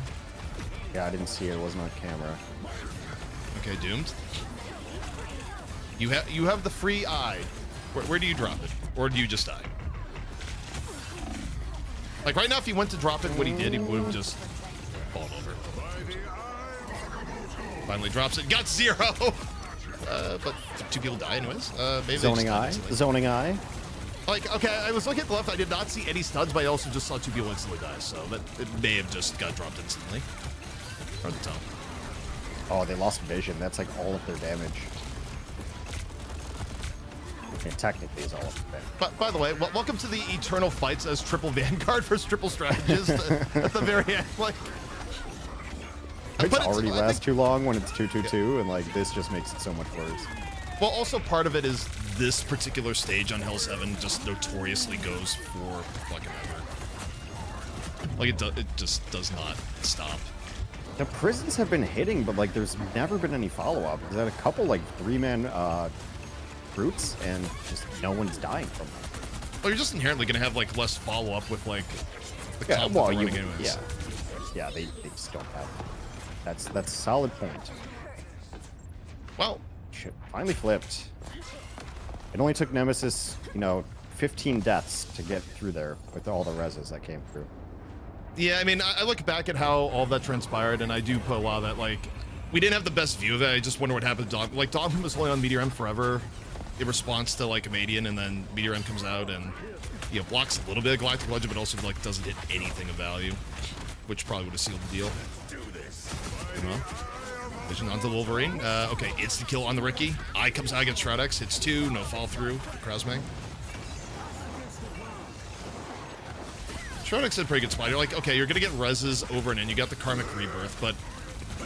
Yeah, I didn't see it. It wasn't on camera. Okay, Doomed. You have the free eye. Where do you drop it? Or do you just die? Like right now, if he went to drop it, what he did, he would have just fallen over. Finally drops it. Got 0! But 2 people die anyways. Maybe Zoning eye. Zoning eye. Like, okay, I was looking at the left. I did not see any studs, but I also just saw 2 people instantly die. So that it may have just got dropped instantly. Hard to tell. Oh, they lost vision. That's like all of their damage. Okay, technically, it's all of their damage. But by the way, welcome to the eternal fights as triple Vanguard versus triple strategist at the very end. Like, It already lasts too long when it's 2-2-2, and like this just makes it so much worse. Well, also part of it is this particular stage on Hell 7 just notoriously goes for fucking ever. Like it just does not stop. The prisons have been hitting, but like there's never been any follow-up. There's had a couple like 3-man brutes, and just no one's dying from them. Well, you're just inherently gonna have like less follow-up with like the Yeah, comp well, that they're running anyways. yeah, they just don't have. That's a solid point. Well, shit, finally flipped. It only took Nemesis, 15 deaths to get through there with all the reses that came through. yeah, I mean, I look back at how all that transpired, and I do put a lot of that, like, we didn't have the best view of it. I just wonder what happened to Dogman. Like, Dogman was only on Meteor M forever in response to, like, Canadian, and then Meteor M comes out and, blocks a little bit of Galactic Legend, but also, like, doesn't hit anything of value, which probably would have sealed the deal. Vision onto the Wolverine. Okay, it's the kill on the Ricky. Eye comes out against Shroudex. Hits 2, no fall through for Krasmang. Shroudex did a pretty good spot. You're like, okay, you're gonna get reses over and in. You got the Karmic Rebirth, but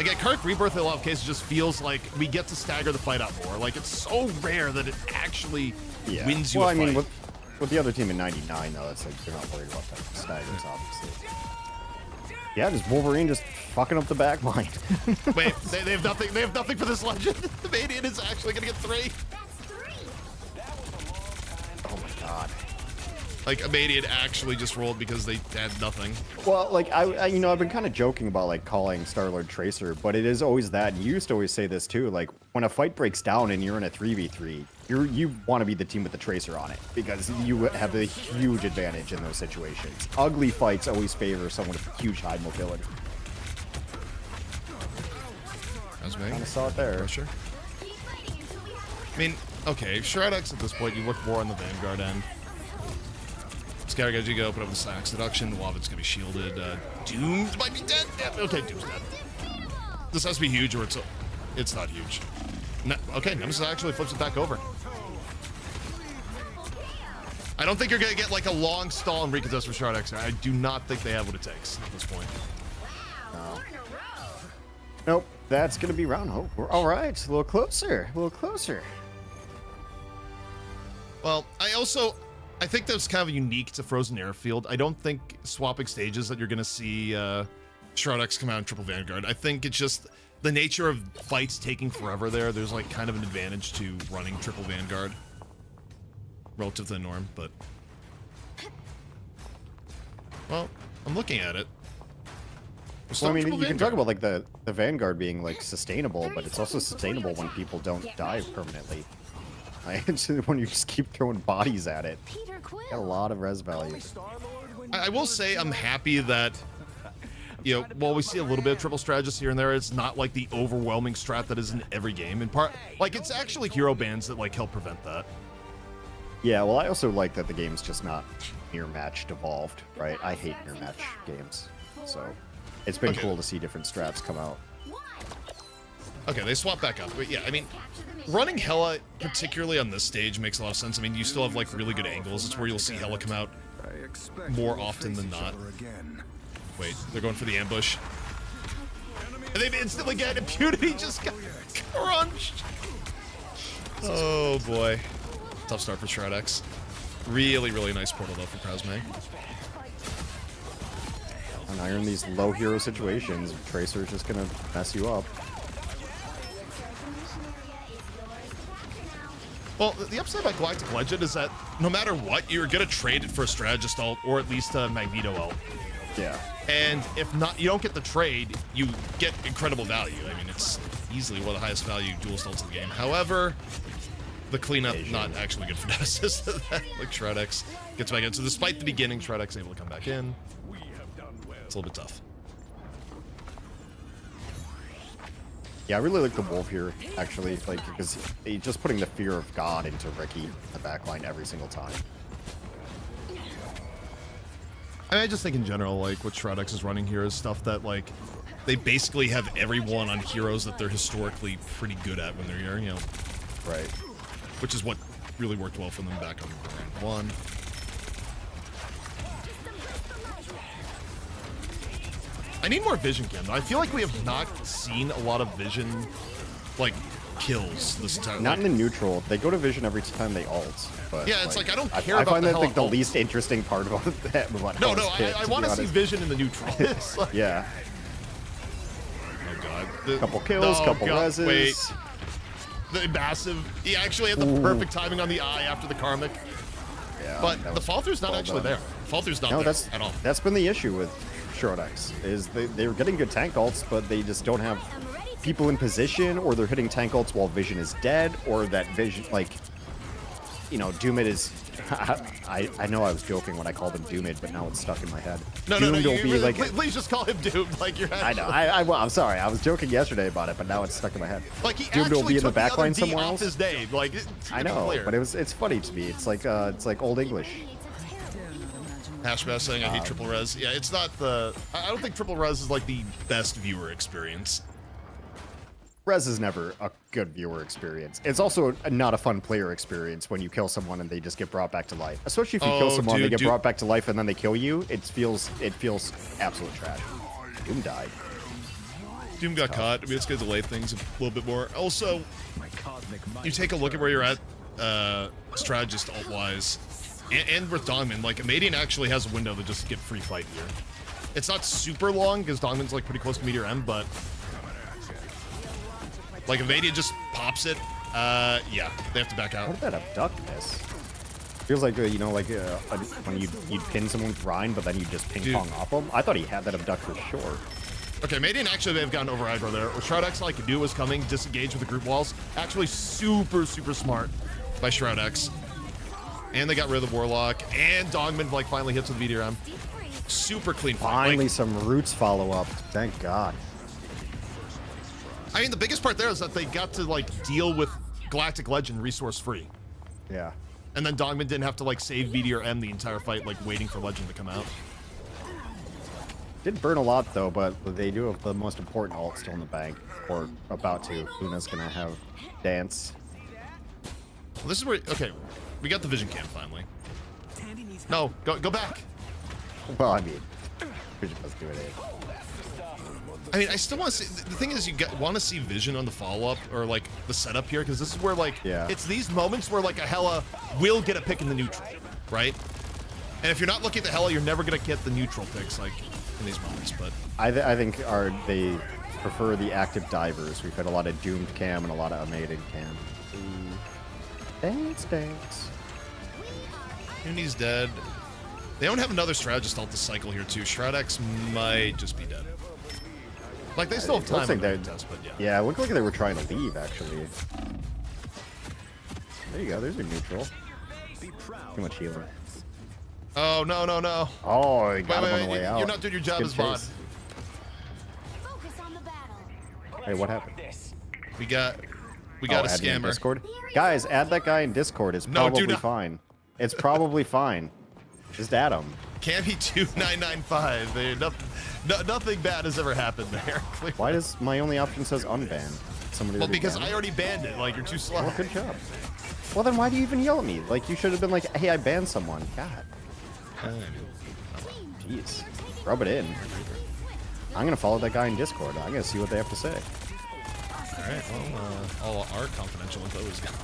again, Karmic Rebirth in a lot of cases just feels like we get to stagger the fight out more. Like, it's so rare that it actually wins you a fight. Well, I mean, with the other team in 99, though, that's like, they're not worried about that staggers, obviously. Yeah, just Wolverine just fucking up the back line. Wait, they have nothing. They have nothing for this legend. The Manian is actually gonna get 3. Oh my god. Like, a Manian actually just rolled because they had nothing. Well, like, I've been kind of joking about, like, calling Star-Lord Tracer, but it is always that. You used to always say this, too. Like, when a fight breaks down and you're in a 3v3, you want to be the team with the Tracer on it, because you have a huge advantage in those situations. Ugly fights always favor someone with huge high mobility. Kind of saw it there. Pressure. I mean, okay, Shroudex at this point, you look more on the Vanguard end. Scattergun, you go, put up the Sack Seduction. Wavid's gonna be shielded. Doomed might be dead. Yeah, okay, Doom's dead. This has to be huge, or it's not huge. Okay, Nemesis actually flips it back over. I don't think you're gonna get like a long stall and recontest for Shroudex. I do not think they have what it takes at this point. No. Nope, that's gonna be round. Oh, we're all right. A little closer. A little closer. Well, I think that's kind of unique to Frozen Airfield. I don't think swapping stages that you're going to see Shroudex come out in Triple Vanguard. I think it's just the nature of fights taking forever there. There's like kind of an advantage to running Triple Vanguard relative to the norm, but... Well, I'm looking at it. Well, I mean, you can talk about like the Vanguard being like sustainable, but it's also sustainable when people don't die permanently. When you just keep throwing bodies at it. Got a lot of res value. I will say I'm happy that, while we see a little bit of triple strategists here and there, it's not like the overwhelming strat that is in every game. In part, like, it's actually hero bans that like help prevent that. Yeah, well, I also like that the game's just not near match devolved, right? I hate near match games, so it's been cool to see different strats come out. Okay, they swap back up, but yeah, I mean, running Hela, particularly on this stage, makes a lot of sense. I mean, you still have like really good angles. It's where you'll see Hela come out more often than not. Wait, they're going for the ambush. And they instantly get impunity, just got crunched. Oh boy. Tough start for Shroudex. Really, really nice portal though for Krasmang. And now you're in these low hero situations. Tracer's just gonna mess you up. Well, the upside about Galactic Legend is that no matter what, you're gonna trade it for a Strategist ult or at least a Magneto ult. Yeah. And if not, you don't get the trade, you get incredible value. I mean, it's easily one of the highest value duelist ults in the game. However, the cleanup not actually good for Nemesis. Like Shroudex gets back in. So despite the beginning, Shroudex able to come back in. It's a little bit tough. Yeah, I really like the Wolf here, actually, like, because he's just putting the fear of God into Ricky in the backline every single time. I just think in general, like, what Shroudex is running here is stuff that, like, they basically have everyone on heroes that they're historically pretty good at when they're here, Right. Which is what really worked well for them back on round 1. I need more vision cam, though. I feel like we have not seen a lot of vision, like, kills this time. Not in the neutral. They go to vision every time they ult. But yeah, it's like I don't care about I find the that like the ult. least interesting part about that. No, I want to see vision in the neutral. Like, yeah. Couple kills, couple reses. Wait. The massive. He actually had the perfect timing on the eye after the karmic. Yeah, but the fall through's not actually there. Fall through's not there at all. That's been the issue with Shrodex, is they're getting good tank ults, but they just don't have people in position, or they're hitting tank ults while vision is dead, or that vision, like, you know, Doomid is... I know I was joking when I called him Doomid, but now it's stuck in my head. No, Doomed will be like, please just call him Doomed. Like your head. I know. I'm sorry. I was joking yesterday about it, but now it's stuck in my head. Like he Doomed will be in the back line somewhere off else. His name. Like, I know, but it's funny to me. It's like Old English. Hashbash saying I hate triple res. Yeah, it's not the. I don't think triple res is like the best viewer experience. Res is never a good viewer experience. It's also not a fun player experience when you kill someone and they just get brought back to life. Especially if you kill someone, they get brought back to life, and then they kill you. It feels absolute trash. Doom died. Doom got caught. I mean, it's going to delay things a little bit more. Also, you take a look at where you're at, strategist alt-wise, and with Dogman. Like, Amadian actually has a window to just get free fight here. It's not super long because Dogman's like pretty close to Meteor M, but like Invadia just pops it. Yeah, they have to back out. How did that abduct miss? Feels like you know, like when you'd pin someone with Rhine, but then you just ping pong off them. I thought he had that abduct for sure. Okay, Madian actually may have gotten over aggro there. What Shroud X like could do was coming, disengage with the group walls. Actually, super smart by Shroud X. And they got rid of the Warlock. And Dogman like finally hits with Meteor M. Super clean fight. Finally, like, some roots follow up. Thank God. I mean, the biggest part there is that they got to like deal with Galactic Legend resource free. Yeah. And then Dogman didn't have to like save Meteor M the entire fight, like waiting for Legend to come out. Did burn a lot though, but they do have the most important ult still in the bank, or about to. Luna's gonna have dance. Well, this is where, okay, we got the vision cam finally. No, go back. Well, I mean, vision doesn't do it. I mean, I still want to see, the thing is you want to see vision on the follow-up, or like the setup here, because this is where like, it's these moments where like a Hela will get a pick in the neutral, right? And if you're not looking at the Hela, you're never going to get the neutral picks like in these moments, but. I think they prefer the active divers. We've had a lot of Doomed cam and a lot of Amated cam. Dance. Uni's dead. They don't have another strategist ult to cycle here too. Shroud X might just be dead. Like, they still have time on the test, but yeah. Yeah, it looked like they were trying to leave, actually. There you go, there's your neutral. Too much healing. Oh, no. Oh, he got him on the way out. You're not doing your job as bot. Hey, what happened? We got a scammer. Discord? Guys, add that guy in Discord. It's probably fine. It's probably fine. Just add him. Cammy2995. Nothing bad has ever happened there. Why does my only option says unban? Somebody well, because I already banned it. Like, you're too slow. Well, good job. Well, then why do you even yell at me? Like, you should have been like, hey, I banned someone. God. Jeez. Rub it in. I'm going to follow that guy in Discord. I'm going to see what they have to say. All right. Well, all our confidential info is gone.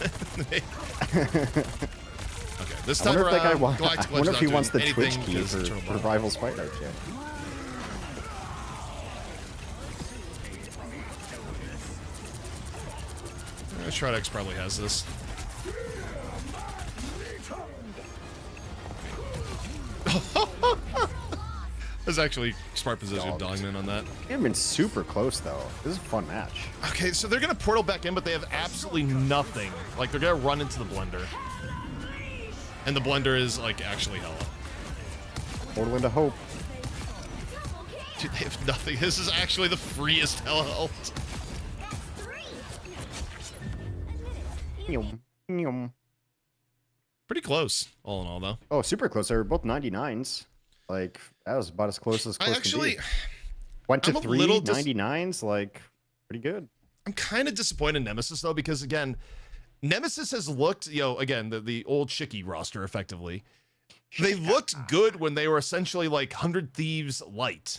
Okay, this time around, I wonder if he wants the Twitch key for Rivals Fight Night yet. Shroud X probably has this. That's actually smart position of Dogman on that. They haven't been super close, though. This is a fun match. Okay, so they're going to portal back in, but they have absolutely nothing. Like, they're going to run into the blender. And the blender is, like, actually Hela. Portal into hope. Dude, they have nothing. This is actually the freest Hela ult. Pretty close, all in all, though. Oh, super close. They were both 99s. Like, that was about as close as close actually could be. Went to 3 99s, like, pretty good. I'm kind of disappointed in Nemesis, though, because, again, Nemesis has looked, again, the old Shiki roster, effectively. They looked good when they were essentially, like, 100 Thieves light.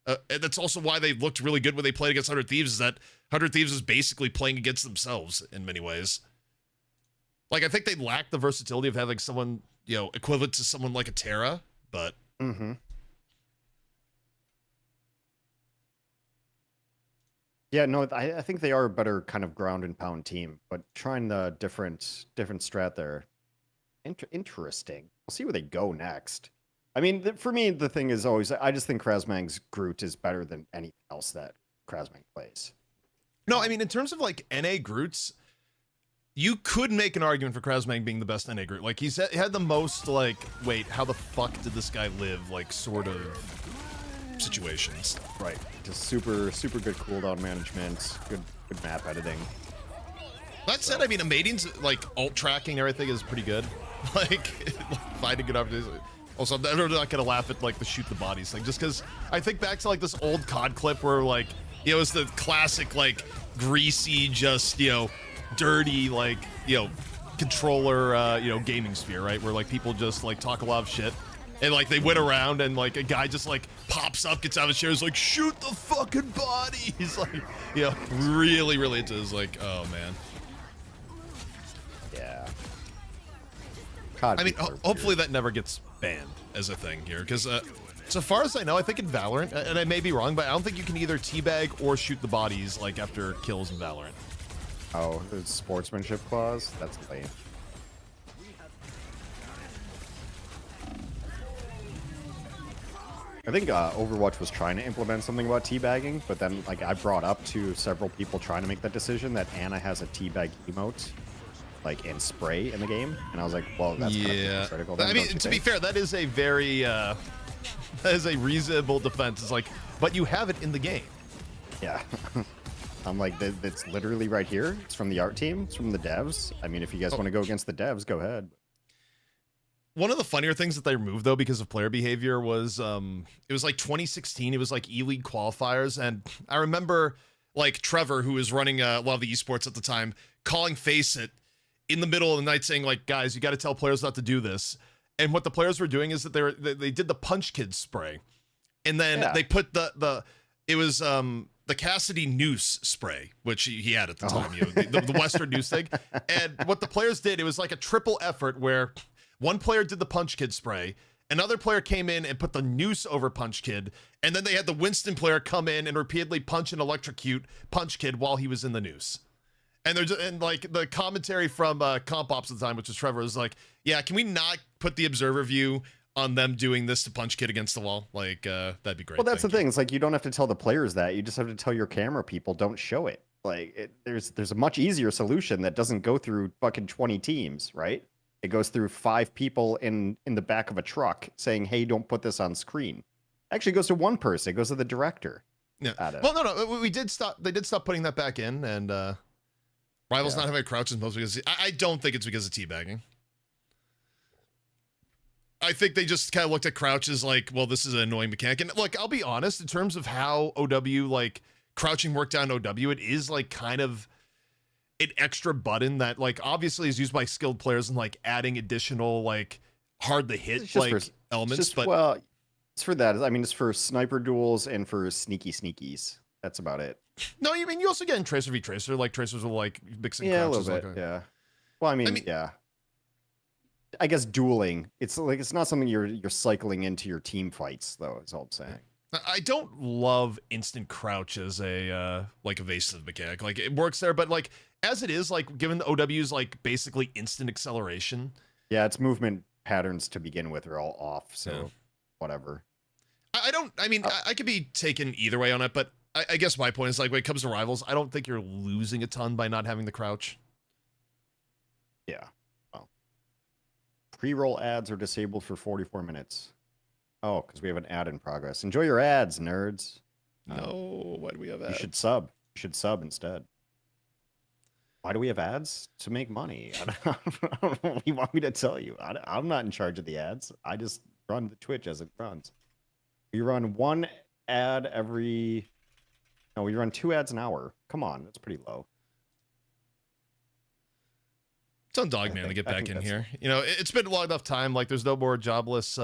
And that's also why they looked really good when they played against 100 Thieves, is that 100 Thieves is basically playing against themselves in many ways. Like, I think they lack the versatility of having someone, equivalent to someone like a Terra, but... Mm-hmm. Yeah, no, I think they are a better kind of ground and pound team, but trying the different strat there, interesting. We'll see where they go next. I mean, for me, the thing is always, I just think Krasmang's Groot is better than anything else that Krasmang plays. No, I mean, in terms of like NA Groots, you could make an argument for Krasmang being the best NA Groot. Like, he had the most, like, wait, how the fuck did this guy live, like, sort of situations. Right. Just super good cooldown management, good map editing. That said, I mean, Amading's, like, ult tracking and everything is pretty good. Like, finding good opportunities. Also, I'm not gonna laugh at, like, the shoot the bodies thing, just because I think back to, like, this old COD clip where, like, you know, it's the classic, like, greasy, just, you know, dirty, like, you know, controller, you know, gaming sphere, right? Where, like, people just, like, talk a lot of shit. And, like, they went around and, like, a guy just, like, pops up, gets out of his chair, is like, shoot the fucking body! He's, like, you know, really into his, like, oh, man. Yeah. I mean, hopefully that never gets banned as a thing here, because, so far as I know, I think in Valorant, and I may be wrong, but I don't think you can either teabag or shoot the bodies, like, after kills in Valorant. Oh, there's sportsmanship clause? That's lame. I think Overwatch was trying to implement something about teabagging, but then, like, I brought up to several people trying to make that decision that Ana has a teabag emote, like, in spray in the game, and I was like, well, that's kind of critical. I mean, to be fair, that is a very, that is a reasonable defense. It's like, but you have it in the game. Yeah. I'm like, it's literally right here. It's from the art team. It's from the devs. I mean, if you guys want to go against the devs, go ahead. One of the funnier things that they removed, though, because of player behavior was, it was like 2016. It was like E-League qualifiers. And I remember, like, Trevor, who was running a lot of the esports at the time, calling Faceit in the middle of the night saying, like, guys, you got to tell players not to do this. And what the players were doing is that they did the Punch Kid spray. And then they put the Cassidy noose spray, which he had at the time, you know, the Western noose thing. And what the players did, it was like a triple effort where one player did the Punch Kid spray, another player came in and put the noose over Punch Kid, and then they had the Winston player come in and repeatedly punch and electrocute Punch Kid while he was in the noose. And they're just, and like the commentary from Comp Ops at the time, which is Trevor, was like, yeah, can we not put the observer view on them doing this to Punch Kid against the wall? Like, that'd be great. Well, that's the thing. It's like, you don't have to tell the players that. You just have to tell your camera people, don't show it. Like, there's a much easier solution that doesn't go through fucking 20 teams, right? It goes through 5 people in the back of a truck saying, hey, don't put this on screen. Actually, it goes to one person. It goes to the director. Yeah. Well, no. They did stop putting that back in, and Rivals not having crouches most because I don't think it's because of teabagging. I think they just kind of looked at crouches like, well, this is an annoying mechanic. And look, I'll be honest, in terms of how OW, like, crouching worked down OW, it is, like, kind of an extra button that, like, obviously is used by skilled players and, like, adding additional, like, hard-to-hit, like, elements. But well, it's for that. I mean, it's for sniper duels and for sneakies. That's about it. No, you mean you also get in Tracer v Tracer, like, Tracers will, like, mixing crouches. Yeah, a little bit, yeah. Well, I mean, yeah. I guess dueling. It's like, it's not something you're cycling into your team fights, though, is all I'm saying. I don't love instant crouch as a like evasive mechanic. Like, it works there, but like as it is, like given the OW's like basically instant acceleration. Yeah, its movement patterns to begin with are all off, so whatever. I mean, I could be taken either way on it, but I guess my point is like when it comes to Rivals, I don't think you're losing a ton by not having the crouch. Yeah. Well, pre-roll ads are disabled for 44 minutes. Oh, because we have an ad in progress. Enjoy your ads, nerds. No, why do we have ads? You should sub. You should sub instead. Why do we have ads? To make money. I don't know what you want me to tell you. I'm not in charge of the ads. I just run the Twitch as it runs. We run one ad every... No, we run 2 ads an hour. Come on, that's pretty low. It's on Dogman to get back in here. You know, it's been a long enough time. Like, there's no more jobless...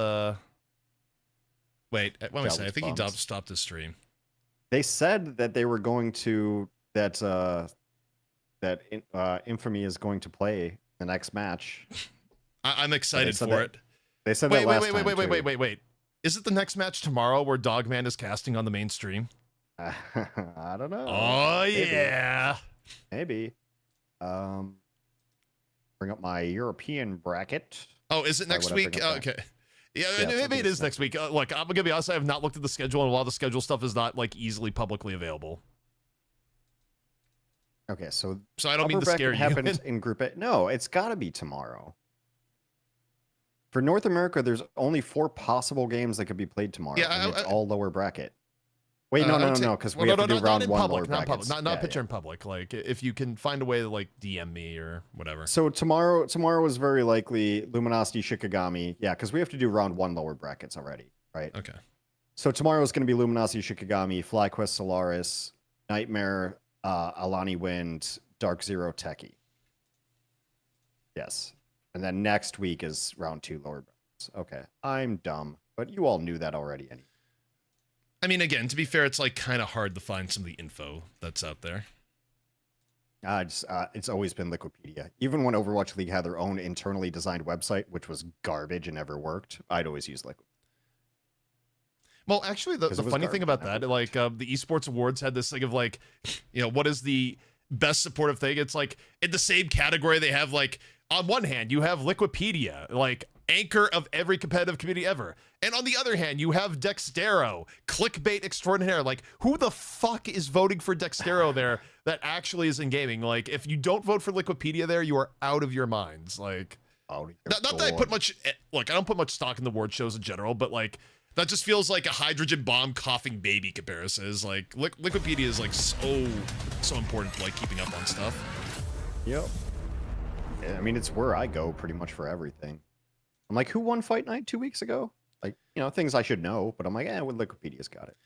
Wait, what am I saying? I think he stopped his stream. They said that they were going to that Infamy is going to play the next match. I'm excited for it. They said that last time. Wait. Is it the next match tomorrow where Dogman is casting on the main stream? I don't know. Oh Maybe. yeah. Maybe. Bring up my European bracket. Oh, is it next week? Okay. Yeah, maybe it is next week. Look, I'm gonna be honest. I have not looked at the schedule, and a lot of the schedule stuff is not like easily publicly available. Okay, so I don't mean to scare you. Happens in Group A. No, it's got to be tomorrow. For North America, there's only 4 possible games that could be played tomorrow. Yeah, and it's all lower bracket. Wait, no, because we have to do round 1 lower brackets. Not picture in public. Like, if you can find a way to like DM me or whatever. So tomorrow is very likely Luminosity Shikigami. Yeah, because we have to do round 1 lower brackets already, right? Okay. So tomorrow is going to be Luminosity Shikigami, FlyQuest Solaris, Nightmare, Alani Wind, Dark Zero Techie. Yes. And then next week is round 2 lower brackets. Okay. I'm dumb, but you all knew that already anyway. I mean, again, to be fair, it's like kind of hard to find some of the info that's out there. It's always been Liquipedia. Even when Overwatch League had their own internally designed website, which was garbage and never worked, I'd always use Liquid. Well, actually, the funny thing about that, like the Esports Awards had this thing of like, what is the best supportive thing? It's like in the same category they have like, on one hand, you have Liquipedia, like anchor of every competitive community ever. And on the other hand, you have Dextero, clickbait extraordinaire. Like, who the fuck is voting for Dextero there that actually is in gaming? Like, if you don't vote for Liquipedia there, you are out of your minds. Like, not that I put much, look, I don't put much stock in the award shows in general, but like, that just feels like a hydrogen bomb coughing baby comparison. Is like, Liquipedia is like so important for like keeping up on stuff. Yep. I mean, it's where I go pretty much for everything. I'm like, who won Fight Night 2 weeks ago? Like, things I should know, but I'm like, well, Wikipedia's got it.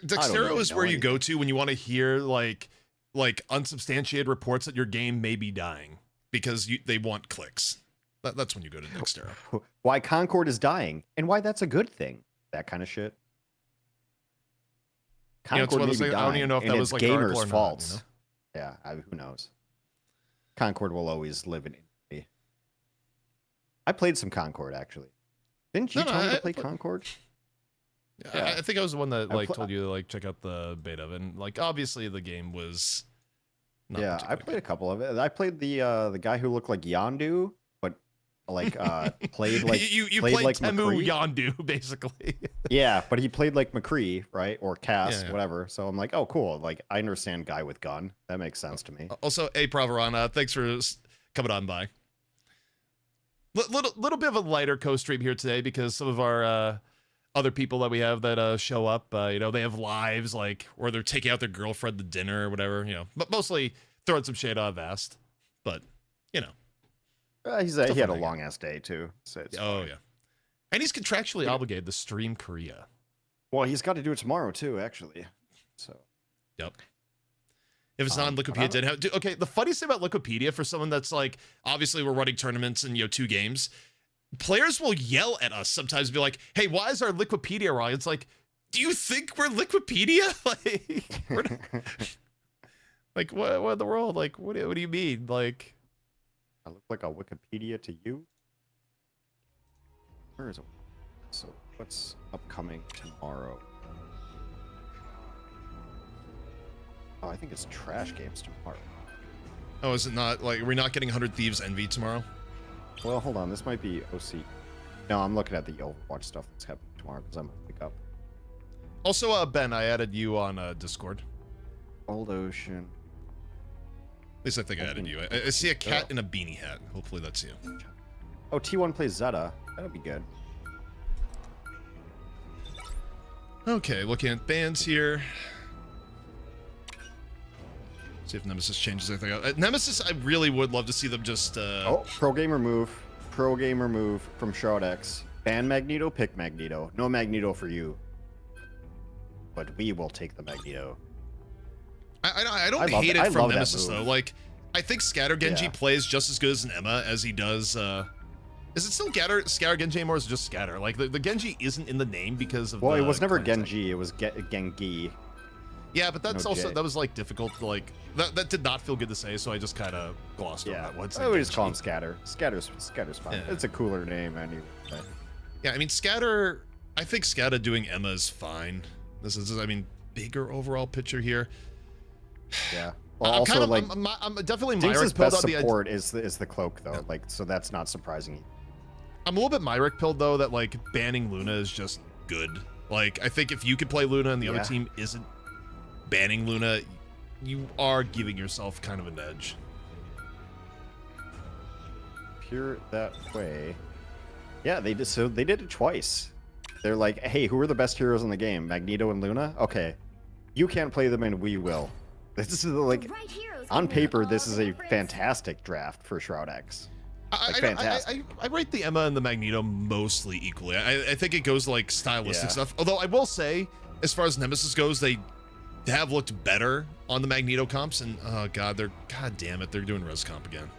Dextero is where you go to when you want to hear like unsubstantiated reports that your game may be dying because they want clicks. That's when you go to Dextero. Why Concord is dying and why that's a good thing. That kind of shit. Concord may be dying, I don't even know if that was like gamers' faults. Yeah, who knows? Concord will always live in infamy. I played some Concord, actually. Didn't you tell me to play Concord? Yeah, I think I was the one that told you to like check out the beta of it. And like obviously the game was not I played a couple of it. I played the guy who looked like Yondu, but like played like you played played like Temu McCree. Yondu basically. Yeah, but he played like McCree, right? Or Cass, whatever. So I'm like, oh cool. Like I understand guy with gun. That makes sense to me. Also, Pravarana, thanks for coming on by. Little bit of a lighter co-stream here today because some of our other people that we have that show up, they have lives like, or they're taking out their girlfriend to dinner or whatever, but mostly throwing some shade on Vast. But he had a long ass day too. So yeah, and he's contractually obligated to stream Korea. Well, he's got to do it tomorrow too, actually. So yep. If it's not on Liquipedia, okay. The funniest thing about Liquipedia for someone that's like, obviously we're running tournaments and 2 games, players will yell at us sometimes, and be like, "Hey, why is our Liquipedia wrong?" It's like, do you think we're Liquipedia? Like, what in the world? Like, what do you mean? Like, I look like a Wikipedia to you. Where is it? So what's upcoming tomorrow? Oh, I think it's trash games tomorrow. Oh, is it not? Like, are we not getting 100 Thieves Envy tomorrow? Well, hold on. This might be OC. No, I'm looking at the Overwatch stuff that's happening tomorrow because I'm going to pick up. Also, Ben, I added you on Discord. Old Ocean. At least I think I added you. I see a cat in a beanie hat. Hopefully that's you. Oh, T1 plays Zeta. That'll be good. Okay, looking at bands here. See if Nemesis changes anything out. Nemesis, I really would love to see them just... Pro Gamer move. Pro Gamer move from Shroud-X. Ban Magneto, pick Magneto. No Magneto for you. But we will take the Magneto. I don't hate it from Nemesis, though. Like, I think Scatter Genji plays just as good as an Emma as he does... Is it still Scatter Genji anymore, or is it just Scatter? Like, the Genji isn't in the name because of Well, it was never Genji. It was Gengi. Yeah, but that's that was like difficult to like that did not feel good to say, so I just kind of glossed over that one. I would just call him Scatter. Scatter's fine. Yeah. It's a cooler name anyway. Yeah, I mean Scatter. I think Scatter doing Emma is fine. I mean, bigger overall picture here. Yeah. Well, also, like, I'm definitely Jinx's Myrick pilled best on the support is the cloak, though. Like, so that's not surprising. I'm a little bit Myrick pilled, though, that, like, banning Luna is just good. Like, I think if you could play Luna and the other team isn't banning Luna, you are giving yourself kind of an edge. Pure that way. Yeah, they did. So they did it twice. They're like, hey, who are the best heroes in the game? Magneto and Luna? Okay. You can't play them and we will. This is like, on paper, this is a fantastic draft for Shroud X. Like, fantastic. I rate the Emma and the Magneto mostly equally. I think it goes like stylistic stuff. Although I will say, as far as Nemesis goes, they have looked better on the Magneto comps. And oh god, god damn it, they're doing res comp again.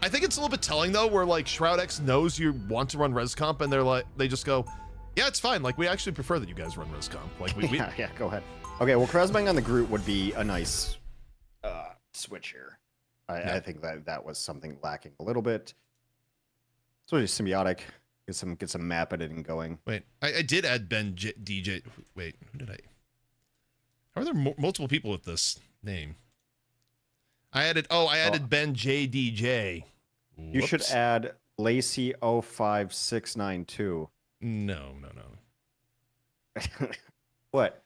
I think it's a little bit telling though, where like Shroud X knows you want to run res comp, and they just go, yeah, it's fine. Like we actually prefer that you guys run res comp. Like we yeah, go ahead. Okay, well, Krasbang on the Groot would be a nice switch here. I think that was something lacking a little bit. So just symbiotic, get some map editing going. Wait, I did add Ben DJ. Wait, who did I? How are there multiple people with this name? I added Ben JDJ. Whoops. You should add Lacey 05692. No. What?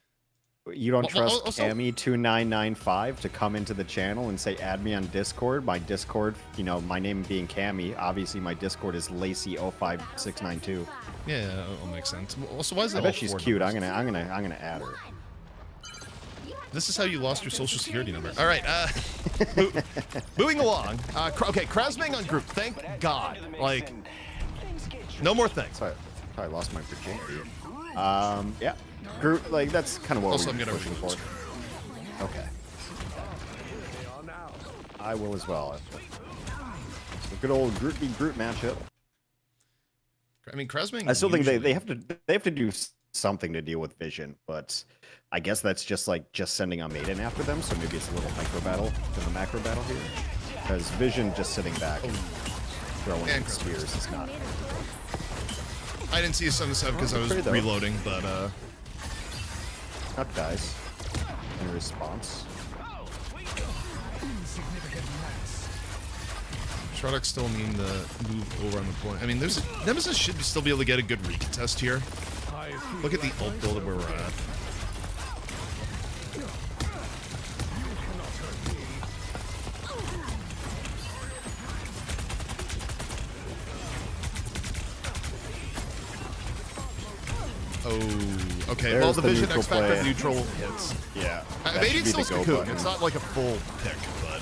You don't trust Cammy2995 to come into the channel and say, add me on Discord? My Discord, you know, my name being Cammy, obviously my Discord is Lacey05692. Yeah, that'll make sense. Also, why is that? I bet she's cute. I'm gonna add her. This is how you lost your social security number. All right, moving along. Okay, Krasbang on group. Thank God. Like, no more things. Sorry, I lost my virginity. Yeah. Group, like, that's kind of what also, we're pushing for. Okay. I will as well. A good old group v group matchup. I mean, Krasbang. I still think they have to do something to deal with Vision, but I guess that's just sending a Maiden after them. So maybe it's a little micro battle to the macro battle here, because Vision just sitting back and throwing spears is not. I didn't see a 7-7 because I was reloading, but Not guys. In response. Shroudx still needing to move over on the point. I mean, Nemesis should still be able to get a good recontest here. Look at the ult build of where we're at. Oh, okay. There's well, the Vision neutral X Factor play. Neutral hits. Yeah. Maybe it's still Cocoon. It's not like a full pick, but.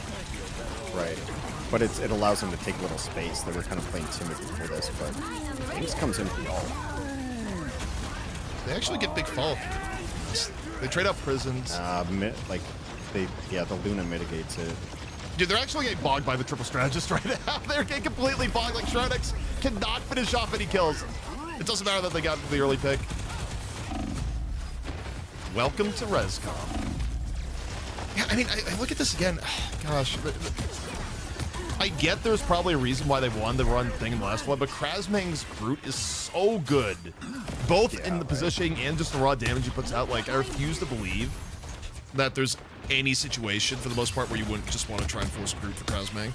Right. But it allows them to take a little space. They were kind of playing Timothy for this, but Things comes in for y'all. They actually get big follow through. They trade out prisons. The Luna mitigates it. Dude, they're actually getting bogged by the triple strategist right now. They're getting completely bogged. Like, Shroudx cannot finish off any kills. It doesn't matter that they got the early pick. Welcome to ResCom. Yeah, I mean, I look at this again. Gosh. I get there's probably a reason why they won the run thing in the last one, but Krasmang's Brute is so good. Both in the positioning and just the raw damage he puts out. Like, I refuse to believe that there's any situation, for the most part, where you wouldn't just want to try and force Brute for Krasmang.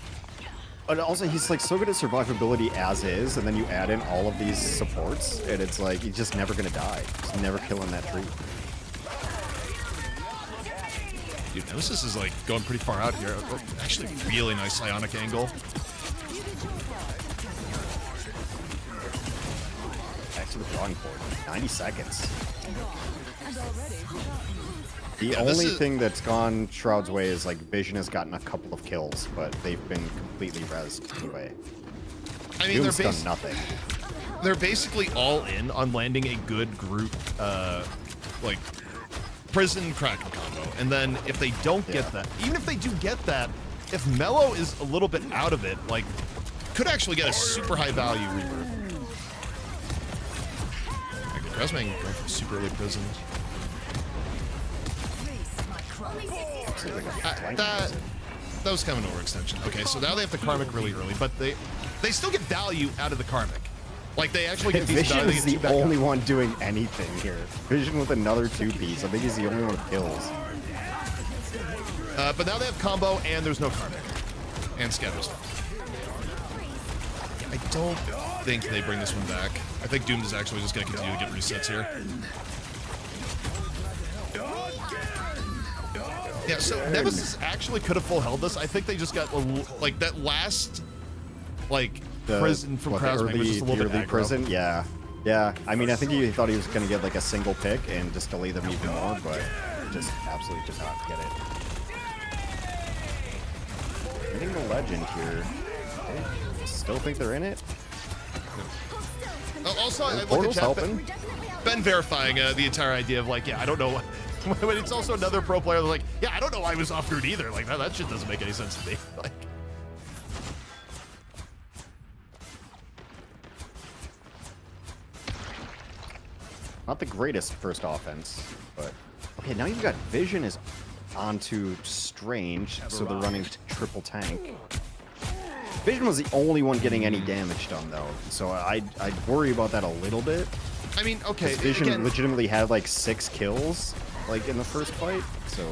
But also, he's like so good at survivability as is, and then you add in all of these supports, and it's like he's just never gonna die. He's never killing that tree. Dude, Nemesis is like going pretty far out here. Actually, really nice psionic angle. Back to the drawing board. 90 seconds. The only thing that's gone Shroud's way is like Vision has gotten a couple of kills, but they've been completely rezzed anyway. I mean, Doom's done nothing. They're basically all in on landing a good group, like prison Kraken combo, and then if they don't get that, even if they do get that, if Mellow is a little bit out of it, like, could actually get a super high value rebirth. Krasmang going for super early prison. That was kind of an overextension. Okay, so now they have the Karmic really early, but they still get value out of the Karmic. Like they actually get these. Vision is the only one doing anything here. Vision with another 2-piece. I think he's the only one with kills. But now they have combo and there's no karmic. And scatters. I don't think they bring this one back. I think Doomed is actually just going to continue to get resets here. Yeah, so Nemesis actually could have full held this. I think they just got like that last prison from Krasman was just a little bit aggro. Prison, yeah. Yeah, I mean, I think he thought he was going to get like a single pick and just delay them even more, but just absolutely did not get it. Getting the legend here. I still think they're in it. Also, I look at chat, Ben verifying the entire idea of like, yeah, I don't know. But it's also another pro player that's like, yeah, I don't know why I was off grid either. Like that shit doesn't make any sense to me. Like. Not the greatest first offense, but okay. Now you've got Vision is onto Strange, so they're running triple tank. Vision was the only one getting any damage done though, so I'd worry about that a little bit. I mean, okay, Vision again, legitimately had like 6 kills, like in the first fight. So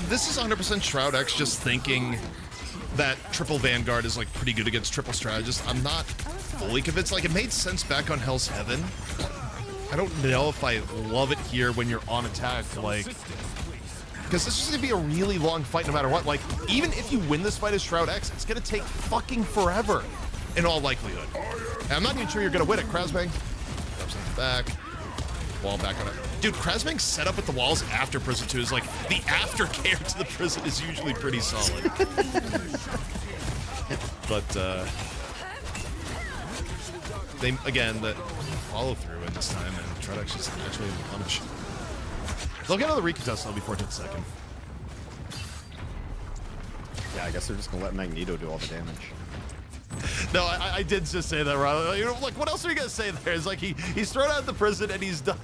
this is 100% Shroud X just thinking that triple Vanguard is like pretty good against triple strategists. I'm not fully convinced. Like it made sense back on Hell's Heaven. I don't know if I love it here when you're on attack, like, because this is going to be a really long fight no matter what. Like, even if you win this fight as Shroud X, it's going to take fucking forever in all likelihood. And I'm not even sure you're going to win it. Krasbang drops in the back. Wall back on it. Dude, Krasbang's set up with the walls after Prison 2 is like, the aftercare to the prison is usually pretty solid. But, they, again, the follow through in this time and try to actually punish. They'll get another recontest though before it hits second. yeah, I guess they're just gonna let Magneto do all the damage. No, I did just say that, Ron. You know, like, what else are you gonna say there? It's like he's thrown out of the prison and he's done,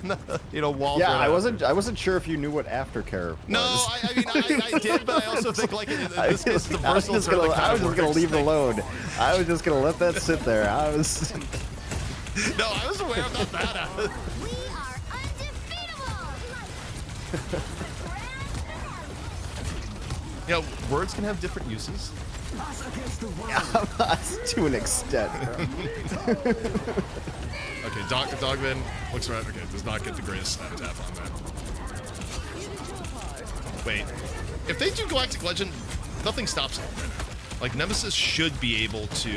you know, wall. Yeah, I wasn't sure if you knew what aftercare was. No, I mean, I did, but I also think like in this case, the I was just gonna leave it alone. I was just gonna let that sit there. I was. No, I was aware about that. We are undefeatable. You know, words can have different uses. Yeah, to an extent. Okay, Dogman looks around. Okay, does not get the greatest snap tap on that. Wait, if they do Galactic Legend, nothing stops them right now. Like Nemesis should be able to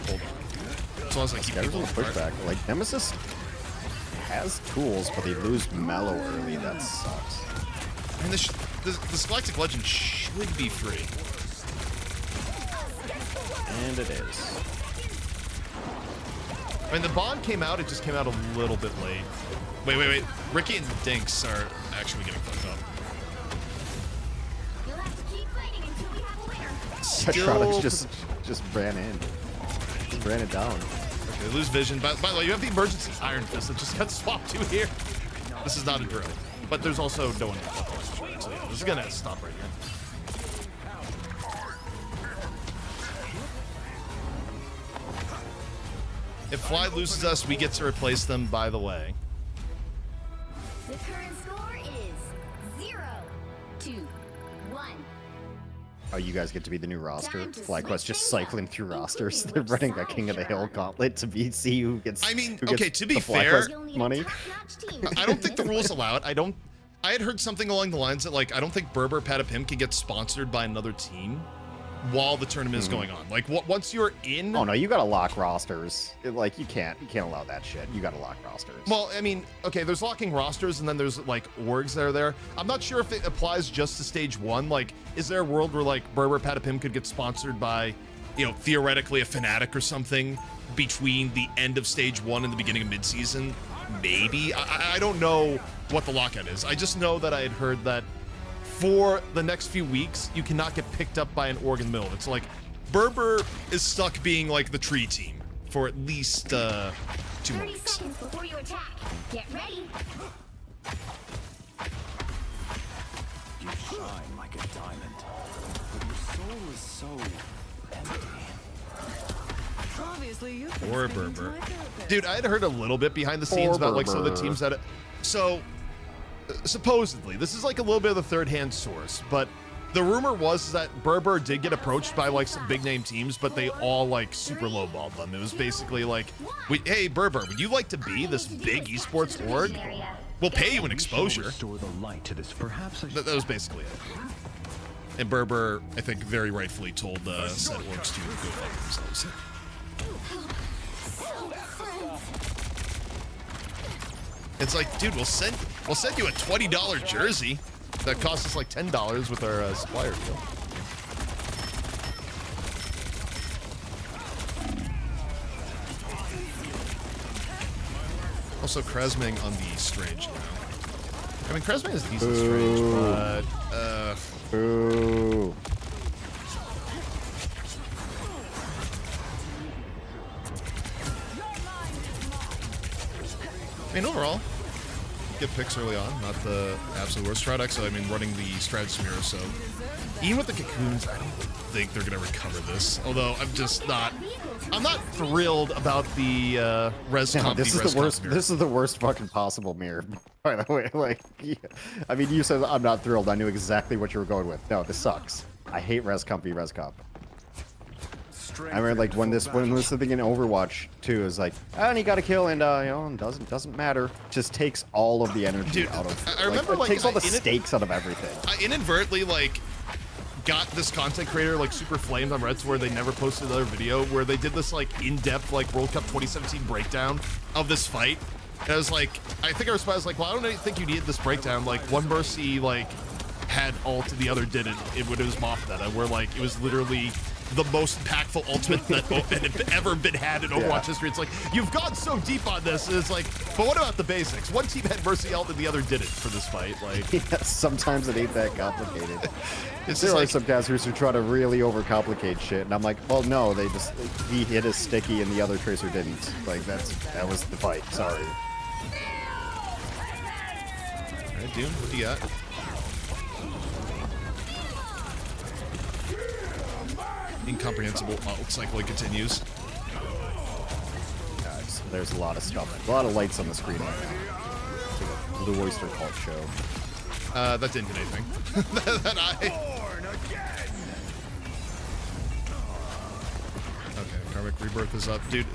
hold on. As long as I keep people on the pushback. Like Nemesis has tools, but they lose Mellow early. That sucks. And this Galactic Legend should be free. And it is. I mean, the bond came out. It just came out a little bit late. Wait. Ricky and Dinks are actually getting fucked up. You'll have to keep fighting until we have a winner. Shroudix just ran in. Just ran it down. Okay, they lose vision. By the way, you have the emergency Iron Fist that just got swapped to here. This is not a drill. But there's also no one left. So yeah, this is gonna stop right here. If Fly loses us, we get to replace them, by the way. The current score is 0-1. Oh, you guys get to be the new roster. FlyQuest just cycling through rosters. They're running a King of the Hill gauntlet to see who gets. I mean, who okay, gets to be the fair, money. I don't think the rules allow it. I had heard something along the lines that like I don't think Berber Patapim can get sponsored by another team while the tournament is going on. Like once you're in. Oh no, you gotta lock rosters. Like you can't allow that shit. You gotta lock rosters. Well, I mean, okay, there's locking rosters and then there's like orgs that are there. I'm not sure if it applies just to stage 1. Like, is there a world where like Berber Patapim could get sponsored by, you know, theoretically a Fnatic or something between the end of stage 1 and the beginning of mid-season? Maybe. I don't know what the lockout is. I just know that I had heard that for the next few weeks, you cannot get picked up by an org in the middle. It's like Berber is stuck being like the tree team for at least 2 more 30 weeks. seconds before you attack. Get ready. You shine like a diamond, but your soul is so empty. Or Berber. Dude, I had heard a little bit behind the scenes about like some of the teams that. So, supposedly, this is like a little bit of the third-hand source, but the rumor was that Berber did get approached by like some big-name teams, but they all like super lowballed them. It was basically like, "Hey Berber, would you like to be this big esports org? We'll pay you an exposure." That was basically it. And Berber, I think, very rightfully told said orgs to go fuck themselves. It's like, dude, we'll send you a $20 jersey that costs us like $10 with our supplier deal. Also, Kresming on the strange now. I mean, Kresming is decent strange, but Ooh. I mean, overall, get picks early on, not the absolute worst. Strat X, I mean, running the Strat Smear, so even with the cocoons, I don't think they're going to recover this. Although, I'm not thrilled about the res comp. This is the worst. This is the worst fucking possible mirror. By the way, like, yeah. I mean, you said I'm not thrilled. I knew exactly what you were going with. No, this sucks. I hate res comp v res comp. I remember like when this thing in Overwatch 2 is like, and he got a kill, and you know, doesn't matter. Just takes all of the energy out of. I remember like takes all the stakes out of everything. I inadvertently like got this content creator like super flamed on Reddit where they never posted another video where they did this like in-depth like World Cup 2017 breakdown of this fight. And I was like, I think I responded, I was like, well, I don't think you needed this breakdown. Like one Mercy like had ult and the other didn't. It was Moth Meta, where like it was literally the most impactful ultimate that had ever been had in Overwatch history. It's like, you've gone so deep on this, and it's like, but what about the basics? One team had Mercy ult and the other didn't for this fight. Like, yeah, sometimes it ain't that complicated. There are some casters who try to really overcomplicate shit, and I'm like, well, no, he hit his sticky and the other tracer didn't. Like, that was the fight. Sorry. All right, Doom, what do you got? Incomprehensible cycling continues. Guys, there's a lot of stuff. A lot of lights on the screen right now. It's like a Blue Oyster Cult show. That didn't hit anything. Okay, Karmic Rebirth is up. Dude,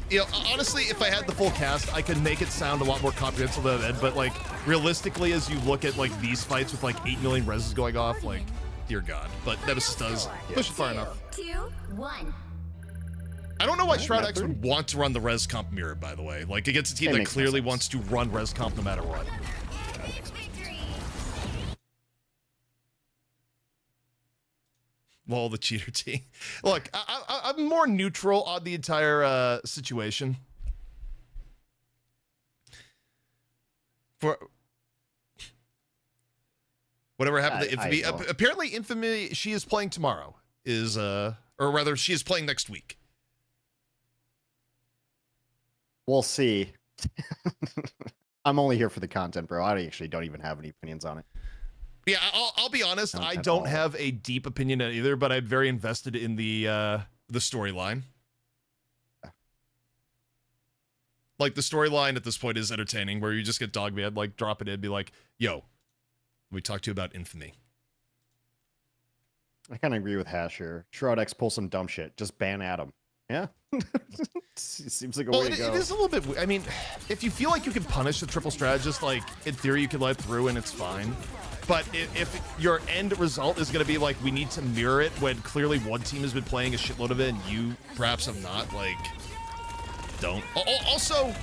you know, honestly, if I had the full cast, I could make it sound a lot more comprehensive than it, but like, realistically, as you look at like these fights with like 8 million reses going off, like, dear God. But Nemesis does push it far enough. 2, 1. I don't know why Shroud X would want to run the res comp mirror, by the way. Like, against a team that clearly wants to run res comp no matter what. Well, the cheater team. Look, I'm more neutral on the entire situation. For whatever happened to Infamy. Apparently, Infamy, she is playing tomorrow. Or rather, she is playing next week. We'll see. I'm only here for the content, bro. I actually don't even have any opinions on it. Yeah, I'll be honest. I don't have a deep opinion on either, but I'm very invested in the storyline. Like, the storyline at this point is entertaining, where you just get Dogman, like, drop it in, be like, yo, we talked to you about Infamy. I kind of agree with Hasher. Shroud X pull some dumb shit. Just ban Adam. Yeah. Seems like a way to go. It is a little bit. I mean, if you feel like you can punish the triple strategist, like, in theory, you can let it through and it's fine. But if your end result is going to be like, we need to mirror it when clearly one team has been playing a shitload of it and you perhaps have not, like, don't. Also,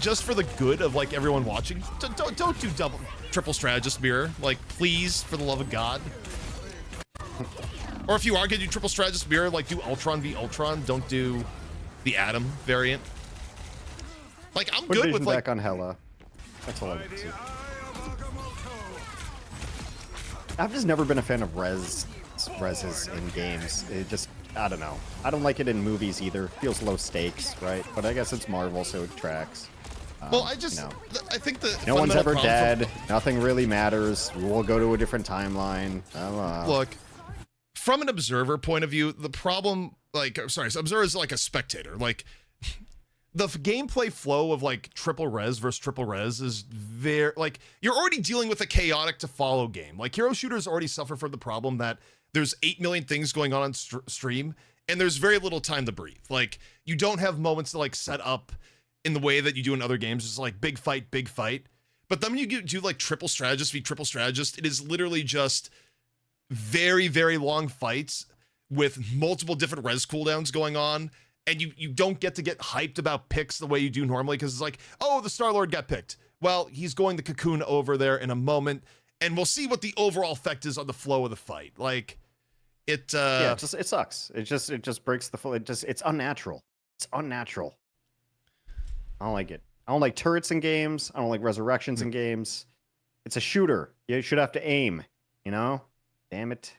just for the good of like everyone watching, don't do triple strategist mirror. Like, please, for the love of God. Or if you are going to do triple strategist mirror, like, do Ultron v Ultron. Don't do the Atom variant. Like, I'm good with like back on Hela. That's all I want to see. I've just never been a fan of reses in games. It just, I don't know. I don't like it in movies either. Feels low stakes, right? But I guess it's Marvel, so it tracks. Well, I think the no one's ever dead. Nothing really matters. We'll go to a different timeline. Look, from an observer point of view, the problem like, sorry, observe as like a spectator. Like, the gameplay flow of like triple res versus triple res is very, like, you're already dealing with a chaotic to follow game. Like, hero shooters already suffer from the problem that there's 8 million things going on stream, and there's very little time to breathe. Like, you don't have moments to like set up in the way that you do in other games. It's like big fight, big fight. But then when you do like triple strategist v triple strategist, it is literally just very, very long fights with multiple different res cooldowns going on. And you don't get to get hyped about picks the way you do normally, because it's like, oh, the Star-Lord got picked. Well, he's going to cocoon over there in a moment, and we'll see what the overall effect is on the flow of the fight. Like, it it sucks. It just breaks the flow. It's unnatural. It's unnatural. I don't like it. I don't like turrets in games. I don't like resurrections in games. It's a shooter. You should have to aim, you know? Damn it.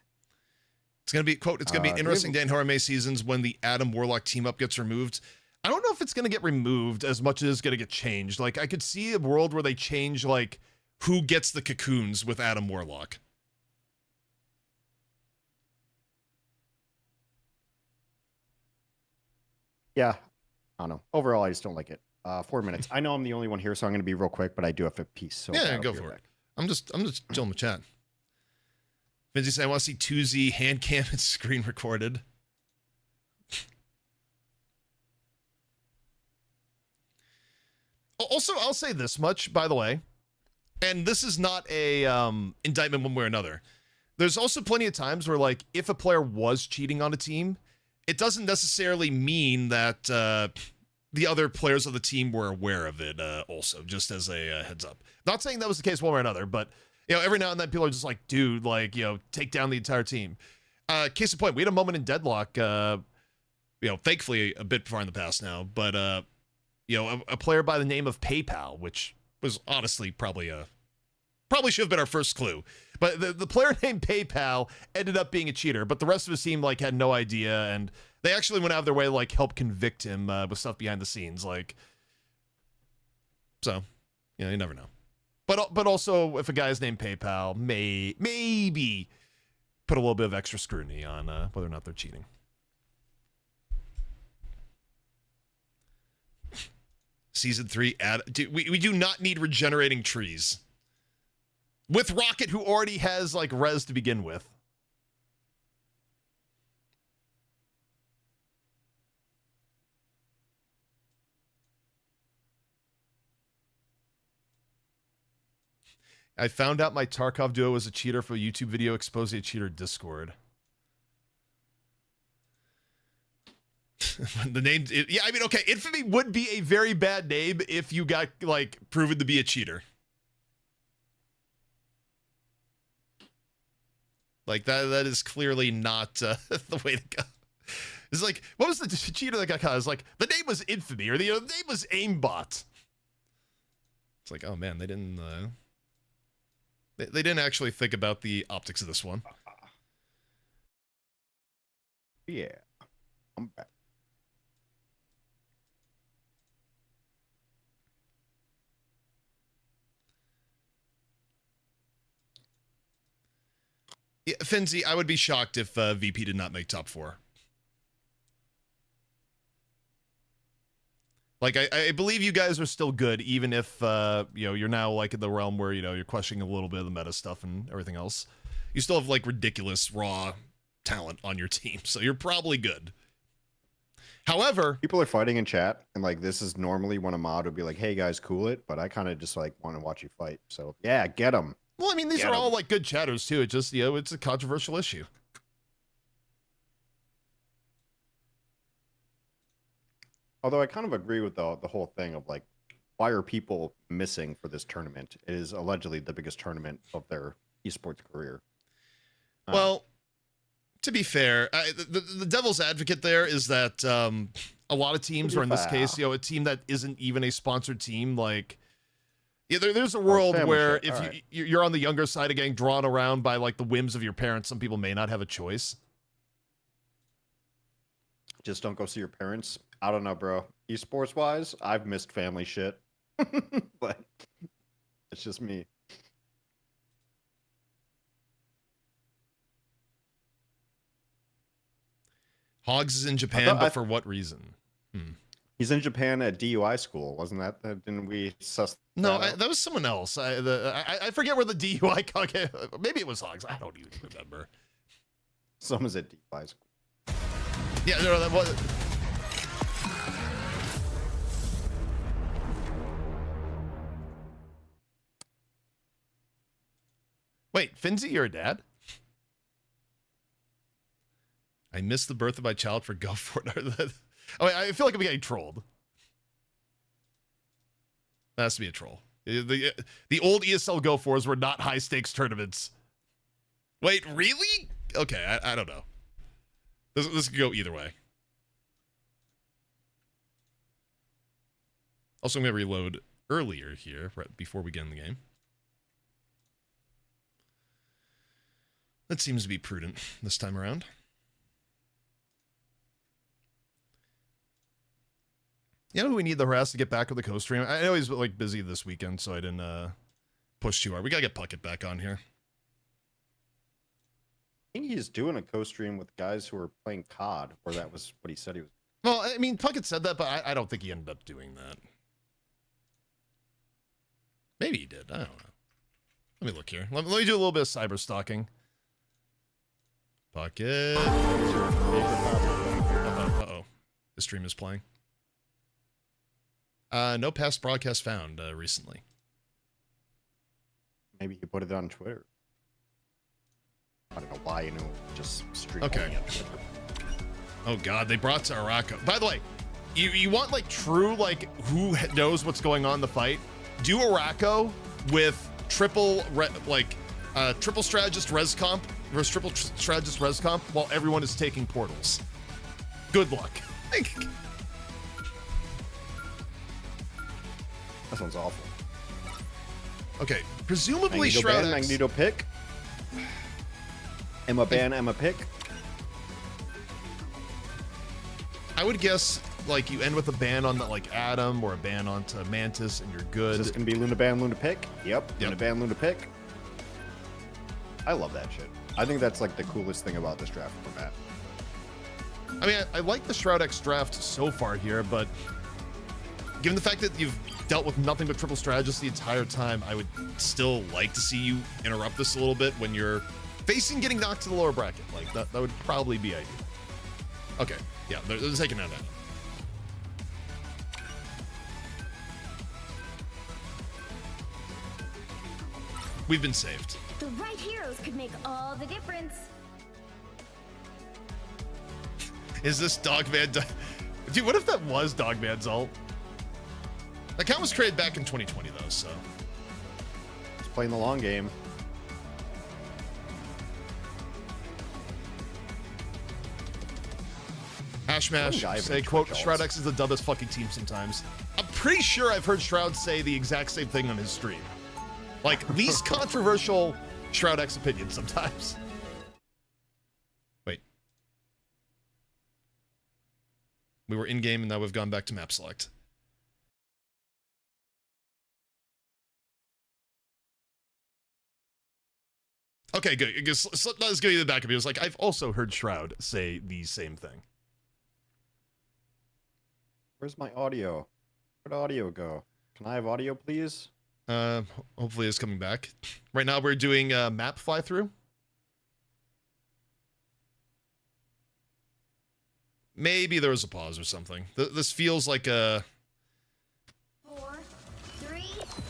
It's going to be, quote, it's going to be interesting day in Horror May seasons when the Adam Warlock team up gets removed. I don't know if it's going to get removed as much as it's going to get changed. Like, I could see a world where they change, like, who gets the cocoons with Adam Warlock. Yeah. I don't know. Overall, I just don't like it. 4 minutes. I know I'm the only one here, so I'm going to be real quick, but I do have to piece. So yeah, go for it. I'm just chilling the chat. Vinci said, I want to see 2Z hand cam and screen recorded. Also, I'll say this much, by the way, and this is not a indictment one way or another. There's also plenty of times where, like, if a player was cheating on a team, it doesn't necessarily mean that the other players of the team were aware of it also, just as a heads up. Not saying that was the case one way or another, but, you know, every now and then people are just like, dude, like, you know, take down the entire team. Case in point, we had a moment in Deadlock, you know, thankfully a bit far in the past now, but, you know, a player by the name of PayPal, which was honestly probably should have been our first clue. But the player named PayPal ended up being a cheater, but the rest of his team, like, had no idea, and they actually went out of their way to, like, help convict him with stuff behind the scenes, like, so, you know, you never know. But also, if a guy's named PayPal, maybe put a little bit of extra scrutiny on whether or not they're cheating. Season 3, we do not need regenerating trees. With Rocket, who already has, like, res to begin with. I found out my Tarkov duo was a cheater for a YouTube video exposing a cheater Discord. The name, yeah, I mean, okay, Infamy would be a very bad name if you got, like, proven to be a cheater. Like, that is clearly not the way to go. It's like, what was the cheater that got caught? It's like, the name was Infamy, or the name was Aimbot. It's like, oh man, they didn't actually think about the optics of this one. Yeah, I'm back. Yeah, Finzi, I would be shocked if VP did not make top 4. Like, I believe you guys are still good, even if, you know, you're now, like, in the realm where, you know, you're questioning a little bit of the meta stuff and everything else. You still have, like, ridiculous, raw talent on your team, so you're probably good. However... People are fighting in chat, and, like, this is normally when a mod would be like, hey, guys, cool it, but I kind of just, like, want to watch you fight. So, yeah, get them. Well, I mean, these are all, like, good chatters, too. It just, you know, it's a controversial issue. Although I kind of agree with the whole thing of, like, why are people missing for this tournament? It is allegedly the biggest tournament of their esports career. Well, to be fair, the devil's advocate there is that a lot of teams, or in this case, you know, a team that isn't even a sponsored team, like... Yeah, there's a world where if you're on the younger side of getting drawn around by, like, the whims of your parents, some people may not have a choice. Just don't go see your parents. I don't know, bro. Esports wise, I've missed family shit. But it's just me. Hogs is in Japan, but for what reason? He's in Japan at DUI school, wasn't that? Didn't we suss? No, that was someone else. I forget where the DUI. Okay, maybe it was Hogs. I don't even remember. Someone's at DUI school. Yeah, no, that was. Wait, Finzi, you're a dad? I missed the birth of my child for Go for it. Oh, I feel like I'm getting trolled. That has to be a troll. The old ESL Go 4s were not high stakes tournaments. Wait, really? Okay, I don't know. This could go either way. Also, I'm going to reload earlier here, right before we get in the game. That seems to be prudent this time around. You know who we need the harass to get back with the co-stream? I know he's like busy this weekend, so I didn't push too hard. We gotta get Puckett back on here. I think he's doing a co-stream with guys who are playing COD, or that was what he said he was. Well, I mean, Puckett said that, but I don't think he ended up doing that. Maybe he did. I don't know. Let me look here. Let me do a little bit of cyber stalking. Puckett. Uh-oh. The stream is playing. No past broadcast found recently. Maybe you put it on Twitter. I don't know why, you know, just stream. Okay. Oh god, they brought to Arako. By the way, you want like true like who knows what's going on in the fight? Do Arako with triple strategist res comp versus triple strategist res comp while everyone is taking portals. Good luck. That sounds awful. Okay, presumably Shroud X. Magneto pick. Emma ban, Emma pick. I would guess like you end with a ban on the like Adam or a ban onto Mantis and you're good. Is this gonna be Luna ban, Luna pick? Yep. Luna ban, Luna pick. I love that shit. I think that's like the coolest thing about this draft format. I mean, I like the Shroud X draft so far here, but given the fact that you've dealt with nothing but triple strategists the entire time, I would still like to see you interrupt this a little bit when you're facing getting knocked to the lower bracket. Like, that would probably be ideal. Okay, yeah, they're taking that out. We've been saved. The right heroes could make all the difference. Is this Dogman? Dude, what if that was Dogman's ult? That account was created back in 2020, though, so. He's playing the long game. Hashmash say, quote, Shroud X is the dumbest fucking team sometimes. I'm pretty sure I've heard Shroud say the exact same thing on his stream. Like, least controversial Shroud X opinion sometimes. Wait. We were in-game and now we've gone back to map select. Okay, good. Let's go to the back of me. It was like, I've also heard Shroud say the same thing. Where's my audio? Where'd audio go? Can I have audio, please? Hopefully it's coming back. Right now we're doing map fly through. Maybe there was a pause or something. This feels like a... 4, 3,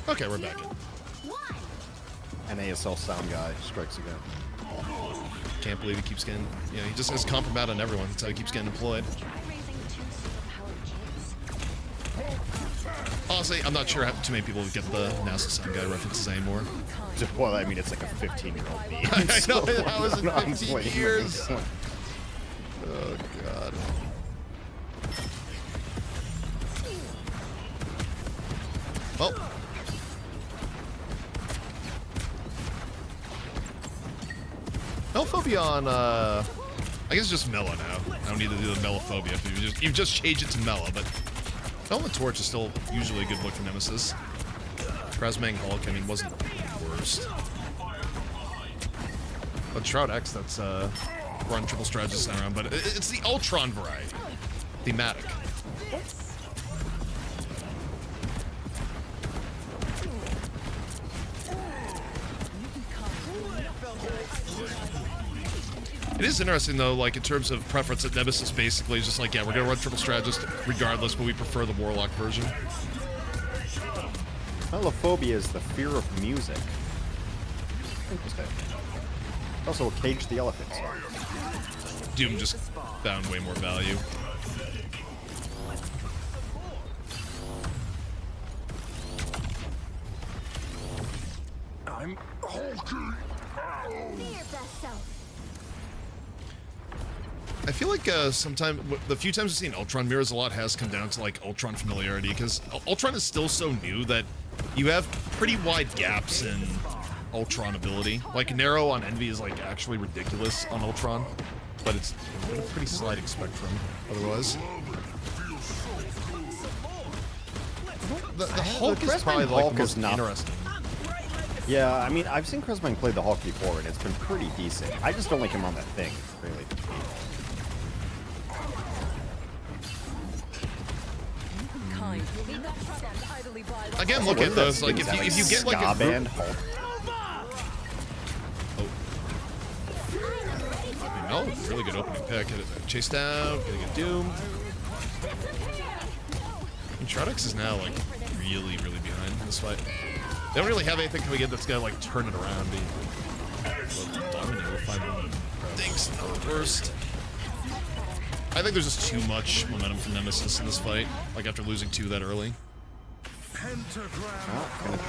okay, we're back in. 1. An ASL sound guy strikes again. Can't believe he keeps getting... You know, he just has compromat on everyone. That's how he keeps getting employed. Honestly, I'm not sure how too many people get the NASA Sound Guy references anymore. Well, I mean, it's like a 15-year-old meme. I know, how is it 15 years? Like, oh, God. Well. Mellophobia on, I guess just Mellow now. I don't need to do the Mellophobia. You've just changed it to Mellow, but Velvet Torch is still usually a good look for Nemesis. Razmang Hulk, I mean, wasn't the worst. But Shroud X, that's run triple strategies around, but it's the Ultron variety. Thematic. It is interesting though, like in terms of preference, that Nemesis basically is just like, yeah, we're gonna run triple strategist regardless, but we prefer the Warlock version. Melophobia is the fear of music. Interesting. Also a Cage the Elephant song. Doom just found way more value. I'm hulking. Be your best self. I feel like the few times I've seen Ultron mirrors, a lot has come down to like Ultron familiarity, because Ultron is still so new that you have pretty wide gaps in Ultron ability. Like Narrow on Envy is like actually ridiculous on Ultron, but it's a pretty sliding spectrum otherwise. The Hulk is probably like the most interesting. Yeah, I mean, I've seen Chris play the Hulk before, and it's been pretty decent. I just don't like him on that thing, really. Again, look at those. Like, if you get like a group, oh, really good opening pick. Chase down, getting a Doom. And Trodex is now like really behind in this fight. They don't really have anything coming in that's gonna like turn it around. Dominate will find one thanks first. I think there's just too much momentum from Nemesis in this fight. Like after losing 2 that early.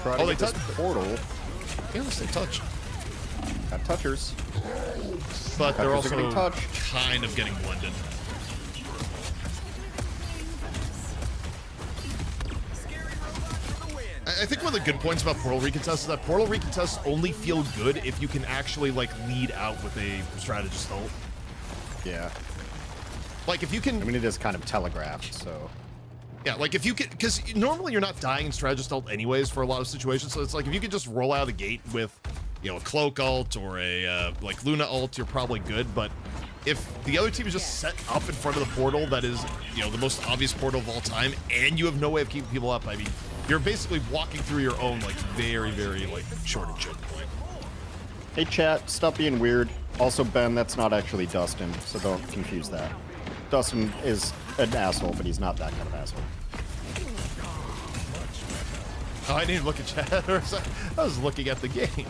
Oh, they touched portal. Yeah, they touch. Got touchers. But they're also touched. kind of getting blended. I think one of the good points about Portal Recontests is that Portal Recontests only feel good if you can actually like lead out with a strategist ult. Yeah. Like if you can. I mean, it is kind of telegraphed, so. Yeah, like if you could, because normally you're not dying in strategist ult anyways for a lot of situations. So it's like if you could just roll out of the gate with, you know, a cloak ult or a like Luna ult, you're probably good. But if the other team is just set up in front of the portal, that is, you know, the most obvious portal of all time, and you have no way of keeping people up, I mean, you're basically walking through your own like very like short and choke point. Hey chat, stop being weird. Also Ben, that's not actually Dustin, so don't confuse that. Dustin is an asshole, but he's not that kind of asshole. Oh, I didn't even look at chat. I was looking at the game.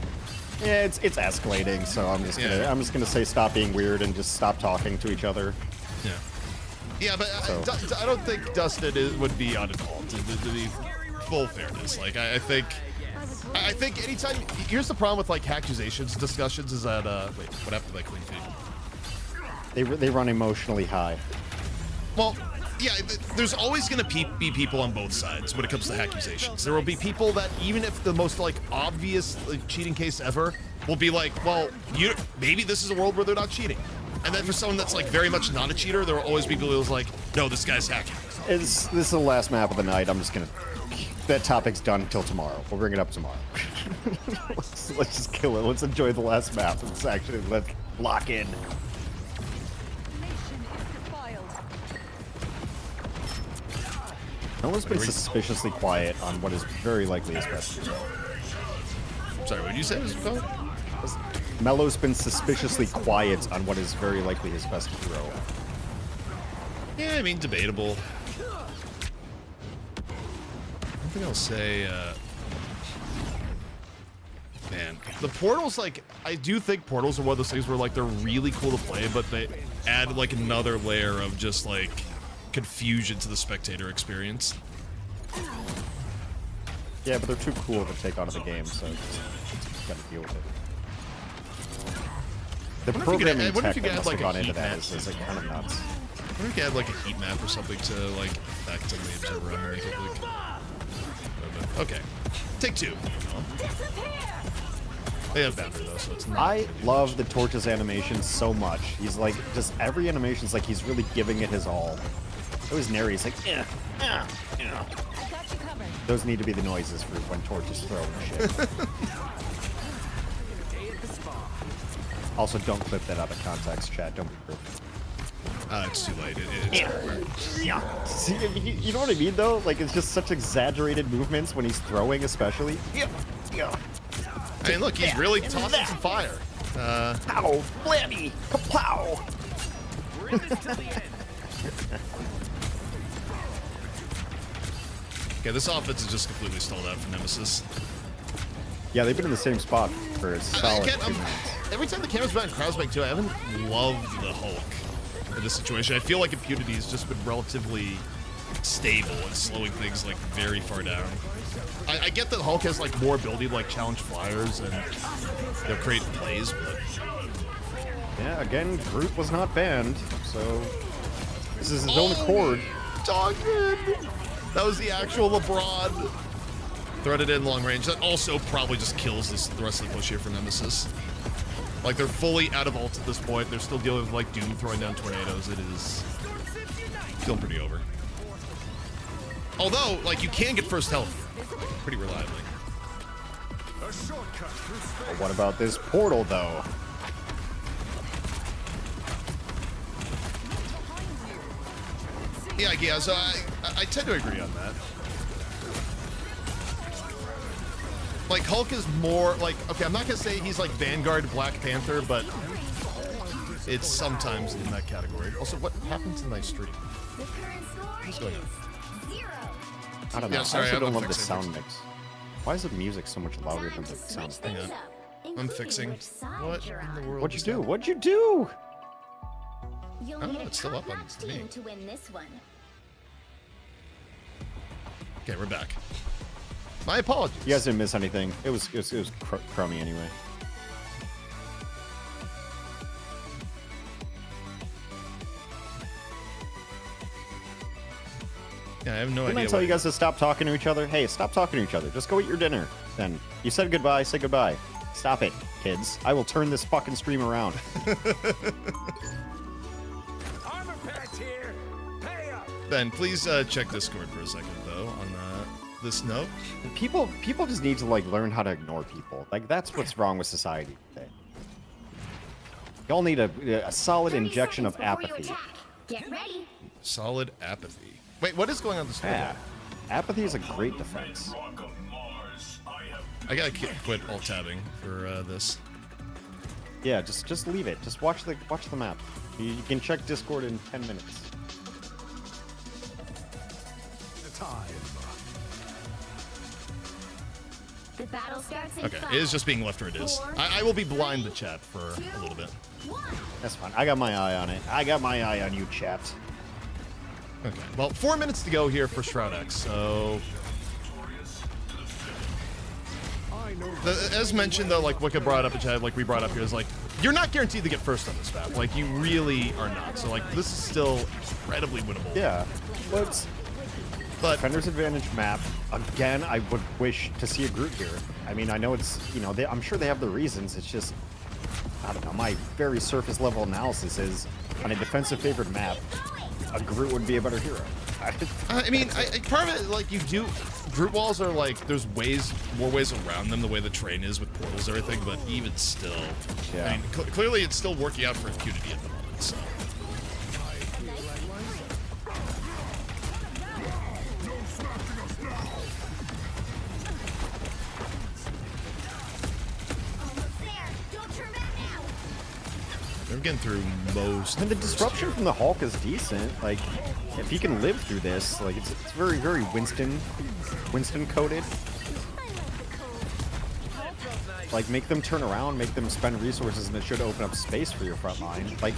Yeah, it's escalating, so I'm just gonna say stop being weird and just stop talking to each other. Yeah. Yeah, but so. I don't think Dustin would be on an ult, to be full fairness. Like I think anytime. Here's the problem with like accusations discussions is that wait, what happened to that Queen Feed? They run emotionally high. Well, yeah, there's always going to be people on both sides when it comes to accusations. There will be people that, even if the most like obvious like, cheating case ever, will be like, well, maybe this is a world where they're not cheating. And then for someone that's like very much not a cheater, there will always be people who's like, no, this guy's hacking. This is the last map of the night. I'm just gonna. That topic's done until tomorrow. We'll bring it up tomorrow. let's just kill it. Let's enjoy the last map. Let's lock in. No one's been suspiciously quiet on what is very likely his best hero. Sorry, what did you say, Mr. Cole? Mello's been suspiciously quiet on what is very likely his best hero. Yeah, I mean, debatable. One thing I'll say, man, the portals, like, I do think portals are one of those things where, like, they're really cool to play, but they add, like, another layer of just, like, confusion to the spectator experience. Yeah, but they're too cool to take out of the game, so just gotta deal with it. The programming tech that must have gone into that is like kind of nuts. I wonder if you could add like a heat map or something to like affect on the observer and make it like. Okay, take 2. They have banter though, so it's not. I love the Torch's animation so much. He's like, just every animation's like he's really giving it his all. It was Neri, he's like, yeah. Those need to be the noises for when Torch is throwing shit. Also, don't clip that out of context, chat. Don't be cruel. It's too late. Yeah. See, you know what I mean, though? Like, it's just such exaggerated movements when he's throwing, especially. Yeah. I mean, look, he's really tossing some fire. Pow! Blammy! Kapow! Okay, this offense is just completely stalled out for Nemesis. Yeah, they've been in the same spot for a solid 2 minutes. Every time the camera's back in Krausbeck, too, I haven't loved the Hulk in this situation. I feel like Impunity has just been relatively stable and slowing things, like, very far down. I get that Hulk has, like, more ability to, like, challenge flyers and, you know, create plays, but... Yeah, again, Groot was not banned, so this is his own accord. Dogman! That was the actual LeBron. Threaded in long range. That also probably just kills the rest of the push here for Nemesis. Like, they're fully out of ult at this point. They're still dealing with, like, Doom throwing down tornadoes. It is feeling pretty over. Although, like, you can get first health pretty reliably. What about this portal, though? Yeah, so I tend to agree on that. Like, Hulk is more, like, okay, I'm not gonna say he's like Vanguard, Black Panther, but it's sometimes in that category. Also, what happened to my stream? What's going on? I don't know. Yeah, sorry, I also don't love the fixing sound mix. Why is the music so much louder than the sound? Hang on. I'm fixing. What in the world? What'd you do? What'd you do? You'll Oh, need a it's still up on top-notch me. team to win this one. Okay, we're back. My apologies. You guys didn't miss anything. It was crummy anyway. Yeah, I have no Didn't idea. I tell you guys to stop talking to each other? Hey, stop talking to each other. Just go eat your dinner. Then you said goodbye. Say goodbye. Stop it, kids. I will turn this fucking stream around. Armor packs here. Pay up. Ben, please check Discord for a second, though, on this note. People just need to like learn how to ignore people. Like that's what's wrong with society today. Y'all need a solid injection of apathy. Get ready. Solid apathy. Wait, what is going on this Yeah, apathy is a great defense. I gotta quit alt tabbing for this. Yeah, just leave it. Just watch the map. You can check Discord in 10 minutes. The battle starts in Okay, 5, it is just being left where it is. I will be blind the chat for a little bit. 1. That's fine. I got my eye on it. I got my eye on you, chat. Okay, well, 4 minutes to go here for Shroud X, so... As mentioned, though, like Wicca brought up in chat, like we brought up here, is like, you're not guaranteed to get first on this map. Like, you really are not. So, like, this is still incredibly winnable. Yeah, but Defender's Advantage map, again, I would wish to see a Groot here. I mean, I know it's, you know, I'm sure they have the reasons. It's just, I don't know, my very surface level analysis is, on a defensive favored map, a Groot would be a better hero. I mean, part of it, like, you do... Groot walls are, like, there's more ways around them the way the terrain is with portals and everything, but even still... Yeah. I mean, clearly it's still working out for Impunity at the moment, so... They're getting through most... And the disruption from the Hulk is decent. Like, if he can live through this, like, it's very, very Winston coded. Like, make them turn around, make them spend resources, and it should open up space for your front line. Like,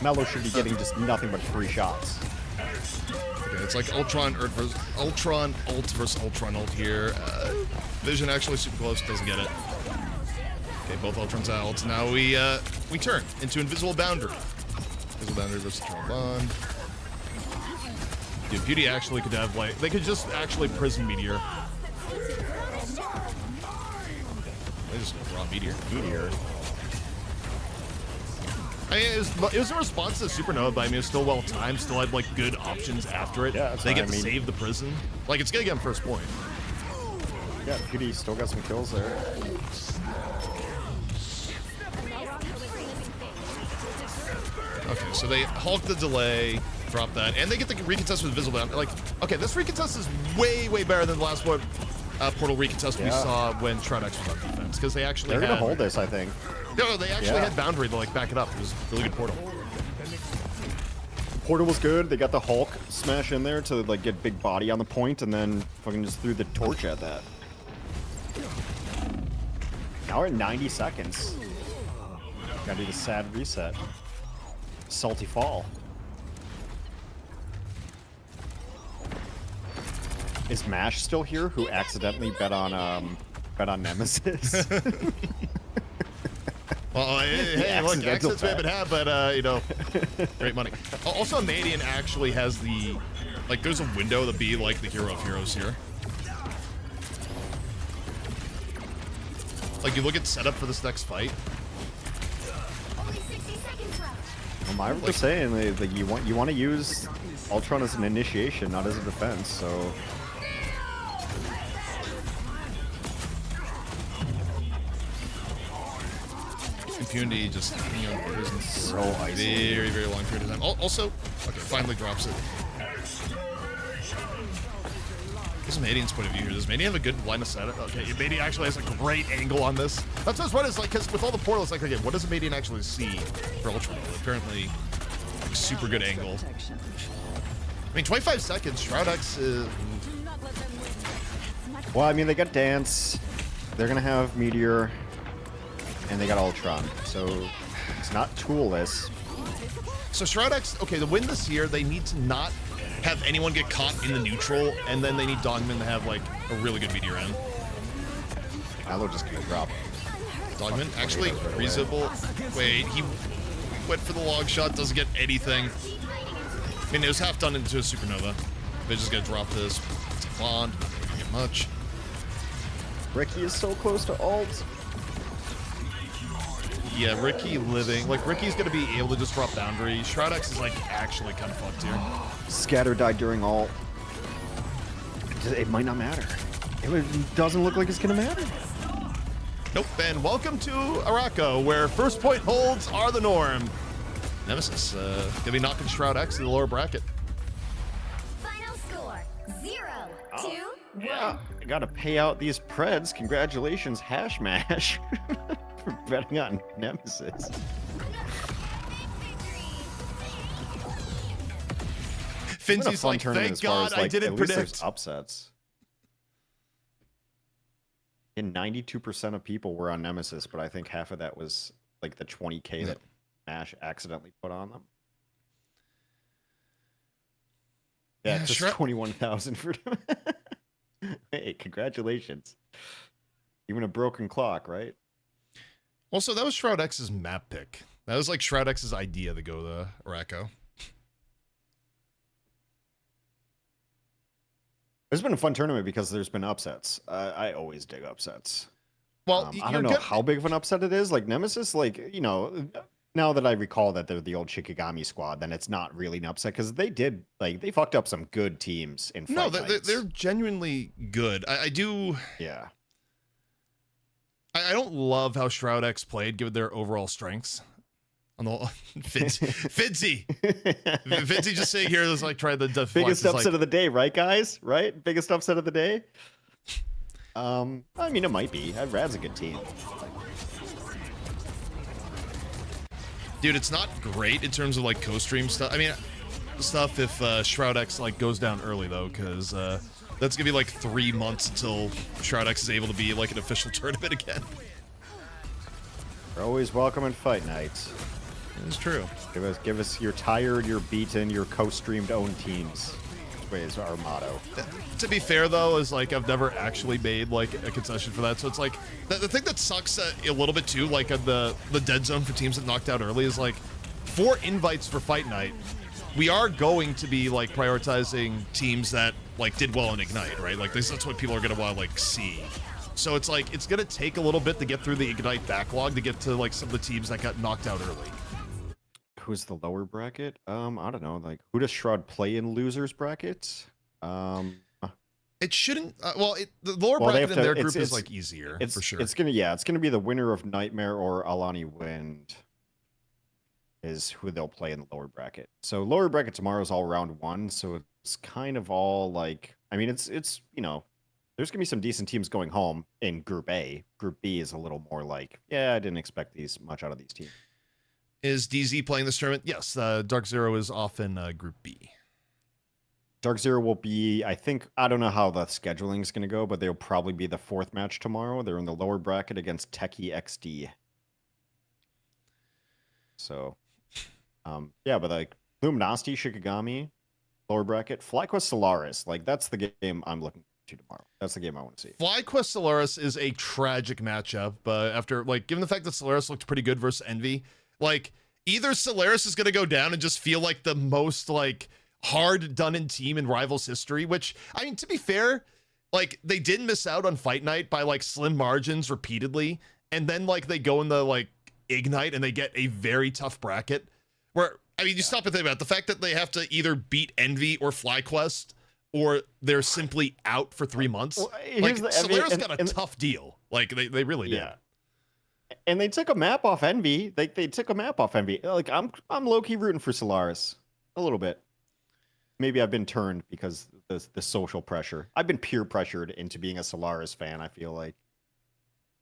Mello should be getting just nothing but free shots. Okay, it's like Ultron ult versus Ultron ult here. Vision actually super close, doesn't get it. Okay, both Ultrons out. Now we turn into Invisible Boundary. Invisible Boundary versus Eternal Bond. Dude, Beauty actually could have, like, they could just actually Prison Meteor. They just raw Meteor. I mean, it was a response to Supernova, but I mean, it was still well timed, still had, like, good options after it. Yeah, they get to save the prison. Like, it's gonna get him first point. Yeah, Beauty still got some kills there. So they Hulk the delay, drop that, and they get the recontest with Visible down. Like, okay, this recontest is way, way better than the last one. Portal recontest we saw when Shroud X was on defense, because they actually They're gonna hold this, I think. No, they actually had boundary to like back it up. It was really good Portal. Portal was good. They got the Hulk smash in there to like get big body on the point, and then fucking just threw the torch at that. Now we're at 90 seconds. Gotta do the sad reset. Salty fall. Is Mash still here? Who accidentally bet on Nemesis? Well, hey, look, accidents may have been had, but you know, great money. Also, Madian actually has the like. There's a window to be like the hero of heroes here. Like, you look at setup for this next fight. Well, Myra was saying like you want to use Ultron as an initiation, not as a defense. So. Impunity just hanging on prison so icy. Very, very long period of time. Also, okay, finally drops it. This is Madian's point of view here. Does Madian have a good line of sight? Okay, Madian actually has a great angle on this. That's what's funny is like, because with all the portals, like, again, what does Madian actually see for Ultron? Apparently, like, super good angle. I mean, 25 seconds, Shroud X is... Well, I mean, they got Dance. They're gonna have Meteor. And they got Ultron, so it's not toolless. So Shroud X, okay, to win this here, they need to not have anyone get caught in the neutral, and then they need Dogman to have, like, a really good meteor end. Now they're just gonna drop. Dogman, actually, reasonable. Wait, he went for the long shot, doesn't get anything. I mean, it was half done into a supernova. They just gotta drop this. It's a bond, doesn't get much. Ricky is so close to ult. Yeah, Ricky living. Like, Ricky's gonna be able to just drop boundary. Shroud X is, like, actually kind of fucked here. Scatter died during ult. It might not matter. It doesn't look like it's gonna matter. Nope, and welcome to Araco, where first point holds are the norm. Nemesis, gonna be knocking Shroud X in the lower bracket. Final score 0-2-1. Yeah, I gotta pay out these Preds. Congratulations, Hash Mash. For betting on Nemesis. Finzy's like, thank God I didn't predict. Upsets. And 92% of people were on Nemesis, but I think half of that was like the 20K that Mash accidentally put on them. Yeah, just 21,000 for them. Hey, congratulations. Even a broken clock, right? Also, that was Shroud X's map pick. That was like Shroud X's idea to go to Araco. It's been a fun tournament because there's been upsets. I always dig upsets. Well, I don't know how big of an upset it is. Like Nemesis, like, you know, now that I recall that they're the old Shikigami squad, then it's not really an upset because they did, like, they fucked up some good teams in fight nights. They're genuinely good. I do. Yeah. I don't love how Shroud X played, given their overall strengths. On the Fitzy just sitting here is like trying to deflect. Biggest upset like, of the day, right, guys? Right? Biggest upset of the day. I mean, it might be. Rad's a good team. Dude, it's not great in terms of like co-stream stuff. I mean, stuff if Shroud X like goes down early though, because that's gonna be like 3 months until Shroud X is able to be like an official tournament again. You're always welcome in fight nights. It's true. Give us your tired, your beaten, your co-streamed own teams. Is our motto. To be fair though, is like I've never actually made like a concession for that. So it's like the thing that sucks a little bit too, like the dead zone for teams that knocked out early is like for invites for fight night, we are going to be like prioritizing teams that like did well in Ignite, right? Like that's what people are gonna want to like see. So it's like it's gonna take a little bit to get through the Ignite backlog to get to like some of the teams that got knocked out early. Who's the lower bracket? I don't know. Like, who does Shroud play in losers brackets? It shouldn't. The lower bracket in their group is like easier for sure. It's gonna be the winner of Nightmare or Alani Wind. is who they'll play in the lower bracket. So lower bracket tomorrow is all round 1, so it's kind of all like, I mean, it's you know, there's gonna be some decent teams going home in Group A. Group B is a little more like, yeah, I didn't expect much out of these teams. Is DZ playing this tournament? Yes. Dark Zero is off in Group B. Dark Zero will be, I don't know how the scheduling is going to go, but they'll probably be the 4th match tomorrow. They're in the lower bracket against Techie XD. So, yeah, but like Luminosity, Shikigami, lower bracket, FlyQuest Solaris, like that's the game I'm looking to tomorrow. That's the game I want to see. FlyQuest Solaris is a tragic matchup, but after, like, given the fact that Solaris looked pretty good versus Envy, like, either Solaris is going to go down and just feel like the most, like, hard done in team in Rivals history, which, I mean, to be fair, like, they did miss out on Fight Night by, like, slim margins repeatedly, and then, like, they go in the, like, Ignite and they get a very tough bracket where, I mean, you stop and think about it, the fact that they have to either beat Envy or FlyQuest, or they're simply out for 3 months. Well, like, Solaris got a tough deal. Like, they really did. Yeah. And they took a map off Envy. They took a map off Envy. Like, I'm low-key rooting for Solaris. A little bit. Maybe I've been turned because the social pressure. I've been peer pressured into being a Solaris fan, I feel like.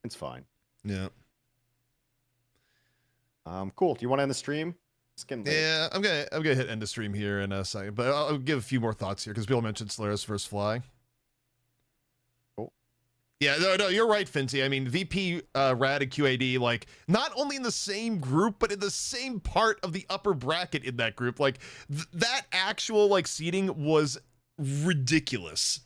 It's fine. Yeah. Cool. Do you want to end the stream? Yeah, I'm gonna hit end the stream here in a second, but I'll give a few more thoughts here because people mentioned Solaris versus Fly. Cool. Yeah, no, you're right, Finty. I mean, VP, Rad, and QAD, like, not only in the same group, but in the same part of the upper bracket in that group. Like, that actual, like, seeding was ridiculous.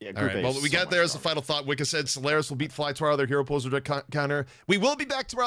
Yeah, all right, well, we got there as a final thought. Wicca said Solaris will beat Fly tomorrow. Their hero poser counter. We will be back tomorrow.